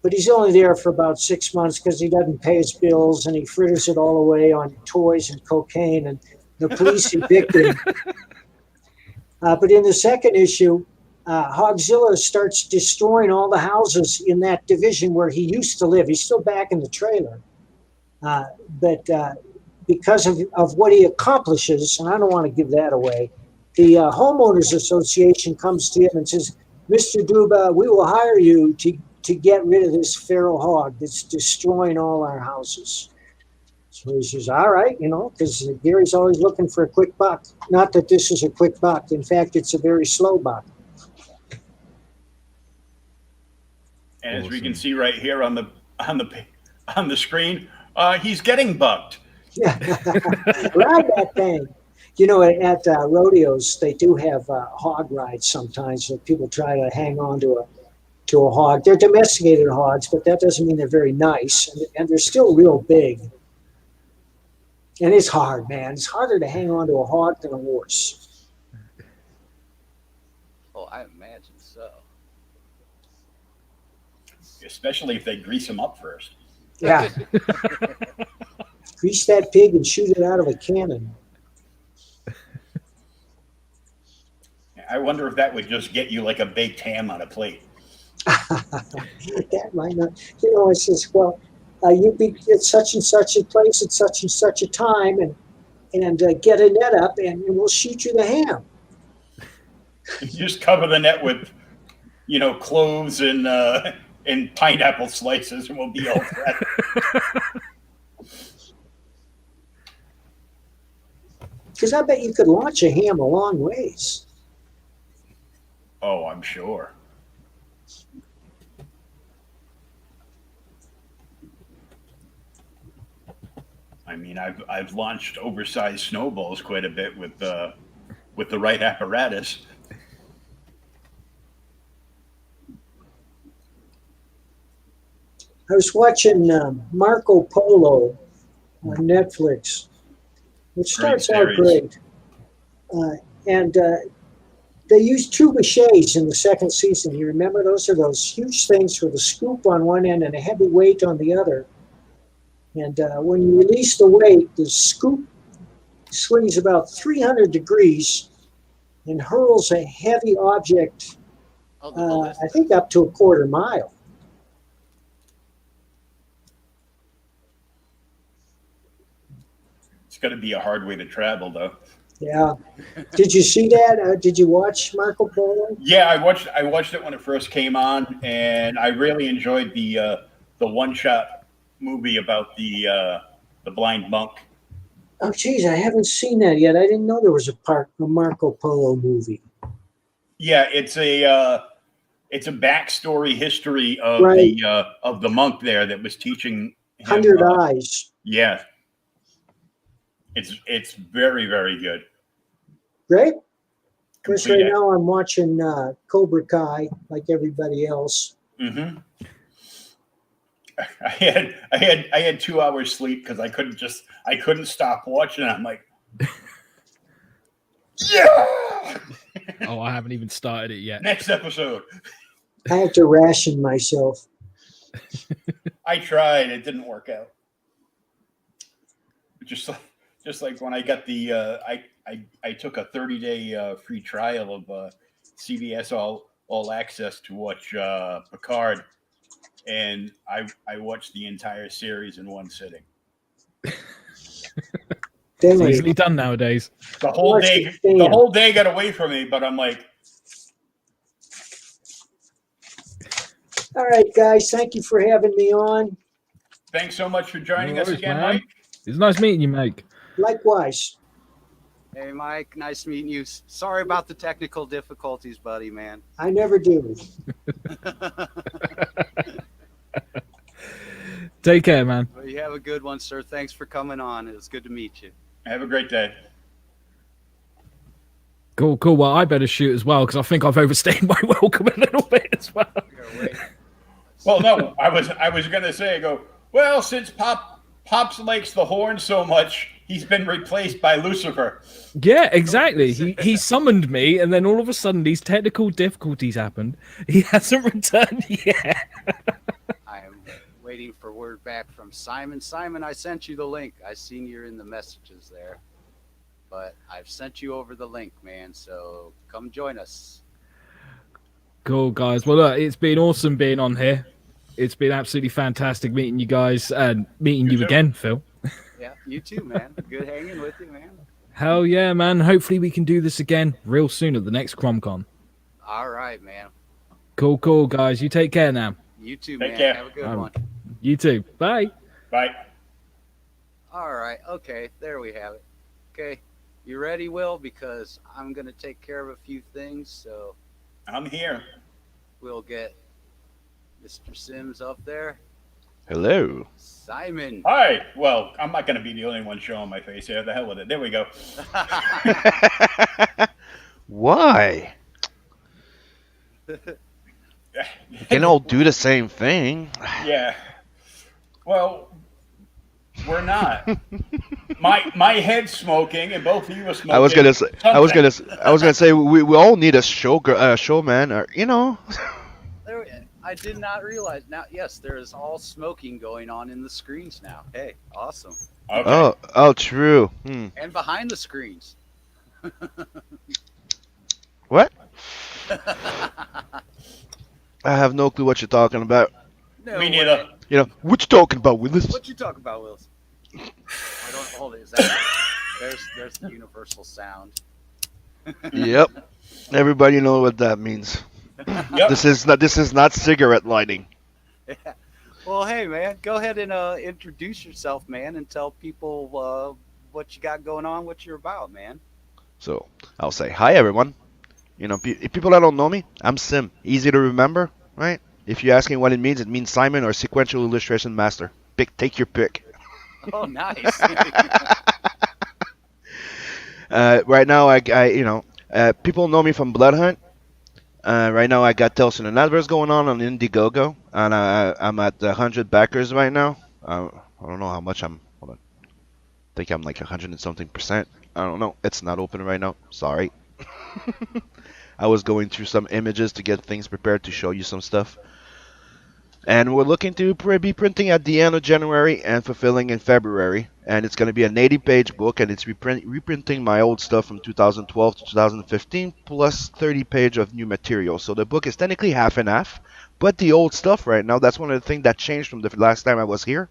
But he's only there for about 6 months because he doesn't pay his bills and he fritters it all away on toys and cocaine, and the police evict him. But in the second issue, Hogzilla starts destroying all the houses in that division where he used to live. He's still back in the trailer. But because of what he accomplishes, and I don't want to give that away, the Homeowners Association comes to him and says, Mr. Duba, we will hire you to get rid of this feral hog that's destroying all our houses. It's So he says, all right, because Gary's always looking for a quick buck. Not that this is a quick buck. In fact, it's a very slow buck. And as we can see right here on the screen, he's getting bucked. Yeah, ride that thing. At rodeos, they do have hog rides sometimes where people try to hang on to a hog. They're domesticated hogs, but that doesn't mean they're very nice, and they're still real big. And it's hard, man. It's harder to hang on to a hog than a horse. Oh, I imagine so. Especially if they grease them up first. Yeah. Grease that pig and shoot it out of a cannon. I wonder if that would just get you like a baked ham on a plate. That might not. It says, well, you be at such and such a place at such and such a time and get a net up and we'll shoot you the ham. You just cover the net with, cloves and pineapple slices and we'll be all set. Because I bet you could launch a ham a long ways. Oh, I'm sure. I mean, I've launched oversized snowballs quite a bit with the right apparatus. I was watching Marco Polo on Netflix, which starts out great. And they used trebuchets in the second season. You remember those are those huge things with a scoop on one end and a heavy weight on the other. And when you release the weight, the scoop swings about 300 degrees and hurls a heavy object, I think up to a quarter mile. It's going to be a hard way to travel, though. Yeah. Did you see that? Did you watch Marco Polo? Yeah, I watched it when it first came on, and I really enjoyed the one-shot movie about the blind monk. Oh, geez, I haven't seen that yet. I didn't know there was a Marco Polo movie. Yeah, it's a backstory history of the monk there that was teaching him, 100 Eyes. Yeah, it's very, very good. Great. Because right now I'm watching Cobra Kai like everybody else. Mm-hmm. I had 2 hours sleep because I couldn't stop watching. I'm like, yeah. Oh, I haven't even started it yet. Next episode. I had to ration myself. I tried. It didn't work out. Just like when I got the I took a 30-day free trial of CBS All Access to watch Picard. And I watched the entire series in one sitting. It's easily done nowadays. The whole day got away from me, but I'm like, all right, guys, thank you for having me on. Thanks so much for joining us again, man. Mike. It's nice meeting you, Mike. Likewise. Hey, Mike, nice meeting you. Sorry about the technical difficulties, buddy, man. I never do. Take care, man. Well, you have a good one, sir. Thanks for coming on. It was good to meet you. Have a great day. Cool. Well, I better shoot as well because I think I've overstayed my welcome a little bit as well. Well, no, I was gonna say, well, since Pops likes the horn so much, he's been replaced by Lucifer. Yeah, exactly. He summoned me, and then all of a sudden these technical difficulties happened. He hasn't returned yet. I am waiting for word back from Simon. Simon, I sent you the link. I seen you're in the messages there. But I've sent you over the link, man. So come join us. Cool, guys. Well, look, it's been awesome being on here. It's been absolutely fantastic meeting you guys and meeting you again, Phil. Yeah, you too, man. Good hanging with you, man. Hell yeah, man. Hopefully we can do this again real soon at the next CRoM Con. All right, man. Cool, guys. You take care now. You too, take man. Care. Have a good one. You too. Bye. Bye. All right. Okay. There we have it. Okay. You ready, Will? Because I'm going to take care of a few things. So I'm here. We'll get Mr. Sims up there. Hello. Simon. Hi. Well, I'm not going to be the only one showing my face here. The hell with it. There we go. Why? You can all do the same thing. Yeah. Well, we're not. My head's smoking, and both of you are smoking. I was gonna say we all need a showman, or you know. I did not realize. Now, yes, there is all smoking going on in the screens now. Hey, awesome. Okay. Oh, true. And behind the screens. What? I have no clue what you're talking about. No Me neither. You know, what you talking about, Willis? What you talking about, Willis? I don't hold it. Is there's the universal sound. Yep. Everybody knows what that means. Yep. This is not cigarette lighting. Yeah. Well, hey, man, go ahead and introduce yourself, man, and tell people what you got going on, what you're about, man. So I'll say hi, everyone. You know, if people that don't know me, I'm Sim. Easy to remember, right? If you're asking what it means Simon or Sequential Illustration Master. Take your pick. Oh, nice. Right now, people know me from Blood Hunt. Right now, I got Tales and Adverse going on Indiegogo, and I'm at 100 backers right now. I don't know how much I'm. Hold on. I think I'm like 100 and something %. I don't know. It's not open right now. Sorry. I was going through some images to get things prepared to show you some stuff. And we're looking to be printing at the end of January and fulfilling in February. And it's going to be an 80-page book, and it's reprinting my old stuff from 2012 to 2015, plus 30 pages of new material. So the book is technically half and half, but the old stuff right now, that's one of the things that changed from the last time I was here.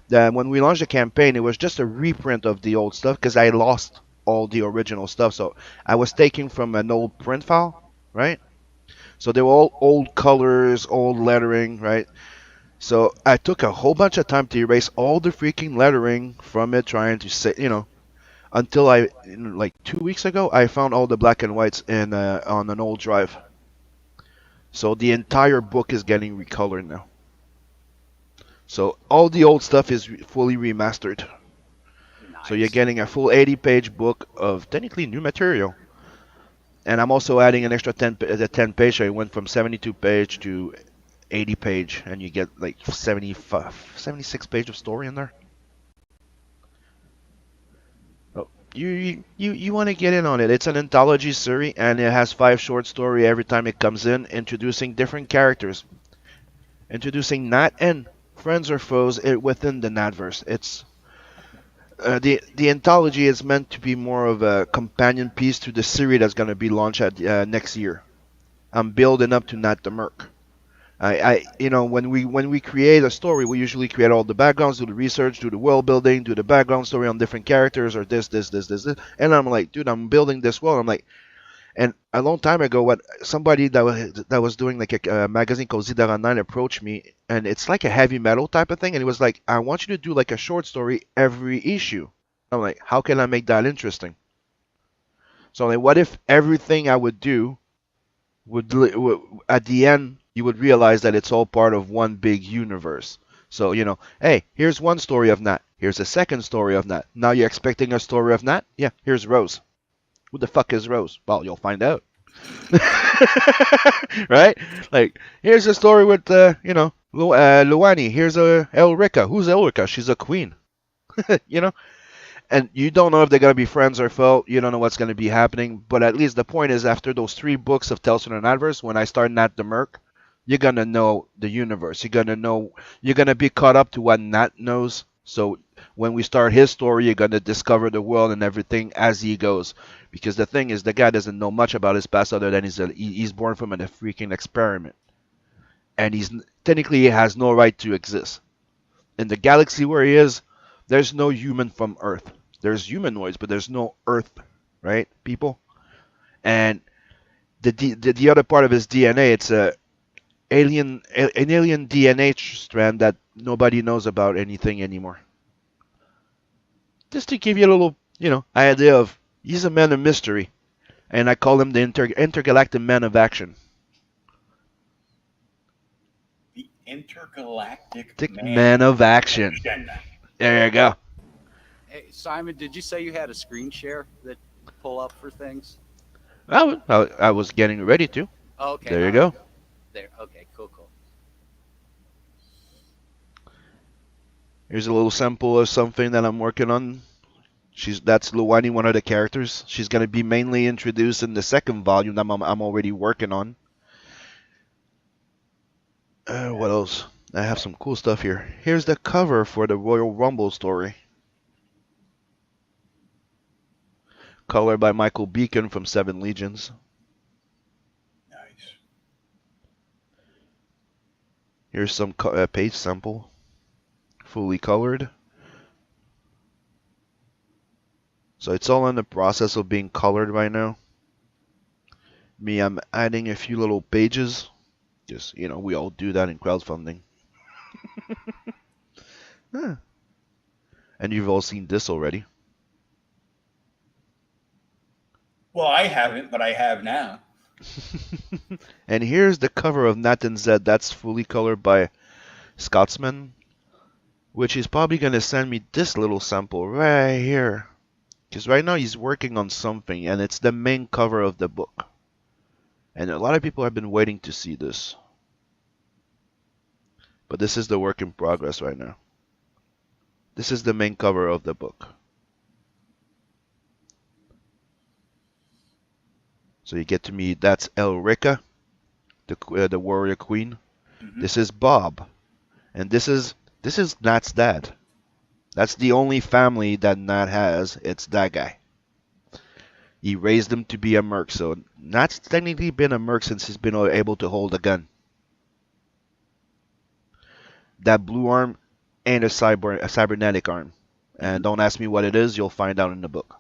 When we launched the campaign, it was just a reprint of the old stuff because I lost all the original stuff. So I was taking from an old print file, right? So they were all old colors, old lettering, right? So I took a whole bunch of time to erase all the freaking lettering from it, trying to say, until like 2 weeks ago, I found all the black and whites on an old drive. So the entire book is getting recolored now. So all the old stuff is fully remastered. Nice. So you're getting a full 80-page book of technically new material. And I'm also adding an extra 10 page, so it went from 72 page to 80 page, and you get like 76 page of story in there. Oh, you want to get in on it. It's an anthology series, and it has 5 short stories every time it comes in, introducing different characters. Introducing Nat and friends or foes within the Natverse. It's the anthology is meant to be more of a companion piece to the series that's going to be launched at next year. I'm building up to Nat the Merc. When we create a story, we usually create all the backgrounds, do the research, do the world building, do the background story on different characters, or this. And I'm like, dude, I'm building this world. I'm like, and a long time ago, somebody that was doing like a magazine called Zidara 9 approached me, and it's like a heavy metal type of thing, and he was like, I want you to do like a short story every issue. I'm like, how can I make that interesting? So I'm like, what if everything I would do would at the end you would realize that it's all part of one big universe. So hey, here's one story of Nat. Here's a second story of Nat. Now you're expecting a story of Nat? Yeah, here's Rose. Who the fuck is Rose? Well, you'll find out. Right? Like, here's a story with, Luani. Here's Elrica. Who's Elrica? She's a queen. And you don't know if they're going to be friends or foe. You don't know what's going to be happening. But at least the point is, after those 3 books of Tales from the Adverse, when I start Nat the Merc, you're going to know the universe. You're going to be caught up to what Nat knows. So when we start his story, you're going to discover the world and everything as he goes. Because the thing is, the guy doesn't know much about his past other than he's born from a freaking experiment. And he has no right to exist. In the galaxy where he is, there's no human from Earth. There's humanoids, but there's no Earth, right, people? And the other part of his DNA, it's an alien DNA strand that nobody knows about anything anymore. just to give you a little, idea of he's a man of mystery, and I call him the intergalactic man of action. The intergalactic man of action. There you go. Hey, Simon, did you say you had a screen share that pull up for things? I was getting ready to. Oh, okay. There you go. There. Okay. Cool. Here's a little sample of something that I'm working on. That's Luwani, one of the characters. She's gonna be mainly introduced in the second volume that I'm already working on. What else? I have some cool stuff here. Here's the cover for the Royal Rumble story. Colored by Michael Beacon from Seven Legions. Nice. Here's some page sample. Fully colored. So it's all in the process of being colored right now. I'm adding a few little pages. Just, we all do that in crowdfunding. Huh. And you've all seen this already. Well, I haven't, but I have now. And here's the cover of Nat and Zed. That's fully colored by Scotsman, which is probably going to send me this little sample right here. Because right now he's working on something, and it's the main cover of the book. And a lot of people have been waiting to see this. But this is the work in progress right now. This is the main cover of the book. So you get to meet, that's Elrica, the warrior queen. Mm-hmm. This is Bob. And this is Nat's dad. That's the only family that Nat has. It's that guy. He raised him to be a merc. So Nat's technically been a merc since he's been able to hold a gun. That blue arm ain't a cybernetic arm. And don't ask me what it is. You'll find out in the book.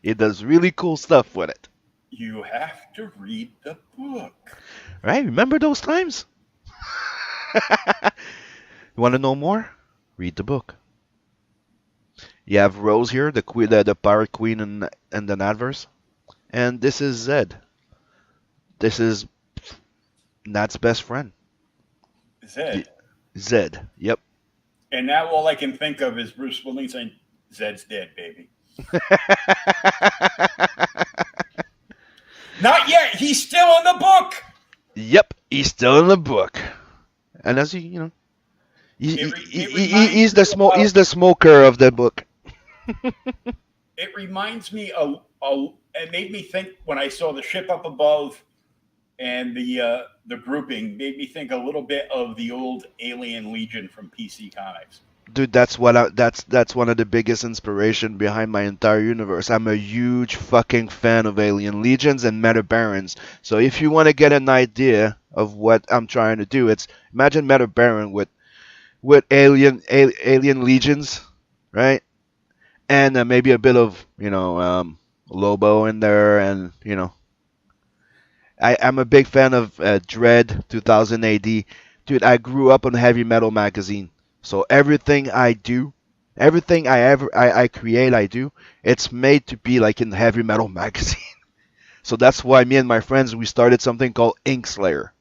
It does really cool stuff with it. You have to read the book. Right? Remember those times? You want to know more? Read the book. You have Rose here, the queen, the pirate queen in the Natverse. And this is Zed. This is Nat's best friend. Zed? Zed, yep. And now all I can think of is Bruce Willis saying, Zed's dead, baby. Not yet. He's still in the book. Yep, he's still in the book. And as he's the smoker of the book. It reminds me of, it made me think when I saw the ship up above and the grouping, made me think a little bit of the old Alien Legion from PC Comics. Dude, that's one of the biggest inspiration behind my entire universe. I'm a huge fucking fan of Alien Legions and Meta Barons. So if you want to get an idea of what I'm trying to do, it's imagine Meta Baron with Alien Legions, right? And maybe a bit of Lobo in there, and I'm a big fan of Dread 2000 AD. Dude, I grew up on Heavy Metal magazine. So everything I do, everything I create, it's made to be like in the Heavy Metal magazine. So that's why me and my friends, we started something called Inkslayer.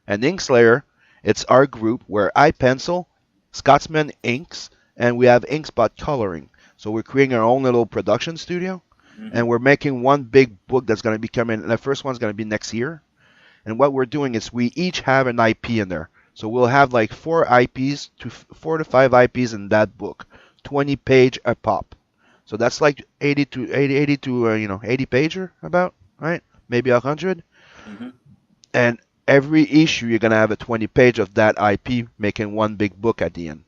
And Inkslayer, it's our group where I pencil, Scotsman inks, and we have Inkspot coloring. So we're creating our own little production studio. Mm-hmm. And we're making one big book that's going to be coming. The first one's going to be next year. And what we're doing is we each have an IP in there. So we'll have like 4 to 5 IPs in that book, 20 page a pop. So that's like 80 pager about, right? Maybe 100. Mm-hmm. And every issue you're gonna have a 20 page of that IP, making one big book at the end.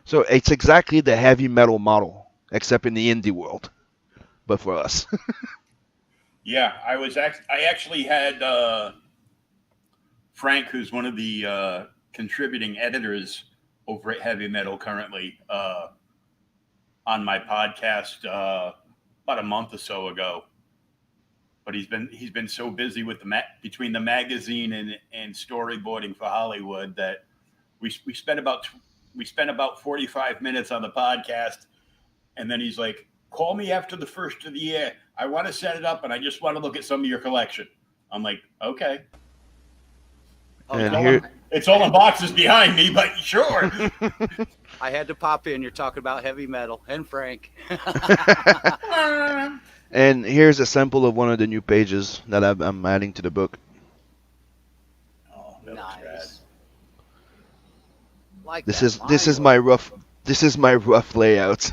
So it's exactly the Heavy Metal model, except in the indie world, but for us. Yeah, I actually had. Frank, who's one of the contributing editors over at Heavy Metal currently, on my podcast about a month or so ago. But he's been so busy with between the magazine and storyboarding for Hollywood that we spent about we spent about 45 minutes on the podcast, and then he's like, call me after the first of the year. I want to set it up, and I just want to look at some of your collection. I'm like, okay. It's all in boxes behind me, but sure. I had to pop in. You're talking about heavy metal and Frank. And here's a sample of one of the new pages that I'm adding to the book. Oh, nice. Like this is my rough layout.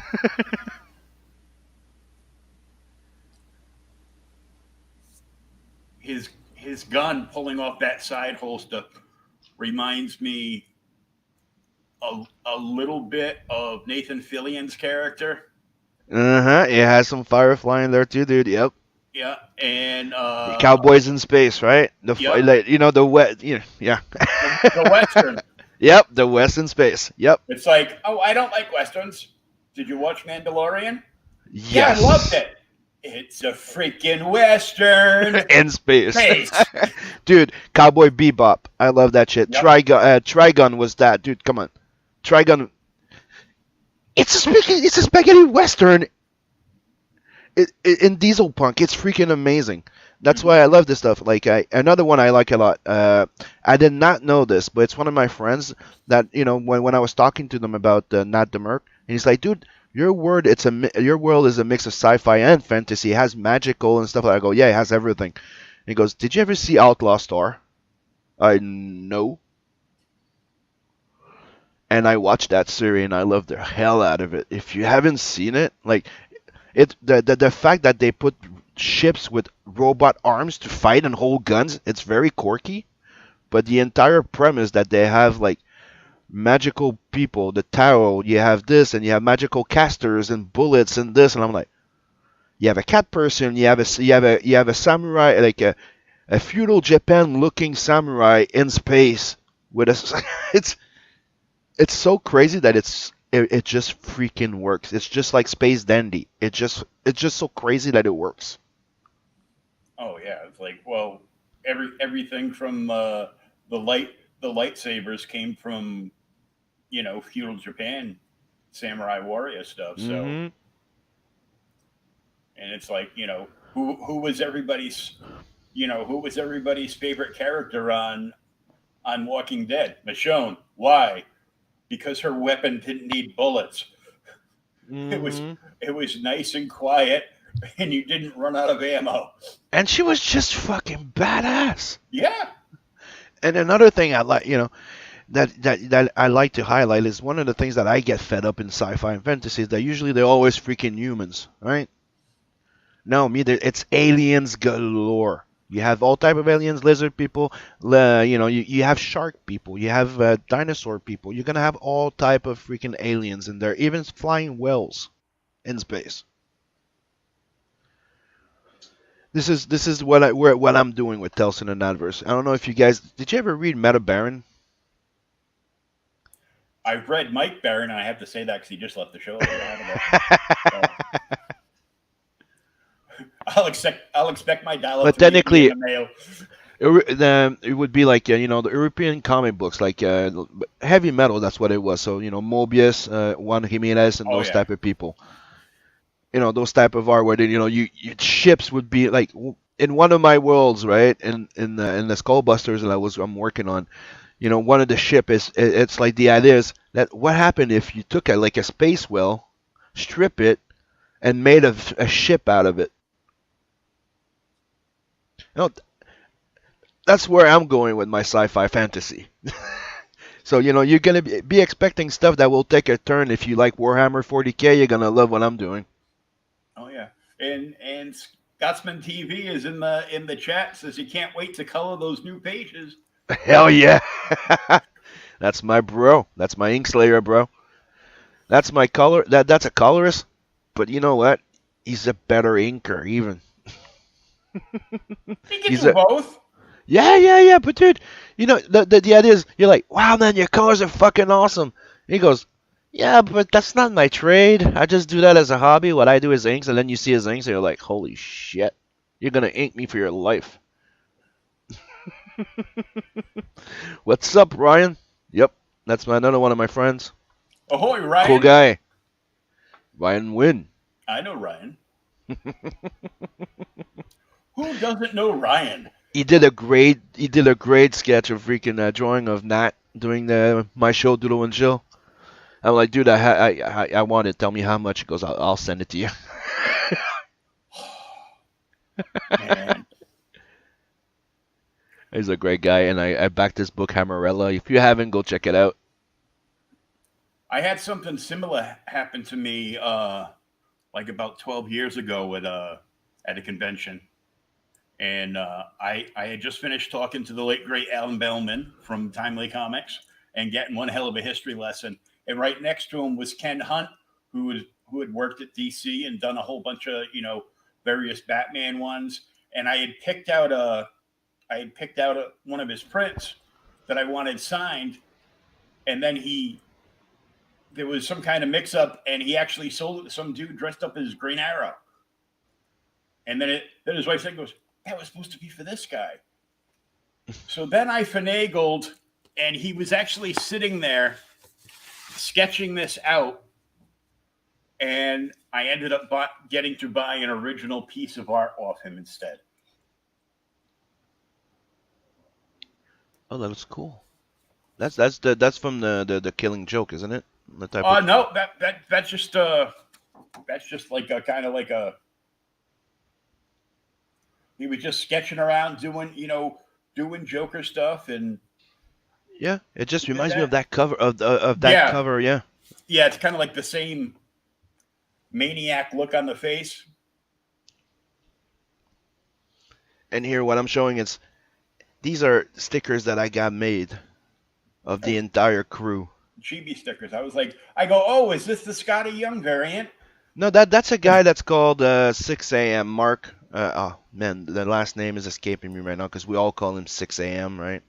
His gun pulling off that side holster reminds me a little bit of Nathan Fillion's character. It has some Firefly in there too, dude. Yep. Yeah, and Cowboys in Space, right? The Western. Yep, the West in Space. Yep. It's like, oh, I don't like Westerns. Did you watch Mandalorian? Yes. Yeah, I loved it. It's a freaking Western. In space. Dude, Cowboy Bebop. I love that shit. Yep. Trigun was that. Dude, come on. Trigun. It's a spaghetti Western in diesel punk. It's freaking amazing. That's why I love this stuff. Like another one I like a lot. I did not know this, but it's one of my friends that, when I was talking to them about Not the Merc, and he's like, dude, your world is a mix of sci-fi and fantasy. It has magical and stuff like that. I go, yeah, it has everything. And he goes, did you ever see Outlaw Star? No. And I watched that series and I loved the hell out of it. If you haven't seen it, like the fact that they put ships with robot arms to fight and hold guns, it's very quirky. But the entire premise that they have like magical people, the tarot, you have this, and you have magical casters and bullets and this, and I'm like, you have a cat person, you have a samurai, like a feudal Japan looking samurai in space with a it's so crazy that it just freaking works. It's just like Space Dandy. It's just so crazy that it works. Oh yeah, it's like, well, everything from the lightsabers came from feudal Japan, samurai warrior stuff. So, and it's like, who was everybody's favorite character on Walking Dead? Michonne. Why? Because her weapon didn't need bullets. It was nice and quiet, and you didn't run out of ammo. And she was just fucking badass. Yeah. And another thing I like, that I like to highlight is one of the things that I get fed up in sci-fi and fantasy is that usually they're always freaking humans, right? No, it's aliens galore. You have all type of aliens, lizard people, you have shark people, you have dinosaur people. You're gonna have all type of freaking aliens in there, even flying whales in space. This is what I'm doing with Tales in the Adverse. I don't know if you guys did you ever read Meta Baron? I've read Mike Baron, and I have to say that because he just left the show. I'll expect my dollar. But technically, in the mail. It would be like the European comic books, like heavy metal. That's what it was. So Mobius, Juan Jimenez, and those type of people. Those type of art where you ships would be like in one of my worlds, right? In the Skullbusters that I'm working on. One of the ship it's like the idea is that what happened if you took a space whale, strip it, and made a ship out of it. That's where I'm going with my sci-fi fantasy. So you're gonna be expecting stuff that will take a turn. If you like Warhammer 40K, you're gonna love what I'm doing. Oh yeah, and Scotsman TV is in the chat, says he can't wait to color those new pages. Hell yeah. That's my bro. That's my Inkslayer bro. That's my color. That's a colorist. But you know what? He's a better inker even. He can do both. Yeah. But dude, the idea is you're like, wow man, your colors are fucking awesome. And he goes, yeah, but that's not my trade. I just do that as a hobby. What I do is inks, and then you see his inks, and you're like, holy shit, you're gonna ink me for your life. What's up, Ryan? Yep, that's another one of my friends. Ahoy, Ryan. Cool guy. Ryan Wynn. I know Ryan. Who doesn't know Ryan? He did a great sketch of freaking drawing of Nat doing my show, Doodle and Chill. I'm like, dude, I want it. Tell me how much. He goes, I'll send it to you. Man. He's a great guy, and I backed his book, Hammerella. If you haven't, go check it out. I had something similar happen to me like about 12 years ago at a convention. And I had just finished talking to the late, great Alan Bellman from Timely Comics and getting one hell of a history lesson. And right next to him was Ken Hunt, who had worked at DC and done a whole bunch of, various Batman ones. And I had picked out one of his prints that I wanted signed. And then there was some kind of mix up, and he actually sold it to some dude dressed up as Green Arrow. And then his wife said, that was supposed to be for this guy. So then I finagled, and he was actually sitting there sketching this out. And I ended up getting to buy an original piece of art off him instead. Oh, that looks cool. That's from the Killing Joke, isn't it? No, that's just like a kind of like a. He was just sketching around doing Joker stuff, and yeah, it just reminds me of that cover of that cover. Yeah, it's kind of like the same maniac look on the face. And here, what I'm showing is these are stickers that I got made of the entire crew. Chibi stickers. I go, oh, is this the Scotty Young variant? No, that's a guy that's called 6 a.m. Mark. Oh man, the last name is escaping me right now because we all call him 6 a.m. right?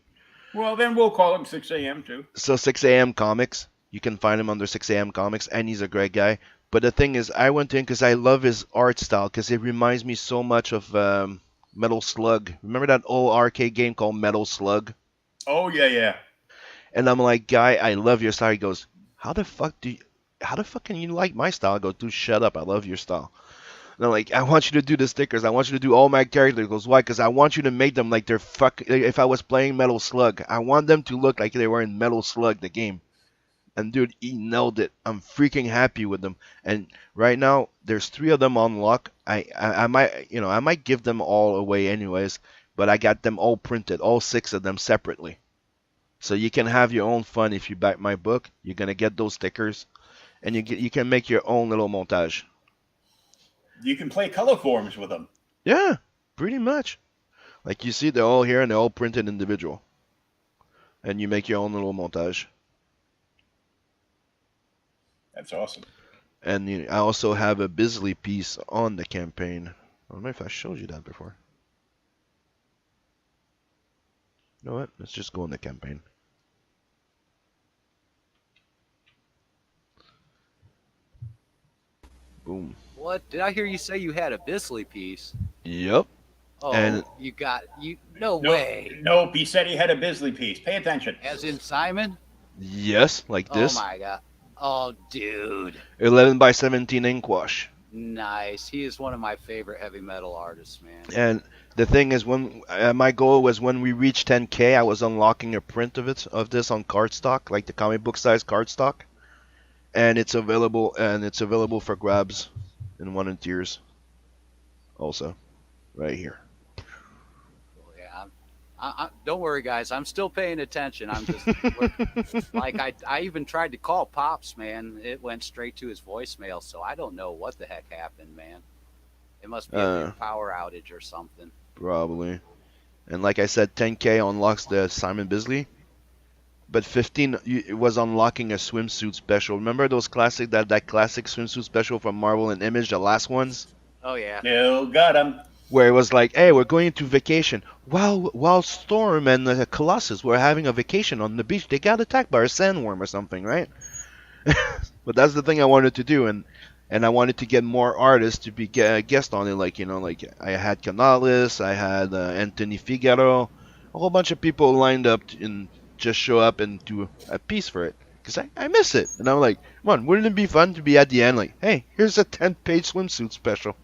Well, then we'll call him 6 a.m. too. So 6 a.m. Comics, you can find him under 6 a.m. Comics, and he's a great guy. But the thing is, I went in because I love his art style because it reminds me so much of Metal Slug. Remember that old arcade game called Metal Slug? Oh yeah. And I'm like, guy, I love your style. He goes, how the fuck can you like my style? I go, dude, shut up. I love your style. And I'm like, I want you to do the stickers. I want you to do all my characters. He goes, why? Because I want you to make them like they're if I was playing Metal Slug. I want them to look like they were in Metal Slug, the game. And dude, he nailed it. I'm freaking happy with them. And right now, there's 3 of them on lock. I might give them all away anyways. But I got them all printed, all 6 of them separately. So you can have your own fun if you back my book. You're gonna get those stickers, and you can make your own little montage. You can play color forms with them. Yeah, pretty much. Like you see, they're all here and they're all printed individual, and you make your own little montage. That's awesome. And I also have a Bisley piece on the campaign. I don't know if I showed you that before. You know what? Let's just go in the campaign. Boom. What? Did I hear you say you had a Bisley piece? Yep. Oh, and no way. Nope, he said he had a Bisley piece. Pay attention. As in Simon? Yes, like this. Oh my god. Oh, dude. 11 by 17 ink wash. Nice. He is one of my favorite heavy metal artists, man. And the thing is, when my goal was when we reached 10K, I was unlocking a print of this on cardstock, like the comic book size cardstock, and it's available for grabs in One and Tiers. Also, right here. Oh, yeah. Don't worry, guys. I'm still paying attention. I'm just like I even tried to call Pops, man. It went straight to his voicemail, so I don't know what the heck happened, man. It must be a power outage or something. Probably. And like I said, 10K unlocks the Simon Bisley. But 15 it was unlocking a swimsuit special. Remember those classic that classic swimsuit special from Marvel and Image, the last ones? Oh yeah. Still got them. Where it was like, hey, we're going to vacation. While Storm and Colossus were having a vacation on the beach, they got attacked by a sandworm or something, right? But that's the thing I wanted to do, and I wanted to get more artists to be guest on it. Like I had Canales, I had Anthony Figaro, a whole bunch of people lined up and just show up and do a piece for it. because I miss it. And I'm like, come on, wouldn't it be fun to be at the end like, hey, here's a 10-page swimsuit special.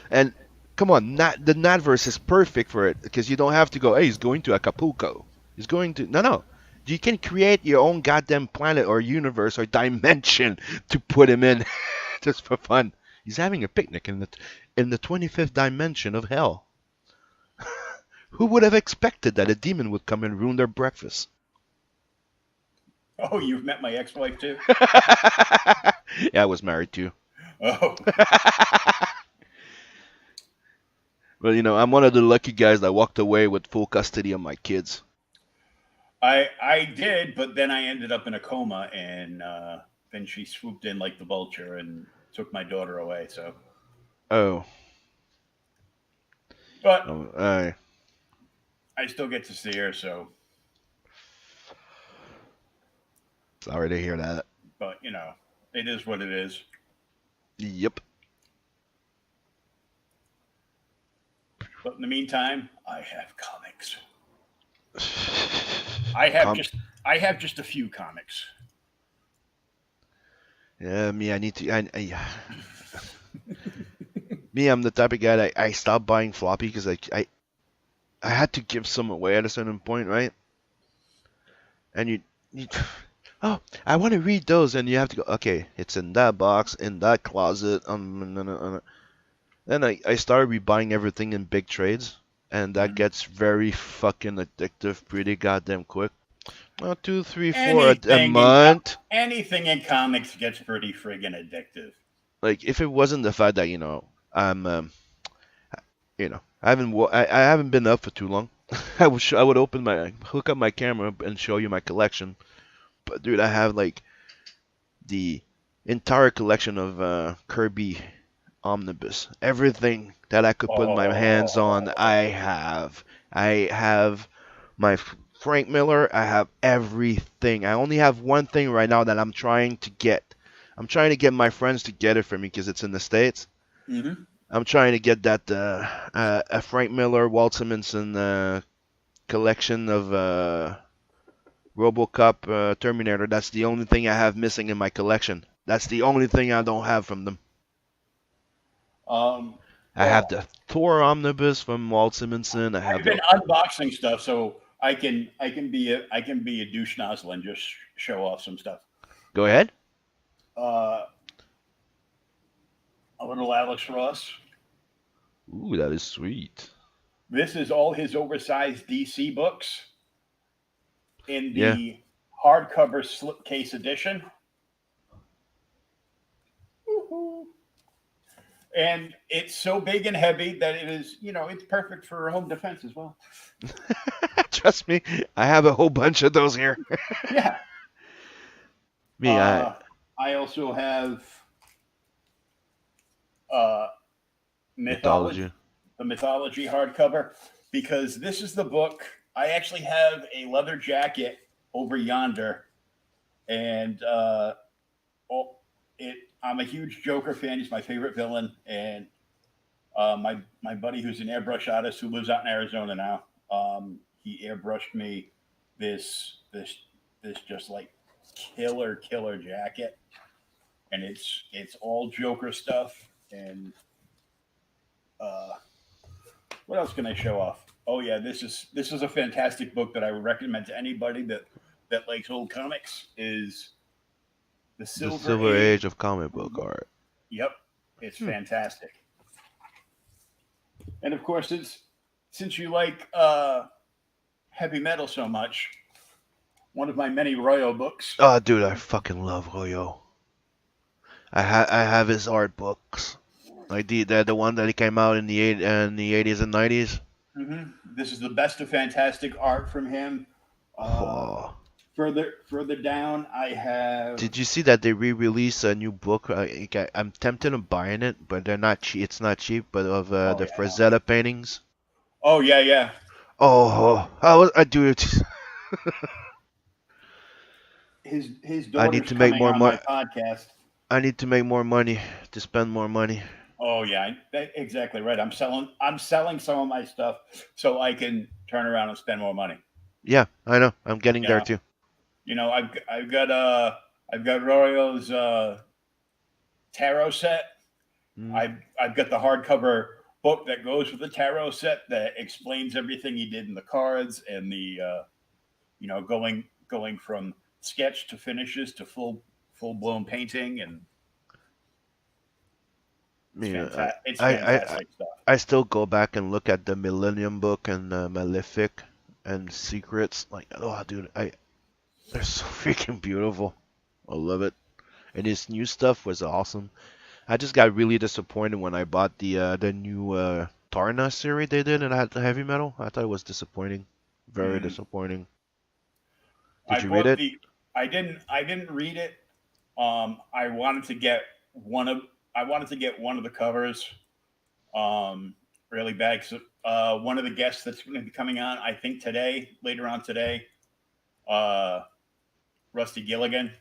And come on, the Natverse is perfect for it because you don't have to go, hey, he's going to Acapulco. He's going to no. You can create your own goddamn planet or universe or dimension to put him in just for fun. He's having a picnic in the 25th dimension of hell. Who would have expected that a demon would come and ruin their breakfast? Oh, you've met my ex-wife too? Yeah, I was married too. Oh. Well, I'm one of the lucky guys that walked away with full custody of my kids. I did, but then I ended up in a coma, and then she swooped in like the vulture and took my daughter away. So. Oh. But I still get to see her, so. Sorry to hear that. But it is what it is. Yep. But in the meantime, I have comics. I have just a few comics. Yeah, me, I need to. Me, I'm the type of guy that I stopped buying floppy because I had to give some away at a certain point, right? And you oh, I want to read those, and you have to go. Okay, it's in that box, in that closet. Then I started rebuying everything in big trades, and that gets very fucking addictive pretty goddamn quick. 2, 3, 4 a month. Anything in comics gets pretty friggin' addictive. Like if it wasn't the fact that I'm I haven't been up for too long. I would hook up my camera and show you my collection. But dude, I have like the entire collection of Kirby Omnibus. Everything that I could put my hands on, I have. I have my Frank Miller. I have everything. I only have one thing right now that I'm trying to get. I'm trying to get my friends to get it for me because it's in the States. Mm-hmm. I'm trying to get that a Frank Miller, Walt Simonson collection of RoboCop Terminator. That's the only thing I have missing in my collection. That's the only thing I don't have from them. I have the Thor omnibus from Walt Simonson. I've been unboxing stuff, so I can be a douche nozzle and just show off some stuff. Go ahead. A little Alex Ross. Ooh, that is sweet. This is all his oversized DC books in the hardcover slipcase edition. Woo-hoo. And it's so big and heavy that it is, it's perfect for home defense as well. Trust me, I have a whole bunch of those here. Yeah. I also have Mythology, the Mythology hardcover, because this is the book. I actually have a leather jacket over yonder, and I'm a huge Joker fan. He's my favorite villain, and my buddy who's an airbrush artist who lives out in Arizona now, he airbrushed me this just like killer jacket, and it's all Joker stuff. And what else can I show off? Oh yeah, this is a fantastic book that I would recommend to anybody that likes old comics. Is the Silver Age of comic book art. Yep, it's fantastic. And of course, since you like heavy metal so much, one of my many Royo books. Oh, dude, I fucking love Royo. I have his art books, like the one that he came out in the 80s and 90s. Mm-hmm. This is the best of fantastic art from him. Further down, I have. Did you see that they re-released a new book? I'm tempted on buying it, but they're not cheap. It's not cheap, but of the Frazetta paintings. Oh yeah. I do it. His daughter's I need to make more money. Podcast. I need to make more money to spend more money. Oh yeah, exactly right. I'm selling some of my stuff so I can turn around and spend more money. Yeah, I know. I'm getting there too. You know, I've got Rorio's tarot set. I've got the hardcover book that goes with the tarot set that explains everything he did in the cards and the you know, going from sketch to finishes to full blown painting, and it's fantastic stuff. I still go back and look at the Millennium book and Malefic and Secrets. Like, oh, dude, they're so freaking beautiful. I love it. And his new stuff was awesome. I just got really disappointed when I bought the new Tarna series they did and had the heavy metal. I thought it was disappointing. Very disappointing. Did you read it? I didn't read it. I wanted to get one of the covers really bad. So, one of the guests that's going to be coming on, I think later on today, Rusty Gilligan,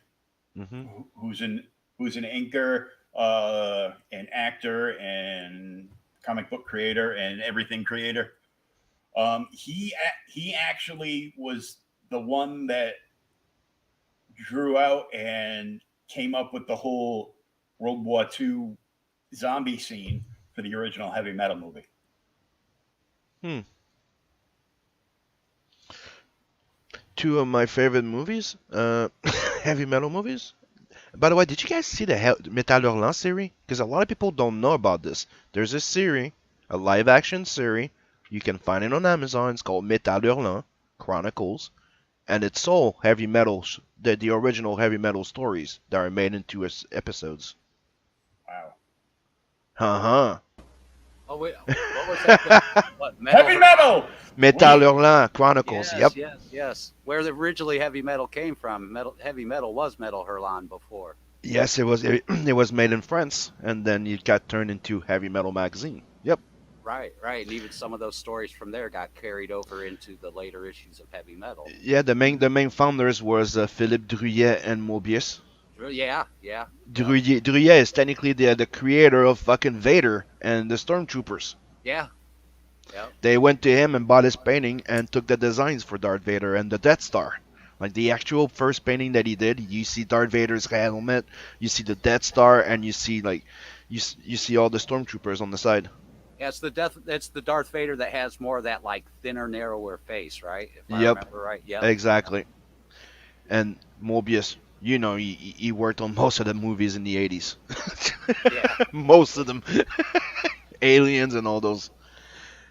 who's an inker, an actor, and comic book creator, and everything creator. He actually was the one that drew out and came up with the whole World War II zombie scene for the original heavy metal movie. Two of my favorite movies, heavy metal movies. By the way, did you guys see the Metal Hurlant series? Because a lot of people don't know about this. There's a series, a live-action series. You can find it on Amazon. It's called Metal Hurlant Chronicles. And it's all heavy metal, the original heavy metal stories that are made into episodes. Wow. Uh-huh. Oh, wait. What was that? What, heavy metal! Metal Hurlant Chronicles, yes, yep. Yes. Where originally heavy metal came from. Heavy metal was Metal Hurlant before. Yes, it was made in France, and then it got turned into Heavy Metal magazine. Yep. Right. And even some of those stories from there got carried over into the later issues of heavy metal. Yeah, the main founders was Philippe Druyet and Mobius. Yeah. Druyet is technically the creator of fucking Vader and the Stormtroopers. Yeah. Yep. They went to him and bought his painting and took the designs for Darth Vader and the Death Star. Like the actual first painting that he did, you see Darth Vader's helmet, you see the Death Star, and you see you see all the Stormtroopers on the side. Yeah, it's the Darth Vader that has more of that like thinner, narrower face, right? If I remember right. Yeah. Exactly. And Mobius, you know, he worked on most of the movies in the 80s. Yeah. Most of them. Aliens and all those.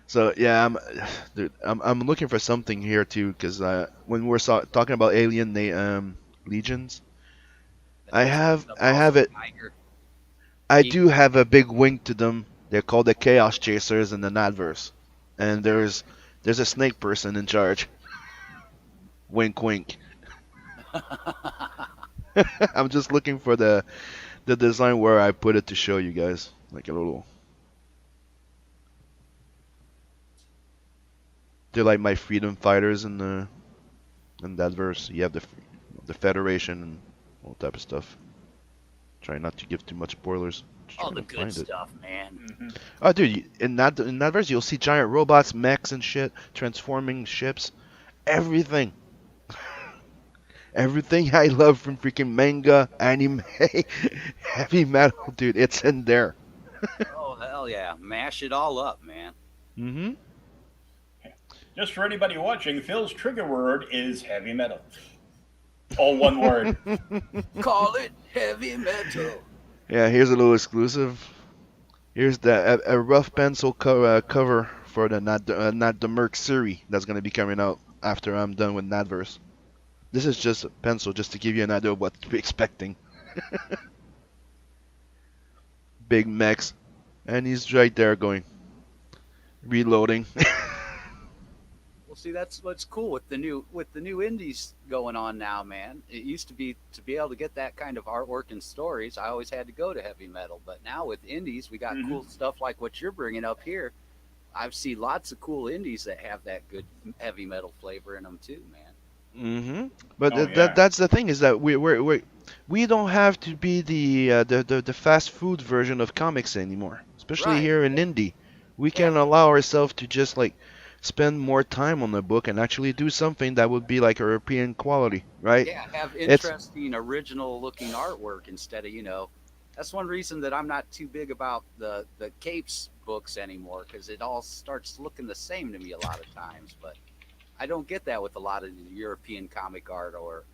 So yeah, I'm looking for something here too, because when we're talking about alien legions, I have it. I do have a big wing to them. They're called the Chaos Chasers in the Nadverse, and there's a snake person in charge. Wink, wink. I'm just looking for the design where I put it to show you guys, like a little. They're like my freedom fighters in that verse. You have the Federation and all type of stuff. Try not to give too much spoilers. All the good stuff, man. Oh, dude, in that verse, you'll see giant robots, mechs, and shit, transforming ships, everything. Everything I love from freaking manga, anime, heavy metal, dude, it's in there. Oh hell yeah! Mash it all up, man. Mm-hmm. Just for anybody watching, Phil's trigger word is heavy metal. All one word. Call it heavy metal. Yeah, here's a little exclusive. Here's a rough pencil cover for the Not the Merc series that's going to be coming out after I'm done with Nadverse. This is just a pencil, just to give you an idea of what to be expecting. Big mechs, and he's right there going, reloading. Well, see, that's what's cool with the new indies going on now, man. It used to be able to get that kind of artwork and stories. I always had to go to heavy metal, but now with indies, we got cool stuff like what you're bringing up here. I've seen lots of cool indies that have that good heavy metal flavor in them too, man. Mm-hmm. But that's the thing, is that we don't have to be the fast food version of comics anymore, especially here in indie. We can allow ourselves to just like spend more time on the book and actually do something that would be like European quality, right? Yeah, have interesting, original-looking artwork instead of, that's one reason that I'm not too big about the Capes books anymore, because it all starts looking the same to me a lot of times. But I don't get that with a lot of the European comic art or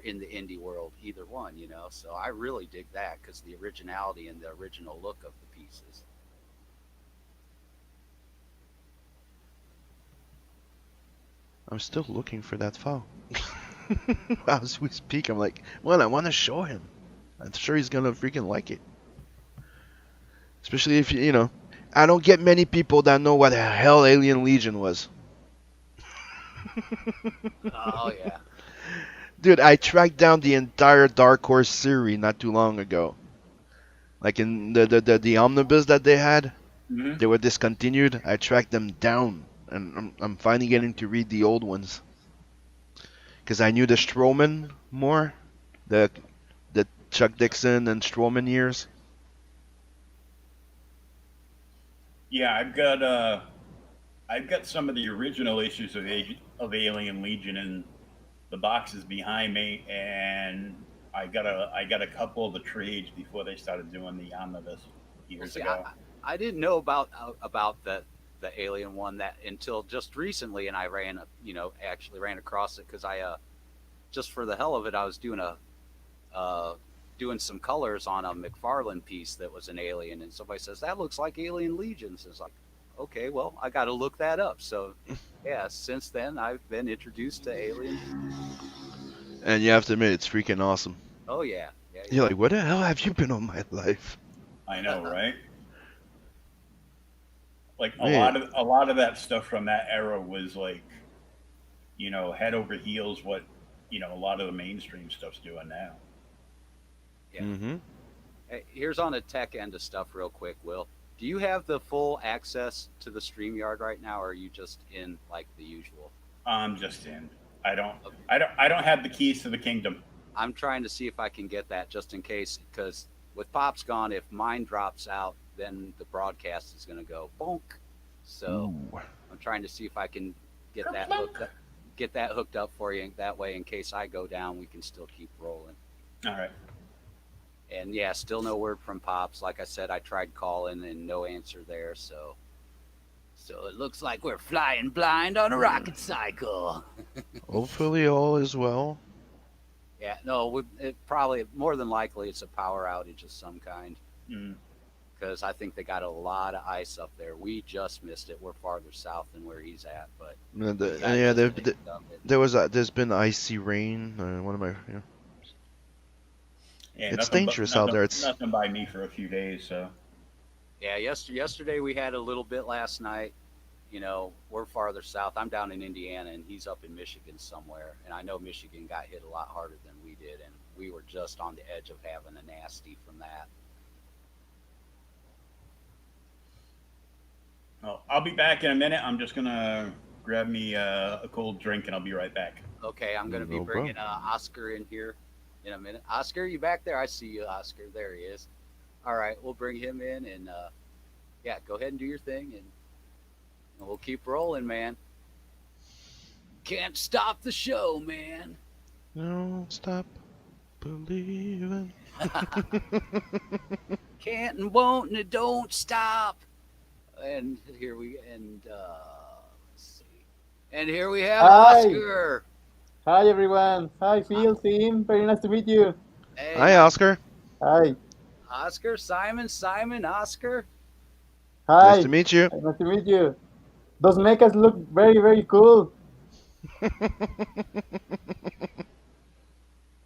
in the indie world, either one, So I really dig that because the originality and the original look of the pieces. I'm still looking for that file. As we speak, I'm like, well, I want to show him. I'm sure he's gonna freaking like it. Especially if I don't get many people that know what the hell Alien Legion was. Oh yeah. Dude, I tracked down the entire Dark Horse series not too long ago. Like in the omnibus that they had, they were discontinued. I tracked them down, and I'm finally getting to read the old ones. Because I knew the Strowman more, the Chuck Dixon and Strowman years. Yeah, I've got some of the original issues of Alien Legion in the boxes behind me, and I got a couple of the trades before they started doing the omnibus years ago. I didn't know about the Alien one that until just recently, and I actually ran across it because I just for the hell of it, I was doing doing some colors on a McFarlane piece that was an Alien, and somebody says that looks like Alien Legions. It's like, okay, well, I got to look that up. So yeah, since then I've been introduced to Alien. And you have to admit, it's freaking awesome. Oh yeah. You're like, where the hell have you been all my life? I know, right? Like a lot of that stuff from that era was like, head over heels what a lot of the mainstream stuff's doing now. Yeah. Mm-hmm. Hey, here's on the tech end of stuff real quick, Will. Do you have the full access to the StreamYard right now, or are you just in like the usual? I'm just in. I don't have the keys to the kingdom. I'm trying to see if I can get that just in case, because with Pop's gone, if mine drops out, then the broadcast is going to go bonk. So I'm trying to see if I can get that hooked up for you. That way, in case I go down, we can still keep rolling. All right. And yeah, still no word from Pops. Like I said, I tried calling and no answer there. So it looks like we're flying blind on a rocket cycle. Hopefully all is well. Yeah, no, it probably, more than likely, it's a power outage of some kind. Because I think they got a lot of ice up there. We just missed it. We're farther south than where he's at, but there's been icy rain. It's dangerous out there. It's nothing by me for a few days. So yeah, yesterday we had a little bit. Last night, we're farther south. I'm down in Indiana, and he's up in Michigan somewhere. And I know Michigan got hit a lot harder than we did, and we were just on the edge of having a nasty from that. Well, I'll be back in a minute. I'm just gonna grab me a cold drink, and I'll be right back. Okay, I'm gonna be bringing Oscar in here in a minute. Oscar, you back there? I see you, Oscar. There he is. All right, we'll bring him in, and yeah, go ahead and do your thing, and we'll keep rolling, man. Can't stop the show, man. Don't stop believing. Can't and won't and it don't stop. And here we let's see. And here we have Oscar. Hi everyone. Hi Phil, team. Very nice to meet you. Hey. Hi Oscar. Hi. Oscar, Simon, Oscar. Hi. Nice to meet you. Nice to meet you. Those mechas look very, very cool.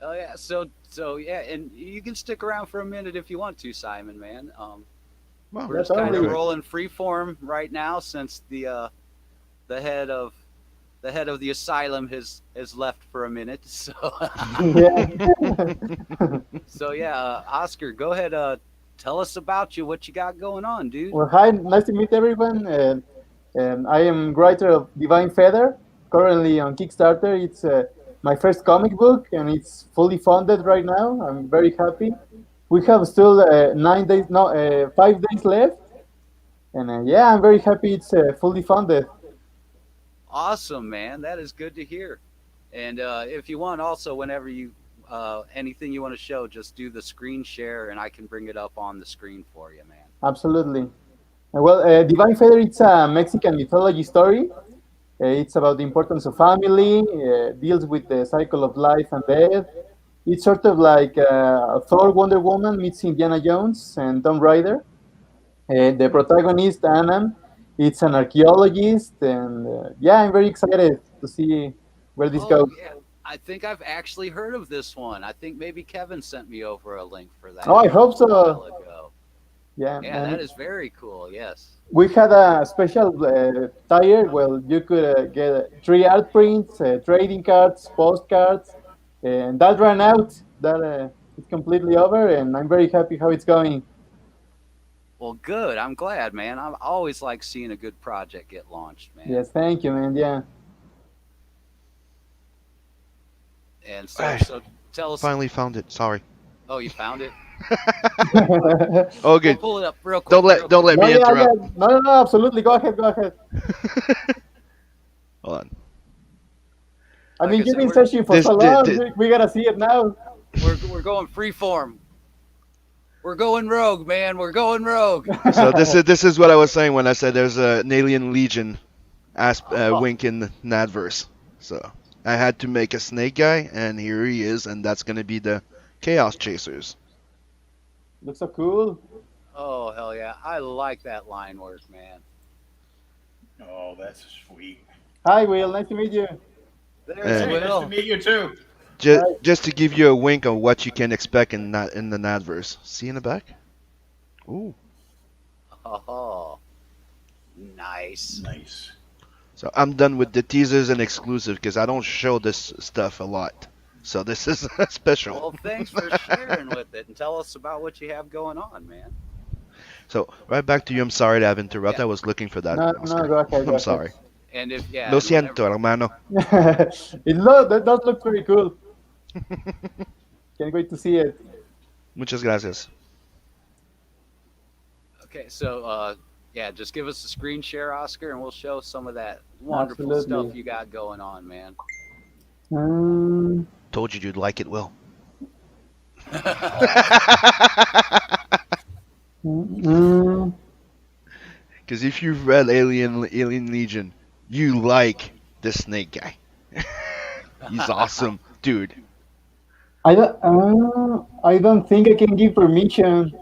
Oh yeah, so yeah, and you can stick around for a minute if you want to, Simon, man. We're just kind of rolling freeform right now since the head of the asylum has left for a minute. So so yeah, Oscar, go ahead. Tell us about you. What you got going on, dude? Well, hi, nice to meet everyone. And I am writer of Divine Feather, currently on Kickstarter. It's my first comic book, and it's fully funded right now. I'm very happy. We have still 5 days left, and yeah, I'm very happy it's fully funded. Awesome, man. That is good to hear. And if you want, also, whenever you anything you want to show, just do the screen share, and I can bring it up on the screen for you, man. Absolutely. Well, Divine Feather, it's a Mexican mythology story. It's about the importance of family, deals with the cycle of life and death. It's sort of like Thor, Wonder Woman meets Indiana Jones and Tomb Raider. The protagonist, Anam, it's an archaeologist, and yeah, I'm very excited to see where this goes. Yeah. I think I've actually heard of this one. I think maybe Kevin sent me over a link for that. Oh, I hope so. A while ago. Yeah, yeah, that is very cool. Yes. We had a special tire. Well, you could get 3 art prints, trading cards, postcards, and that ran out. That it's completely over, and I'm very happy how it's going. Well, good. I'm glad, man. I always like seeing a good project get launched, man. Yes, thank you, man. Yeah. And so tell us. Finally found it. Sorry. Oh, you found it? Oh, good. We'll pull it up real quick. Don't let me interrupt. Yeah. No, absolutely. Go ahead. Hold on. I mean, you've been searching for so long. We gotta see it now. We're going freeform. We're going rogue, man. We're going rogue. So this is what I was saying when I said there's an alien legion wink in the Nadverse. So I had to make a snake guy, and here he is, and that's gonna be the Chaos Chasers. Looks so cool. Oh, hell yeah. I like that line work, man. Oh, that's sweet. Hi, Will. Nice to meet you. There's Will. Nice to meet you, too. Just to give you a wink on what you can expect in the Nadverse. See in the back? Ooh. Oh, nice. Nice. So I'm done with the teasers and exclusive because I don't show this stuff a lot. So this is special. Well, thanks for sharing with it and tell us about what you have going on, man. So right back to you. I'm sorry to have interrupted. I was looking for that. No, go ahead. I'm sorry. And if Lo siento, hermano. That does look very cool. Can't wait to see it. Muchas gracias. Okay, so yeah, just give us a screen share, Oscar, and we'll show some of that wonderful stuff you got going on, man. Told you you'd like it, Will. Because if you've read Alien Legion, you like the snake guy. He's awesome, dude. I don't think I can give permission.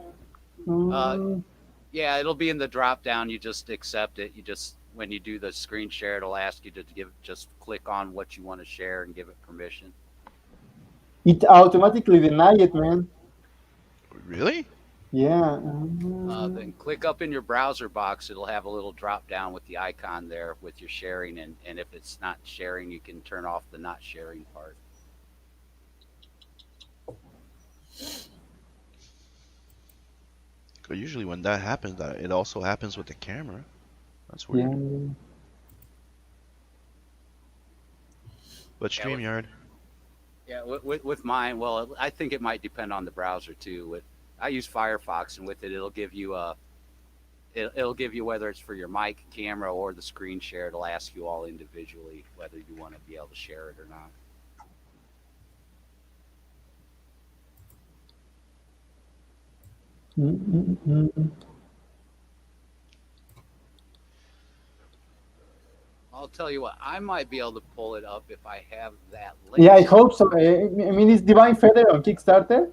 Yeah, it'll be in the drop down. You just accept it. You just when you do the screen share, it'll ask you to just click on what you want to share and give it permission. It automatically denies it, man. Really? Yeah. Then click up in your browser box. It'll have a little drop down with the icon there with your sharing, and if it's not sharing, you can turn off the not sharing part. But usually when that happens, it also happens with the camera. That's weird. Yeah. But StreamYard. Yeah, with mine, well, I think it might depend on the browser too. I use Firefox, and with it, it'll give you it'll give you whether it's for your mic, camera, or the screen share. It'll ask you all individually whether you want to be able to share it or not. I'll tell you what, I might be able to pull it up if I have that link. Yeah, I hope so. I mean, it's Divine Feather on Kickstarter.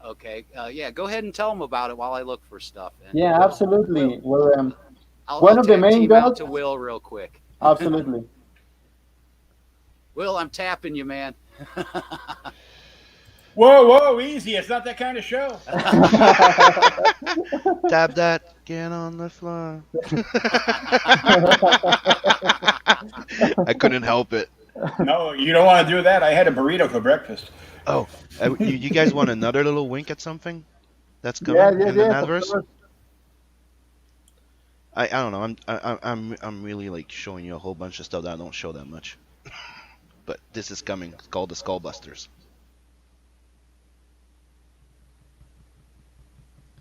Okay, yeah, go ahead and tell them about it while I look for stuff. And yeah, absolutely. Well, one of the main goals to Will real quick. Absolutely. Will, I'm tapping you, man. Whoa, easy. It's not that kind of show. Tap that. Get on the floor. I couldn't help it. No, you don't want to do that. I had a burrito for breakfast. Oh, you guys want another little wink at something that's coming in the Nadverse? I don't know. I'm really like showing you a whole bunch of stuff that I don't show that much. But this is coming. It's called the Skullbusters.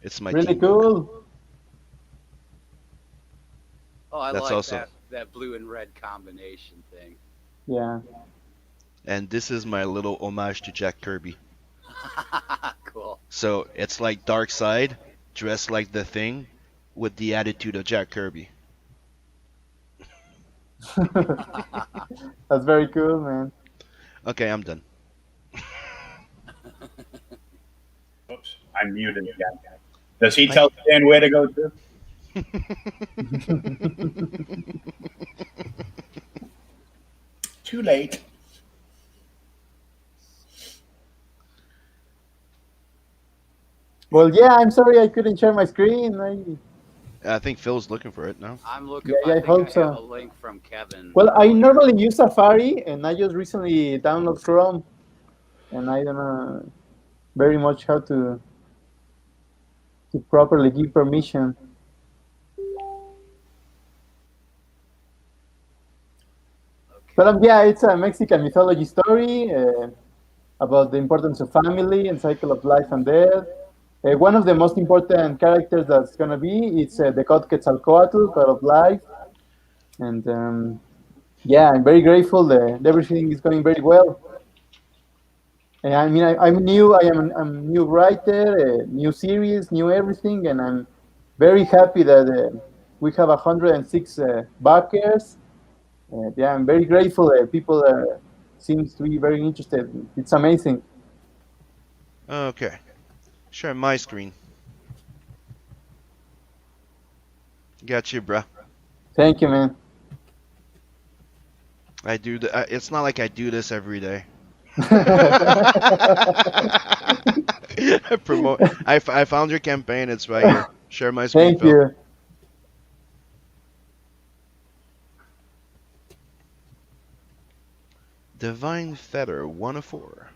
It's my really team. Cool. Oh, I like that. that blue and red combination thing. Yeah. And this is my little homage to Jack Kirby. Cool. So it's like Darkseid dressed like the Thing with the attitude of Jack Kirby. That's very cool, man. Okay, I'm done. Oops, I'm muted again. Does he tell Stan where to go to? Too late. Well, yeah, I'm sorry I couldn't share my screen. I think Phil's looking for it now. I'm looking. Yeah, I hope have so. a link from Kevin. Well, I normally use Safari, and I just recently downloaded CRoM, and I don't know very much how to properly give permission. But yeah, it's a Mexican mythology story about the importance of family and cycle of life and death. One of the most important characters that's going to be is the god Quetzalcoatl, god of life. And yeah, I'm very grateful that everything is going very well. And I mean, I'm new. I'm a new writer, new series, new everything, and I'm very happy that we have 106 backers. Yeah, I'm very grateful. People seems to be very interested. It's amazing. Okay. Share my screen. Got you, bruh. Thank you, man. I do. It's not like I do this every day. Promote. I found your campaign. It's right here. Share my screen. Thank you. Divine Feather 104.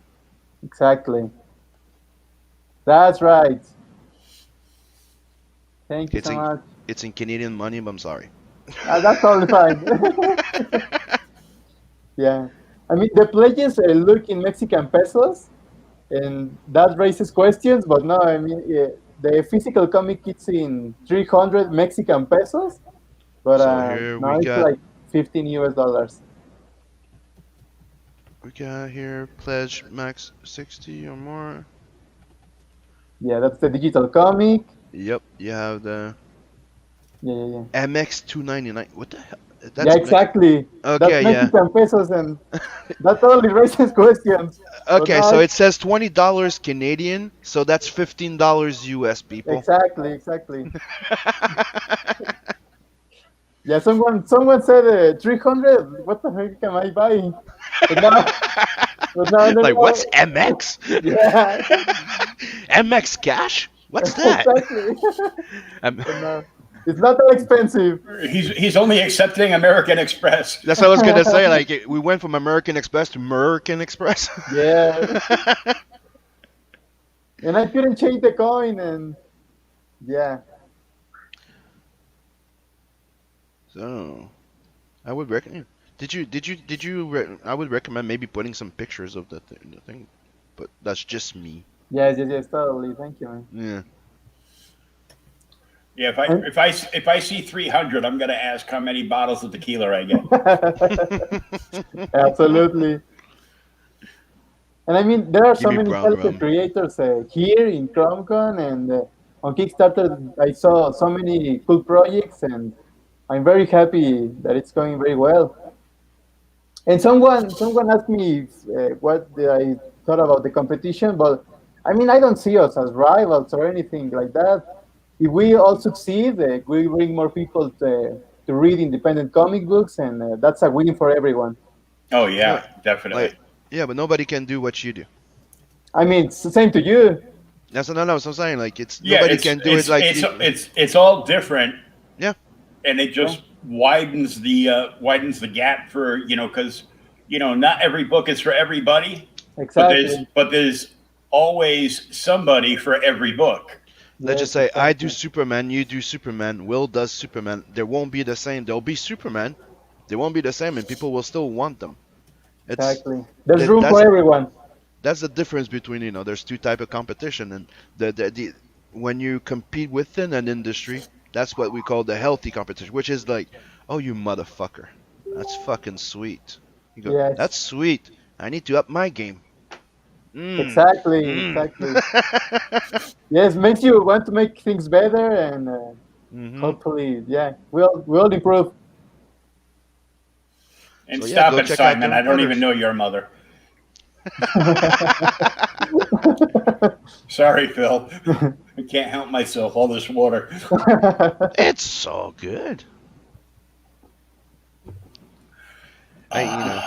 Exactly. That's right. Thank you so much. It's in Canadian money, but I'm sorry. That's totally fine. Yeah. I mean, the pledges look in Mexican pesos, and that raises questions, but no, I mean, the physical comic it's in 300 Mexican pesos, but now it's like 15 US dollars. We got here pledge max 60 or more. Yeah, that's the digital comic. Yep, you have the yeah. MX 299. What the hell? That's yeah, exactly. Okay, that's Mexican pesos, and that totally raises questions. Okay, so it says $20 Canadian, so that's $15 US, people. Exactly. Yeah, someone said 300. What the heck am I buying? But no, like, what's MX? Yeah. MX cash? What's that? Exactly. No, it's not that expensive. He's only accepting American Express. That's what I was gonna say. Like, we went from American Express to American Express. Yeah. And I couldn't change the coin, and yeah. So, I would recommend. I would recommend maybe putting some pictures of the thing, but that's just me. Yes, totally. Thank you, man. Yeah. Yeah, if I see 300, I'm gonna ask how many bottles of tequila I get. Absolutely. And I mean, there are so many talented creators here in CRoM Con, and on Kickstarter, I saw so many cool projects, and I'm very happy that it's going very well. And someone asked me what I thought about the competition, but I mean, I don't see us as rivals or anything like that. If we all succeed, we bring more people to read independent comic books, and that's a win for everyone. Oh yeah, definitely. Yeah, but nobody can do what you do. I mean, it's the same to you. That's no. So I'm saying, like, nobody can do it like it's all different. Yeah. And it just widens the gap for, because not every book is for everybody. Exactly. But there's always somebody for every book. Let's just say I do Superman, you do Superman, Will does Superman. They won't be the same. They'll be Superman. They won't be the same, and people will still want them. Exactly. There's room for everyone. That's the difference between there's two type of competition, and the when you compete within an industry, that's what we call the healthy competition, which is like, Oh, you motherfucker. That's fucking sweet. You go, Yes. that's sweet. I need to up my game. Exactly. Yes, makes you want to make things better, and hopefully, we'll improve. And So, stop go it, check out Simon. Dark I don't even Brothers. know your mother. Sorry, Phil. I can't help myself. All this water. It's so good. And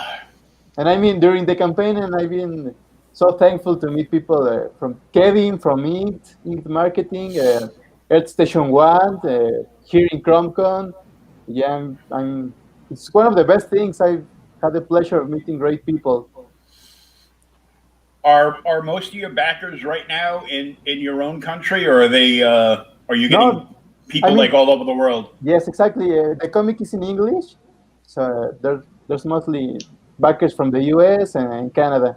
I mean, during the campaign, and I've been so thankful to meet people from Kevin, from Int Marketing, Earth Station 1, here in CRoM Con. Yeah, it's one of the best things. I've had the pleasure of meeting great people. Are most of your backers right now in your own country, or are they? Are you getting people like all over the world? Yes, exactly. The comic is in English, so there's mostly backers from the U.S. and Canada.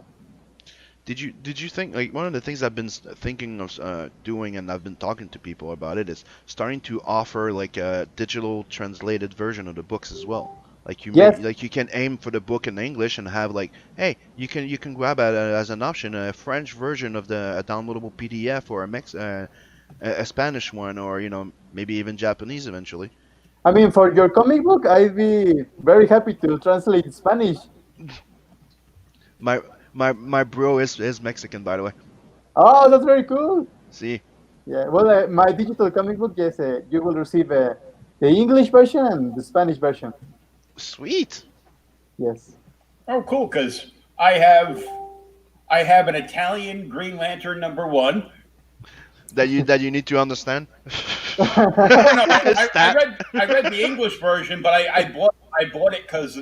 Did you think, like, one of the things I've been thinking of doing, and I've been talking to people about it, is starting to offer like a digital translated version of the books as well. Like you you can aim for the book in English and have like, hey, you can grab as an option a French version of a downloadable PDF, or a Spanish one, or maybe even Japanese eventually. I mean, for your comic book, I'd be very happy to translate Spanish. My bro is Mexican, by the way. Oh, that's very cool. See. Yeah, well, my digital comic book, yes, you will receive the English version and the Spanish version. Sweet. Yes. Oh, cool! Because I have an Italian Green Lantern #1 that you need to understand. I read the English version, but I bought it because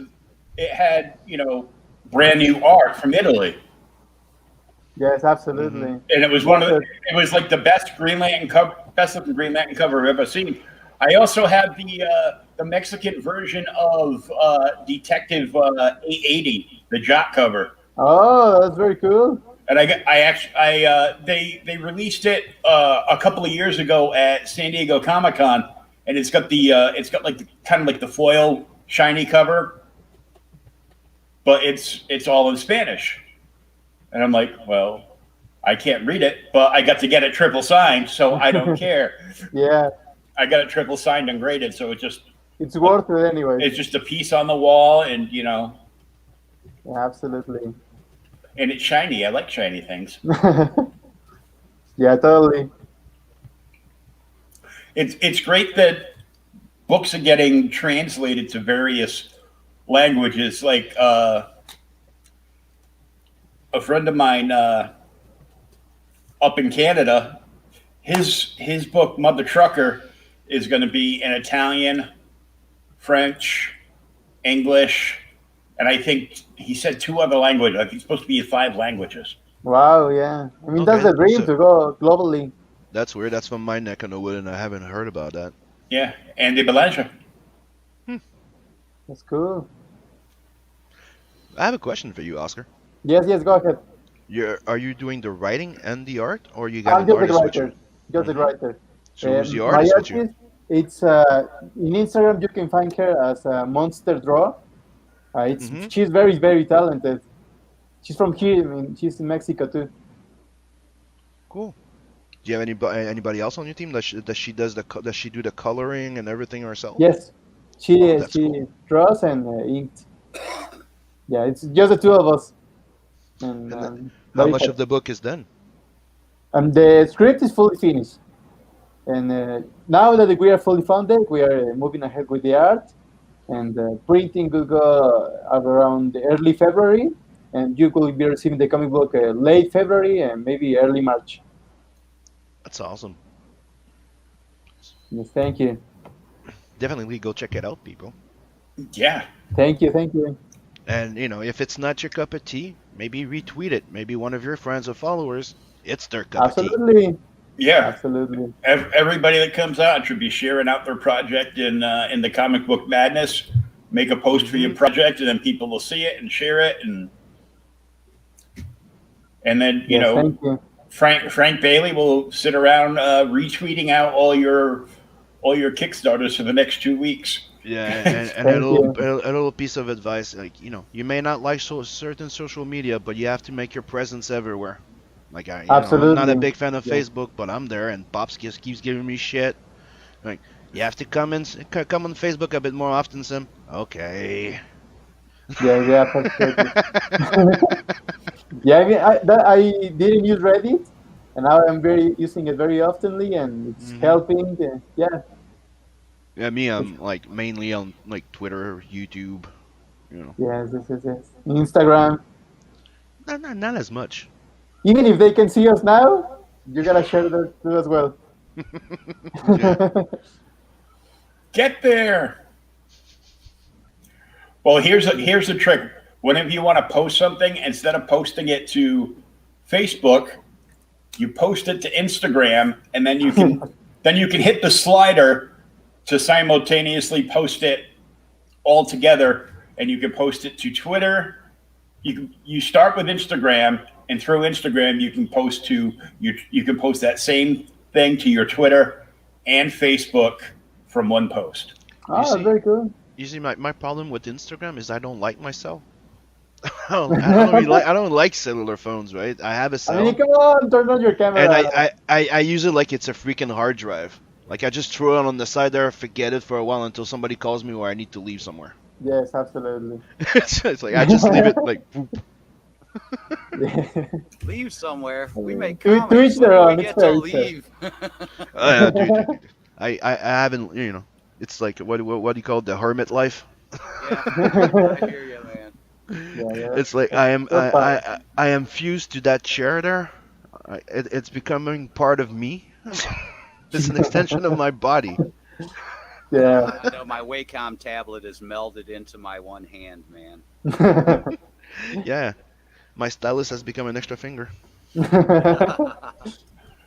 it had brand new art from Italy. Yes, absolutely. And it was it was like the best Green Lantern cover I've ever seen. I also have the Mexican version of Detective 880, the Jock cover. Oh, that's very cool. And they released it a couple of years ago at San Diego Comic-Con, and it's got kind of like the foil shiny cover, but it's all in Spanish. And I'm like, well, I can't read it, but I got to get it triple signed, so I don't care. Yeah. I got it triple signed and graded, so it's worth it anyway. It's just a piece on the wall, and Yeah, absolutely. And it's shiny. I like shiny things. Yeah, totally. It's great that books are getting translated to various languages. Like a friend of mine up in Canada, his book Mother Trucker is going to be in Italian, French, English, and I think he said 2 other languages. I think it's supposed to be in 5 languages. Wow, yeah. I mean, that's the dream to go globally. That's weird. That's from my neck of the wood, and I haven't heard about that. Yeah, Andy Belanger. That's cool. I have a question for you, Oscar. Yes, go ahead. Are you doing the writing and the art, or you got I'm an just artist the with you? writer. Just the writer. So who's the artist with you? It's in Instagram. You can find her as Monster Draw. She's very, very talented. She's from here. I mean, she's in Mexico too. Cool. Do you have anybody else on your team? Does she do the coloring and everything herself? Yes, she cool. draws and inked. Yeah, it's just the 2 of us. And how much of the book is done? The script is fully finished. And now that we are fully funded, we are moving ahead with the art. And printing will go around early February. And you will be receiving the comic book late February and maybe early March. That's awesome. Yes, thank you. Definitely go check it out, people. Yeah. Thank you. And, if it's not your cup of tea, maybe retweet it. Maybe one of your friends or followers, it's their cup of tea. Absolutely. Yeah. Absolutely. Everybody that comes out should be sharing out their project in the Comic Book Madness. Make a post for your project, and then people will see it and share it. And then, thank you. Frank Bailey will sit around retweeting out all your Kickstarters for the next 2 weeks. Yeah, and a little piece of advice, like, you may not like certain social media, but you have to make your presence everywhere. Like, I'm not a big fan of Facebook, but I'm there, and Pops just keeps giving me shit. Like, you have to come on Facebook a bit more often, Sim. Okay. Yeah, absolutely. Yeah, I mean, I didn't use Reddit, and now I'm using it very oftenly, and it's helping. Yeah. Yeah, me, I'm like mainly on like Twitter, YouTube. Yes. Instagram. Not as much. Even if they can see us now, you gotta share that too as well. Get there. Well, here's the trick. Whenever you want to post something, instead of posting it to Facebook, you post it to Instagram, and then you can hit the slider to simultaneously post it all together, and you can post it to Twitter. You start with Instagram, and through Instagram you can post that same thing to your Twitter and Facebook from one post. Very cool. You see, my problem with Instagram is I don't like myself. I don't like cellular phones, right? I have a cell. I mean, come on, turn on your camera. And I use it like it's a freaking hard drive. Like, I just throw it on the side there, forget it for a while until somebody calls me or I need to leave somewhere. Yes, absolutely. It's like I just leave it like boop. Leave somewhere. We make comics. To each their own. We get to leave. Dude. I haven't, it's like what do you call it, the hermit life? Yeah, I hear you, man. Yeah. It's like I am fused to that chair there. It's becoming part of me. It's an extension of my body. Yeah. I know my Wacom tablet is melded into my one hand, man. Yeah. My stylus has become an extra finger.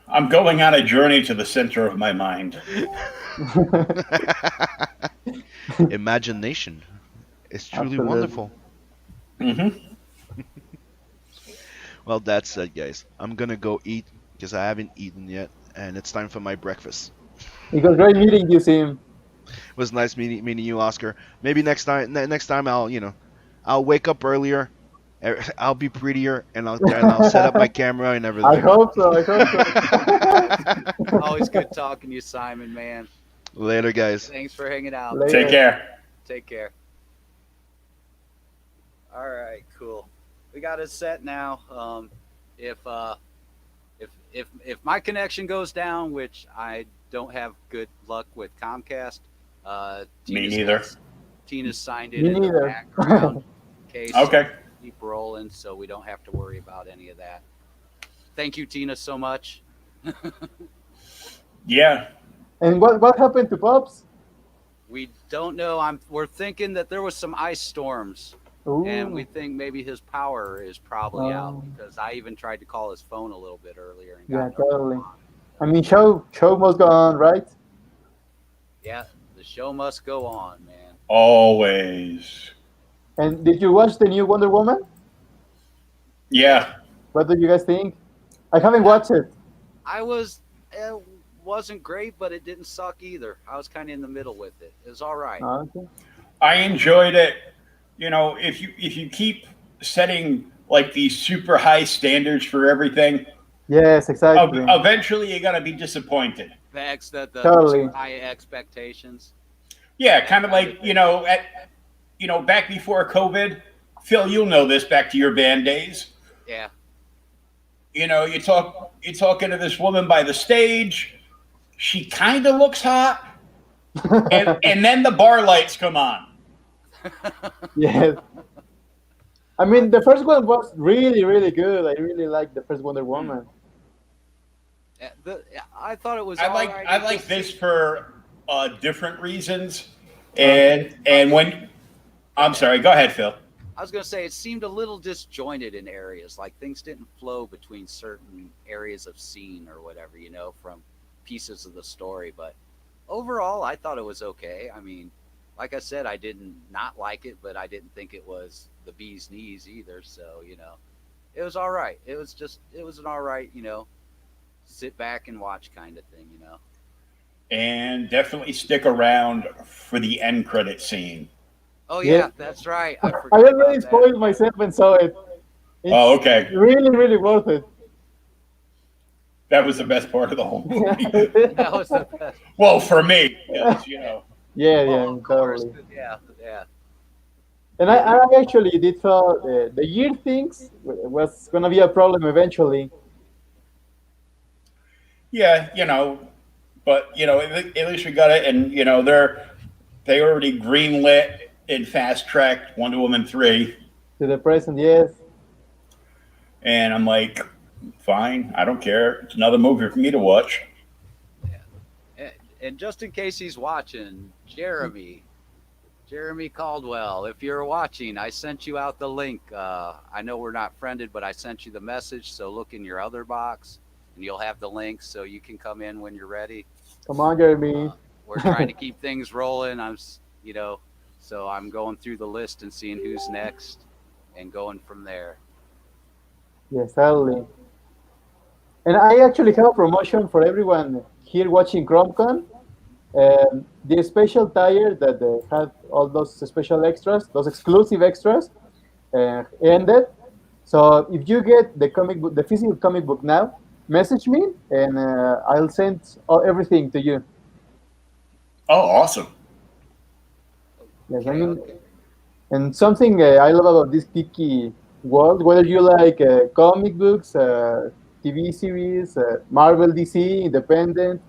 I'm going on a journey to the center of my mind. Imagination is truly wonderful. Well, that's it, guys. I'm gonna go eat because I haven't eaten yet, and it's time for my breakfast. It was great meeting you, Sim. It was nice meeting you, Oscar. Maybe next time I'll wake up earlier. I'll be prettier, and I'll set up my camera and everything. I hope so. Always good talking to you, Simon, man. Later, guys. Thanks for hanging out. Later. Take care. Take care. All right, cool. We got it set now. If my connection goes down, which I don't have good luck with Comcast, Me neither. Tina's signed in the background. Okay. Keep rolling, so we don't have to worry about any of that. Thank you, Tina, so much. Yeah. And what happened to Pops? We don't know. We're thinking that there was some ice storms. Ooh. And we think maybe his power is probably out, because I even tried to call his phone a little bit earlier. And got totally. I mean, show must go on, right? Yeah, the show must go on, man. Always. And did you watch the new Wonder Woman? Yeah. What do you guys think? I haven't watched it. It wasn't great, but it didn't suck either. I was kind of in the middle with it. It was all right. Okay. I enjoyed it. If you keep setting like these super high standards for everything, yes, exactly. Eventually you're gonna be disappointed. The high expectations. Yeah, kind of like back before COVID, Phil, you'll know this back to your band days. Yeah. You're talking to this woman by the stage. She kind of looks hot, and then the bar lights come on. Yes. I mean, the first one was really, really good. I really liked the first Wonder Woman. I thought it was. I like this for different reasons, and when I'm sorry, go ahead, Phil. I was going to say it seemed a little disjointed in areas, like things didn't flow between certain areas of scene or whatever, from pieces of the story. But overall, I thought it was okay. I mean, like I said, I didn't not like it, but I didn't think it was the bee's knees either. So, it was all right. It was an all right, sit back and watch kind of thing, And definitely stick around for the end credit scene. Oh yeah, that's right. I already spoiled myself and saw it. It's okay. Really, really worth it. That was the best part of the whole movie. That was the best. Well, for me, you know. Yeah, totally. Yeah. And I actually did thought the year things was gonna be a problem eventually. Yeah, but at least we got it, and they already greenlit and fast tracked Wonder Woman 3 to the present, yes. And I'm like, fine, I don't care. It's another movie for me to watch. Yeah. And just in case he's watching, Jeremy Caldwell, if you're watching, I sent you out the link. I know we're not friended, but I sent you the message. So look in your other box, and you'll have the link, so you can come in when you're ready. Come on, Jeremy. We're trying to keep things rolling. So I'm going through the list and seeing who's next, and going from there. Yes, totally. And I actually have a promotion for everyone here watching CRoM Con. The special tire that had all those special extras, those exclusive extras, ended. So if you get the comic book, the physical comic book now, message me and I'll send everything to you. Oh, awesome! Yes, I mean, and something I love about this geeky world, whether you like comic books, TV series, Marvel, DC, Independent,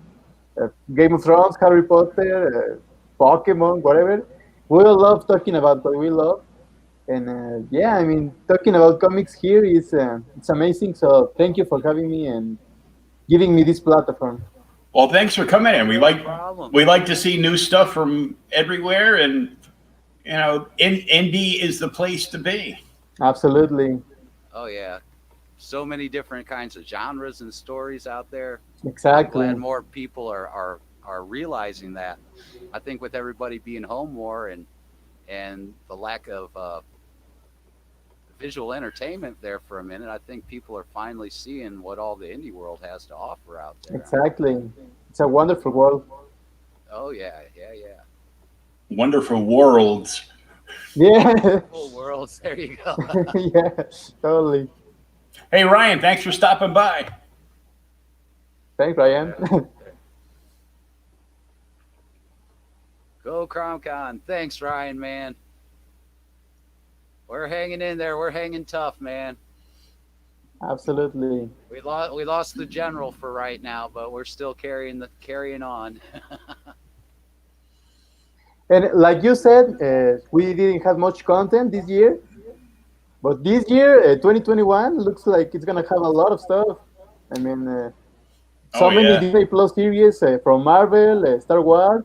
Game of Thrones, Harry Potter, Pokemon, whatever. We all love talking about what we love. And I mean, talking about comics here is it's amazing. So thank you for having me and giving me this platform. Well, thanks for coming in. We like to see new stuff from everywhere, and indie is the place to be. Absolutely. Oh yeah, so many different kinds of genres and stories out there. Exactly. I'm glad more people are realizing that. I think with everybody being home more and the lack of visual entertainment there for a minute, I think people are finally seeing what all the indie world has to offer out there. Exactly. It's a wonderful world. Oh yeah. Wonderful worlds. Yeah. Worlds. There you go. Yeah, totally. Hey Ryan, thanks for stopping by. Thanks, Ryan. Go CRoM Con. Thanks, Ryan, man. We're hanging in there. We're hanging tough, man. Absolutely. We lost the general for right now, but we're still carrying on. And like you said, we didn't have much content this year, but this year, 2021, looks like it's gonna have a lot of stuff. I mean, so many Disney Plus series from Marvel, Star Wars.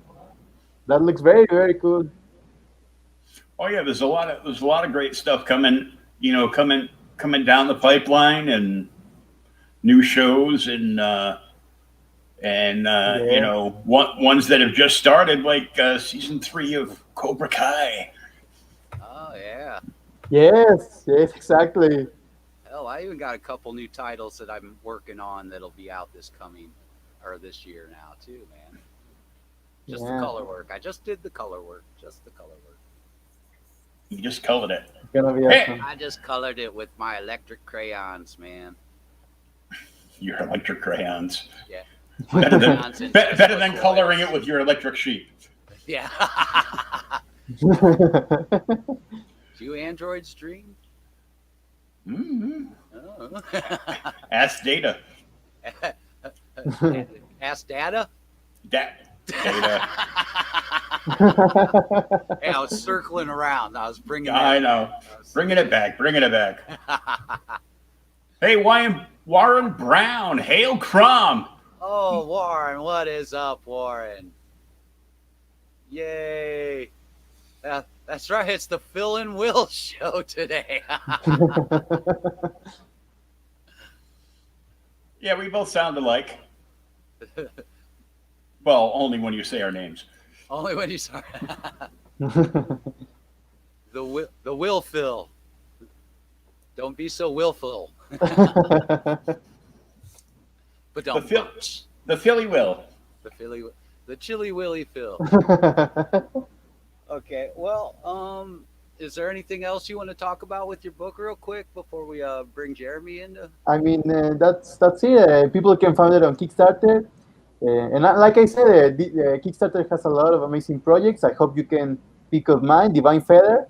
That looks very, very cool. Oh yeah, there's a lot of great stuff coming coming down the pipeline, and new shows and ones that have just started, like season 3 of Cobra Kai. Oh yeah. Yes, exactly. Hell, I even got a couple new titles that I'm working on that'll be out this year now too, man. Just the color work. I just did the color work. You just colored it. It's gonna be awesome. I just colored it with my electric crayons, man. Your electric crayons. Yeah. Better than coloring it with your electric sheep. Yeah. Do androids dream? Mm-hmm. Oh. Ask Data. Ask Data? Data. Hey, I was circling around. I was bringing. I know. Bringing it back. Hey, Warren Brown. Hail CRoM. Oh, Warren, what is up, Warren? Yay! That's right. It's the Phil and Will show today. Yeah, we both sound alike. Well, only when you say our names. Only when you say the Will Phil. Don't be so willful. But don't. The Philly Will. The The Chili Willy Phil. Okay. Well, is there anything else you want to talk about with your book real quick before we bring Jeremy into? I mean, that's it. People can find it on Kickstarter. And like I said, Kickstarter has a lot of amazing projects. I hope you can pick up mine, Divine Feather.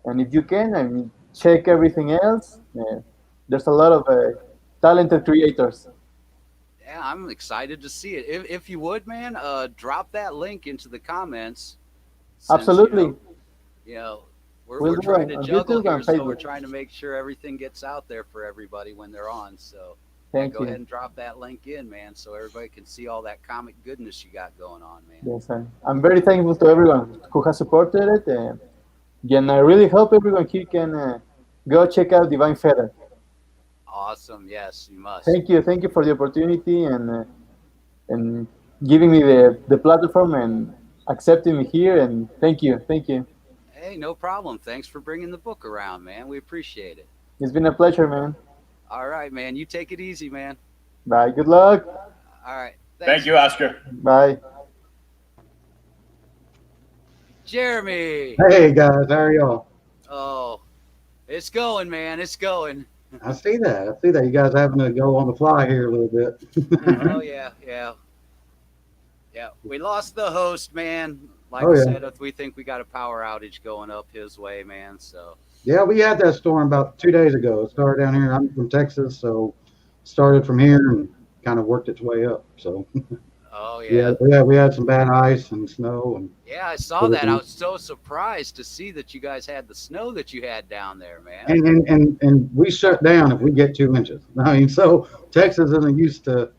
And if you can, I mean, check everything else. There's a lot of talented creators. Yeah, I'm excited to see it. If you would, man, drop that link into the comments. Since, Absolutely. We're trying to juggle here, so we're trying to make sure everything gets out there for everybody when they're on. So Thank go you. ahead and drop that link in, man, so everybody can see all that comic goodness you got going on, man. Yes, I'm very thankful to everyone who has supported it. And I really hope everyone here can go check out Divine Feather. Awesome. Yes, you must. Thank you for the opportunity and giving me the platform and accepting me here. And thank you. Hey, no problem. Thanks for bringing the book around, man. We appreciate it. It's been a pleasure, man. All right, man. You take it easy, man. Bye. Good luck. All right. Thank you, Oscar. Bye. Jeremy. Hey, guys. How are y'all? Oh, it's going, man. It's going. I see that. You guys having to go on the fly here a little bit. Oh, yeah. We lost the host, man. Like I said, we think we got a power outage going up his way, man. So. Yeah, we had that storm about 2 days ago. It started down here. I'm from Texas, so started from here and kind of worked its way up. So. Oh yeah. We had some bad ice and snow and. Yeah, I saw that. I was so surprised to see that you guys had the snow that you had down there, man. And we shut down if we get 2 inches. I mean, so Texas isn't used to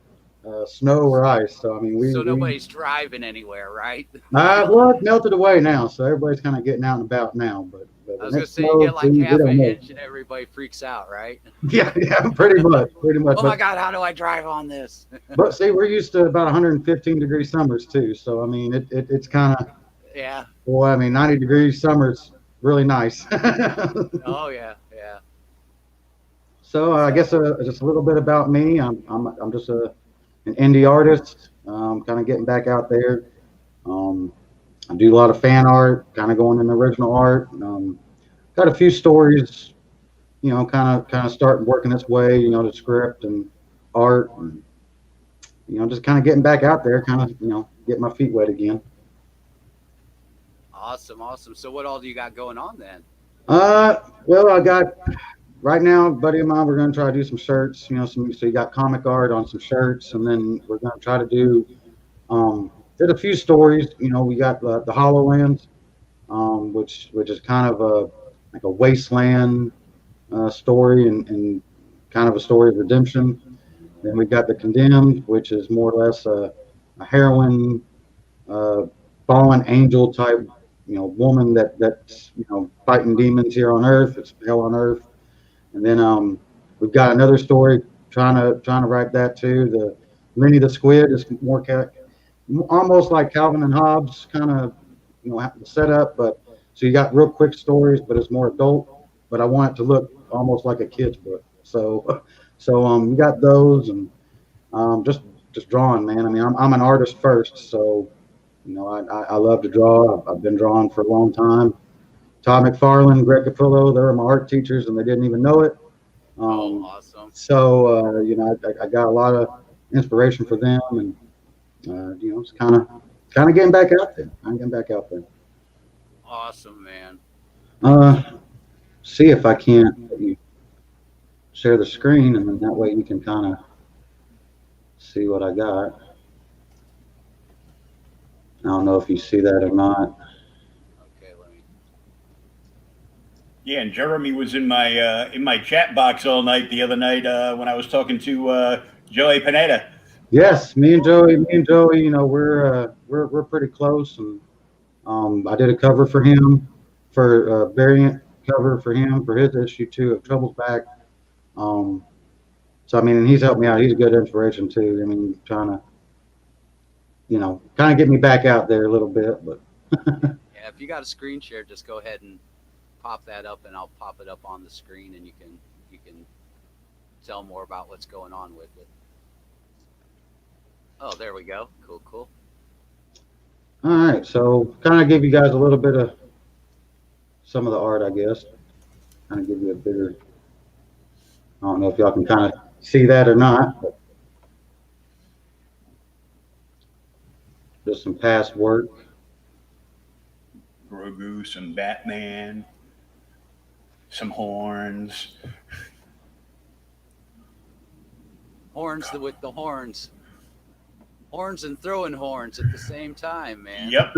snow or ice. So I mean, so nobody's driving anywhere, right? Well, it melted away now, so everybody's kind of getting out and about now. But I was gonna say you get like half an inch and everybody freaks out, right? Yeah, pretty much. Oh my God, how do I drive on this? But see, we're used to about 115-degree summers too, so I mean, it's kind of. Yeah. Boy, I mean, 90-degree summers really nice. Oh yeah. So I guess just a little bit about me. I'm just an indie artist. Kind of getting back out there. I do a lot of fan art, kind of going into original art. Got a few stories, kind of starting working this way, the script and art, and just kind of getting back out there, kind of getting my feet wet again. Awesome. So what all do you got going on then? Well, I got right now, a buddy of mine, we're going to try to do some shirts, so you got comic art on some shirts, and then we're going to try to do, did a few stories, we got the HoloLens, which is kind of like a wasteland story and kind of a story of redemption. Then we got the Condemned, which is more or less a heroine, fallen angel type, woman that's fighting demons here on Earth. It's hell on Earth. And then we've got another story trying to write that too. The Lenny the Squid is more almost like Calvin and Hobbes kind of setup, but so you got real quick stories, but it's more adult. But I want it to look almost like a kid's book. So we got those and just drawing, man. I mean, I'm an artist first, so I love to draw. I've been drawing for a long time. Todd McFarlane, Greg Capullo, they were my art teachers, and they didn't even know it. Awesome. So I got a lot of inspiration for them, and it's kind of getting back out there. Awesome, man. See if I can't let you share the screen, and then that way you can kind of see what I got. I don't know if you see that or not. Yeah, and Jeremy was in my chat box all night the other night when I was talking to Joey Pineda. Yes, me and Joey, we're pretty close, and I did a cover for him, for a variant cover for him for his issue 2 of Trouble's Back. So I mean, and he's helped me out. He's a good inspiration too. I mean, trying to, kind of get me back out there a little bit, but. Yeah, if you got a screen share, just go ahead and pop that up, and I'll pop it up on the screen, and you can tell more about what's going on with it. Oh, there we go. Cool. All right, so kind of give you guys a little bit of some of the art, I guess. Kind of give you a bigger. I don't know if y'all can kind of see that or not, but just some past work. Grogu, some Batman, some horns. Horns with the horns. Horns and throwing horns at the same time, man. Yep.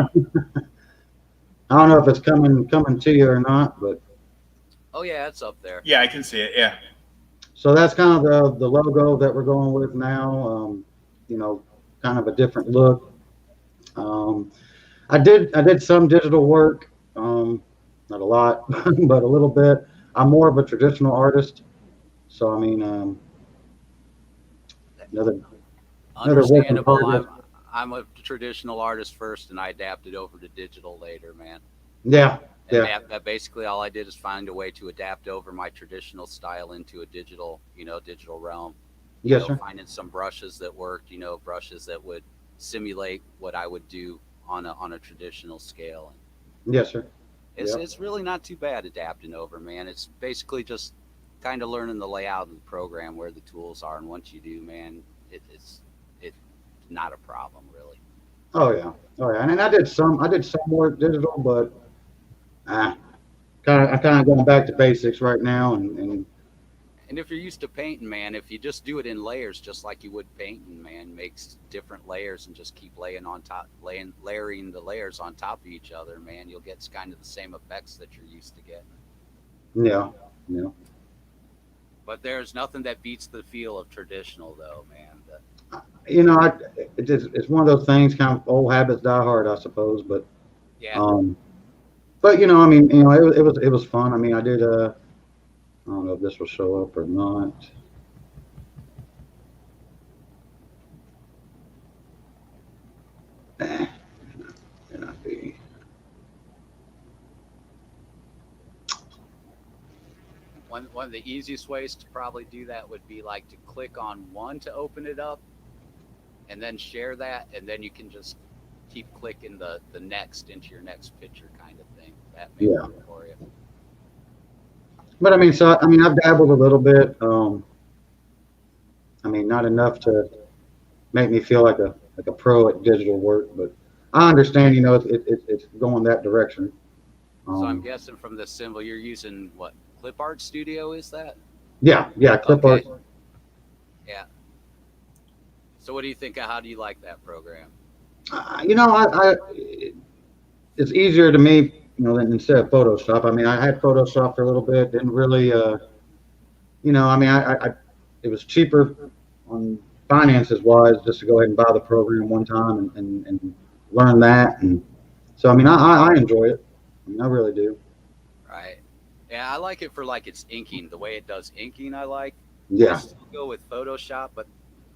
I don't know if it's coming to you or not, but oh yeah, it's up there. Yeah, I can see it. Yeah. So that's kind of the logo that we're going with now. You know, kind of a different look. I did some digital work, not a lot, but a little bit. I'm more of a traditional artist, so I mean, another work in progress. I'm a traditional artist first, and I adapted over to digital later, man. Yeah. And that basically all I did is find a way to adapt over my traditional style into a digital realm. Yes, sir. Finding some brushes that worked, brushes that would simulate what I would do on a traditional scale. Yes, sir. It's really not too bad adapting over, man. It's basically just kind of learning the layout of the program, where the tools are, and once you do, man, it's not a problem really. Oh yeah, and I did some work digital, but I'm kind of going back to basics right now, and if you're used to painting, man, if you just do it in layers, just like you would painting, man, makes different layers and just keep layering the layers on top of each other, man, you'll get kind of the same effects that you're used to getting. Yeah. But there's nothing that beats the feel of traditional, though, man. It's one of those things, kind of old habits die hard, I suppose. But yeah. But I mean, it was fun. I mean, I did. I don't know if this will show up or not. Cannot be. One of the easiest ways to probably do that would be like to click on one to open it up, and then share that, and then you can just keep clicking the next into your next picture kind of thing. That may work for you. But I mean, I've dabbled a little bit. I mean, not enough to make me feel like a pro at digital work, but I understand. It's going that direction. So I'm guessing from the symbol you're using what? Clip Art Studio, is that? Yeah, Clip Art. Yeah. So what do you think? How do you like that program? It's easier to me, than instead of Photoshop. I mean, I had Photoshop for a little bit. Didn't really, I mean, it was cheaper on finances wise just to go ahead and buy the program one time and learn that. And so, I mean, I enjoy it. I mean, I really do. Right. Yeah, I like it for like its inking, the way it does inking. I like. Yeah. I still go with Photoshop, but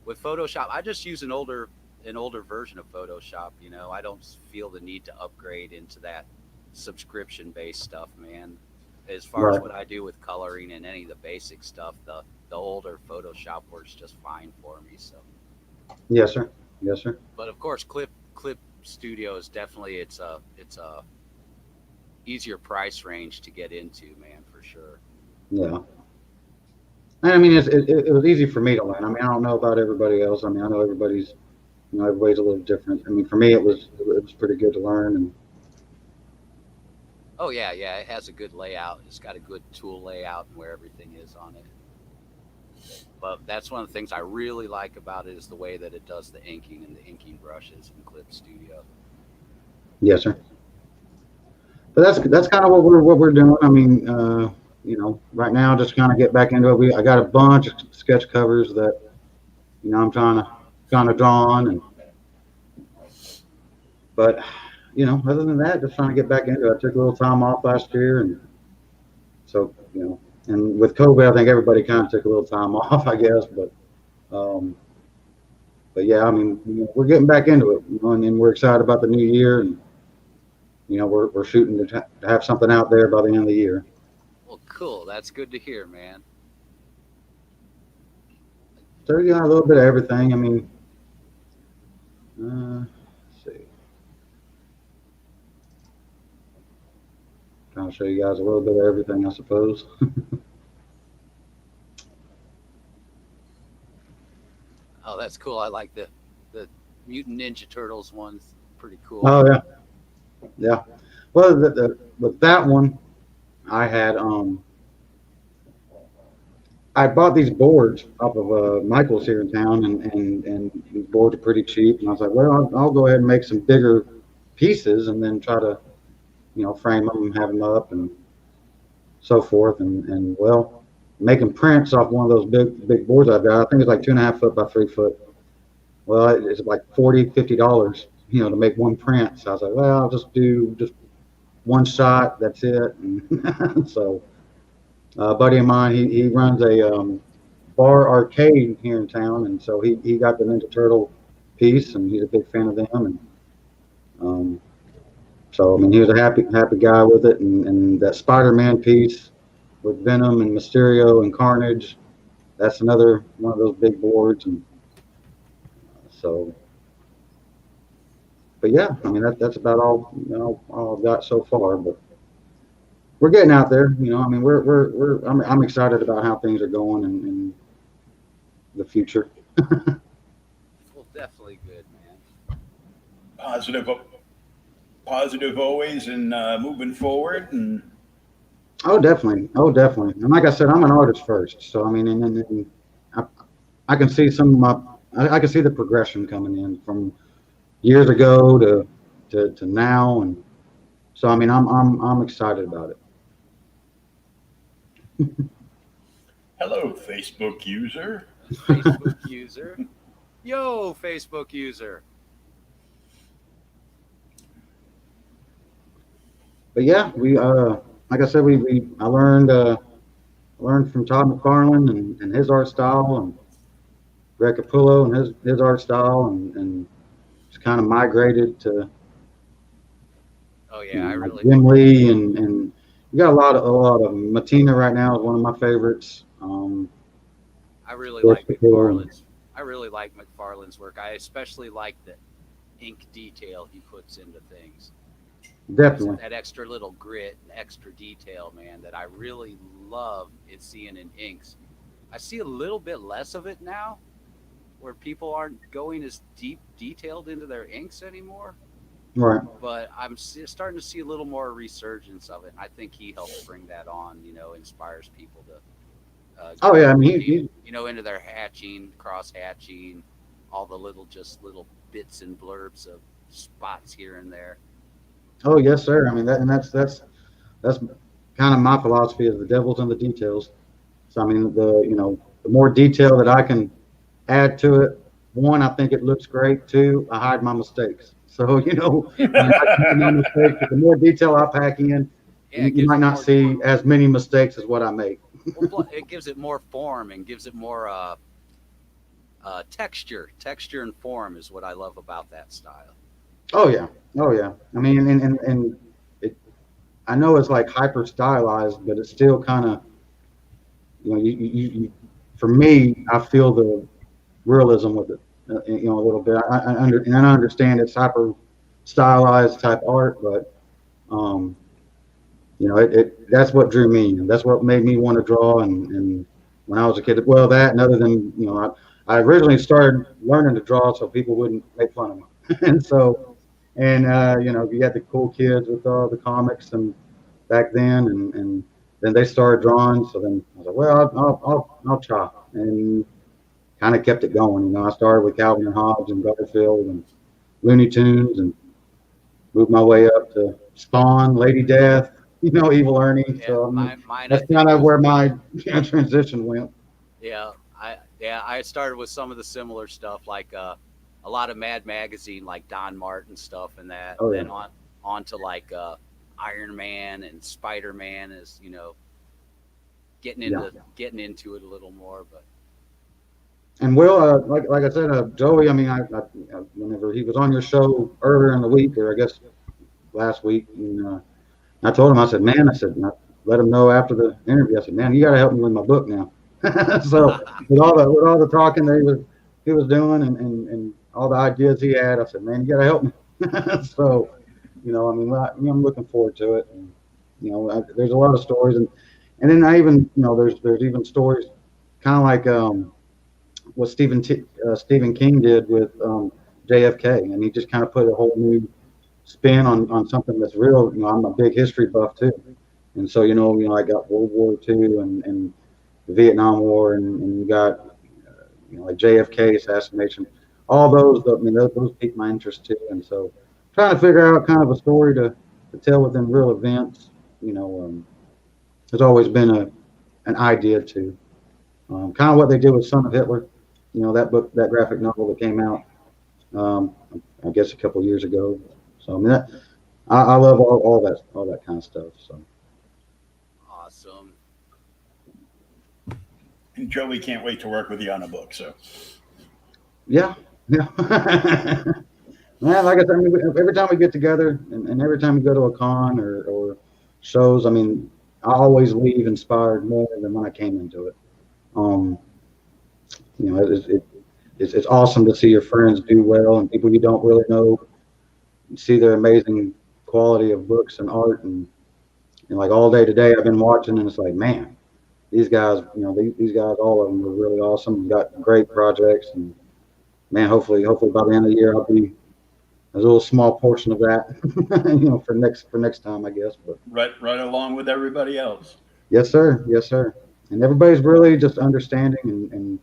with Photoshop, I just use an older version of Photoshop. I don't feel the need to upgrade into that subscription-based stuff, man. As far as what I do with coloring and any of the basic stuff, the older Photoshop works just fine for me. So. Yes, sir. But of course, Clip Studio is definitely it's a easier price range to get into, man, for sure. Yeah. I mean, it was easy for me to learn. I mean, I don't know about everybody else. I mean, I know everybody's a little different. I mean, for me, it was pretty good to learn. And oh yeah, it has a good layout. It's got a good tool layout and where everything is on it. But that's one of the things I really like about it, is the way that it does the inking and the inking brushes in Clip Studio. Yes, sir. But that's kind of what we're doing. I mean, right now, just kind of get back into it. I got a bunch of sketch covers that, I'm trying to draw on, but other than that, just trying to get back into it. I took a little time off last year, and so and with COVID, I think everybody kind of took a little time off, I guess. But yeah, I mean, we're getting back into it, and then we're excited about the new year, and we're shooting to have something out there by the end of the year. Well, cool. That's good to hear, man. So a little bit of everything. I mean, let's see. kind of show you guys a little bit of everything, I suppose. Oh, that's cool. I like the Mutant Ninja Turtles one's pretty cool. Oh yeah, yeah. Well, with that one, I had I bought these boards off of Michael's here in town, and these boards are pretty cheap. And I was like, well, I'll go ahead and make some bigger pieces, and then try to, frame them and have them up and so forth. And well, making prints off one of those big boards I've got, I think it's like 2.5 foot by 3 foot. Well, it's like $40-$50, to make one print. So I was like, well, I'll just do one shot. That's it. And so a buddy of mine, he runs a bar arcade here in town, and so he got the Ninja Turtle piece, and he's a big fan of them. And so I mean, he was a happy guy with it. And that Spider-Man piece with Venom and Mysterio and Carnage, that's another one of those big boards. And so, but yeah, I mean that's about all all I've got so far. But we're getting out there, I mean, I'm excited about how things are going in the future. Well, definitely good, man. Positive always, and moving forward. And Oh, definitely. And like I said, I'm an artist first, so I mean, and I can see I can see the progression coming in from years ago to now, and so I mean, I'm excited about it. Hello, Facebook user. Facebook user. Yo, Facebook user. But yeah, we like I said, I learned from Todd McFarlane and his art style, and Greg Capullo and his art style, and just kind of migrated to Jim Lee, and we got a lot of Matina right now is one of my favorites. I really like McFarlane's. I really like McFarlane's work. I especially like the ink detail he puts into things. Definitely. That extra little grit and extra detail, man, that I really love is seeing in inks. I see a little bit less of it now, where people aren't going as detailed into their inks anymore. Right. But I'm starting to see a little more resurgence of it. I think he helps bring that on, inspires people to oh yeah, I mean, into their hatching, cross hatching, all the little bits and blurbs of spots here and there. Oh yes, sir. I mean that's kind of my philosophy, is the devil's in the details. So I mean, the more detail that I can add to it, one, I think it looks great. Two, I hide my mistakes. So I hide my mistakes. The more detail I pack in, you might not see as many mistakes as what I make. Well, it gives it more form and gives it more texture. Texture and form is what I love about that style. Oh yeah. I mean, and I know it's like hyper stylized, but it's still kind of, you for me, I feel the realism with it, a little bit. I understand it's hyper stylized type art, but that's what drew me, and that's what made me want to draw. And when I was a kid, well, that and other than I originally started learning to draw so people wouldn't make fun of me, and so. And you had the cool kids with all the comics and back then, and then they started drawing. So then I was like, well, I'll try, and kind of kept it going. I started with Calvin and Hobbes and Garfield and Looney Tunes, and moved my way up to Spawn, Lady Death, Evil Ernie. Yeah, so that's kind of where my transition went. Yeah, I started with some of the similar stuff, like a lot of Mad Magazine, like Don Martin stuff and that. Oh, yeah. Then on to like Iron Man and Spider-Man is, getting into it a little more. But and Will, like I said, Joey, I mean, I whenever he was on your show earlier in the week, or I guess last week, and I told him, I said, I let him know after the interview, I said, man, you got to help me with my book now. So with all the talking that he was doing and all the ideas he had, I said, man, you got to help me. So, I mean, I'm looking forward to it. And You know, there's a lot of stories, and then I even, you know, there's even stories kind of like what Stephen King did with JFK, and he just kind of put a whole new spin on something that's real. You know, I'm a big history buff too, and so you know, I got World War II and the Vietnam War, and you got you know, like JFK assassination. All those, I mean, those piqued my interest too, and so trying to figure out kind of a story to tell within real events, you know, has always been an idea too. Kind of what they did with Son of Hitler, you know, that book, that graphic novel that came out, I guess a couple years ago. So I mean, I love all that kind of stuff. So awesome. And Joey can't wait to work with you on a book. So yeah. Man, like I said, I mean, every time we get together and every time we go to a con or shows, I mean, I always leave inspired more than when I came into it. You know, it's awesome to see your friends do well and people you don't really know, see their amazing quality of books and art. And like all day today, I've been watching, and it's like, man, these guys, you know, these guys, all of them are really awesome. Got great projects, and man, hopefully by the end of the year, I'll be a little small portion of that, you know, for next time, I guess. But right along with everybody else. Yes, sir. Yes, sir. And everybody's really just understanding and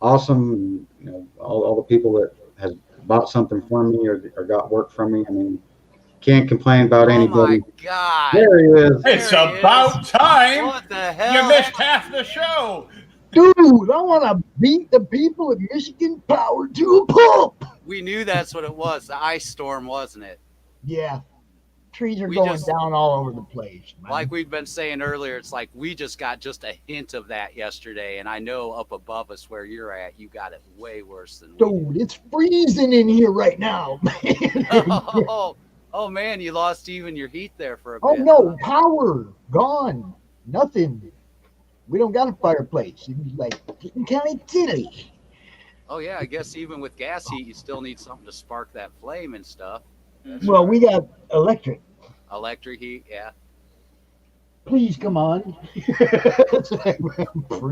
awesome. And, you know, all the people that has bought something from me or got work from me. I mean, can't complain about anybody. Oh my God! There he is. It's about time. What the hell? You missed half the show. Dude, I want to beat the people of Michigan Power to a pulp. We knew that's what it was. The ice storm, wasn't it? Yeah. Trees are going down all over the place, man. Like we've been saying earlier, it's like we just got just a hint of that yesterday, and I know up above us where you're at, you got it way worse than we Dude, it's freezing in here right now, man. Oh man, you lost even your heat there for a bit. Oh no, power gone, nothing. We don't got a fireplace. It was like getting kind of chilly. Oh yeah, I guess even with gas heat, you still need something to spark that flame and stuff. That's Well, right. we got electric. Electric heat, yeah. Please come on.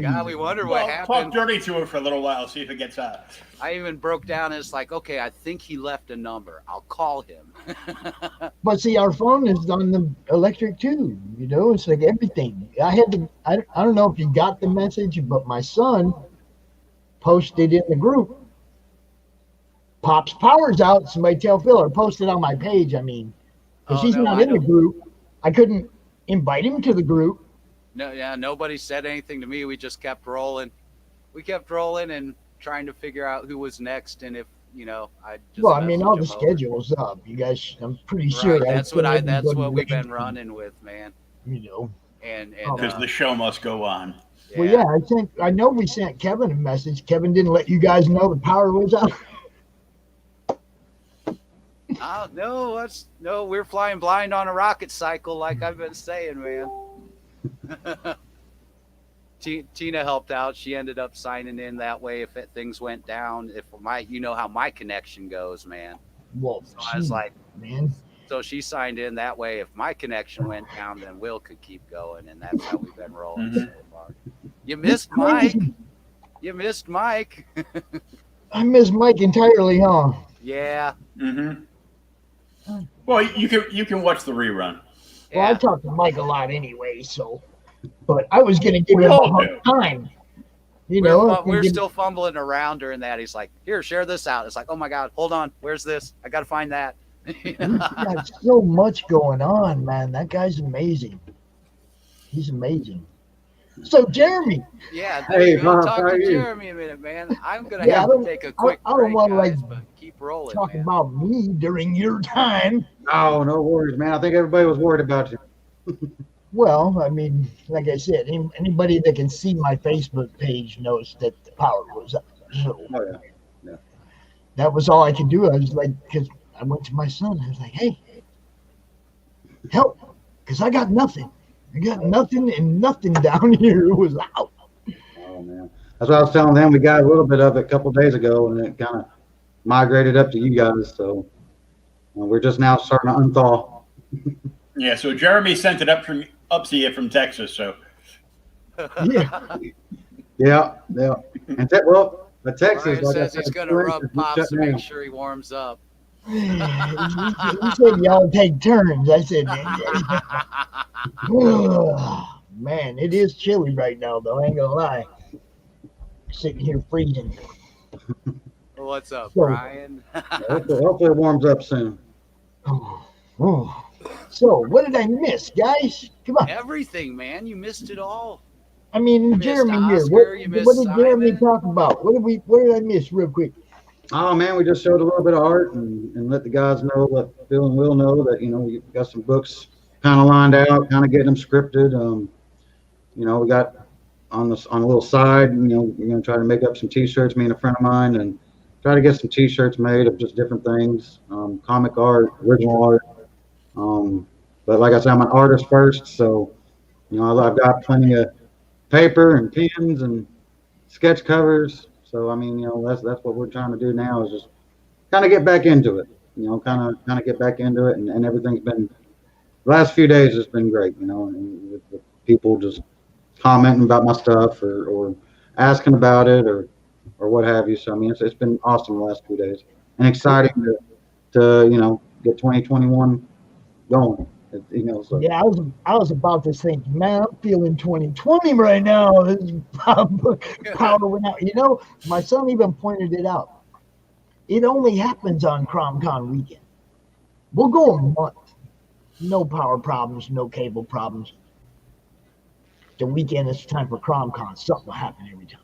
God, we wonder what happened. Talk dirty to her for a little while, see if it gets out. I even broke down and it's like, okay, I think he left a number. I'll call him. But see, our phone is on the electric too. You know, it's like everything. I don't know if you got the message, but my son posted in the group. Pop's power's out. Somebody tell Phil, or post it on my page. I mean, because he's not in the group. I couldn't invite him to the group. No, yeah, nobody said anything to me. We just kept rolling. We kept rolling and trying to figure out who was next and if, you know, I just Well, I mean, all the messaged him over. schedule's up. You guys, I'm pretty Right, sure. that's what we've been running with, man. You know. And Because the show must go on. Well, yeah, I know we sent Kevin a message. Kevin didn't let you guys know the power was out. No, we're flying blind on a rocket cycle, like I've been saying, man. Tina helped out. She ended up signing in that way if things went down. You know how my connection goes, man. Well, so I was like, man. So she signed in that way. If my connection went down, then Will could keep going, and that's how we've been rolling so far. You missed Mike. You missed Mike. I miss Mike entirely, huh? Yeah. Mm-hmm. Well, you can watch the rerun. Well, I talk to Mike a lot anyway, so. But I was going to give him a hard time. You know, we're still fumbling around during that. He's like, "Here, share this out." It's like, "Oh my God, hold on. Where's this? I got to find that." He's got so much going on, man. That guy's amazing. He's amazing. So, Jeremy. Yeah, hey, Bob, talk to Jeremy a minute, man. I'm gonna have to take a quick I don't want to break, but keep rolling. Talk about me during your time. Oh, no worries, man. I think everybody was worried about you. Well, I memean, like I said, anybody that can see my Facebook page knows that the power was up. So that was all I could do. I was like, because I went to my son. I was like, hey, help, because I got nothing. I got nothing, and nothing down here was out. Oh, man. That's what I was telling them. We got a little bit of it a couple of days ago, and it kind of migrated up to you guys. So we're just now starting to unthaw. Yeah, so Jeremy sent it up to you from Texas, so. Yeah. And but Texas, Brian like says I said, he's going to rub Pops to make sure he warms up. He said y'all take turns. I said, man, it is chilly right now, though. I ain't gonna lie. Sitting here freezing. What's up, Brian? hopefully it warms up soon. So, what did I miss, guys? Come on. Everything, man. You missed it all. I mean, Jeremy here. What did Jeremy talk about? What did I miss, real quick? Oh man, we just showed a little bit of art and let the guys know, let Phil and Will know that we got some books kind of lined out, kind of getting them scripted. We got on a little side. We're gonna try to make up some T-shirts. Me and a friend of mine, and try to get some T-shirts made of just different things, comic art, original art. But like I said, I'm an artist first, so I've got plenty of paper and pens and sketch covers. So I mean, that's what we're trying to do now, is just kind of get back into it. Kind of get back into it, and everything's been the last few days has been great. And with people just commenting about my stuff or asking about it or what have you. So I mean, it's been awesome the last few days, and exciting to get 2021 going. So. Yeah, I was about to think, man, I'm feeling 2020 right now. Power went out. My son even pointed it out. It only happens on CRoM Con weekend. We'll go a month. No power problems, no cable problems. The weekend is time for CRoM Con. Something will happen every time.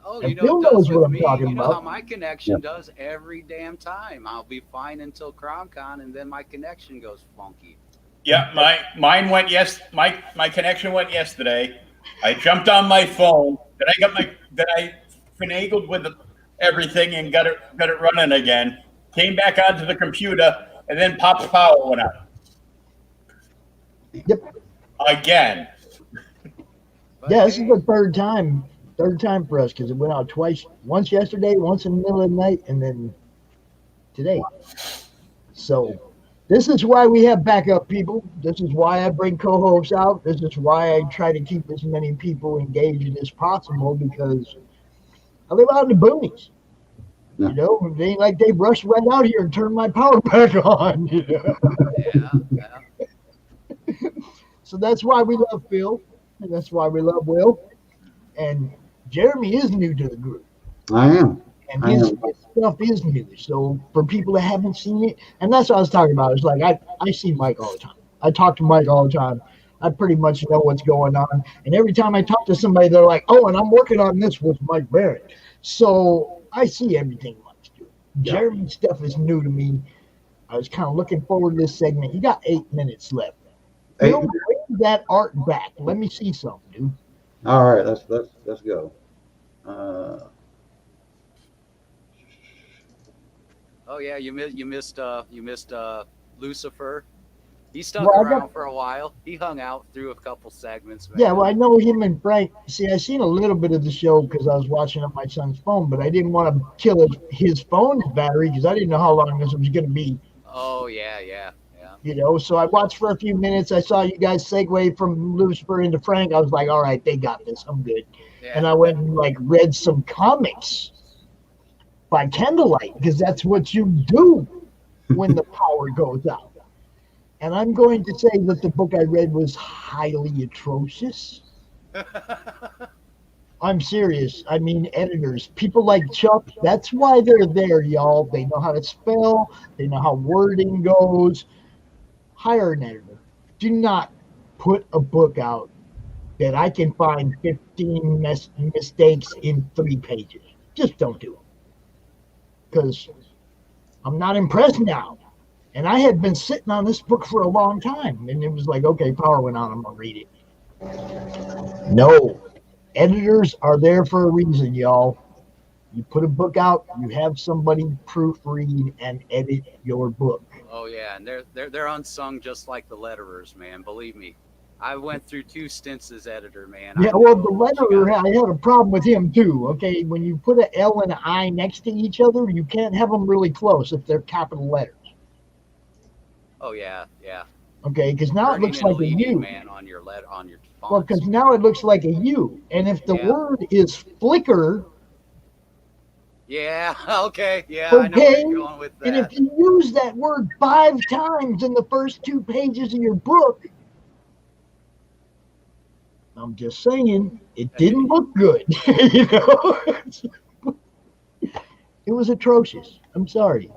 Oh, and Phil knows what I'm talking about. You know about. how my connection does every damn time. I'll be fine until CRoM Con, and then my connection goes funky. Yeah, mine went my connection went yesterday. I jumped on my phone. Then I finagled with everything and got it running again. Came back onto the computer, and then Pop's power went out. Yep. Again. Yeah, this is the third time for us, because it went out twice. Once yesterday, once in the middle of the night, and then today. So this is why we have backup people. This is why I bring co-hosts out. This is why I try to keep as many people engaged as possible, because I live out in the boonies. Yeah. It ain't like they rushed right out here and turned my power back on. Yeah. So that's why we love Phil, and that's why we love Will. And Jeremy is new to the group. I am. And his stuff is new. So for people that haven't seen it, and that's what I was talking about. It's like I see Mike all the time. I talk to Mike all the time. I pretty much know what's going on. And every time I talk to somebody, they're like, "Oh, and I'm working on this with Mike Barrett." So I see everything Mike's doing. Yeah. Jeremy's stuff is new to me. I was kind of looking forward to this segment. You got 8 minutes left. Bring that art back. Let me see something, dude. All right, let's go. Oh yeah, you missed Lucifer. He stuck around for a while. He hung out through a couple segments. Man. Yeah, well, I know him and Frank. See, I seen a little bit of the show because I was watching on my son's phone, but I didn't want to kill his phone's battery because I didn't know how long this was going to be. Oh yeah. So I watched for a few minutes. I saw you guys segue from Lucifer into Frank. I was like, all right, they got this. I'm good. Yeah. And I went and read some comics by candlelight, because that's what you do when the power goes out. And I'm going to say that the book I read was highly atrocious. I'm serious. I mean, editors, people like Chuck, that's why they're there, y'all. They know how to spell. They know how wording goes. Hire an editor. Do not put a book out that I can find 15 mistakes in 3 pages. Just don't do it. Because I'm not impressed now. And I had been sitting on this book for a long time. And it was like, okay, power went on. I'm going to read it. No. Editors are there for a reason, y'all. You put a book out, you have somebody proofread and edit your book. Oh yeah, and they're unsung just like the letterers, man. Believe me, I went through 2 stints as editor, man. Yeah, well, the letterer, I had a problem with him too. Okay, when you put an L and an I next to each other, you can't have them really close if they're capital letters. Oh yeah. Okay, because now it looks like a U. Man, on your fonts. Well, because now it looks like a U, and if the word is flicker. Yeah. Okay. Yeah. Okay. I know where you're going with that. And if you use that word 5 times in the first 2 pages of your book, I'm just saying, it didn't look good. You know, it was atrocious. I'm sorry.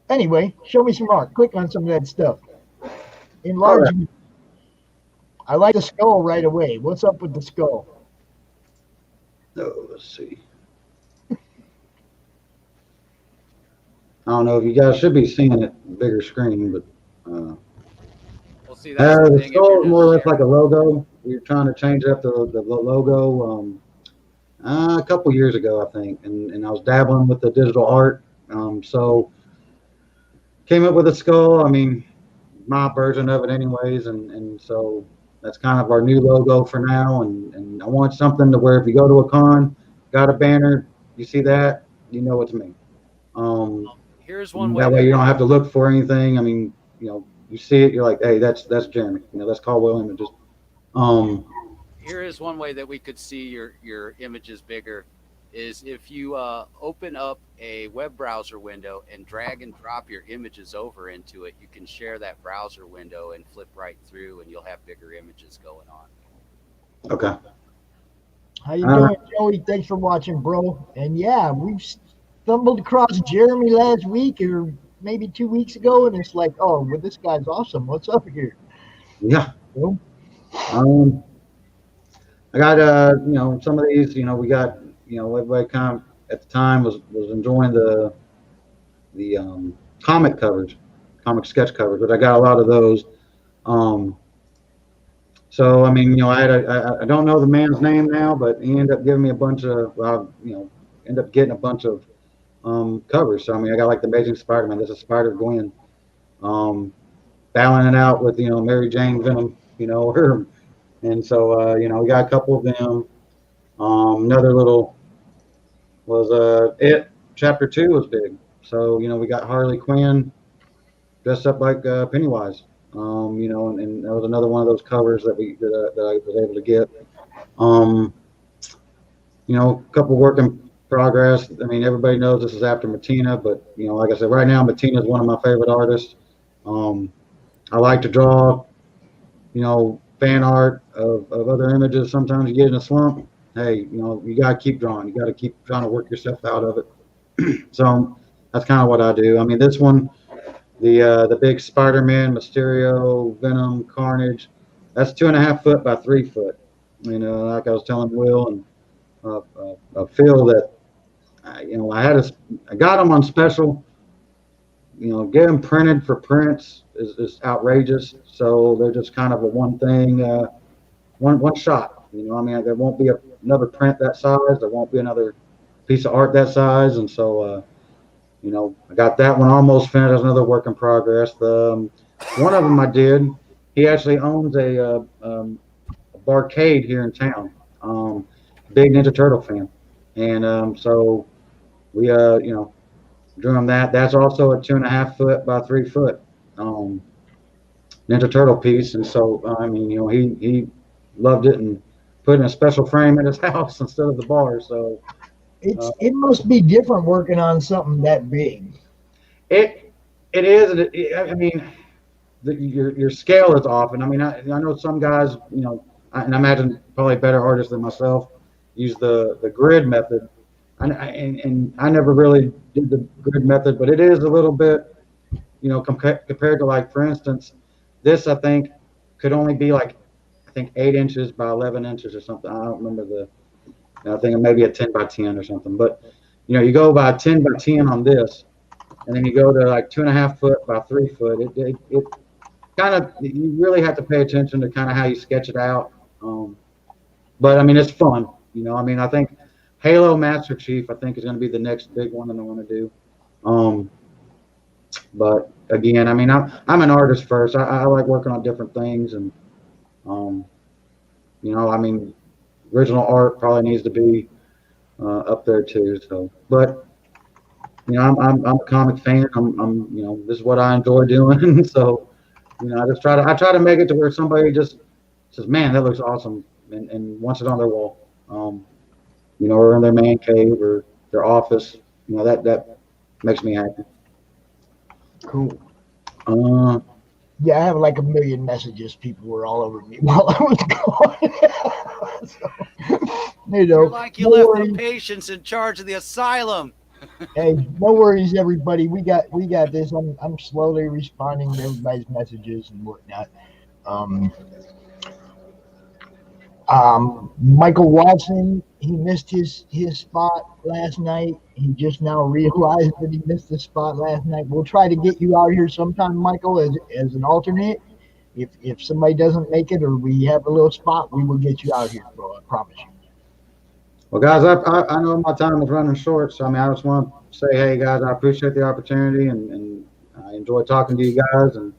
Anyway, show me some art. Click on some of that stuff. Enlargement. I like the skull right away. What's up with the skull? Oh, let's see. I don't know if you guys should be seeing it bigger screen, but well, see, that's the skull is more or less like a logo. We were trying to change up the logo a couple years ago, I think, and I was dabbling with the digital art. So came up with a skull. I mean, my version of it, anyways, and so that's kind of our new logo for now. And I want something to where if you go to a con, got a banner, you see that, you know it's me. Here's one way. That way you don't have to look for anything. I mean, you know, you see it, you're like, hey, that's Jeremy. You know, that's Caldwell Images. Here is one way that we could see your images bigger, is if you open up a web browser window and drag and drop your images over into it, you can share that browser window and flip right through, and you'll have bigger images going on. Okay. How you doing, Joey? Thanks for watching, bro. And yeah, we've stumbled across Jeremy last week or maybe 2 weeks ago, and it's like, oh, well, this guy's awesome. What's up here? Yeah. So, I got you know, some of these, you know, we got, you know, everybody kind of at the time was enjoying the comic covers, comic sketch covers, but I got a lot of those. So I mean, you know, I don't know the man's name now, but he ended up giving me a bunch of, you know, ended up getting a bunch of covers. So I mean, I got like the Amazing Spider-Man. This is Spider-Gwen, battling it out with, you know, Mary Jane Venom, you know, her. And so you know, we got a couple of them. Another little was It Chapter 2 was big. So you know, we got Harley Quinn dressed up like Pennywise. You know, and that was another one of those covers that I was able to get. You know, a couple work in progress. I mean, everybody knows this is after Matina, but you know, like I said, right now Matina is one of my favorite artists. I like to draw, you know, fan art of other images. Sometimes you get in a slump. Hey, you know, you gotta keep drawing. You gotta keep trying to work yourself out of it. So that's kind of what I do. I mean, this one, the big Spider-Man, Mysterio, Venom, Carnage, that's 2.5 foot by 3 foot. You know, like I was telling Will and Phil that, you know, I got them on special. You know, get them printed for prints is outrageous. So they're just kind of a one thing, one shot. You know, I mean, there won't be another print that size. There won't be another piece of art that size. And so, you know, I got that one almost finished. That's another work in progress. One of them I did. He actually owns a barcade here in town. Big Ninja Turtle fan, and so we you know, drew him that. That's also a 2.5 foot by 3 foot Ninja Turtle piece. And so I mean, you know, he loved it and put it in a special frame at his house instead of the bar. So. It must be different working on something that big. It is. I mean, your scale is off, and I mean, I know some guys, you know, and I imagine probably better artists than myself use the grid method, and I never really did the grid method, but it is a little bit, you know, compared to, like, for instance, this I think could only be like, I think 8 inches by 11 inches or something. I don't remember I think maybe a 10 by 10 or something. But, you know, you go by 10 by 10 on this, and then you go to like 2.5 foot by 3 foot. It kind of, you really have to pay attention to kind of how you sketch it out. But I mean, it's fun. You know, I mean, I think Halo Master Chief, I think, is going to be the next big one that I want to do. But again, I mean, I'm an artist first. I like working on different things, and you know, I mean, original art probably needs to be up there too. So, but you know, I'm a comic fan. I'm you know, this is what I enjoy doing. So, I try to make it to where somebody just says, "Man, that looks awesome," and wants it on their wall. Or in their man cave or their office. That makes me happy. Cool. Yeah, I have like 1 million messages. People were all over me while I was gone. So, You're like you left the patients in charge of the asylum. Hey, no worries, everybody. We got this. I'm slowly responding to everybody's messages and whatnot. Michael Watson, he missed his spot last night. He just now realized that he missed his spot last night. We'll try to get you out here sometime, Michael, as an alternate. If somebody doesn't make it or we have a little spot, we will get you out here, bro. I promise you. Well, guys, I know my time is running short, so I just want to say, hey, guys, I appreciate the opportunity and I enjoy talking to you guys, and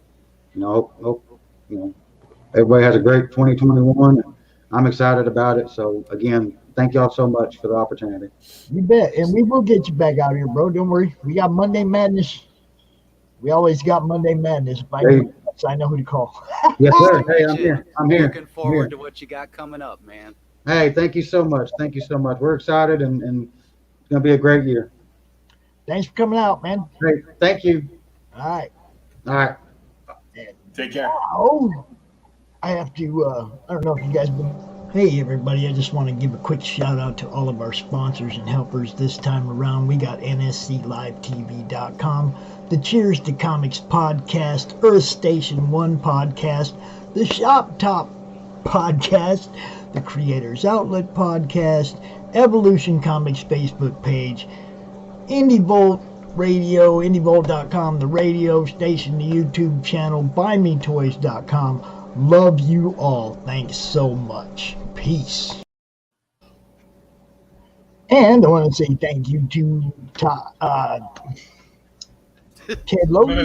hope everybody has a great 2021. I'm excited about it. So again, thank y'all so much for the opportunity. You bet. And we will get you back out here, bro. Don't worry. We got Monday Madness. We always got Monday Madness. I know who to call. Yes, sir. Hey, I'm here. Looking forward to what you got coming up, man. Hey, thank you so much. Thank you so much. We're excited and it's going to be a great year. Thanks for coming out, man. Great. Thank you. All right. All right. Take care. Oh, I have to, I don't know if you guys been. Hey, everybody. I just want to give a quick shout out to all of our sponsors and helpers this time around. We got NSCLiveTV.com, the Cheers to Comics podcast, Earth Station 1 podcast, the Shop Top podcast, the Creators Outlet podcast, Evolution Comics Facebook page, IndieVolt Radio, IndieVolt.com, the radio station, the YouTube channel, BuyMeToys.com. Love you all. Thanks so much. Peace. And I want to say thank you to Ted Logan,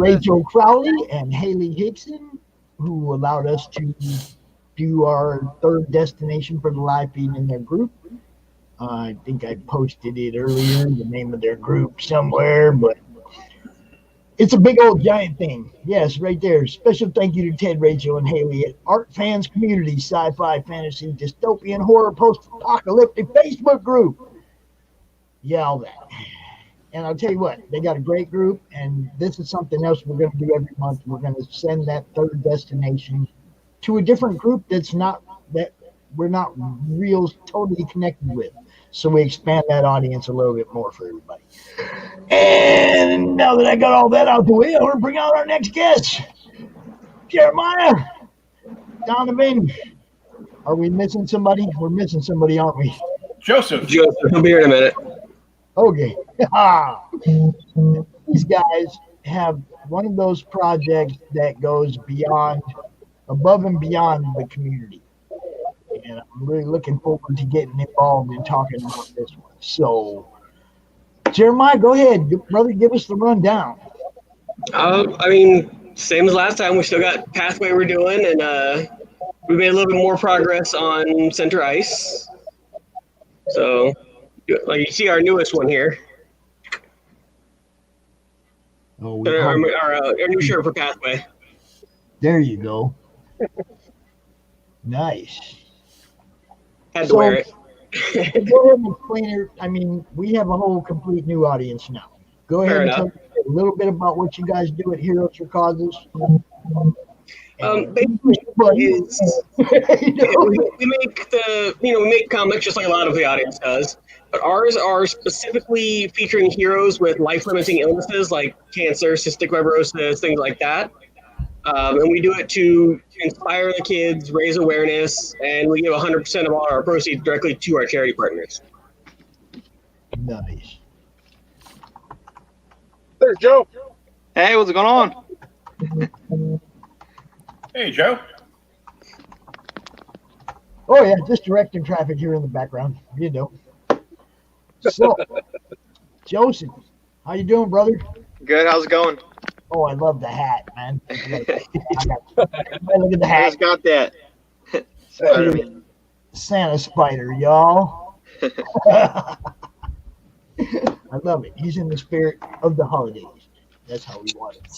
Rachel Crowley, and Haley Hickson, who allowed us to do our third destination for the live feed in their group. I think I posted it earlier, the name of their group somewhere, but it's a big old giant thing. Yes, right there. Special thank you to Ted, Rachel, and Haley at Art Fans Community, Sci-Fi, Fantasy, Dystopian, Horror, Post-Apocalyptic Facebook group. Yeah, all that. And I'll tell you what, they got a great group, and this is something else we're going to do every month. We're going to send that third destination to a different group that we're not real totally connected with. So we expand that audience a little bit more for everybody. And now that I got all that out the way, I want to bring out our next guest. Jeremiah, Donovan. Are we missing somebody? We're missing somebody, aren't we? Joseph, I'll be here in a minute. Okay. These guys have one of those projects that goes above and beyond the community. And I'm really looking forward to getting involved in talking about this one. So, Jeremiah, go ahead, brother. Give us the rundown. Same as last time. We still got Pathway we're doing, and we made a little bit more progress on Center Ice. So, like you see, our newest one here. Oh, our new shirt for Pathway. There you go. Nice. Had to wear it. Go ahead and explain it. We have a whole complete new audience now. Go ahead and tell me a little bit about what you guys do at Heroes for Causes. Basically, we make comics just like a lot of the audience does, but ours are specifically featuring heroes with life-limiting illnesses like cancer, cystic fibrosis, things like that. And we do it to inspire the kids, raise awareness, and we give 100% of all our proceeds directly to our charity partners. Nice. There's Joe. Hey, what's going on? Hey, Joe. Oh, yeah, just directing traffic here in the background. So, Joseph, how you doing, brother? Good. How's it going? Oh, I love the hat, man. Look at the hat. I just got that. Santa spider, y'all. I love it. He's in the spirit of the holidays. That's how we want it.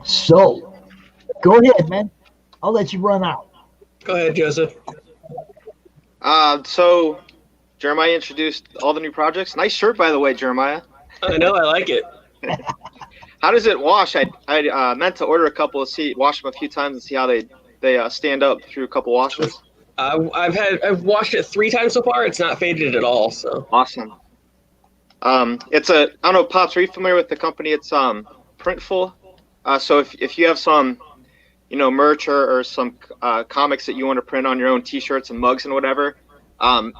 So, go ahead, man. I'll let you run out. Go ahead, Joseph. So Jeremiah introduced all the new projects. Nice shirt, by the way, Jeremiah. I know, I like it. How does it wash? I meant to order a couple to wash them a few times and see how they stand up through a couple washes. I've washed it 3 times so far. It's not faded at all. So awesome. I don't know, Pops, are you familiar with the company? It's Printful. So if you have some, merch or some comics that you want to print on your own T-shirts and mugs and whatever,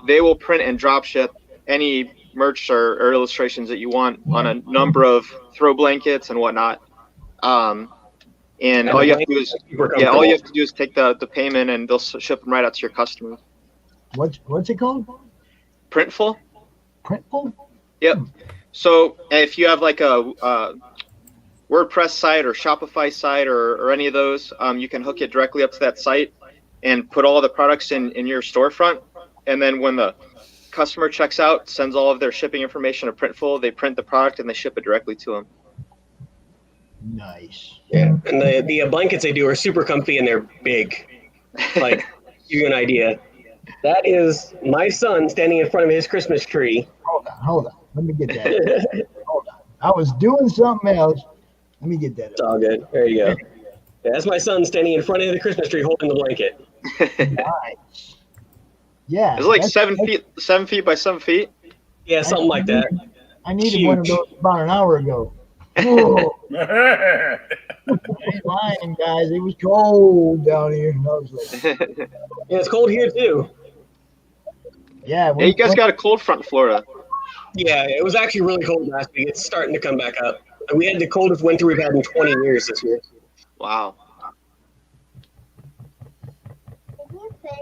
they will print and drop ship any merch or illustrations that you want on a number of throw blankets and whatnot. And all you have to do is take the payment, and they'll ship them right out to your customers. What's it called? Printful. Printful. Yep. So if you have like a WordPress site or Shopify site or any of those, you can hook it directly up to that site and put all the products in your storefront. And then when the customer checks out, sends all of their shipping information to Printful, they print the product and they ship it directly to them. Nice. Yeah, and the blankets they do are super comfy and they're big. Like, give you an idea. That is my son standing in front of his Christmas tree. Hold on. Let me get that. Hold on. I was doing something else. Let me get that. It's all good. There you go. Yeah, that's my son standing in front of the Christmas tree holding the blanket. Nice. Yeah. It's like 7 feet by 7 feet. Yeah, something like that. I needed one of those about an hour ago. Oh. I ain't lying, guys. It was cold down here. Yeah, it's cold here too. Yeah. You guys got a cold front in Florida. Yeah, it was actually really cold last week. It's starting to come back up. And we had the coldest winter we've had in 20 years this year. Wow.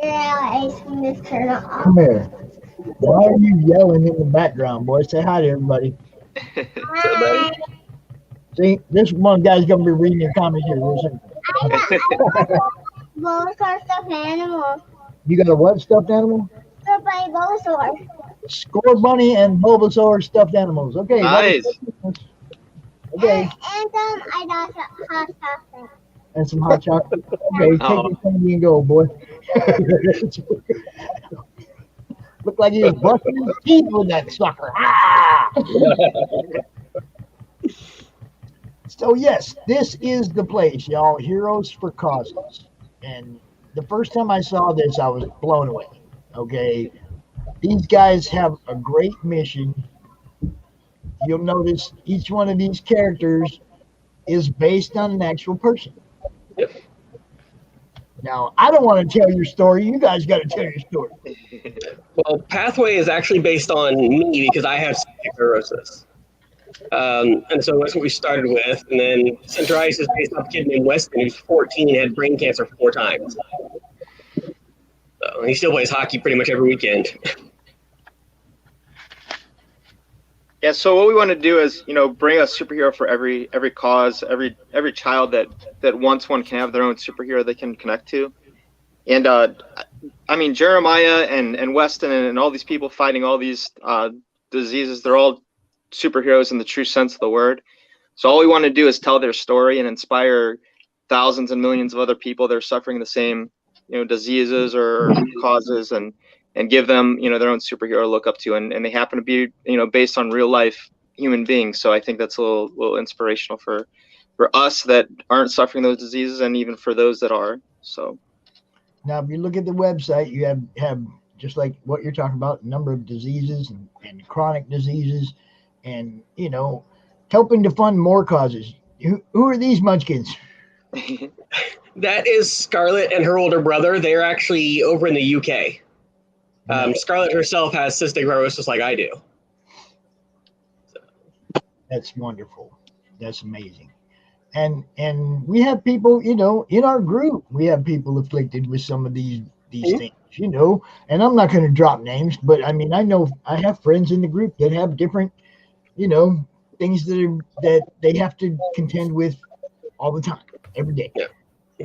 Come here. Why are you yelling in the background, boy? Say hi to everybody. Hi. See, this one guy's going to be reading your comments here. Listen. Bulbasaur stuffed animal. You got a what stuffed animal? Stuffed by Bulbasaur. Score Bunny and Bulbasaur stuffed animals. Okay. Nice. Okay. And I got some hot chocolate. And some hot chocolate. Okay, take your candy and go, boy. Look like he was brushing his teeth with that sucker. Ah! So yes, this is the place, y'all. Heroes for Causes. And the first time I saw this, I was blown away. Okay. These guys have a great mission. You'll notice each one of these characters is based on an actual person. Yep. Now, I don't want to tell your story. You guys got to tell your story. Well, Pathway is actually based on me because I have cystic fibrosis. And so that's what we started with. And then Centralize is based on a kid named Weston who's 14 and had brain cancer 4 times. So he still plays hockey pretty much every weekend. Yeah, so what we want to do is, bring a superhero for every cause, every child that wants one can have their own superhero they can connect to. And I mean, Jeremiah and Weston and all these people fighting all these diseases, they're all superheroes in the true sense of the word. So all we want to do is tell their story and inspire thousands and millions of other people that are suffering the same, diseases or causes, and give them, their own superhero to look up to. And they happen to be, based on real life human beings. So I think that's a little inspirational for us that aren't suffering those diseases, and even for those that are. So now, if you look at the website, you have just like what you're talking about, a number of diseases and chronic diseases, and, helping to fund more causes. Who are these munchkins? That is Scarlett and her older brother. They're actually over in the UK. Scarlett herself has cystic fibrosis like I do. That's wonderful. That's amazing. And we have people, in our group, we have people afflicted with some of these things, and I'm not going to drop names, but I mean, I know I have friends in the group that have different, things that they have to contend with all the time, every day. Yeah.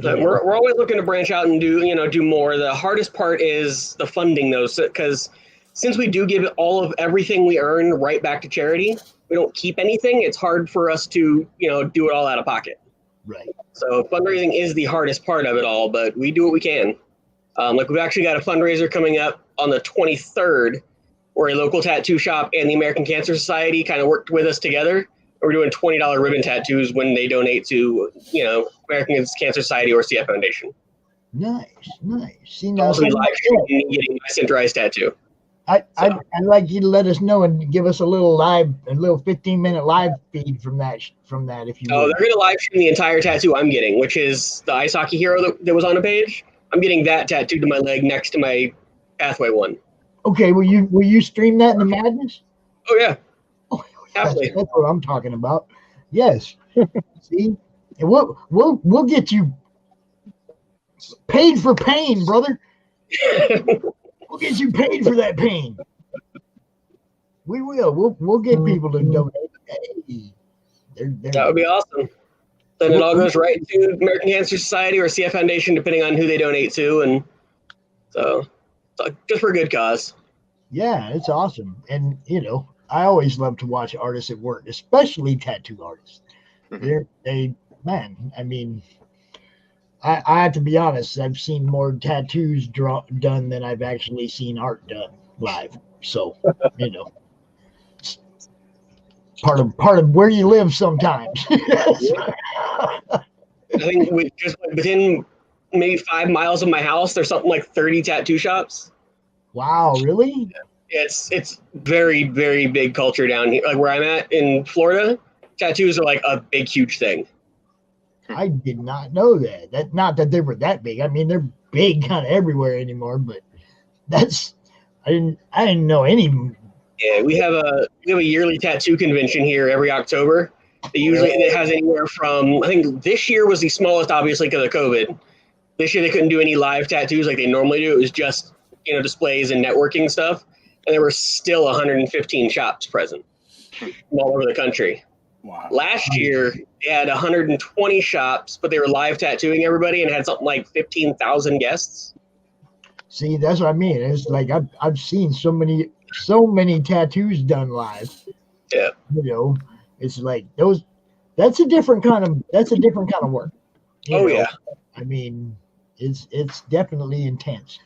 So we're always looking to branch out and do more. The hardest part is the funding, though, because since we do give all of everything we earn right back to charity, keep anything, it's hard for us to, do it all out of pocket. Right. So fundraising is the hardest part of it all, but we do what we can. Like we've actually got a fundraiser coming up on the 23rd, where a local tattoo shop and the American Cancer Society kind of worked with us together. We're doing $20 ribbon tattoos when they donate to, American Cancer Society or CF Foundation. Nice. See, now also live streaming getting my center ice tattoo. I'd like you to let us know and give us a little 15-minute live feed from that if you would. They're going to live stream the entire tattoo I'm getting, which is the ice hockey hero that was on the page. I'm getting that tattooed to my leg next to my Pathway one. Okay, will you stream that in the madness? Oh yeah. That's what I'm talking about. Yes. See, and we'll get you paid for pain, brother. We'll get you paid for that pain. We will. We'll get people to donate. Hey, that would be awesome. Then it all goes right to American Cancer Society or CF Foundation, depending on who they donate to, and so just for a good cause. Yeah, it's awesome, and I always love to watch artists at work, especially tattoo artists. I have to be honest. I've seen more tattoos done than I've actually seen art done live. So, it's part of where you live sometimes. I think just within maybe 5 miles of my house, there's something like 30 tattoo shops. Wow, really? It's very, very big culture down here. Like where I'm at in Florida, tattoos are like a big, huge thing. I did not know that. Not that they were that big. I mean, they're big kind of everywhere anymore, but I didn't know any. Yeah, we have a yearly tattoo convention here every October. It has anywhere from, I think this year was the smallest, obviously because of COVID. This year they couldn't do any live tattoos like they normally do. It was just displays and networking stuff, and there were still 115 shops present from all over the country. Wow. Last year they had 120 shops, but they were live tattooing everybody and had something like 15,000 guests. See, that's what I mean. It's like I've seen so many tattoos done live. Yeah. It's like that's a different kind of work. Yeah. I mean, it's definitely intense.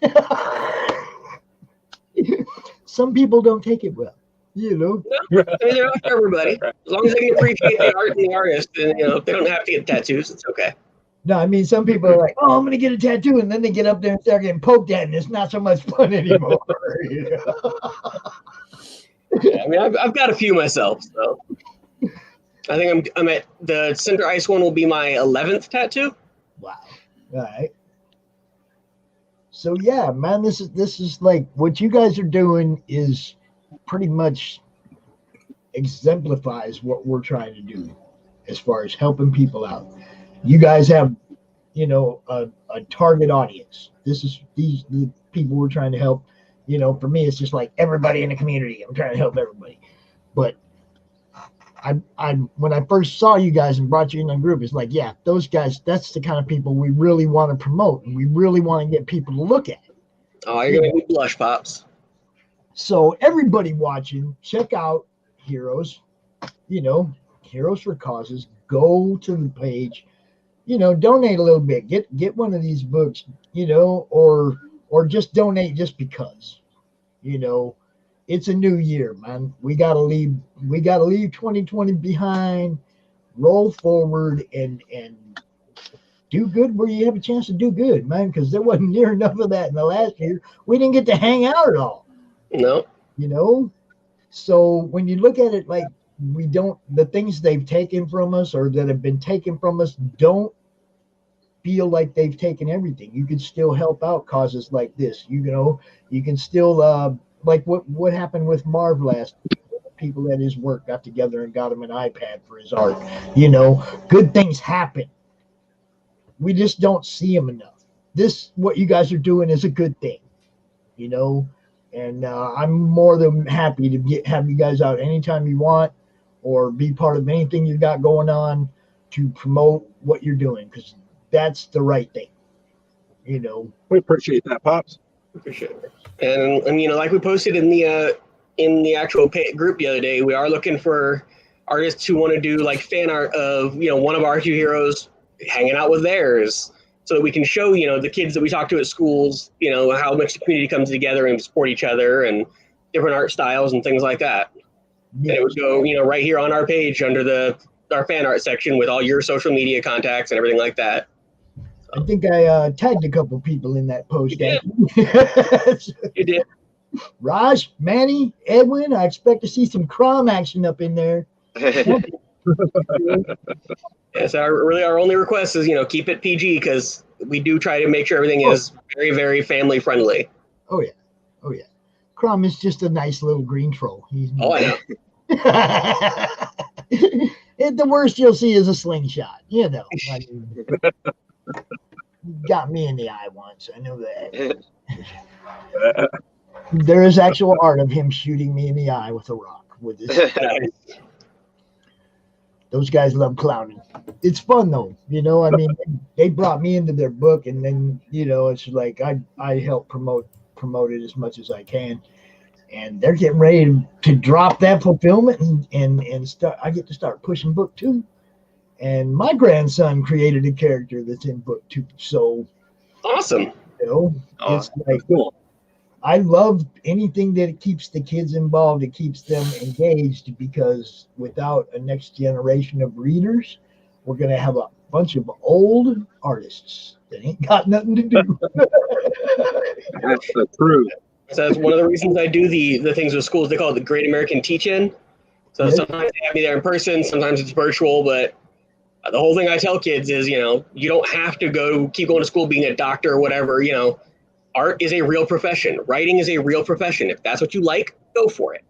Some people don't take it well, No, they're not for everybody. As long as they can appreciate the art and the artist, and if they don't have to get tattoos, it's okay. No, I mean, some people are like, "Oh, I'm going to get a tattoo," and then they get up there and start getting poked at, and it's not so much fun anymore. Yeah, I mean, I've got a few myself, so I think I'm at the center ice one will be my 11th tattoo. Wow. All right. So yeah, man, this is like what you guys are doing is pretty much exemplifies what we're trying to do as far as helping people out. You guys have, a target audience. These the people we're trying to help. For me, it's just like everybody in the community. I'm trying to help everybody. But I when I first saw you guys and brought you in the group, it's like, yeah, those guys, that's the kind of people we really want to promote and we really want to get people to look at. Oh, you're going to be blush pops. So everybody watching, check out Heroes, Heroes for Causes. Go to the page, donate a little bit. Get one of these books, or just donate just because. It's a new year, man. We gotta leave 2020 behind, roll forward, and do good where you have a chance to do good, man, because there wasn't near enough of that in the last year. We didn't get to hang out at all. No. So when you look at it like the things they've taken from us or that have been taken from us don't feel like they've taken everything. You can still help out causes like this. You can still like what happened with MarV last week. People at his work got together and got him an iPad for his art. Good things happen. We just don't see them enough. What you guys are doing is a good thing, and I'm more than happy to have you guys out anytime you want or be part of anything you got going on to promote what you're doing, because that's the right thing. We appreciate that, Pops. Appreciate it. And like we posted in the in the actual group the other day, we are looking for artists who want to do like fan art of, one of our two heroes hanging out with theirs, so that we can show, the kids that we talk to at schools, how much the community comes together and support each other and different art styles and things like that. Yeah. And it would go, right here on our page under our fan art section with all your social media contacts and everything like that. I think I tagged a couple people in that post. You did. Raj, Manny, Edwin, I expect to see some CRoM action up in there. Yes, our only request is, keep it PG, because we do try to make sure everything is very, very family friendly. Oh yeah. CRoM is just a nice little green troll. I know. The worst you'll see is a slingshot. Got me in the eye once. I know that. There is actual art of him shooting me in the eye with a rock. With this. Those guys love clowning. It's fun though. They brought me into their book, and then it's like I help promote it as much as I can. And they're getting ready to drop that fulfillment and start. I get to start pushing book 2. And my grandson created a character that's in book 2. So awesome. It's like cool. I love anything that keeps the kids involved, it keeps them engaged, because without a next generation of readers, we're going to have a bunch of old artists that ain't got nothing to do. That's the truth. So that's one of the reasons I do the things with schools. They call it the Great American Teach-In. So sometimes they have me there in person, sometimes it's virtual, but the whole thing I tell kids is, you don't have to keep going to school being a doctor or whatever. Art is a real profession. Writing is a real profession. If that's what you like, go for it.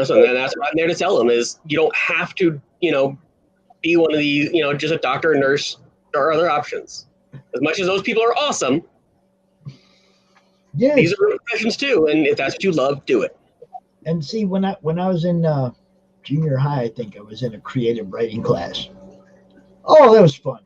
So then that's what I'm there to tell them is you don't have to, be one of these, just a doctor, a nurse, or other options. As much as those people are awesome, these are real professions too. And if that's what you love, do it. And see, when I was in junior high, I think I was in a creative writing class. Oh, that was fun.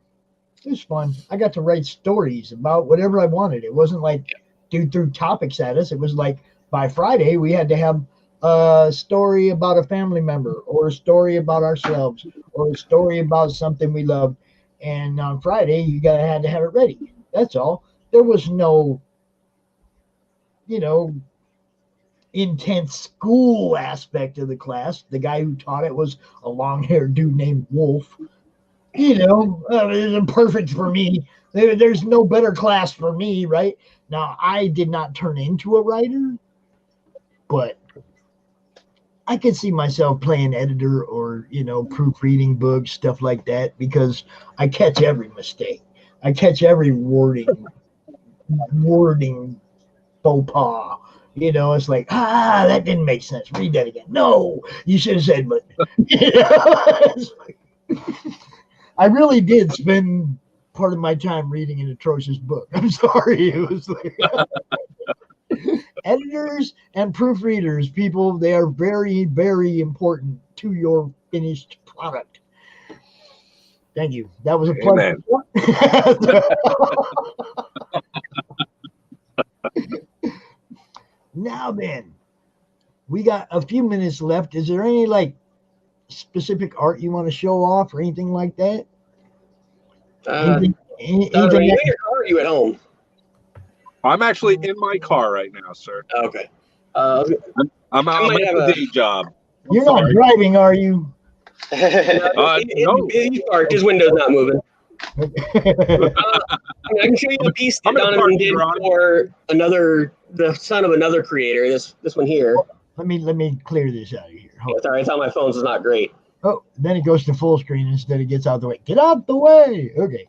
It was fun. I got to write stories about whatever I wanted. It wasn't like dude threw topics at us. It was like by Friday we had to have a story about a family member, or a story about ourselves, or a story about something we loved. And on Friday you had to have it ready. That's all. There was no, intense school aspect of the class. The guy who taught it was a long-haired dude named Wolf. It was perfect for me. There's no better class for me, right? Now, I did not turn into a writer, but I could see myself playing editor or, proofreading books, stuff like that, because I catch every mistake. I catch every wording faux pas. It's like, that didn't make sense. Read that again. No, you should have said, but, it's like, I really did spend part of my time reading an atrocious book. I'm sorry. It was like editors and proofreaders, people, they are very, very important to your finished product. Thank you. That was a pleasure. Now then, we got a few minutes left. Is there any specific art you want to show off or anything like that? Anything are you in your car, or are you at home? I'm actually in my car right now, sir. Okay. I'm at a day job. You're not driving, are you? No. His window's not moving. I can show you a piece that Donovan did for the son of another creator. This one here. Let me clear this out of here. Sorry, I thought my phone's not great. Oh, then it goes to full screen instead. It gets out the way. Get out the way. Okay.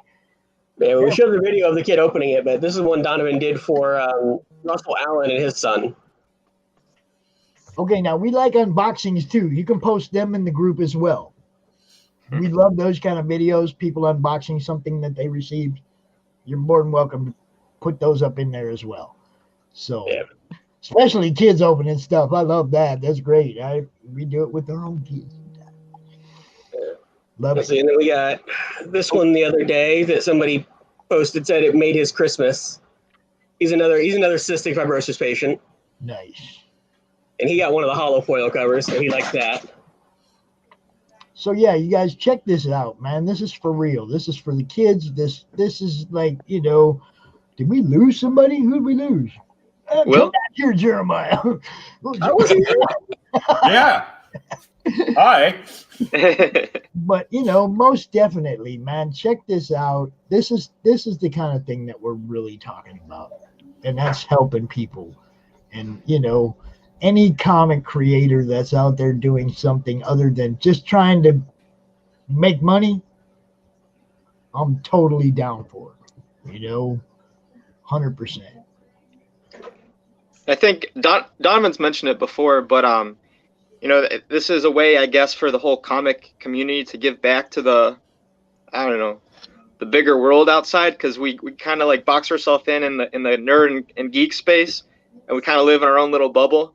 Yeah, we showed the video of the kid opening it, but this is one Donovan did for Russell Allen and his son. Okay, now we like unboxings too. You can post them in the group as well. We love those kind of videos, people unboxing something that they received. You're more than welcome to put those up in there as well. So, especially kids opening stuff. I love that. That's great. We do it with our own kids. Love it. And then we got this one the other day that somebody posted, said it made his Christmas. He's another cystic fibrosis patient. Nice. And he got one of the hollow foil covers, so he likes that. So yeah, you guys check this out, man. This is for real. This is for the kids. This is like, you know, did we lose somebody? Who did we lose? Come back here, Jeremiah. I was here. Yeah. Hi. But you know, most definitely, man, check this out. This is the kind of thing that we're really talking about, and that's helping people. And you know, any comic creator that's out there doing something other than just trying to make money, I'm totally down for it. You know, 100%. I think Donovan's mentioned it before, but you know, this is a way, I guess, for the whole comic community to give back to the, I don't know, the bigger world outside, because we kind of like box ourselves in the nerd and geek space, and we kind of live in our own little bubble.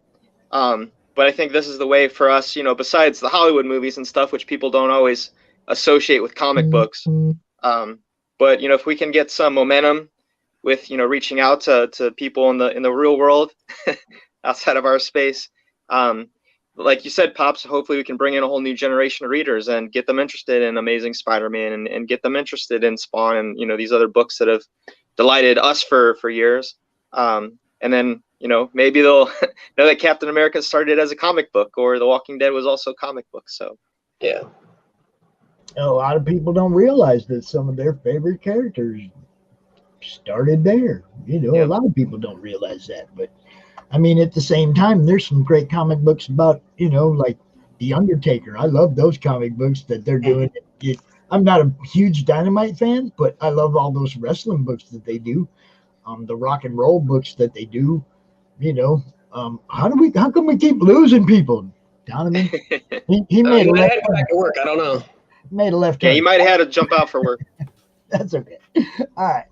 But I think this is the way for us, you know, besides the Hollywood movies and stuff, which people don't always associate with comic books. But you know, if we can get some momentum with, you know, reaching out to people in the real world outside of our space, like you said, Pops, hopefully we can bring in a whole new generation of readers and get them interested in Amazing Spider-Man and get them interested in Spawn and, you know, these other books that have delighted us for years. And then, you know, maybe they'll know that Captain America started as a comic book, or The Walking Dead was also a comic book. So, yeah. A lot of people don't realize that some of their favorite characters started there. You know, a lot of people don't realize that. But, I mean, at the same time, there's some great comic books about, you know, like The Undertaker. I love those comic books that they're doing. I'm not a huge Dynamite fan, but I love all those wrestling books that they do. The rock and roll books that they do. You know, how come we keep losing people? Donovan, he made a left turn. Back to work. I don't know. Made a left turn. Yeah, he might have had to jump out for work. That's okay. All right.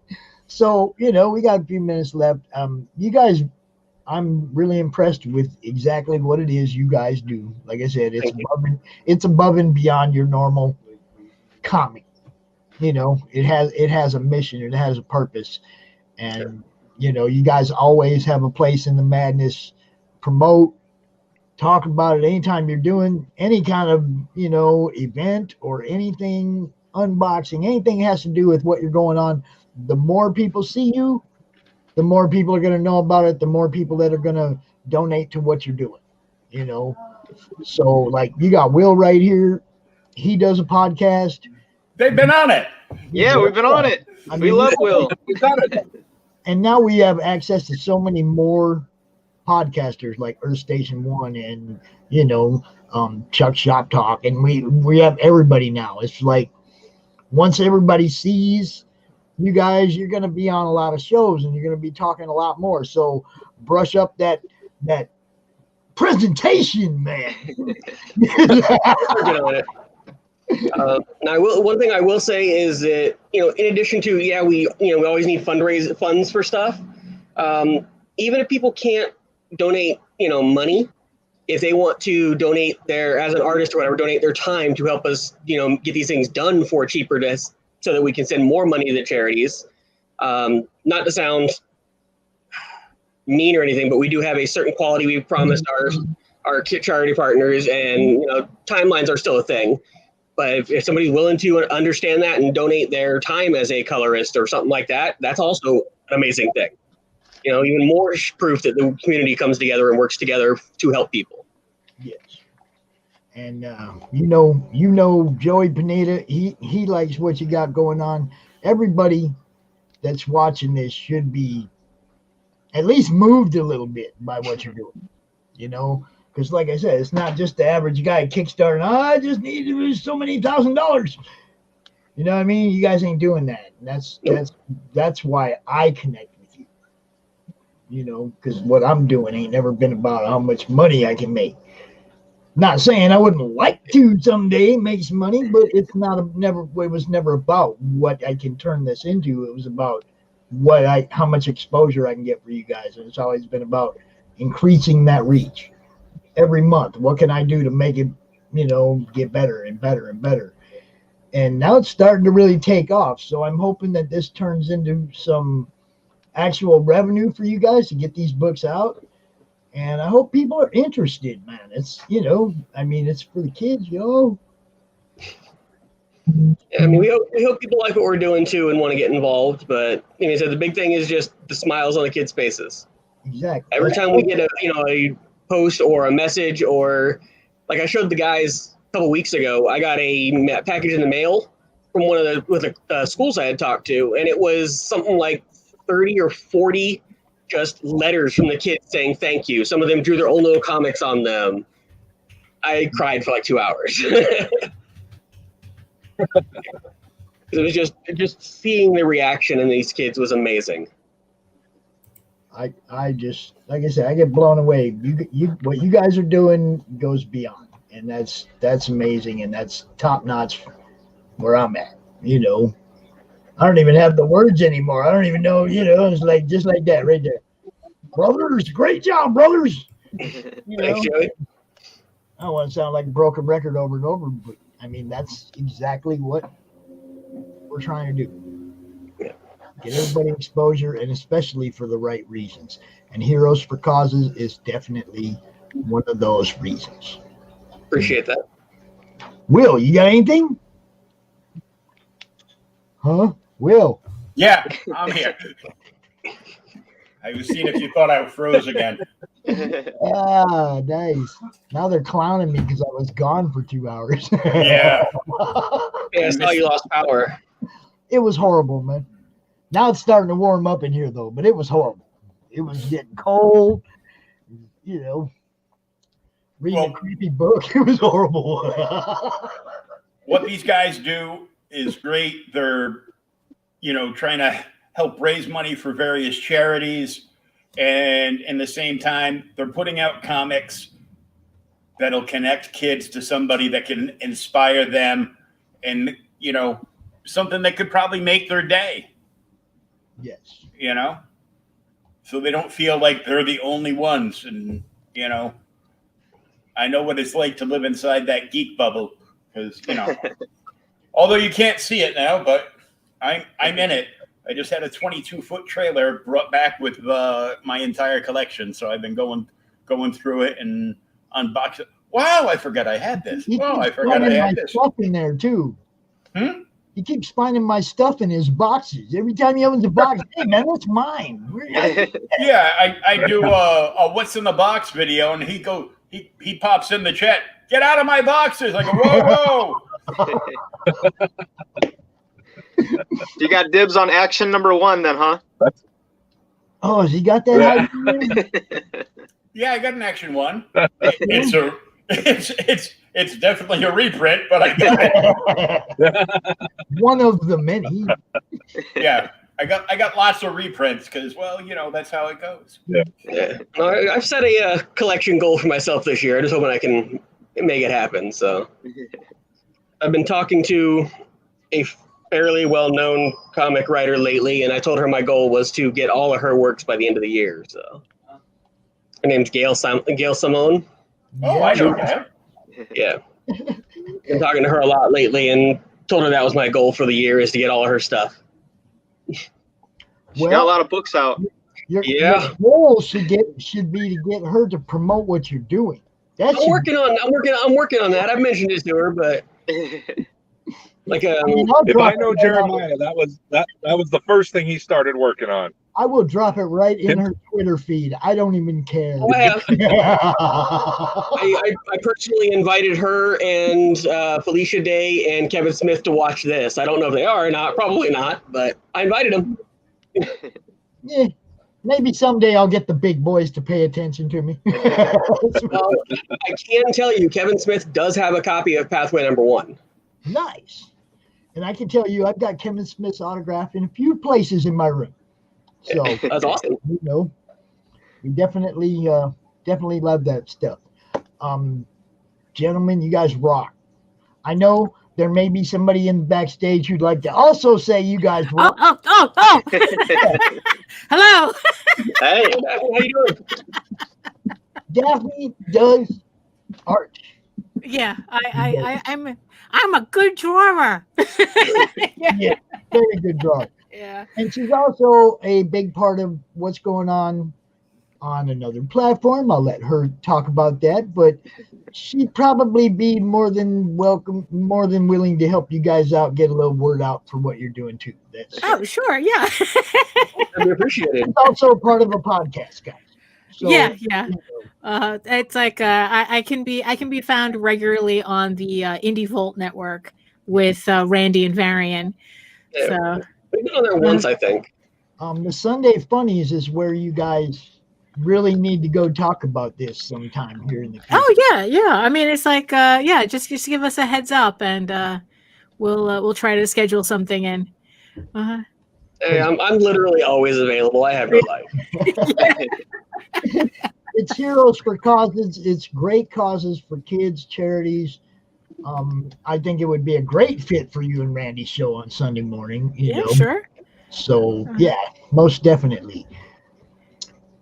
So, you know, we got a few minutes left. You guys, I'm really impressed with exactly what it is you guys do. Like I said, it's above and beyond your normal comic. You know, it has a mission, it has a purpose. And you know, you guys always have a place in the madness. Promote, talk about it anytime you're doing any kind of, you know, event or anything, unboxing, anything has to do with what you're going on. The more people see you, the more people are going to know about it, the more people that are going to donate to what you're doing, you know. So, like, you got Will right here. He does a podcast. They've been on it. Yeah, we've been on it. We love Will. We've done it. And now we have access to so many more podcasters like Earth Station 1 and, you know, Chuck Shop Talk. And we have everybody now. It's like once everybody sees you guys, you're going to be on a lot of shows and you're going to be talking a lot more. So brush up that presentation, man. Now, one thing I will say is that, you know, in addition to, we always need funds for stuff. Even if people can't donate, you know, money, if they want to donate as an artist or whatever, donate their time to help us, you know, get these things done for cheaper so that we can send more money to charities. Not to sound mean or anything, but we do have a certain quality we've promised our charity partners, and, you know, timelines are still a thing. But if somebody's willing to understand that and donate their time as a colorist or something like that, that's also an amazing thing. You know, even more proof that the community comes together and works together to help people. Yes. And you know Joey Pineda, he likes what you got going on. Everybody that's watching this should be at least moved a little bit by what you're doing. You know, because like I said, it's not just the average guy Kickstarter. I just need to lose so many $1,000. You know what I mean? You guys ain't doing that. And that's why I connect with you. You know, because what I'm doing ain't never been about how much money I can make. Not saying I wouldn't like to someday make some money, but it was never about what I can turn this into. It was about how much exposure I can get for you guys. And it's always been about increasing that reach. Every month, what can I do to make it, you know, get better and better and better? And now it's starting to really take off. So I'm hoping that this turns into some actual revenue for you guys to get these books out. And I hope people are interested, man. It's, I mean, it's for the kids, yo. Yeah, I mean, we hope people like what we're doing too and want to get involved. But like I said, the big thing is just the smiles on the kids' faces. Exactly. Every time we get a post or a message, or like I showed the guys a couple weeks ago, I got a package in the mail from one of the schools I had talked to, and it was something like 30 or 40 just letters from the kids saying thank you. Some of them drew their own little comics on them. I cried for like 2 hours. It was just seeing the reaction in these kids was amazing. I just, like I said, I get blown away. What you guys are doing goes beyond, and that's amazing, and that's top notch where I'm at. I don't even have the words anymore. I don't even know. It's like just like that right there. Brothers, great job, brothers. Thanks, Joey. I don't want to sound like a broken record over and over, but I mean that's exactly what we're trying to do. Yeah. Get everybody exposure, and especially for the right reasons. And Heroes for Causes is definitely one of those reasons. Appreciate that. Will, you got anything? Huh? Will? Yeah, I'm here. I was seeing if you thought I froze again. Ah, nice. Now they're clowning me because I was gone for 2 hours. Yeah. Yeah, I saw you lost power. It was horrible, man. Now it's starting to warm up in here, though, but it was horrible. It was getting cold, reading a creepy book. It was horrible. What these guys do is great. They're, trying to help raise money for various charities. And in the same time, they're putting out comics that'll connect kids to somebody that can inspire them and, something that could probably make their day. Yes. So they don't feel like they're the only ones. And, I know what it's like to live inside that geek bubble because, although you can't see it now, but I'm in it. I just had a 22-foot trailer brought back with my entire collection. So I've been going through it and unboxing it. Wow, I forgot I had this. I forgot I had this. Stuff in there too. He keeps finding my stuff in his boxes. Every time he opens a box, hey man, that's mine. Yeah, I do a what's in the box video, and he pops in the chat. Get out of my boxes! I go, whoa. You got dibs on action number 1 then, huh? Oh, has he got that? Yeah, I got an action 1. It's definitely a reprint, but I got it. One of the many. Yeah, I got lots of reprints because, that's how it goes. Yeah. I've set a collection goal for myself this year. I'm just hoping I can make it happen. So I've been talking to a fairly well-known comic writer lately, and I told her my goal was to get all of her works by the end of the year. So her name's Gail Simone. Oh, I know that. Yeah. Been talking to her a lot lately and told her that was my goal for the year is to get all of her stuff. She got a lot of books out. Your goal should be to get her to promote what you're doing. I'm working on that. I've mentioned it to her, but if I know Jeremiah, that was the first thing he started working on. I will drop it right in her Twitter feed. I don't even care. Oh, I personally invited her and Felicia Day and Kevin Smith to watch this. I don't know if they are or not. Probably not, but I invited them. Yeah, maybe someday I'll get the big boys to pay attention to me. Well, I can tell you, Kevin Smith does have a copy of Pathway number 1. Nice. And I can tell you, I've got Kevin Smith's autograph in a few places in my room. So that's awesome. We definitely love that stuff. Gentlemen, you guys rock. I know there may be somebody in the backstage who'd like to also say you guys rock. Oh. Hello. Hey, how you doing? Daphne does art. Yeah, I'm a good drawer. Yeah, very good drawer. Yeah. And she's also a big part of what's going on on another platform. I'll let her talk about that, but she'd probably be more than willing to help you guys out, get a little word out for what you're doing too. Oh, sure, yeah. We appreciate it. It's also part of a podcast, guys. So, yeah. It's like I can be found regularly on the Indie Volt network with Randy and Varian. Yeah, so we've been on there once, I think. The Sunday Funnies is where you guys really need to go talk about this sometime here in the future. Oh yeah. I mean, it's like just give us a heads up, and we'll try to schedule something in. Hey, I'm literally always available. I have no life. It's Heroes for Causes. It's great causes for kids, charities. I think it would be a great fit for you and Randy's show on Sunday morning. You know? Sure. So yeah, most definitely.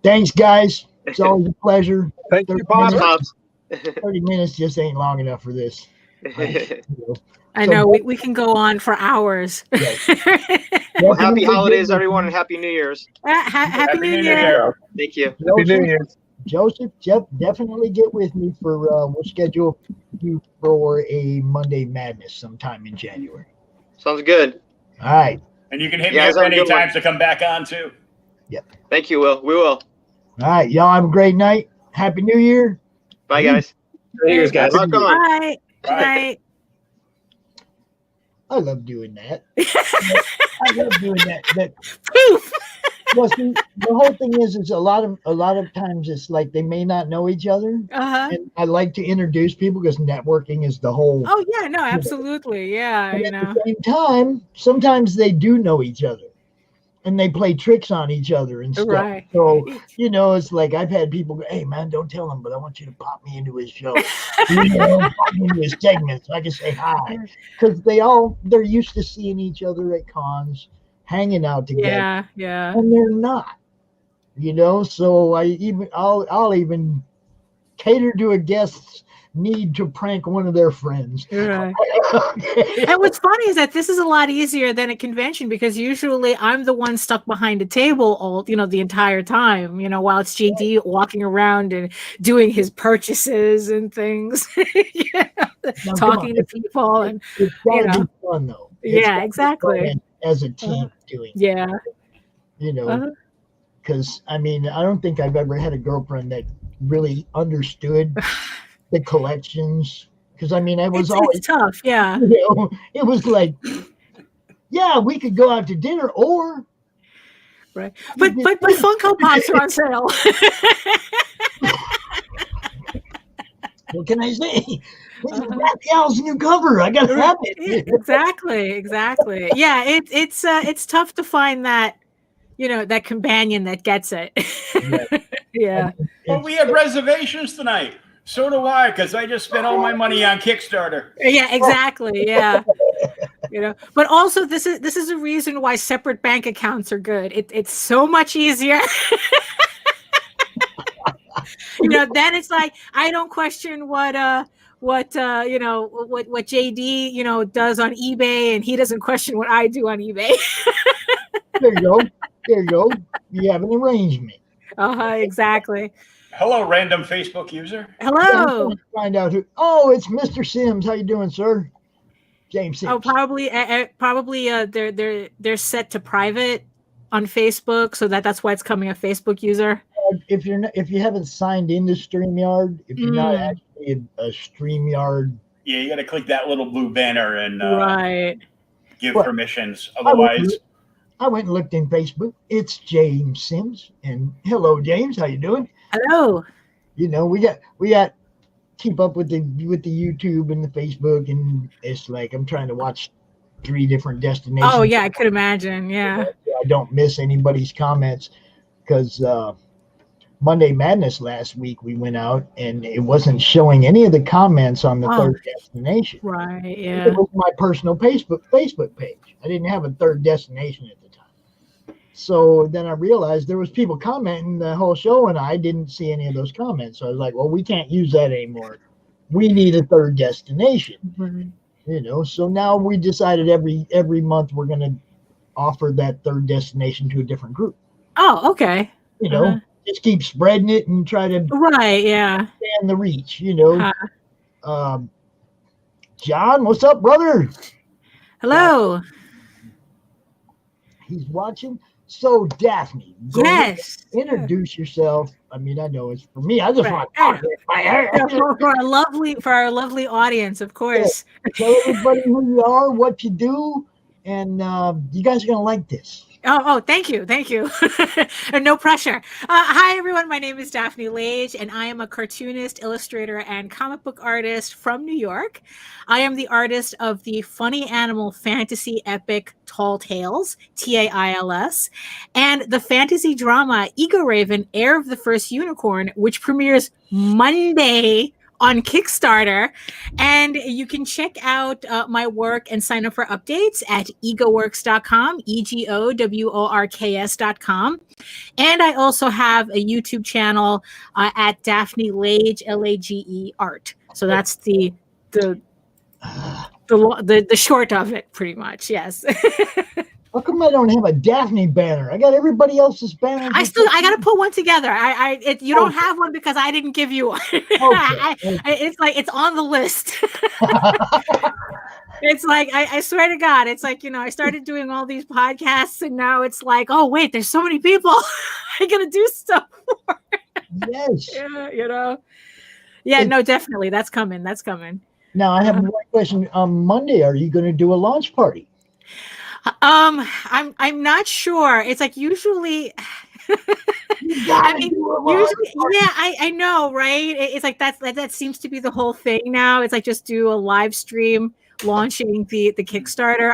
Thanks, guys. It's always a pleasure. Thank you, Bob. 30 minutes just ain't long enough for this. I know we can go on for hours. Well, happy holidays, everyone, and happy New Year's. Happy New Year. Thank you. Joseph, Jeff, definitely get with me for we'll schedule you for a Monday Madness sometime in January. Sounds good. All right. And you can hit me up any time to come back on too. Yep. Thank you, Will. We will. All right, y'all have a great night. Happy New Year. Bye, guys. New Year's, guys. Bye. Bye. I love doing that. I love doing that. Well, see, the whole thing is a lot of times it's like they may not know each other, and I like to introduce people because networking is the whole. Oh yeah, no, absolutely, yeah. And at the same time, sometimes they do know each other, and they play tricks on each other and stuff. Right. So it's like I've had people go, "Hey man, don't tell him, but I want you to pop me into his show, pop me into his segment so I can say hi," because they're used to seeing each other at cons, hanging out together. Yeah. And they're not, so I'll even cater to a guest's need to prank one of their friends. Right. And what's funny is that this is a lot easier than a convention because usually I'm the one stuck behind a table all, the entire time, while it's JD walking around and doing his purchases and things, talking to people and it's gotta be fun though. Exactly. As a team doing because I don't think I've ever had a girlfriend that really understood the collections because it's always tough. Yeah. It was like, yeah, we could go out to dinner or right. But Funko Pops are on sale. What can I say? Raphael's new cover. I gotta have it. Exactly. Yeah, it's tough to find that, that companion that gets it. Yeah. Well, we have reservations tonight. So do I, because I just spent all my money on Kickstarter. Yeah, exactly. Yeah. But also this is a reason why separate bank accounts are good. It's so much easier. Then it's like I don't question what JD does on eBay, and he doesn't question what I do on eBay. There you go. You have an arrangement. Exactly. Hello, random Facebook user. Hello. Find out who. Oh, it's Mr. Sims. How you doing, sir? James Sims. Oh, probably. They're set to private on Facebook, so that's why it's coming a Facebook user. If you haven't signed into StreamYard, if you're not actually a StreamYard, yeah, you got to click that little blue banner and right. Give permissions. Otherwise, I went and looked in Facebook. It's James Sims, and hello, James. How you doing? Hello. We got keep up with the YouTube and the Facebook, and it's like I'm trying to watch 3 different destinations. Oh yeah, I could imagine. Yeah. I don't miss anybody's comments because Monday Madness last week we went out and it wasn't showing any of the comments on the third destination. Right. Yeah. It was my personal Facebook page. I didn't have a third destination at the time. So then I realized there was people commenting the whole show and I didn't see any of those comments. So I was like, well, we can't use that anymore. We need a third destination. Mm-hmm. So now we decided every month we're going to offer that third destination to a different group. Oh, okay. just keep spreading it and try to expand the reach, John, what's up, brother? Hello. He's watching. So, Daphne, introduce yourself. I mean, I know it's for me. I just want to talk for our lovely audience, of course. Yeah. Tell everybody who you are, what you do, and you guys are gonna like this. Oh, thank you. No pressure. Hi, everyone. My name is Daphne Lage, and I am a cartoonist, illustrator, and comic book artist from New York. I am the artist of the funny animal fantasy epic Tall Tales, Tails, and the fantasy drama Ego Raven, Heir of the First Unicorn, which premieres Monday on Kickstarter. And you can check out my work and sign up for updates at egoworks.com, EGOWORKS.com. And I also have a YouTube channel at Daphne Lage, Lage Art. So that's the short of it, pretty much. Yes. How come I don't have a Daphne banner? I got everybody else's banner. I got to put one together. You don't have one because I didn't give you one. It's like it's on the list. It's like I swear to God, it's like I started doing all these podcasts, and now it's like, oh wait, there's so many people I gotta do stuff for. Yes. Yeah, no, definitely, that's coming. Now I have one question. On Monday, are you going to do a launch party? I'm not sure. It's like usually I know, right? It's like that seems to be the whole thing now. It's like just do a live stream launching the Kickstarter.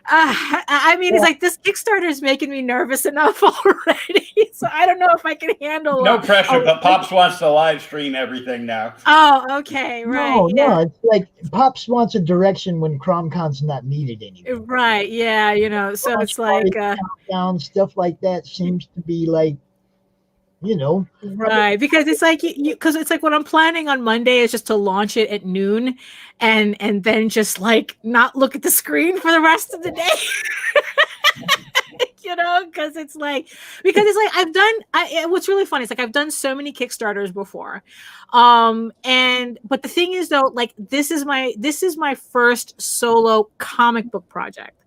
It's like this Kickstarter is making me nervous enough already. So I don't know if I can handle No pressure, but Pops wants to live stream everything now. Oh, okay, right. No, it's like Pops wants a direction when CRoM Con's not needed anymore. Right, yeah, so it's like countdown, stuff like that seems to be like, right, because it's like what I'm planning on Monday is just to launch it at noon and then just like not look at the screen for the rest of the day. Because it's like what's really funny is like I've done so many Kickstarters before, but the thing is though, like this is my first solo comic book project.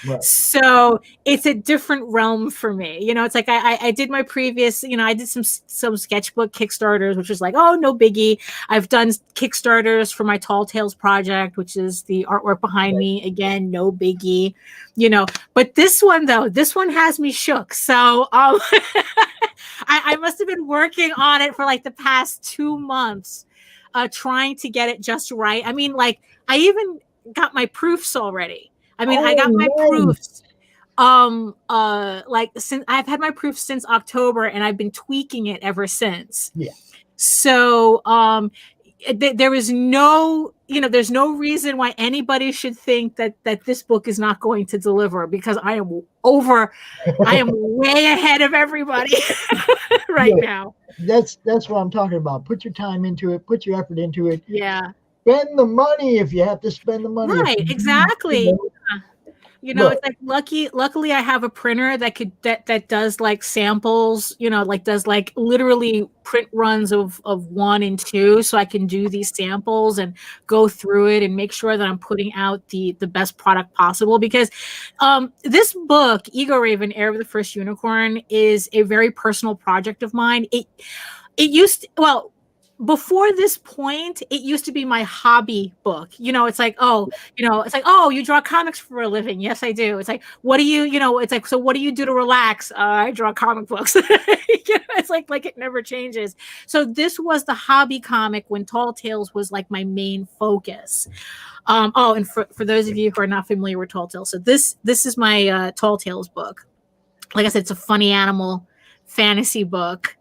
Right. So it's a different realm for me. It's like I did my previous, I did some sketchbook Kickstarters, which was like, oh, no biggie. I've done Kickstarters for my Tall Tales project, which is the artwork behind me. Again, no biggie, but this one has me shook. So I must have been working on it for like the past 2 months, trying to get it just right. I mean, like I even got my proofs already. I got my proofs. Since I've had my proofs since October, and I've been tweaking it ever since. Yeah. So there is no, there's no reason why anybody should think that this book is not going to deliver, because I am way ahead of everybody now. That's what I'm talking about. Put your time into it. Put your effort into it. Yeah. Spend the money if you have to spend the money. Right, exactly. It's like luckily I have a printer that does like samples, does like literally print runs of 1 and 2, so I can do these samples and go through it and make sure that I'm putting out the best product possible, because this book, Ego Raven, Heir of the First Unicorn, is a very personal project of mine. Before this point, it used to be my hobby book. It's like, oh, you draw comics for a living. Yes, I do. It's like, what do you, it's like, so what do you do to relax? I draw comic books. It's like it never changes. So this was the hobby comic when Tall Tales was like my main focus. And for those of you who are not familiar with Tall Tales, so this is my Tall Tales book. Like I said, it's a funny animal fantasy book.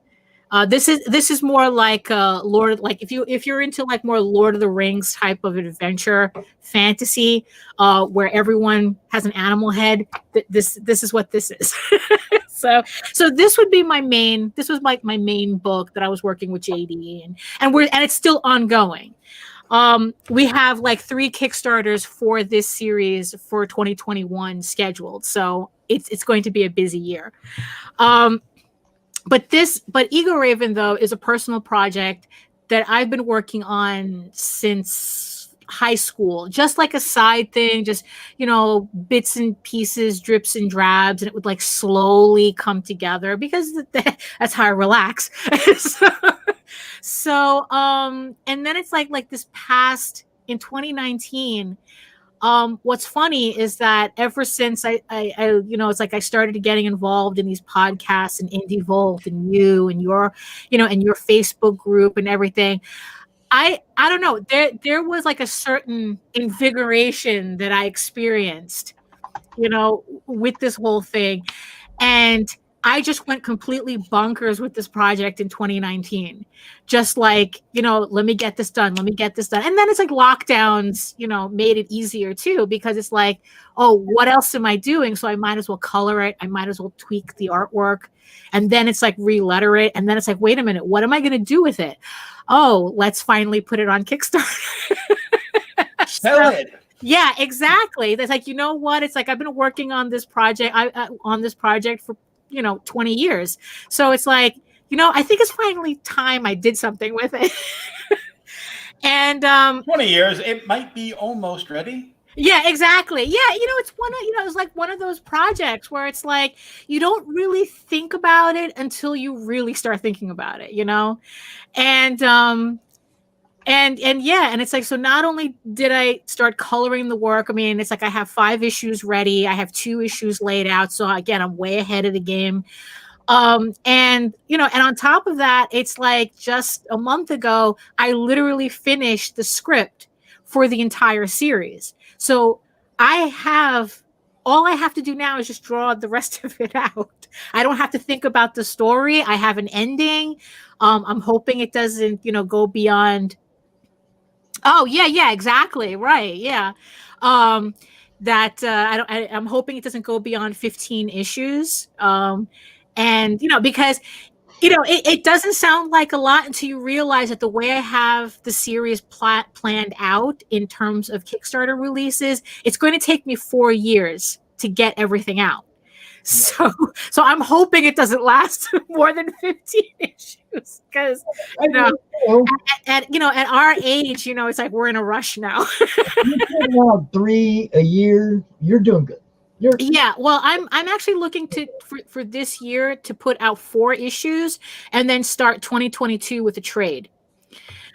This is more like Lord, like if you're into like more Lord of the Rings type of adventure fantasy, where everyone has an animal head. This is what this is. So this would be my main. This was like my main book that I was working with JD, and it's still ongoing. We have like 3 Kickstarters for this series for 2021 scheduled, so it's going to be a busy year. but Ego Raven though is a personal project that I've been working on since high school, just like a side thing, just, you know, bits and pieces, drips and drabs, and it would like slowly come together because that's how I relax. So and then it's like this past in 2019. What's funny is that ever since I you know, it's like I started getting involved in these podcasts and Indie Volt and you and your, you know, and your Facebook group and everything. I don't know. There was like a certain invigoration that I experienced, you know, with this whole thing. And I just went completely bonkers with this project in 2019. Just like, you know, let me get this done. Let me get this done. And then it's like lockdowns, you know, made it easier too, because it's like, oh, what else am I doing? So I might as well color it. I might as well tweak the artwork. And then it's like re-letter it. And then it's like, wait a minute, what am I going to do with it? Oh, let's finally put it on Kickstarter. Sell it. Yeah, exactly. That's like, you know what? It's like I've been working on this project for, you know, 20 years. So it's like, you know, I think it's finally time I did something with it. And 20 years, it might be almost ready. Yeah, exactly. Yeah, you know, it's it's like one of those projects where it's like you don't really think about it until you really start thinking about it, you know? And yeah, and it's like, so not only did I start coloring the work, I mean, it's like I have 5 issues ready. I have 2 issues laid out. So again, I'm way ahead of the game. And you know, and on top of that, it's like just a month ago, I literally finished the script for the entire series. So all I have to do now is just draw the rest of it out. I don't have to think about the story. I have an ending. I'm hoping it doesn't, you know, go beyond. Oh yeah, exactly. Right. Yeah. I'm hoping it doesn't go beyond 15 issues. And you know, because you know, it doesn't sound like a lot until you realize that the way I have the series planned out in terms of Kickstarter releases, it's going to take me 4 years to get everything out. So I'm hoping it doesn't last more than 15 issues because, you know, at our age, you know, it's like we're in a rush now. You're putting out 3 a year. You're doing good. Yeah, well, I'm actually looking for this year to put out 4 issues and then start 2022 with a trade.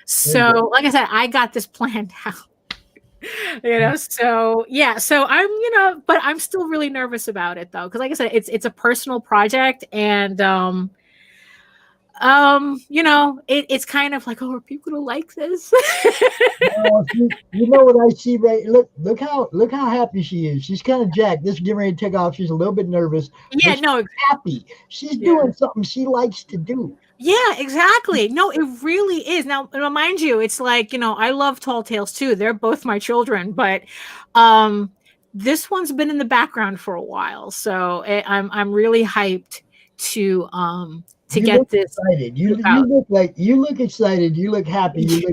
So, like I said, I got this planned out. You know, so yeah, so I'm, you know, but I'm still really nervous about it though, because like I said, it's a personal project, and you know, it's kind of like, oh, are people gonna like this? You know what I see, right? Look how happy she is. She's kind of jacked. This is getting ready to take off. She's a little bit nervous. Yeah, no, happy. She's doing something she likes to do. Yeah, exactly. No, it really is. Now, mind you, it's like, you know, I love Tall Tales too. They're both my children, but this one's been in the background for a while, so I'm really hyped to get this. Excited. You look excited. You look happy.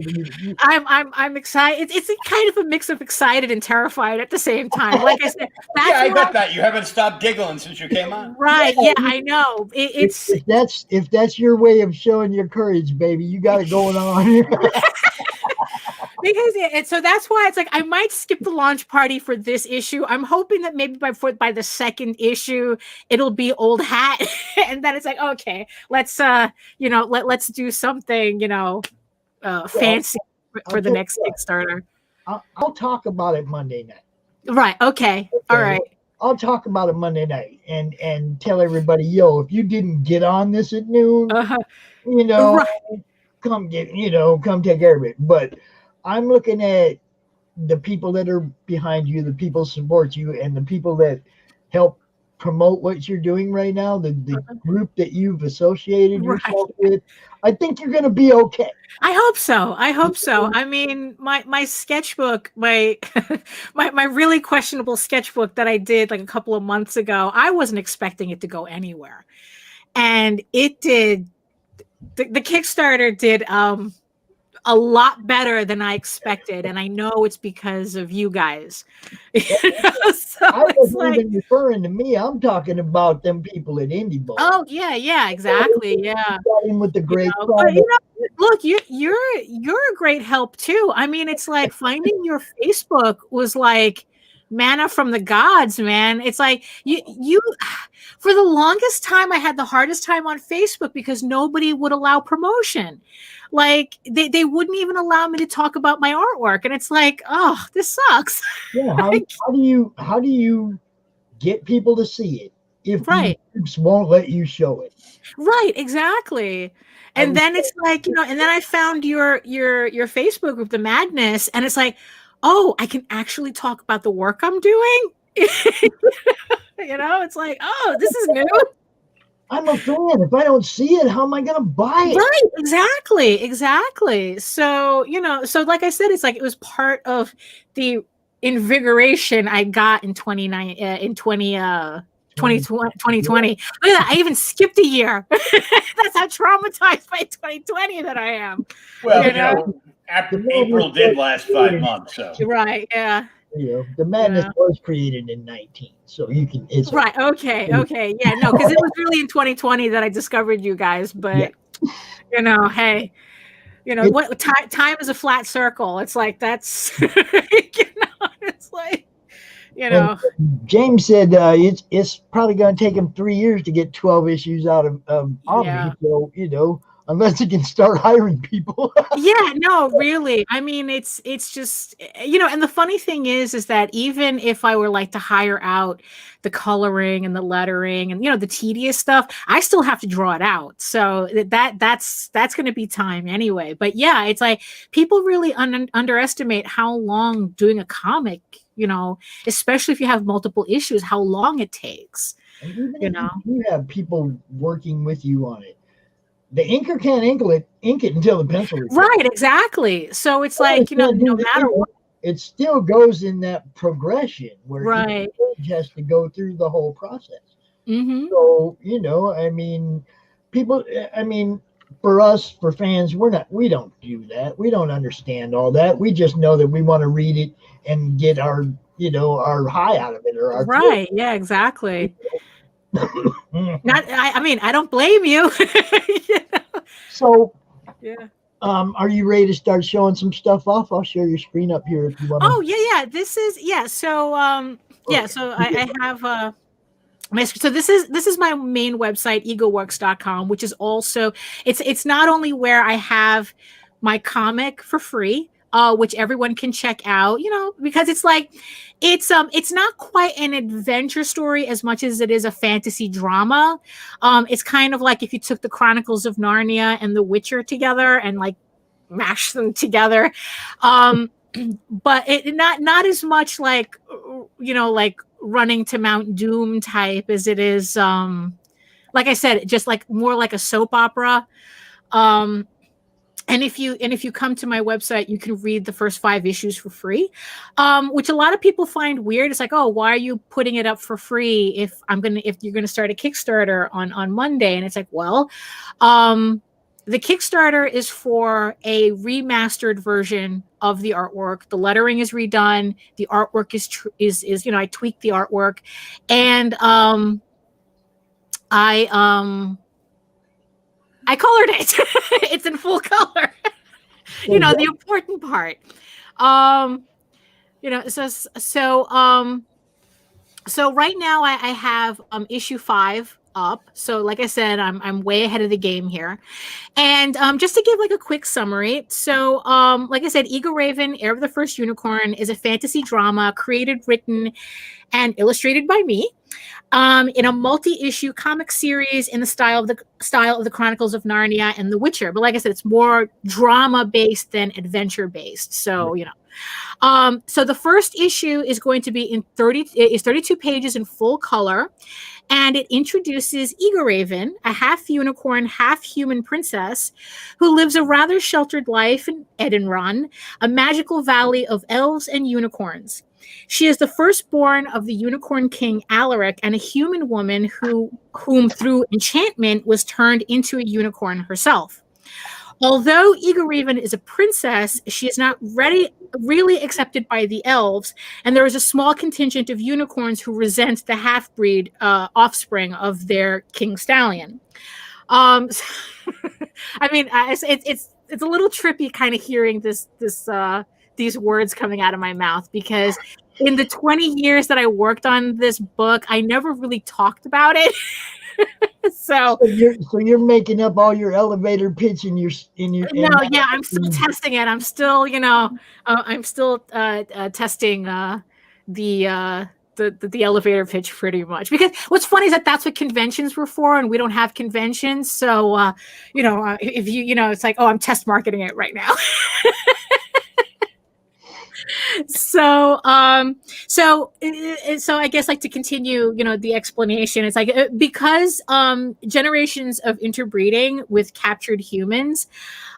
I'm excited. It's a kind of a mix of excited and terrified at the same time. Like I said, yeah, I got that. You haven't stopped giggling since you came on. Right? Yeah, I know. It's if that's your way of showing your courage, baby, you got it going on. Because and so that's why it's like I might skip the launch party for this issue. I'm hoping that maybe by the second issue it'll be old hat, and then it's like, okay, let's you know, let's do something, you know, fancy for the next Kickstarter. I'll talk about it Monday night. Right. Okay. All right. I'll talk about it Monday night and tell everybody, yo, if you didn't get on this at noon, you know, come take care of it. But I'm looking at the people that are behind you, the people support you, and the people that help promote what you're doing right now, the group that you've associated yourself with. I think you're going to be okay. I hope so. I mean, my sketchbook, my really questionable sketchbook that I did like a couple of months ago, I wasn't expecting it to go anywhere. And it did. The Kickstarter did a lot better than I expected, and I know it's because of you guys. So I wasn't even referring to me. I'm talking about them people at Indie Bowl. Oh yeah, exactly. Yeah, got in with the great. But look, you're a great help too. I mean, it's like finding your Facebook was like manna from the gods, man. It's like you for the longest time I had the hardest time on Facebook because nobody would allow promotion. Like they wouldn't even allow me to talk about my artwork, and it's like, oh, this sucks. Yeah, how do you get people to see it if right groups won't let you show it? Right, exactly. And then it's like, and then I found your Facebook group, The Madness, and it's like, oh, I can actually talk about the work I'm doing. It's like, oh, this is new. I'm a fan. If I don't see it, how am I going to buy it? Right, exactly. So, so like I said, it's like it was part of the invigoration I got in 2020. Look at that. I even skipped a year. That's how traumatized by 2020 that I am. Well, April did last 5 months. So. Right, yeah. The madness was created in 19, so you can. It's right. Okay. Yeah. No, because it was really in 2020 that I discovered you guys. But hey, what time is a flat circle. It's like that's it's like James said it's probably going to take him 3 years to get 12 issues out of Omni. So unless he can start hiring people. Yeah, no, really. I mean, it's just and the funny thing is that even if I were like to hire out the coloring and the lettering and the tedious stuff, I still have to draw it out. So that's going to be time anyway. But yeah, it's like people really underestimate how long doing a comic, especially if you have multiple issues, how long it takes. And even if you have people working with you on it, the inker can't ink it until the pencil is right. Exactly. So it's like no matter what, it still goes in that progression where right each has to go through the whole process. Mm-hmm. So I mean, people. I mean, for us, for fans, we don't do that. We don't understand all that. We just know that we want to read it and get our our high out of it or our right. Yeah. Exactly. I don't blame you. So, yeah. Are you ready to start showing some stuff off? I'll share your screen up here if you want. Oh yeah. This is So So I have so this is my main website, egoworks.com, which is also it's not only where I have my comic for free, which everyone can check out, because it's like it's not quite an adventure story as much as it is a fantasy drama. It's kind of like if you took the Chronicles of Narnia and The Witcher together and like mashed them together. But it not as much like like Running to Mount Doom type as it is like I said, just like more like a soap opera. And if you come to my website, you can read the first 5 issues for free, which a lot of people find weird. It's like, oh, why are you putting it up for free if you're gonna start a Kickstarter on Monday? And it's like, well, the Kickstarter is for a remastered version of the artwork. The lettering is redone. The artwork is I tweaked the artwork, and I colored it. It's in full color. The important part. So right now I have issue 5 up. So like I said, I'm way ahead of the game here. And just to give like a quick summary. So like I said, Eagle Raven, Heir of the First Unicorn is a fantasy drama created, written, and illustrated by me. In a multi-issue comic series in the style of the Chronicles of Narnia and The Witcher. But like I said, it's more drama-based than adventure-based. So, so the first issue is going to be 32 pages in full color. And it introduces Eagle Raven, a half-unicorn, half-human princess who lives a rather sheltered life in Edenrun, a magical valley of elves and unicorns. She is the firstborn of the unicorn king Alaric and a human woman whom through enchantment was turned into a unicorn herself. Although Eagle Raven is a princess, she is not really accepted by the elves, and there is a small contingent of unicorns who resent the half-breed offspring of their king stallion. I mean, it's a little trippy kind of hearing these words coming out of my mouth, because in the 20 years that I worked on this book, I never really talked about it. So you're making up all your elevator pitch in your I'm still testing it. I'm still testing the elevator pitch pretty much, because what's funny is that that's what conventions were for, and we don't have conventions. So if it's like, oh, I'm test marketing it right now. So I guess, like, to continue, the explanation, it's like, because generations of interbreeding with captured humans,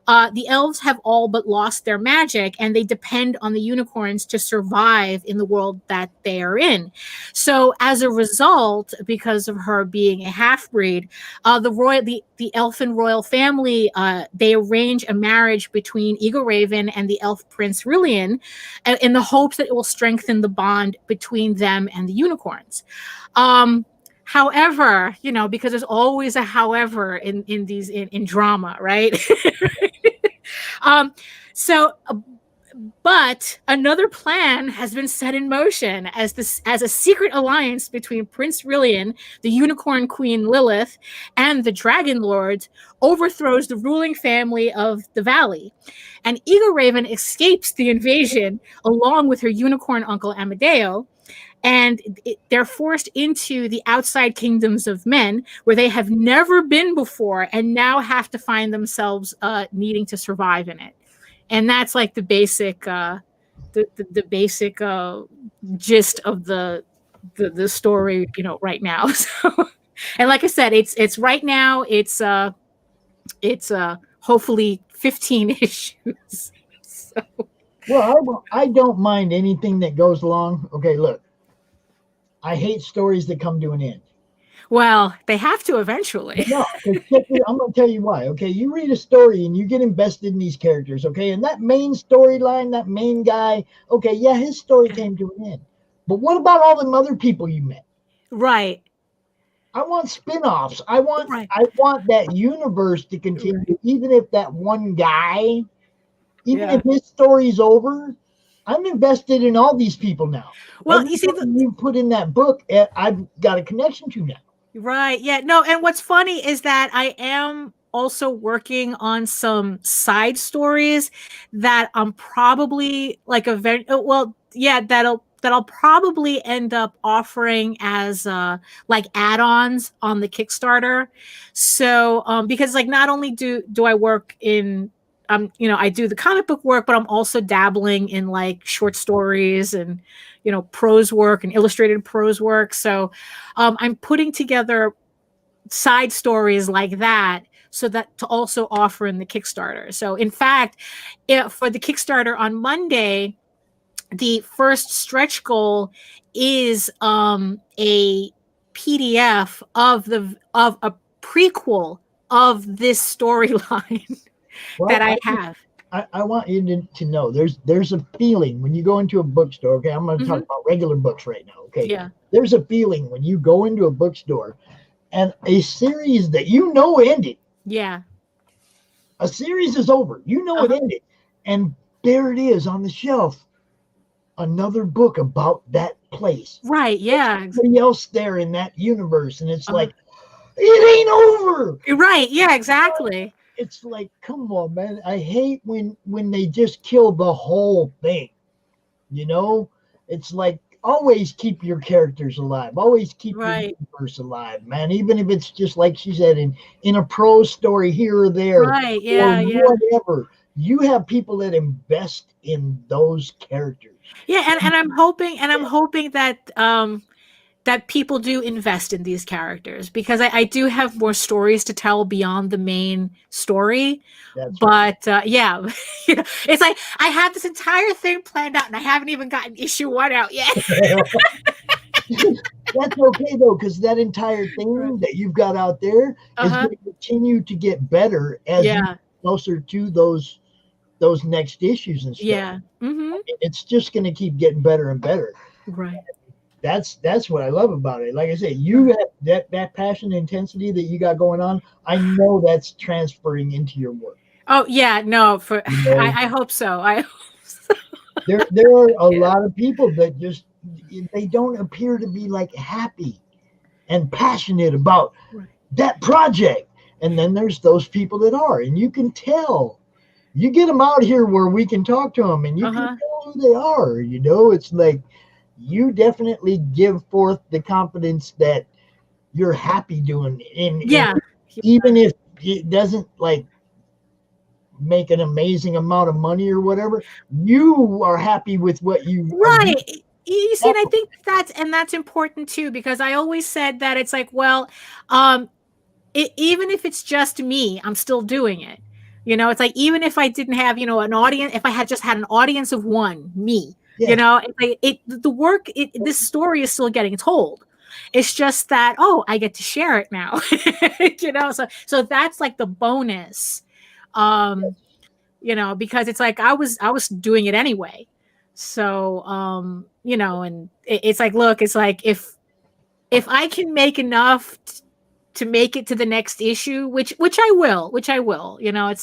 the elves have all but lost their magic, and they depend on the unicorns to survive in the world that they are in. So as a result, because of her being a half-breed, the elfin royal family, they arrange a marriage between Eagle Raven and the elf prince Rillian, in the hopes that it will strengthen the bond between them and the unicorns. However, because there's always a however in drama, right? But another plan has been set in motion as a secret alliance between Prince Rillian, the unicorn queen Lilith, and the dragon lords overthrows the ruling family of the valley. And Eagle Raven escapes the invasion along with her unicorn uncle Amadeo, and they're forced into the outside kingdoms of men, where they have never been before, and now have to find themselves needing to survive in it. And that's like the basic, the basic gist of the story, right now. So, and like I said, it's right now. It's hopefully 15 issues. So. Well, I don't mind anything that goes along. Okay, look, I hate stories that come to an end. Well, they have to eventually. No, I'm going to tell you why. Okay, you read a story and you get invested in these characters. Okay, and that main storyline, that main guy. Okay, yeah, his story came to an end. But what about all them other people you met? Right. I want spin-offs. I want that universe to continue, even if that one guy, if his story's over. I'm invested in all these people now. Well, you see, you put in that book, I've got a connection to now. Right. Yeah. No. And what's funny is that I am also working on some side stories that I'm probably that'll probably end up offering as like add-ons on the Kickstarter. So because like not only do I work in I do the comic book work, but I'm also dabbling in like short stories and, prose work and illustrated prose work. So I'm putting together side stories like that, so that to also offer in the Kickstarter. So in fact, for the Kickstarter on Monday, the first stretch goal is a PDF of a prequel of this storyline. That I have. I want you to know there's a feeling when you go into a bookstore. Okay, I'm going to talk about regular books right now. Okay, yeah. There's a feeling when you go into a bookstore and a series that ended. Yeah. A series is over. It ended, and there it is on the shelf. Another book about that place. Right. Yeah. Somebody else there in that universe, and it's like it ain't over. Right. Yeah. Exactly. It's like, come on, man. I hate when they just kill the whole thing. It's like, always keep your characters alive. Always keep your universe alive, man. Even if it's just like she said, in a prose story here or there. Right, yeah, or whatever. You have people that invest in those characters. Yeah, and I'm hoping that that people do invest in these characters, because I do have more stories to tell beyond the main story. But yeah, it's like I have this entire thing planned out and I haven't even gotten issue 1 out yet. That's okay though, because that entire thing that you've got out there is going to continue to get better as closer to those next issues and stuff. Yeah. Mm-hmm. It's just going to keep getting better and better. Right. That's what I love about it. Like I said, you have that passion and intensity that you got going on. I know that's transferring into your work. Oh yeah, no, I hope so. There are a lot of people that just they don't appear to be like happy and passionate about that project. And then there's those people that are, and you can tell. You get them out here where we can talk to them, and you can tell who they are. You know, it's like you definitely give forth the confidence that you're happy doing. And even if it doesn't like make an amazing amount of money or whatever, you are happy with what you You see, and I think that's important too, because I always said that it's like, well, even if it's just me, I'm still doing it. You know, it's like, even if I didn't have, an audience, if I had just had an audience of one, me, this story is still getting told. It's just that, I get to share it now, so that's like the bonus, because it's like, I was doing it anyway. So, and it's like, look, it's like, if I can make enough to make it to the next issue, which I will, it's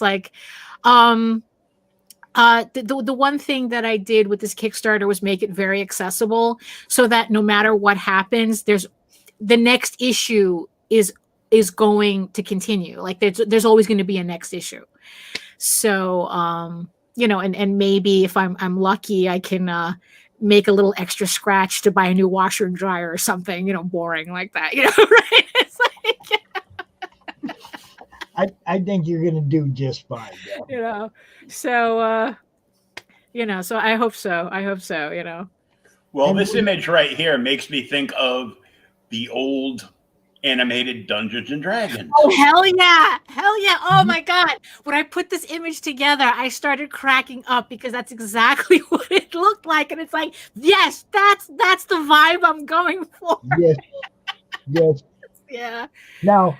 like, the one thing that I did with this Kickstarter was make it very accessible, so that no matter what happens, the next issue is going to continue. Like there's always going to be a next issue. So, and maybe if I'm lucky, I can, make a little extra scratch to buy a new washer and dryer or something, boring like that, right? It's like, I think you're going to do just fine. So, so I hope so, Well, this image right here makes me think of the old animated Dungeons and Dragons. Oh, hell yeah. Oh my God. When I put this image together, I started cracking up, because that's exactly what it looked like. And it's like, yes, that's the vibe I'm going for. Yes. Yeah. Now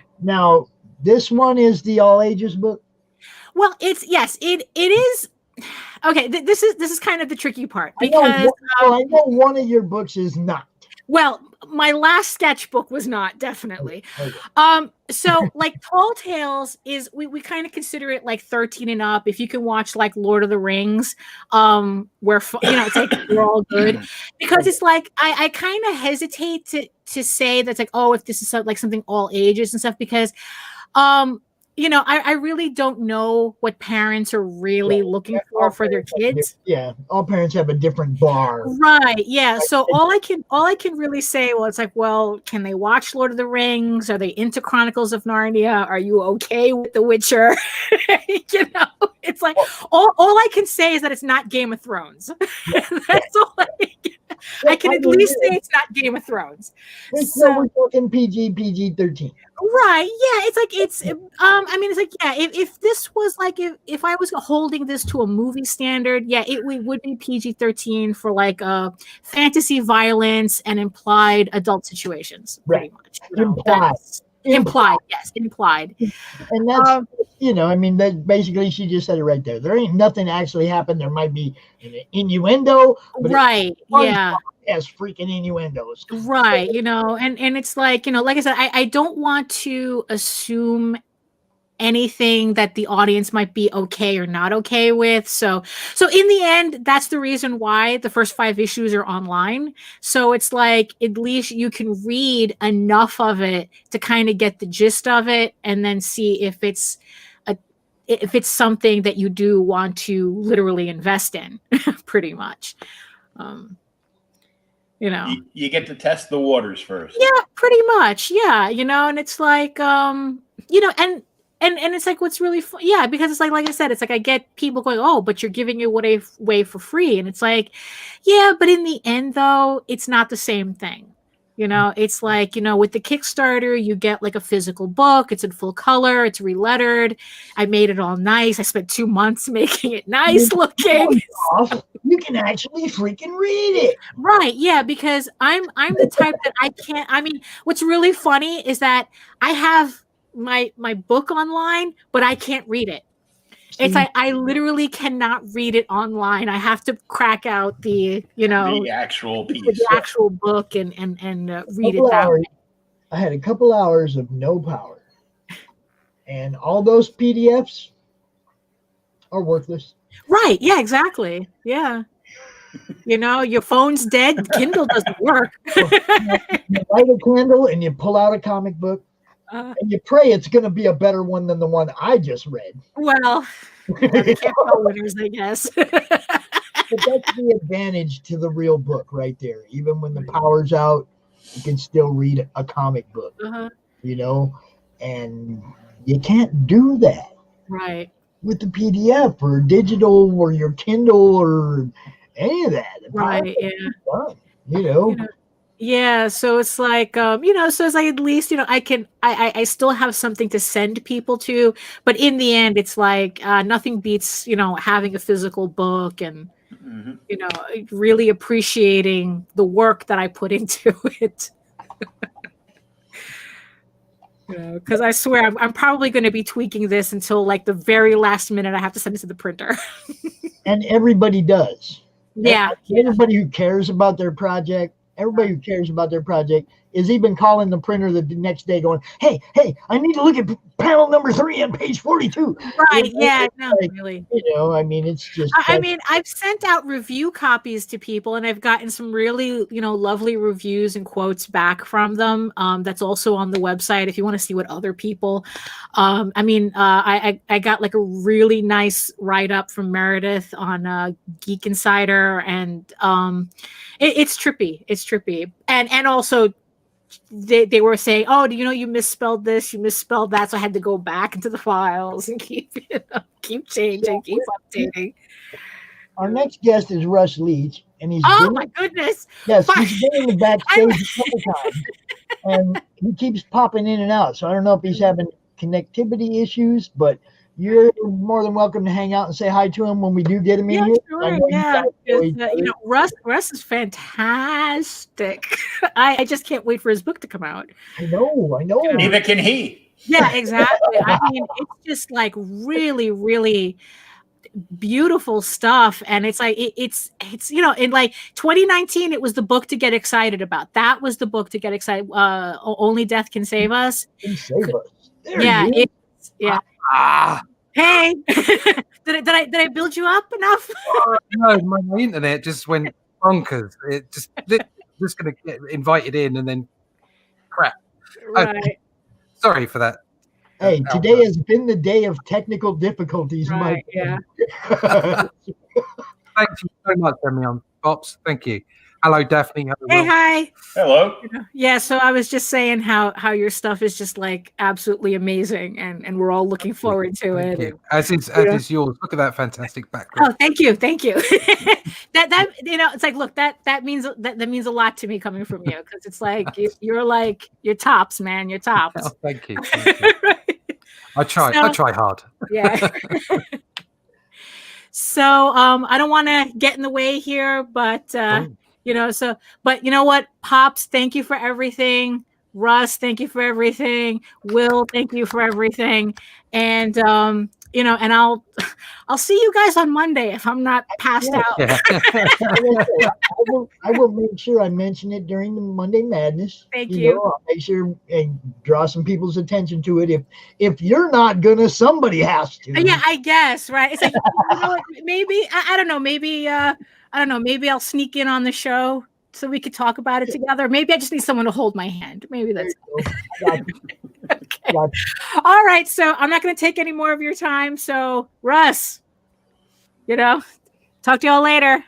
this one is the all ages book. Well, it is. Okay. This is kind of the tricky part, because I know one of your books is not. Well, my last sketchbook was not, definitely. So like Tall Tales is, we kind of consider it like 13 and up. If you can watch like Lord of the Rings, where it's like we're all good, because it's like I kind of hesitate to say that's like, if this is like something all ages and stuff, because I really don't know what parents are really looking for their kids. Yeah, all parents have a different bar. Right. Yeah. So all I can really say, it's like, well, can they watch Lord of the Rings? Are they into Chronicles of Narnia? Are you okay with The Witcher? It's like all I can say is that it's not Game of Thrones. That's all I can at least say it's not Game of Thrones. So we're talking PG-13. Right. Yeah. It's like, it's if this was like, if I was holding this to a movie standard, it would be PG-13 for like fantasy violence and implied adult situations, pretty much. Implied. Yes, implied. And that's that basically, she just said it right there. There ain't nothing actually happened. There might be an innuendo, but right? Yeah. As freaking innuendos, right? And it's like, like I said, I don't want to assume anything that the audience might be okay or not okay with. So in the end, that's the reason why the first 5 issues are online. So it's like, at least you can read enough of it to kind of get the gist of it, and then see if it's something that you do want to literally invest in, pretty much. You get to test the waters first. Yeah, pretty much. Yeah. And it's like, and it's like, what's really fun, because it's like I said, it's like I get people going, but you're giving it away for free, and it's like, but in the end, though, it's not the same thing. It's like, with the Kickstarter, you get like a physical book. It's in full color. It's relettered. I made it all nice. I spent 2 months making it nice looking. You can actually freaking read it. Right. Yeah. Because I'm the type that I can't, what's really funny is that I have my book online, but I can't read it. It's like I literally cannot read it online. I have to crack out the actual piece, the actual book, and read it that way. I had a couple hours of no power, and all those PDFs are worthless. Right? Yeah, exactly. Yeah. Your phone's dead. Kindle doesn't work. You light a candle and you pull out a comic book, and you pray it's going to be a better one than the one I just read. Well, they can't tell winners, I guess. But that's the advantage to the real book right there. Even when the power's out, you can still read a comic book, and you can't do that right with the PDF or digital or your Kindle or any of that. Right. Yeah. Yeah. So it's like, so it's like at least, I still have something to send people to, but in the end, it's like nothing beats, having a physical book and, really appreciating the work that I put into it. Because I swear I'm probably going to be tweaking this until like the very last minute I have to send it to the printer. And everybody does. Yeah. Everybody who cares about their project, is even calling the printer the next day going, hey, I need to look at panel number 3 on page 42. Right. Yeah. No, really. It's just. I've sent out review copies to people, and I've gotten some really, lovely reviews and quotes back from them. That's also on the website if you want to see what other people. I got like a really nice write up from Meredith on Geek Insider, and it's trippy. It's trippy, and also. They were saying, oh, you misspelled this, you misspelled that, so I had to go back into the files and keep changing, keep updating. Our next guest is Russ Leach, and he's my goodness, yes, he's been in the backstage a couple times, and he keeps popping in and out. So I don't know if he's having connectivity issues, but you're more than welcome to hang out and say hi to him when we do get him in here. Sure, yeah. Russ is fantastic. I just can't wait for his book to come out. I know. Neither can he. Yeah, exactly. It's just like really, really beautiful stuff, and it's like it's in like 2019 it was the book to get excited about. That was the book to get excited. Only Death Can Save Us. Yeah. Hey, did I build you up enough? No, my internet just went bonkers. It just going to get invited in and then crap. Right. Okay. Sorry for that. Hey, today has been the day of technical difficulties, right, Mike. Yeah. Thank you so much, Demi, Pops. Thank you. Hello, Daphne. Hello, hey, Will. hi. Hello. Yeah, so I was just saying how your stuff is just like absolutely amazing, and we're all looking forward to it. You. As is yours. Look at that fantastic background. Oh, thank you. that it's like, look, that means a lot to me coming from you, because it's like you're tops, man. You're tops. Oh, thank you. Right. I try hard. Yeah. So I don't want to get in the way here, but but you know what, Pops, thank you for everything. Russ, thank you for everything. Will, thank you for everything. And and I'll see you guys on Monday if I'm not passed out. Yeah. I will make sure I mention it during the Monday Madness. Thank you. I'll make sure and draw some people's attention to it. If you're not gonna, somebody has to. Yeah, I guess, right? It's like maybe I don't know. Maybe I don't know. Maybe I'll sneak in on the show so we could talk about it together. Maybe I just need someone to hold my hand. Maybe that's okay. All right. So I'm not going to take any more of your time. So Russ, talk to y'all later.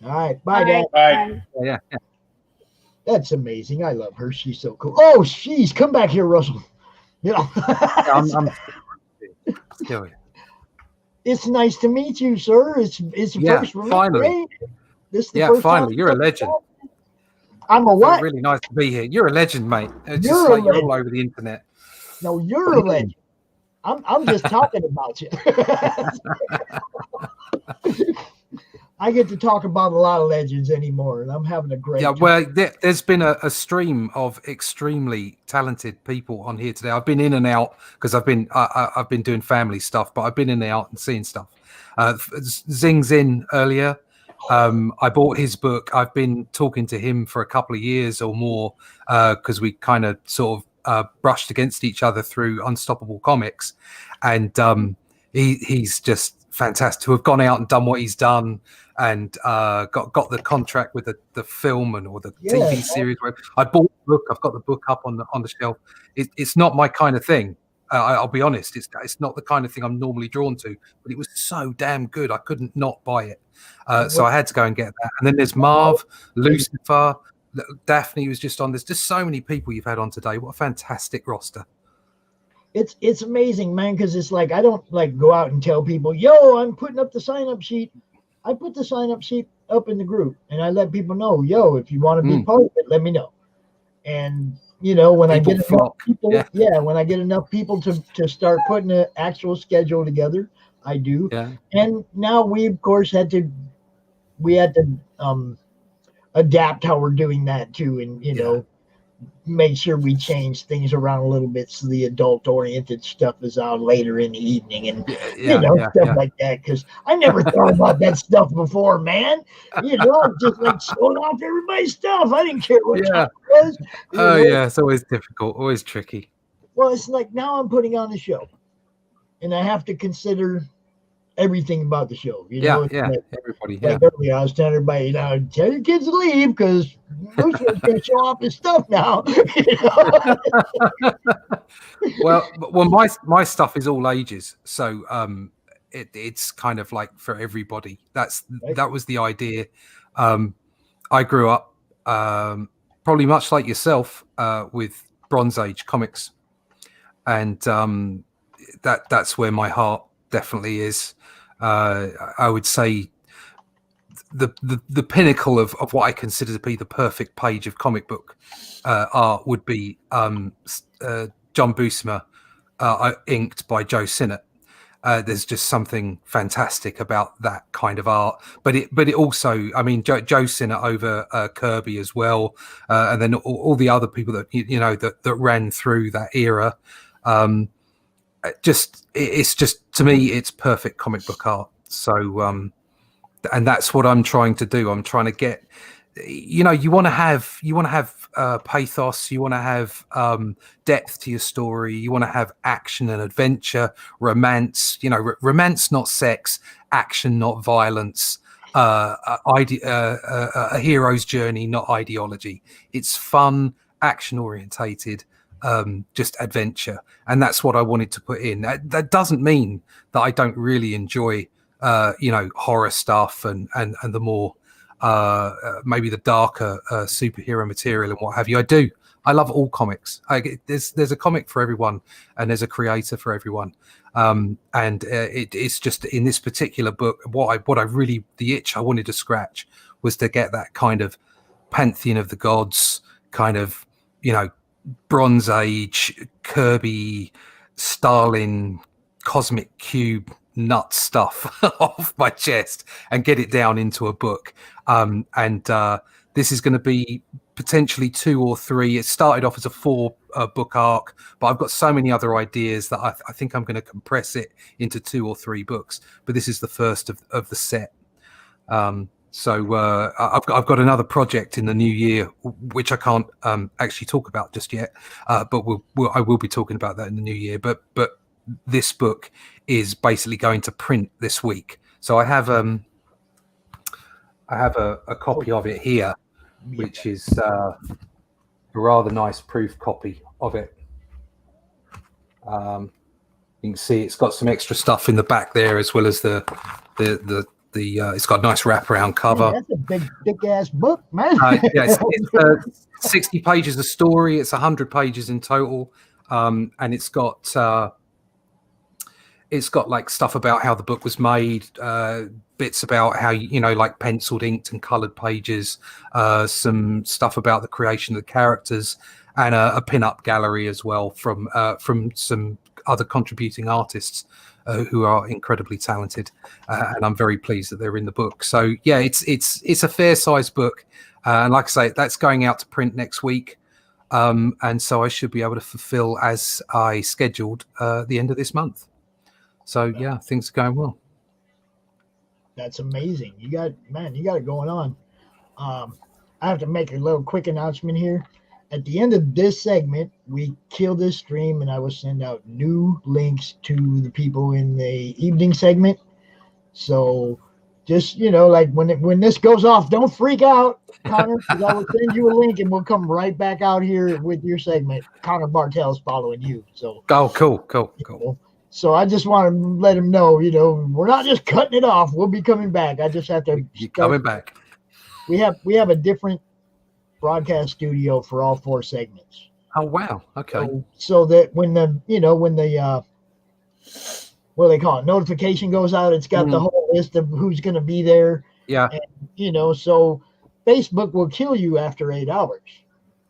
All right. Bye, Dad. Bye. Yeah. That's amazing. I love her. She's so cool. Oh, she's come back here, Russell. I'm still here. It's nice to meet you, sir. It's first finally. Finally, you're a legend. I'm a what? It's really nice to be here. You're a legend, mate. It's You're just a like you're legend. all over the internet. No, you're a legend. I'm just talking about you. I get to talk about a lot of legends anymore, and I'm having a great time. Well, there's been a stream of extremely talented people on here today. I've been in and out because I've been doing family stuff, but I've been in and out and seeing stuff. Xing Xin earlier, I bought his book. I've been talking to him for a couple of years or more because we kind of sort of brushed against each other through Unstoppable Comics, and he's just fantastic to have gone out and done what he's done, and got the contract with the film or the TV series. I bought the book. I've got the book up on the shelf. It's not my kind of thing. I'll be honest. It's not the kind of thing I'm normally drawn to. But it was so damn good. I couldn't not buy it. So I had to go and get that. And then there's MarV, Lucifer, Daphne was just on. There's just so many people you've had on today. What a fantastic roster. It's amazing, man, because it's like I don't like go out and tell people, yo, I'm putting up the sign-up sheet. I put the sign-up sheet up in the group, and I let people know, yo, if you want to be part of it, let me know. And you know, when I get enough people, when I get enough people to start putting an actual schedule together, I do. Yeah. And now we of course had to adapt how we're doing that too, and you know, make sure we change things around a little bit so the adult-oriented stuff is out later in the evening, and stuff like that. Because I never thought about that stuff before, man. You know, I'm just like showing off everybody's stuff. I didn't care what time it was. It's always difficult, always tricky. Well, it's like now I'm putting on a show, and I have to consider everything about the show. You know, like, everybody. Like earlier, I was telling everybody, you know, tell your kids to leave because Lucifer's going to show off his stuff now. You know? well, my stuff is all ages, so it's kind of like for everybody. That was the idea. I grew up probably much like yourself with Bronze Age comics, and that's where my heart definitely is. I would say the pinnacle of what I consider to be the perfect page of comic book art would be John Buscema, inked by Joe Sinnott. There's just something fantastic about that kind of art, but it also, I mean, Joe Sinnott over Kirby as well, and then all the other people that you know that ran through that era. It's just to me, it's perfect comic book art. So, and that's what I'm trying to do. I'm trying to get, you know, you want to have pathos, you want to have depth to your story, you want to have action and adventure, romance. You know, romance not sex, action not violence, a hero's journey not ideology. It's fun, action orientated. Just adventure, and that's what I wanted to put in. That doesn't mean that I don't really enjoy you know, horror stuff and the more maybe the darker superhero material and what have you. I do. I love all comics. There's a comic for everyone, and there's a creator for everyone. And it's just in this particular book, what I really, the itch I wanted to scratch was to get that kind of pantheon of the gods, kind of, you know, Bronze Age, Kirby, Stalin, Cosmic Cube nut stuff off my chest and get it down into a book. This is going to be potentially 2 or 3. It started off as a 4 book arc, but I've got so many other ideas that I think I'm going to compress it into 2 or 3 books. But this is the first of the set. So I've got another project in the new year, which I can't actually talk about just yet, but I will be talking about that in the new year. But this book is basically going to print this week. So I have a copy of it here, which is a rather nice proof copy of it. You can see it's got some extra stuff in the back there, as well as the it's got a nice wraparound cover. Man, that's a big ass book, man. It's 60 pages of story. It's 100 pages in total, and it's got like stuff about how the book was made, bits about how, you know, like penciled, inked, and colored pages, some stuff about the creation of the characters, and a pin-up gallery as well from some other contributing artists who are incredibly talented, and I'm very pleased that they're in the book. So yeah, it's a fair sized book, and like I say, that's going out to print next week, and so I should be able to fulfill as I scheduled the end of this month. So yeah, things are going well. That's amazing. You got it going on. I have to make a little quick announcement here. At the end of this segment, we kill this stream, and I will send out new links to the people in the evening segment. So just, like when this goes off, don't freak out, Connor, because I will send you a link, and we'll come right back out here with your segment. Connor Bartel's following you. So cool. So I just want to let him know, we're not just cutting it off. We'll be coming back. I just have to. You're coming back. We have a different broadcast studio for all 4 segments. Oh wow! Okay. So that when the what do they call it? Notification goes out. It's got the whole list of who's going to be there. Yeah. And, so Facebook will kill you after 8 hours.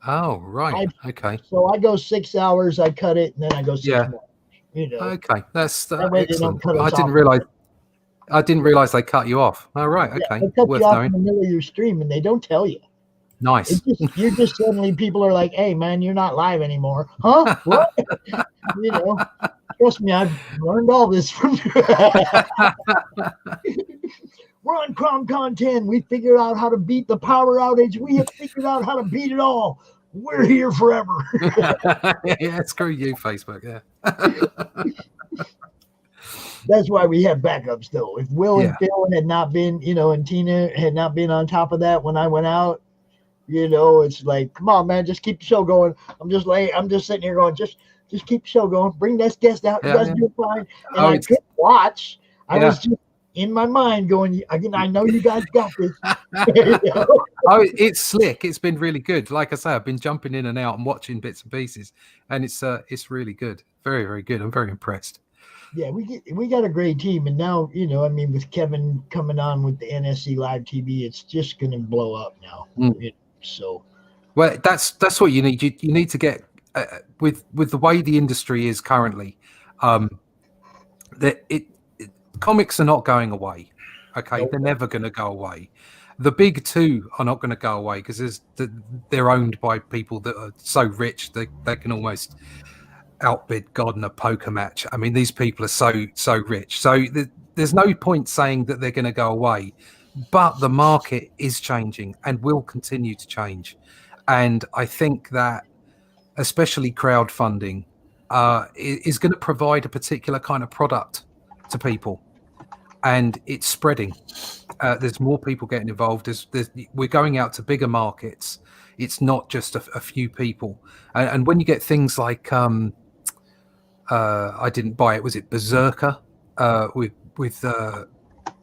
Oh right. Okay. So I go 6 hours. I cut it, and then I go 6 more. Okay, that's excellent. I didn't realize they cut you off. All right, okay. They cut you off in the middle of your stream, and they don't tell you. Nice. You're just suddenly people are like, "Hey, man, you're not live anymore." Huh? What? Trust me, I've learned all this from you. We're on CRoM Con 10. We figured out how to beat the power outage. We have figured out how to beat it all. We're here forever. Yeah, screw you, Facebook. Yeah. That's why we have backups, though. If Will and Phil had not been, and Tina had not been on top of that when I went out, it's like, come on, man, just keep the show going. I'm just sitting here going, just keep the show going. Bring this guest out. You guys do fine. And I couldn't watch. I was just in my mind going, I know you guys got this. Oh, it's slick. It's been really good. Like I say, I've been jumping in and out and watching bits and pieces, and it's really good. Very, very good. I'm very impressed. Yeah, we got a great team, and now with Kevin coming on with the NSC Live TV, it's just going to blow up now. So, well, that's what you need. You need to get with the way the industry is currently. Comics are not going away. Okay, they're never going to go away. The big 2 are not going to go away because they're owned by people that are so rich they can almost outbid God in a poker match. I mean, these people are so rich. So there's no point saying that they're going to go away. But the market is changing and will continue to change. And I think that especially crowdfunding is going to provide a particular kind of product to people. And it's spreading. There's more people getting involved. We're going out to bigger markets. It's not just a few people. And when you get things like, I didn't buy it. Was it Berserker with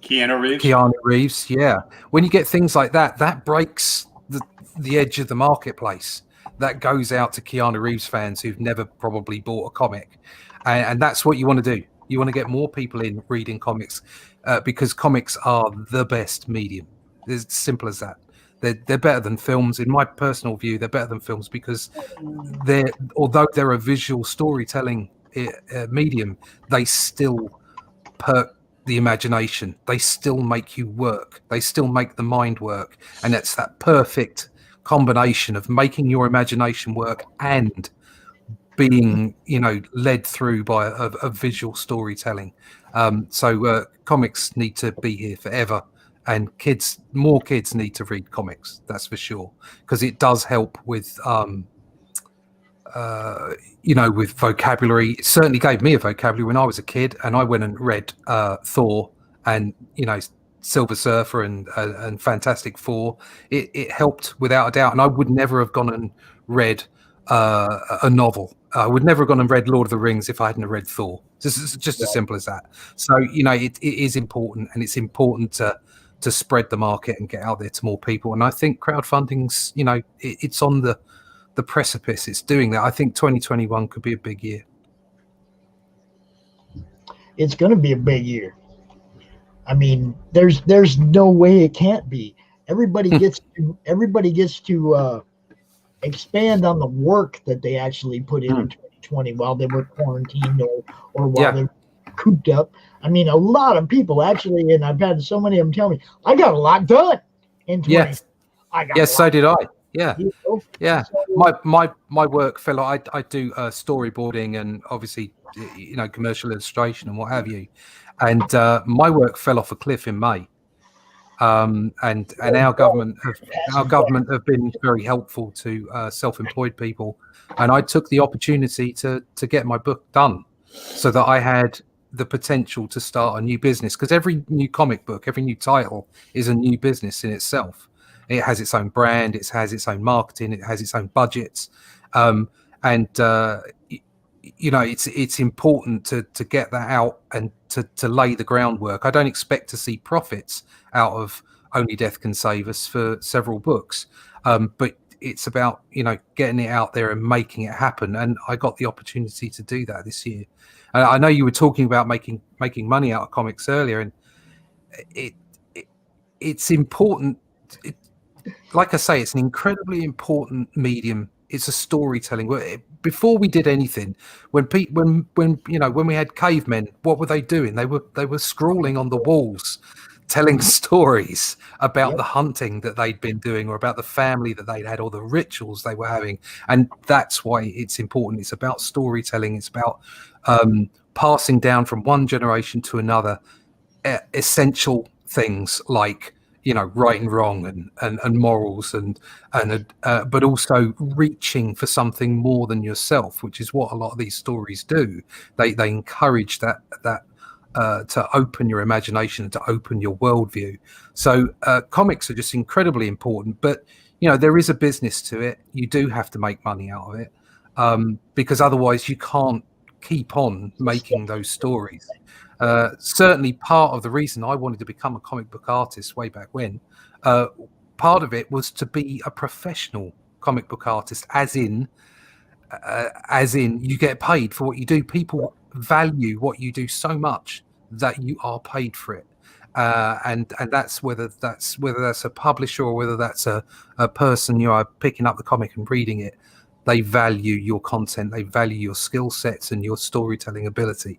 Keanu Reeves? Yeah. When you get things like that, that breaks the edge of the marketplace. That goes out to Keanu Reeves fans who've never probably bought a comic, and that's what you want to do. You want to get more people in reading comics because comics are the best medium. It's simple as that. They're better than films. In my personal view, they're better than films because although they're a visual storytelling medium, they still perk the imagination. They still make you work. They still make the mind work. And it's that perfect combination of making your imagination work and being, led through by a visual storytelling. So comics need to be here forever. And more kids need to read comics. That's for sure. Because it does help with, with vocabulary. It certainly gave me a vocabulary when I was a kid, and I went and read Thor and Silver Surfer and Fantastic Four. It helped without a doubt, and I would never have gone and read a novel. I would never have gone and read Lord of the Rings if I hadn't read Thor. Just as simple as that. So it is important, and it's important to spread the market and get out there to more people. And I think crowdfunding's it's on the precipice. It's doing that. I think 2021 could be a big year. It's going to be a big year. I mean, there's no way it can't be. Everybody gets to expand on the work that they actually put in 2020 while they were quarantined or while they got cooped up. I mean, a lot of people actually, and I've had so many of them tell me, I got a lot done in 20. Yes. Yes, so did I. Yeah. Yeah. So, My work fell. I do storyboarding and obviously, you know, commercial illustration and what have you. And my work fell off a cliff in May. And our government have been very helpful to self-employed people, and I took the opportunity to get my book done so that I had the potential to start a new business, because every new comic book, every new title is a new business in itself. It has its own brand, it has its own marketing, it has its own budgets, and you know, it's important to get that out and to lay the groundwork. I don't expect to see profits out of Only Death Can Save Us for several books, but it's about, you know, getting it out there and making it happen. And I got the opportunity to do that this year. And I know you were talking about making money out of comics earlier, and it's important. Like I say, it's an incredibly important medium. It's a storytelling. Before we did anything, when you know, when we had cavemen, what were they doing? They were scrawling on the walls, telling stories about the hunting that they'd been doing, or about the family that they'd had, or the rituals they were having. And that's why it's important. It's about storytelling. It's about passing down from one generation to another essential things like, you know, right and wrong and morals and but also reaching for something more than yourself, which is what a lot of these stories do. They encourage that to open your imagination and to open your worldview. So comics are just incredibly important, but you know, there is a business to it. You do have to make money out of it, because otherwise you can't keep on making those stories. Certainly part of the reason I wanted to become a comic book artist way back when, part of it was to be a professional comic book artist, as in you get paid for what you do. People value what you do so much that you are paid for it. And that's whether that's a publisher or whether that's a person, you know, picking up the comic and reading it. They value your content, they value your skill sets and your storytelling ability.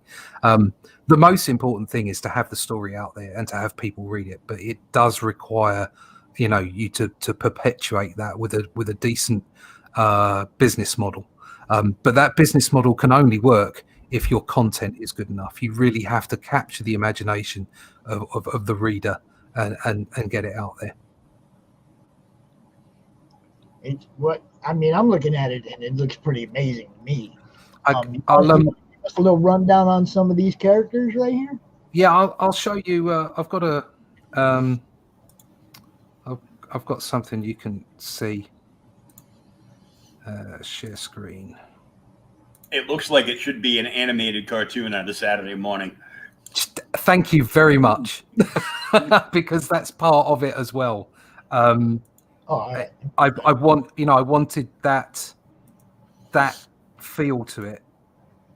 The most important thing is to have the story out there and to have people read it, but it does require, you know, you to perpetuate that with a decent business model. But that business model can only work if your content is good enough. You really have to capture the imagination of the reader and get it out there. It's what I mean. I'm looking at it and it looks pretty amazing to me. I'll give us a little rundown on some of these characters right here. Yeah, I'll show you. I've got I've got something you can see. Share screen. It looks like it should be an animated cartoon on a Saturday morning. Thank you very much, because that's part of it as well. I wanted that feel to it.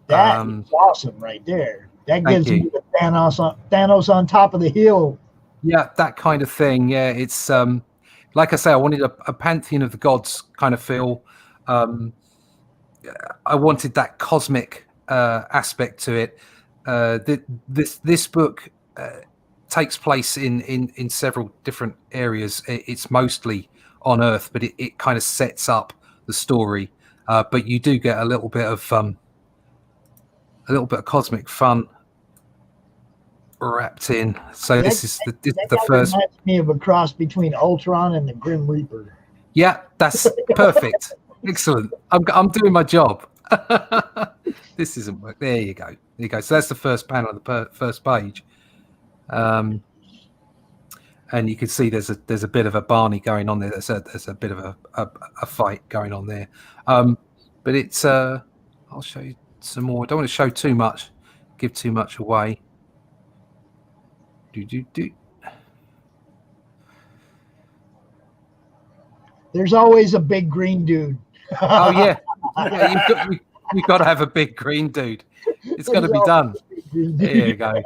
That is awesome right there. That gives you the Thanos on top of the hill. Yeah, that kind of thing. Yeah, it's like I say, I wanted a pantheon of the gods kind of feel. I wanted that cosmic aspect to it. This book takes place in several different areas. It's mostly on Earth, but it kind of sets up the story. But you do get a little bit of cosmic fun wrapped in. So this is the first. Reminds me of a cross between Ultron and the Grim Reaper. Yeah, that's perfect. Excellent. I'm doing my job. This isn't work. There you go. There you go. So that's the first panel of the first page. And you can see there's a bit of a Barney going on there. There's a bit of a fight going on there. But it's I'll show you some more. I don't want to show too much, give too much away. There's always a big green dude. Oh yeah, you've got to have a big green dude. It's got to be done. There you go.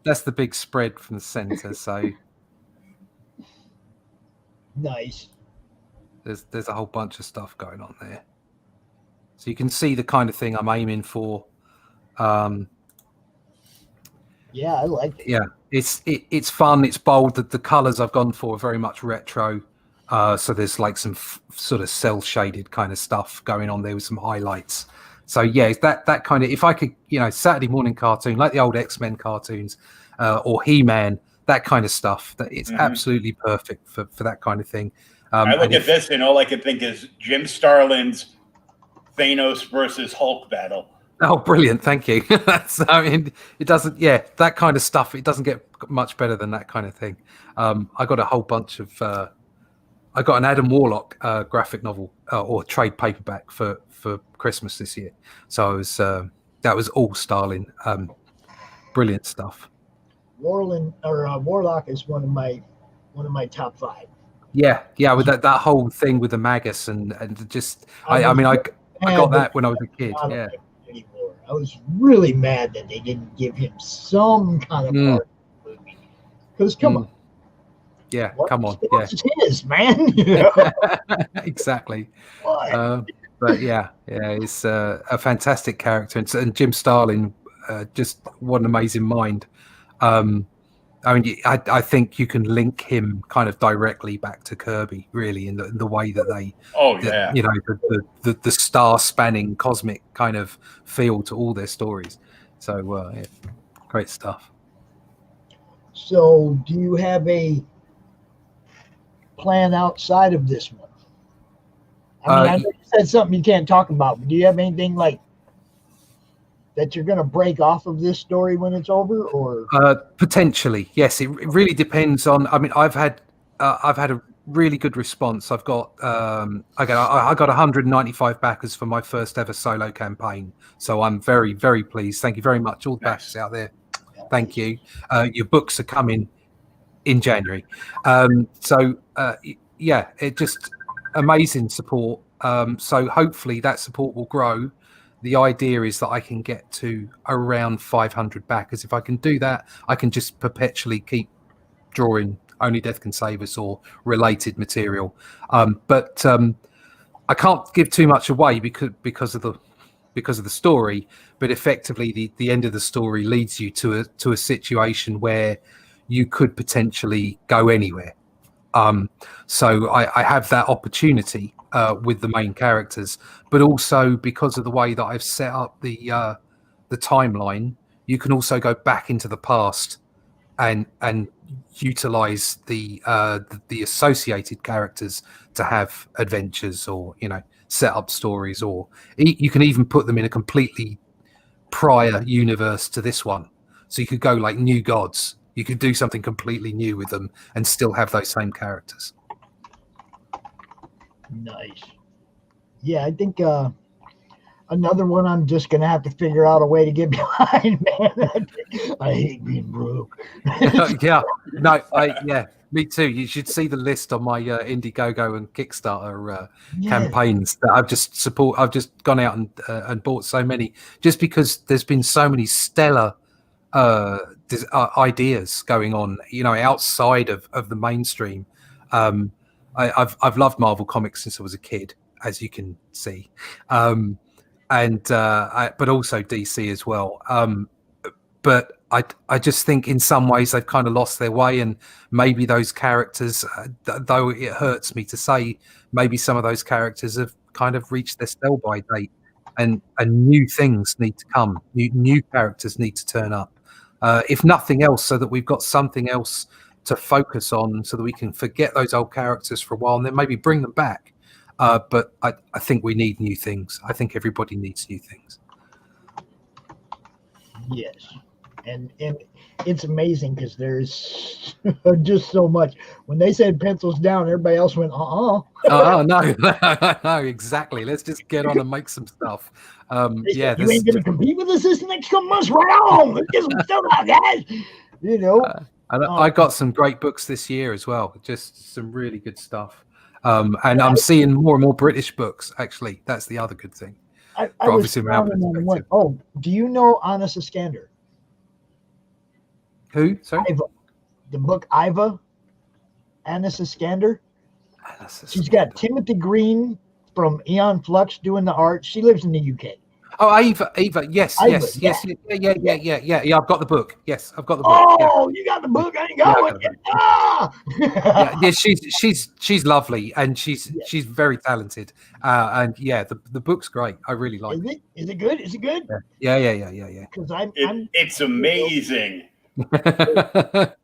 That's the big spread from the center. So nice. There's a whole bunch of stuff going on there. So you can see the kind of thing I'm aiming for. Yeah, I like it. Yeah, it's fun. It's bold. The colors I've gone for are very much retro. So there's like some sort of cell shaded kind of stuff going on there with some highlights. So yeah, that kind of, if I could, Saturday morning cartoon like the old X-Men cartoons, or He-Man, that kind of stuff, that it's absolutely perfect for that kind of thing. I look at this and all I can think is Jim Starlin's Thanos versus Hulk battle. Oh, brilliant! Thank you. It doesn't. Yeah, that kind of stuff. It doesn't get much better than that kind of thing. I got a whole bunch of. I got an Adam Warlock graphic novel or trade paperback for Christmas this year. So I was that was all Starlin. Brilliant stuff. Warlock is one of my top 5. Yeah, with that whole thing with the Magus and just I got that when I was a kid. Yeah. I was really mad that they didn't give him some kind of part in the movie. Because come on. Yeah, come on. Yeah. It's his, man. Exactly. But yeah, it's a fantastic character, and Jim Starlin, just what an amazing mind. I think you can link him kind of directly back to Kirby, really, in the way that they, the star-spanning cosmic kind of feel to all their stories. So, great stuff. So, do you have a plan outside of this one? I know you said something you can't talk about, but do you have anything like that you're going to break off of this story when it's over, or potentially? Yes, it really depends on. I mean, I've had a really good response. I've got I got 195 backers for my first ever solo campaign, so I'm very, very pleased. Thank you very much, all the backers out there. Thank you. Your books are coming in January, it just amazing support. So hopefully that support will grow. The idea is that I can get to around 500 backers. If I can do that, I can just perpetually keep drawing Only Death Can Save Us or related material. But I can't give too much away because of the story. But effectively, the end of the story leads you to a situation where you could potentially go anywhere. So I have that opportunity with the main characters, but also because of the way that I've set up the timeline, you can also go back into the past and utilize the associated characters to have adventures or set up stories, or you can even put them in a completely prior universe to this one. So you could go like New Gods. You could do something completely new with them and still have those same characters. Nice. Yeah, I think another one I'm just going to have to figure out a way to get behind, man. I hate being broke. Me too. You should see the list on my Indiegogo and Kickstarter campaigns that I've just gone out and bought so many, just because there's been so many stellar ideas going on, outside of the mainstream. I've loved Marvel Comics since I was a kid, as you can see, but also DC as well. But I just think in some ways they've kind of lost their way, and maybe those characters, though it hurts me to say, maybe some of those characters have kind of reached their sell-by date, and new things need to come. New characters need to turn up. If nothing else, so that we've got something else to focus on, so that we can forget those old characters for a while and then maybe bring them back. But I think we need new things. I think everybody needs new things. Yes. And it's amazing because there's just so much. When they said pencils down, everybody else went, Oh, no, exactly. Let's just get on and make some stuff. You ain't going to compete with us this next couple months. Right on. Let's get some stuff out, guys. And I got some great books this year as well. Just some really good stuff. And I'm seeing more and more British books, actually. That's the other good thing. Do you know Anna Iskander? Who? Sorry? The book Iva, Anna Iskander. She's got Timothy Green from Eon Flux doing the art. She lives in the UK. Oh, Ava, yes. Yeah. I've got the book. Yes, I've got the book. Oh, you got the book? I ain't got one yet. Yeah, she's lovely, and she's very talented. And the book's great. I really like it. Is it good? Is it good? Yeah. Because it's amazing. It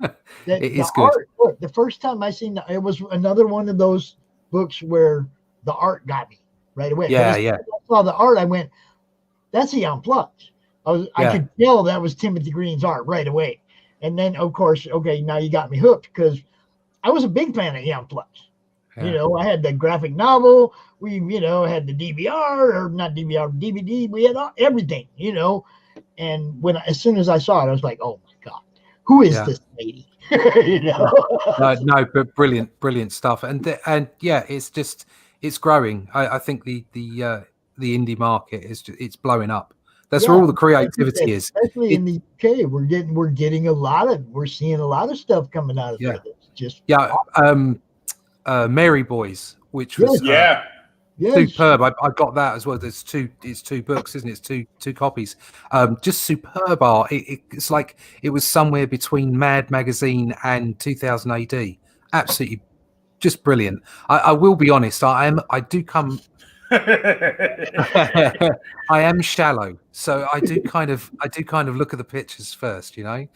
is good. Art, look, the first time I seen it was another one of those books where the art got me right away. I saw the art, I went, "That's a Unplugged." I could tell that was Timothy Green's art right away. And then, of course, okay, now you got me hooked because I was a big fan of Unplugged. Yeah. You know, I had the graphic novel. We, had the DVR or not DVR, DVD. We had everything, And as soon as I saw it, I was like, "Oh my God, who is this lady?" No, but brilliant stuff. And it's growing. I think the indie market it's blowing up. That's where all the creativity is. Especially in the UK, we're seeing a lot of stuff coming out of it. It's just Mary Boys, which was superb. I got that as well. It's two books, isn't it? It's two copies. Just superb art. It's like it was somewhere between Mad Magazine and 2000 AD. Absolutely, just brilliant. I will be honest. I am shallow, so I do kind of look at the pictures first, and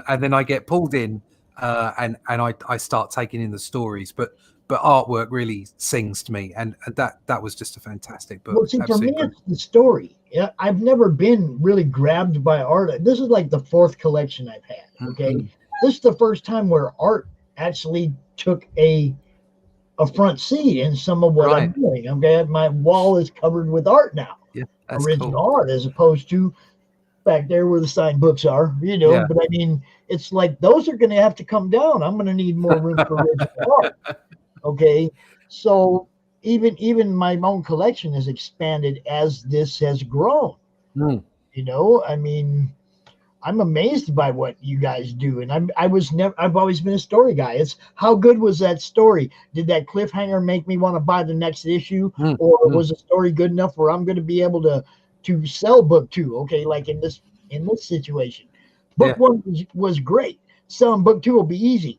then I get pulled in, and I start taking in the stories, but artwork really sings to me, and that was just a fantastic book. Well, see, for me, it's the story. Yeah, I've never been really grabbed by art. This is like the fourth collection I've had. Okay, this is the first time where art actually took a front seat in some of what I'm doing. Okay, my wall is covered with art now. Yeah, original art, as opposed to back there where the signed books are. But I mean, it's like those are going to have to come down. I'm going to need more room for original art. Okay, so even my own collection has expanded as this has grown. I mean, I'm amazed by what you guys do, and I've always been a story guy. It's how good was that story? Did that cliffhanger make me want to buy the next issue, or was the story good enough where I'm going to be able to sell book 2? Okay, like in this situation, book 1 was great. Selling book 2 will be easy.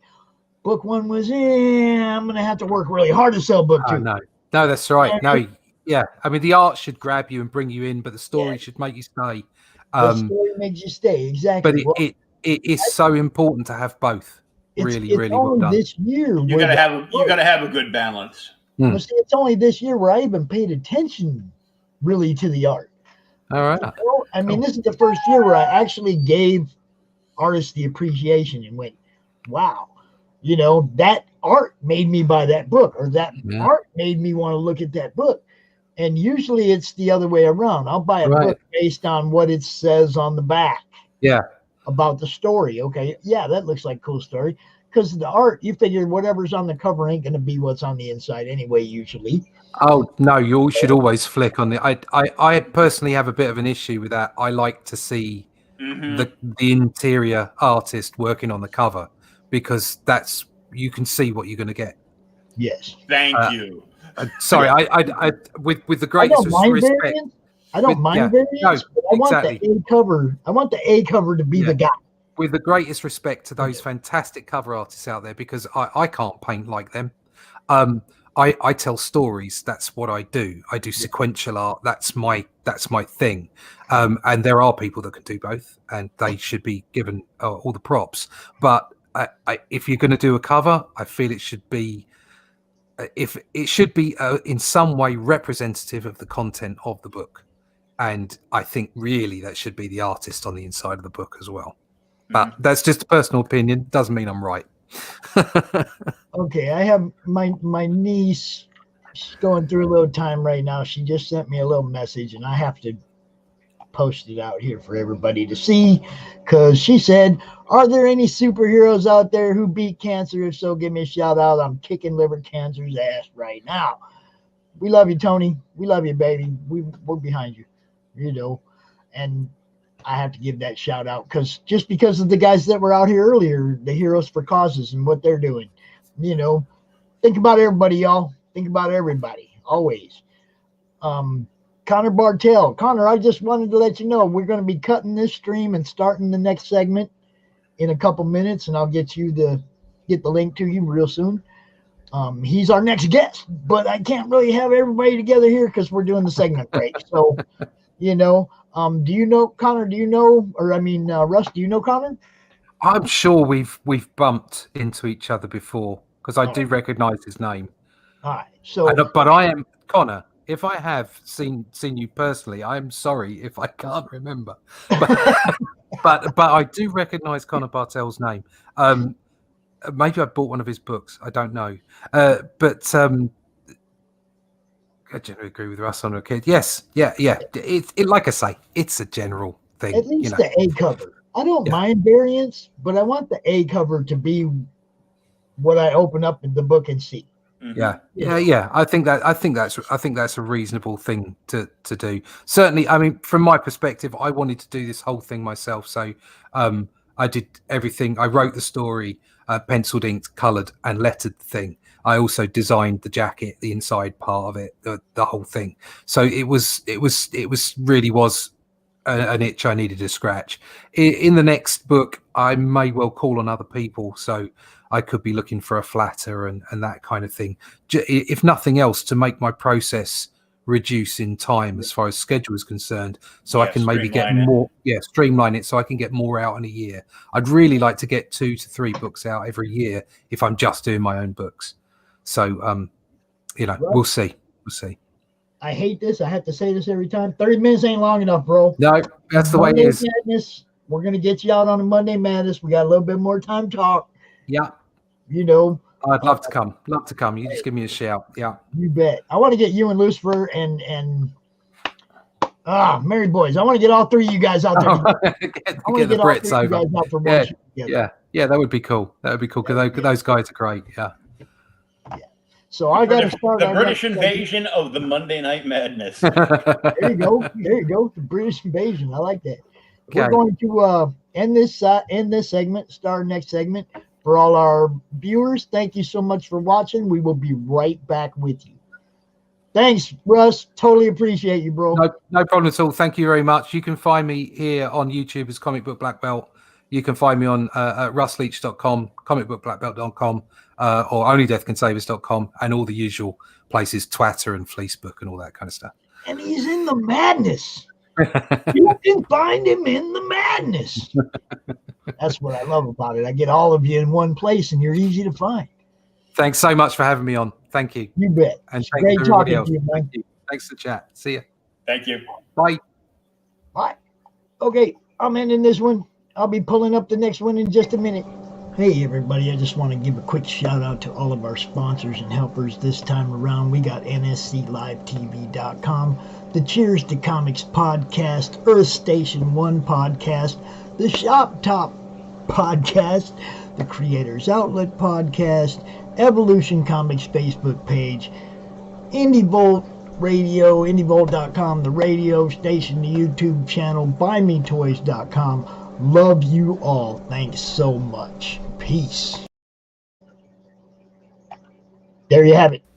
Book 1 was, I'm going to have to work really hard to sell book 2. No, that's right. No, yeah. I mean, the art should grab you and bring you in, but the story should make you stay. The story makes you stay, exactly. But it is so important to have both. Really well done. This year, you gotta have a good balance. Well, see, it's only this year where I even paid attention really to the art. All right. I mean, this is the first year where I actually gave artists the appreciation and went, "Wow, that art made me buy that book, or that art made me want to look at that book." And usually it's the other way around. I'll buy a book based on what it says on the back. Yeah. About the story. Okay. Yeah, that looks like a cool story. Because the art, you figure whatever's on the cover ain't going to be what's on the inside anyway, usually. Oh, no, you should always flick on the... I personally have a bit of an issue with that. I like to see the interior artist working on the cover, because you can see what you're going to get. Yes. Thank you. Sorry, I with the greatest respect. I don't mind variants, but I want the A cover. I want the A cover to be the guy. With the greatest respect to those fantastic cover artists out there, because I can't paint like them. I tell stories. That's what I do. I do sequential art. That's my thing. And there are people that can do both, and they should be given all the props. But if you're going to do a cover, I feel it should be. If it should be in some way representative of the content of the book, and I think really that should be the artist on the inside of the book as well. But that's just a personal opinion. Doesn't mean I'm right. Okay, I have my niece. She's going through a little time right now. She just sent me a little message, and I have to post it out here for everybody to see, because she said, "Are there any superheroes out there who beat cancer? If so, give me a shout out. I'm kicking liver cancer's ass right now." We love you, Tony. We love you, baby. We're behind you, and I have to give that shout out because of the guys that were out here earlier, the Heroes for Causes, and what they're doing. Think about everybody, y'all. Think about everybody always. Connor Bartell. Connor, I just wanted to let you know we're going to be cutting this stream and starting the next segment in a couple minutes, and I'll get the link to you real soon. He's our next guest, but I can't really have everybody together here because we're doing the segment break. So, you know, do you know Connor? Do you know, or I mean, Russ? Do you know Connor? I'm sure we've bumped into each other before because I do recognise his name. All right. So, but I am Connor. If I have seen you personally, I'm sorry if I can't remember. But I do recognise Connor Bartell's name. Maybe I bought one of his books. I don't know. But I generally agree with Russ on a kid. Yes, yeah. It like I say, it's a general thing. At least the A cover. I don't mind variants, but I want the A cover to be what I open up in the book and see. Yeah. I think that's a reasonable thing to do. Certainly, I mean, from my perspective, I wanted to do this whole thing myself, so I did everything. I wrote the story, penciled, inked, coloured, and lettered the thing. I also designed the jacket, the inside part of it, the whole thing. So it was really an itch I needed to scratch. In the next book, I may well call on other people, so I could be looking for a flatter and that kind of thing. If nothing else, to make my process reduce in time as far as schedule is concerned, so I can maybe get more, streamline it so I can get more out in a year. I'd really like to get 2 to 3 books out every year if I'm just doing my own books. So, we'll see. I hate this. I have to say this every time. 30 minutes ain't long enough, bro. No, that's the way it is. Madness, we're going to get you out on a Monday Madness. We got a little bit more time to talk. Yeah. You know. I'd love to come. You just give me a shout. Yeah. You bet. I want to get you and Lucifer and Mary Boys. I want to get all 3 of you guys out there. get the Brits over. Yeah, that would be cool. Because those guys are great. Yeah. So I got to start the British invasion of the Monday Night Madness. There you go. The British invasion. I like that. Okay. We're going to end this segment, start next segment. For all our viewers, thank you so much for watching. We will be right back with you. Thanks, Russ. Totally appreciate you, bro. No problem at all. Thank you very much. You can find me here on YouTube as Comic Book Black Belt. You can find me on russleach.com, comicbookblackbelt.com, or onlydeathcansavers.com, and all the usual places, Twitter and Fleecebook and all that kind of stuff. And he's in the madness. You can find him in the madness. That's what I love about it. I get all of you in one place, and you're easy to find. Thanks so much for having me on. Thank you. You bet. And it's great talking to you, man. Thanks for the chat. See you. Thank you. Bye. Bye. Okay, I'm ending this one. I'll be pulling up the next one in just a minute. Hey, everybody. I just want to give a quick shout out to all of our sponsors and helpers this time around. We got NSCLiveTV.com, the Cheers to Comics podcast, Earth Station 1 podcast, the Shop Top podcast, the Creators Outlet podcast, Evolution Comics Facebook page, IndieVolt Radio, IndieVolt.com, the radio station, the YouTube channel, BuyMeToys.com. Love you all. Thanks so much. Peace. There you have it.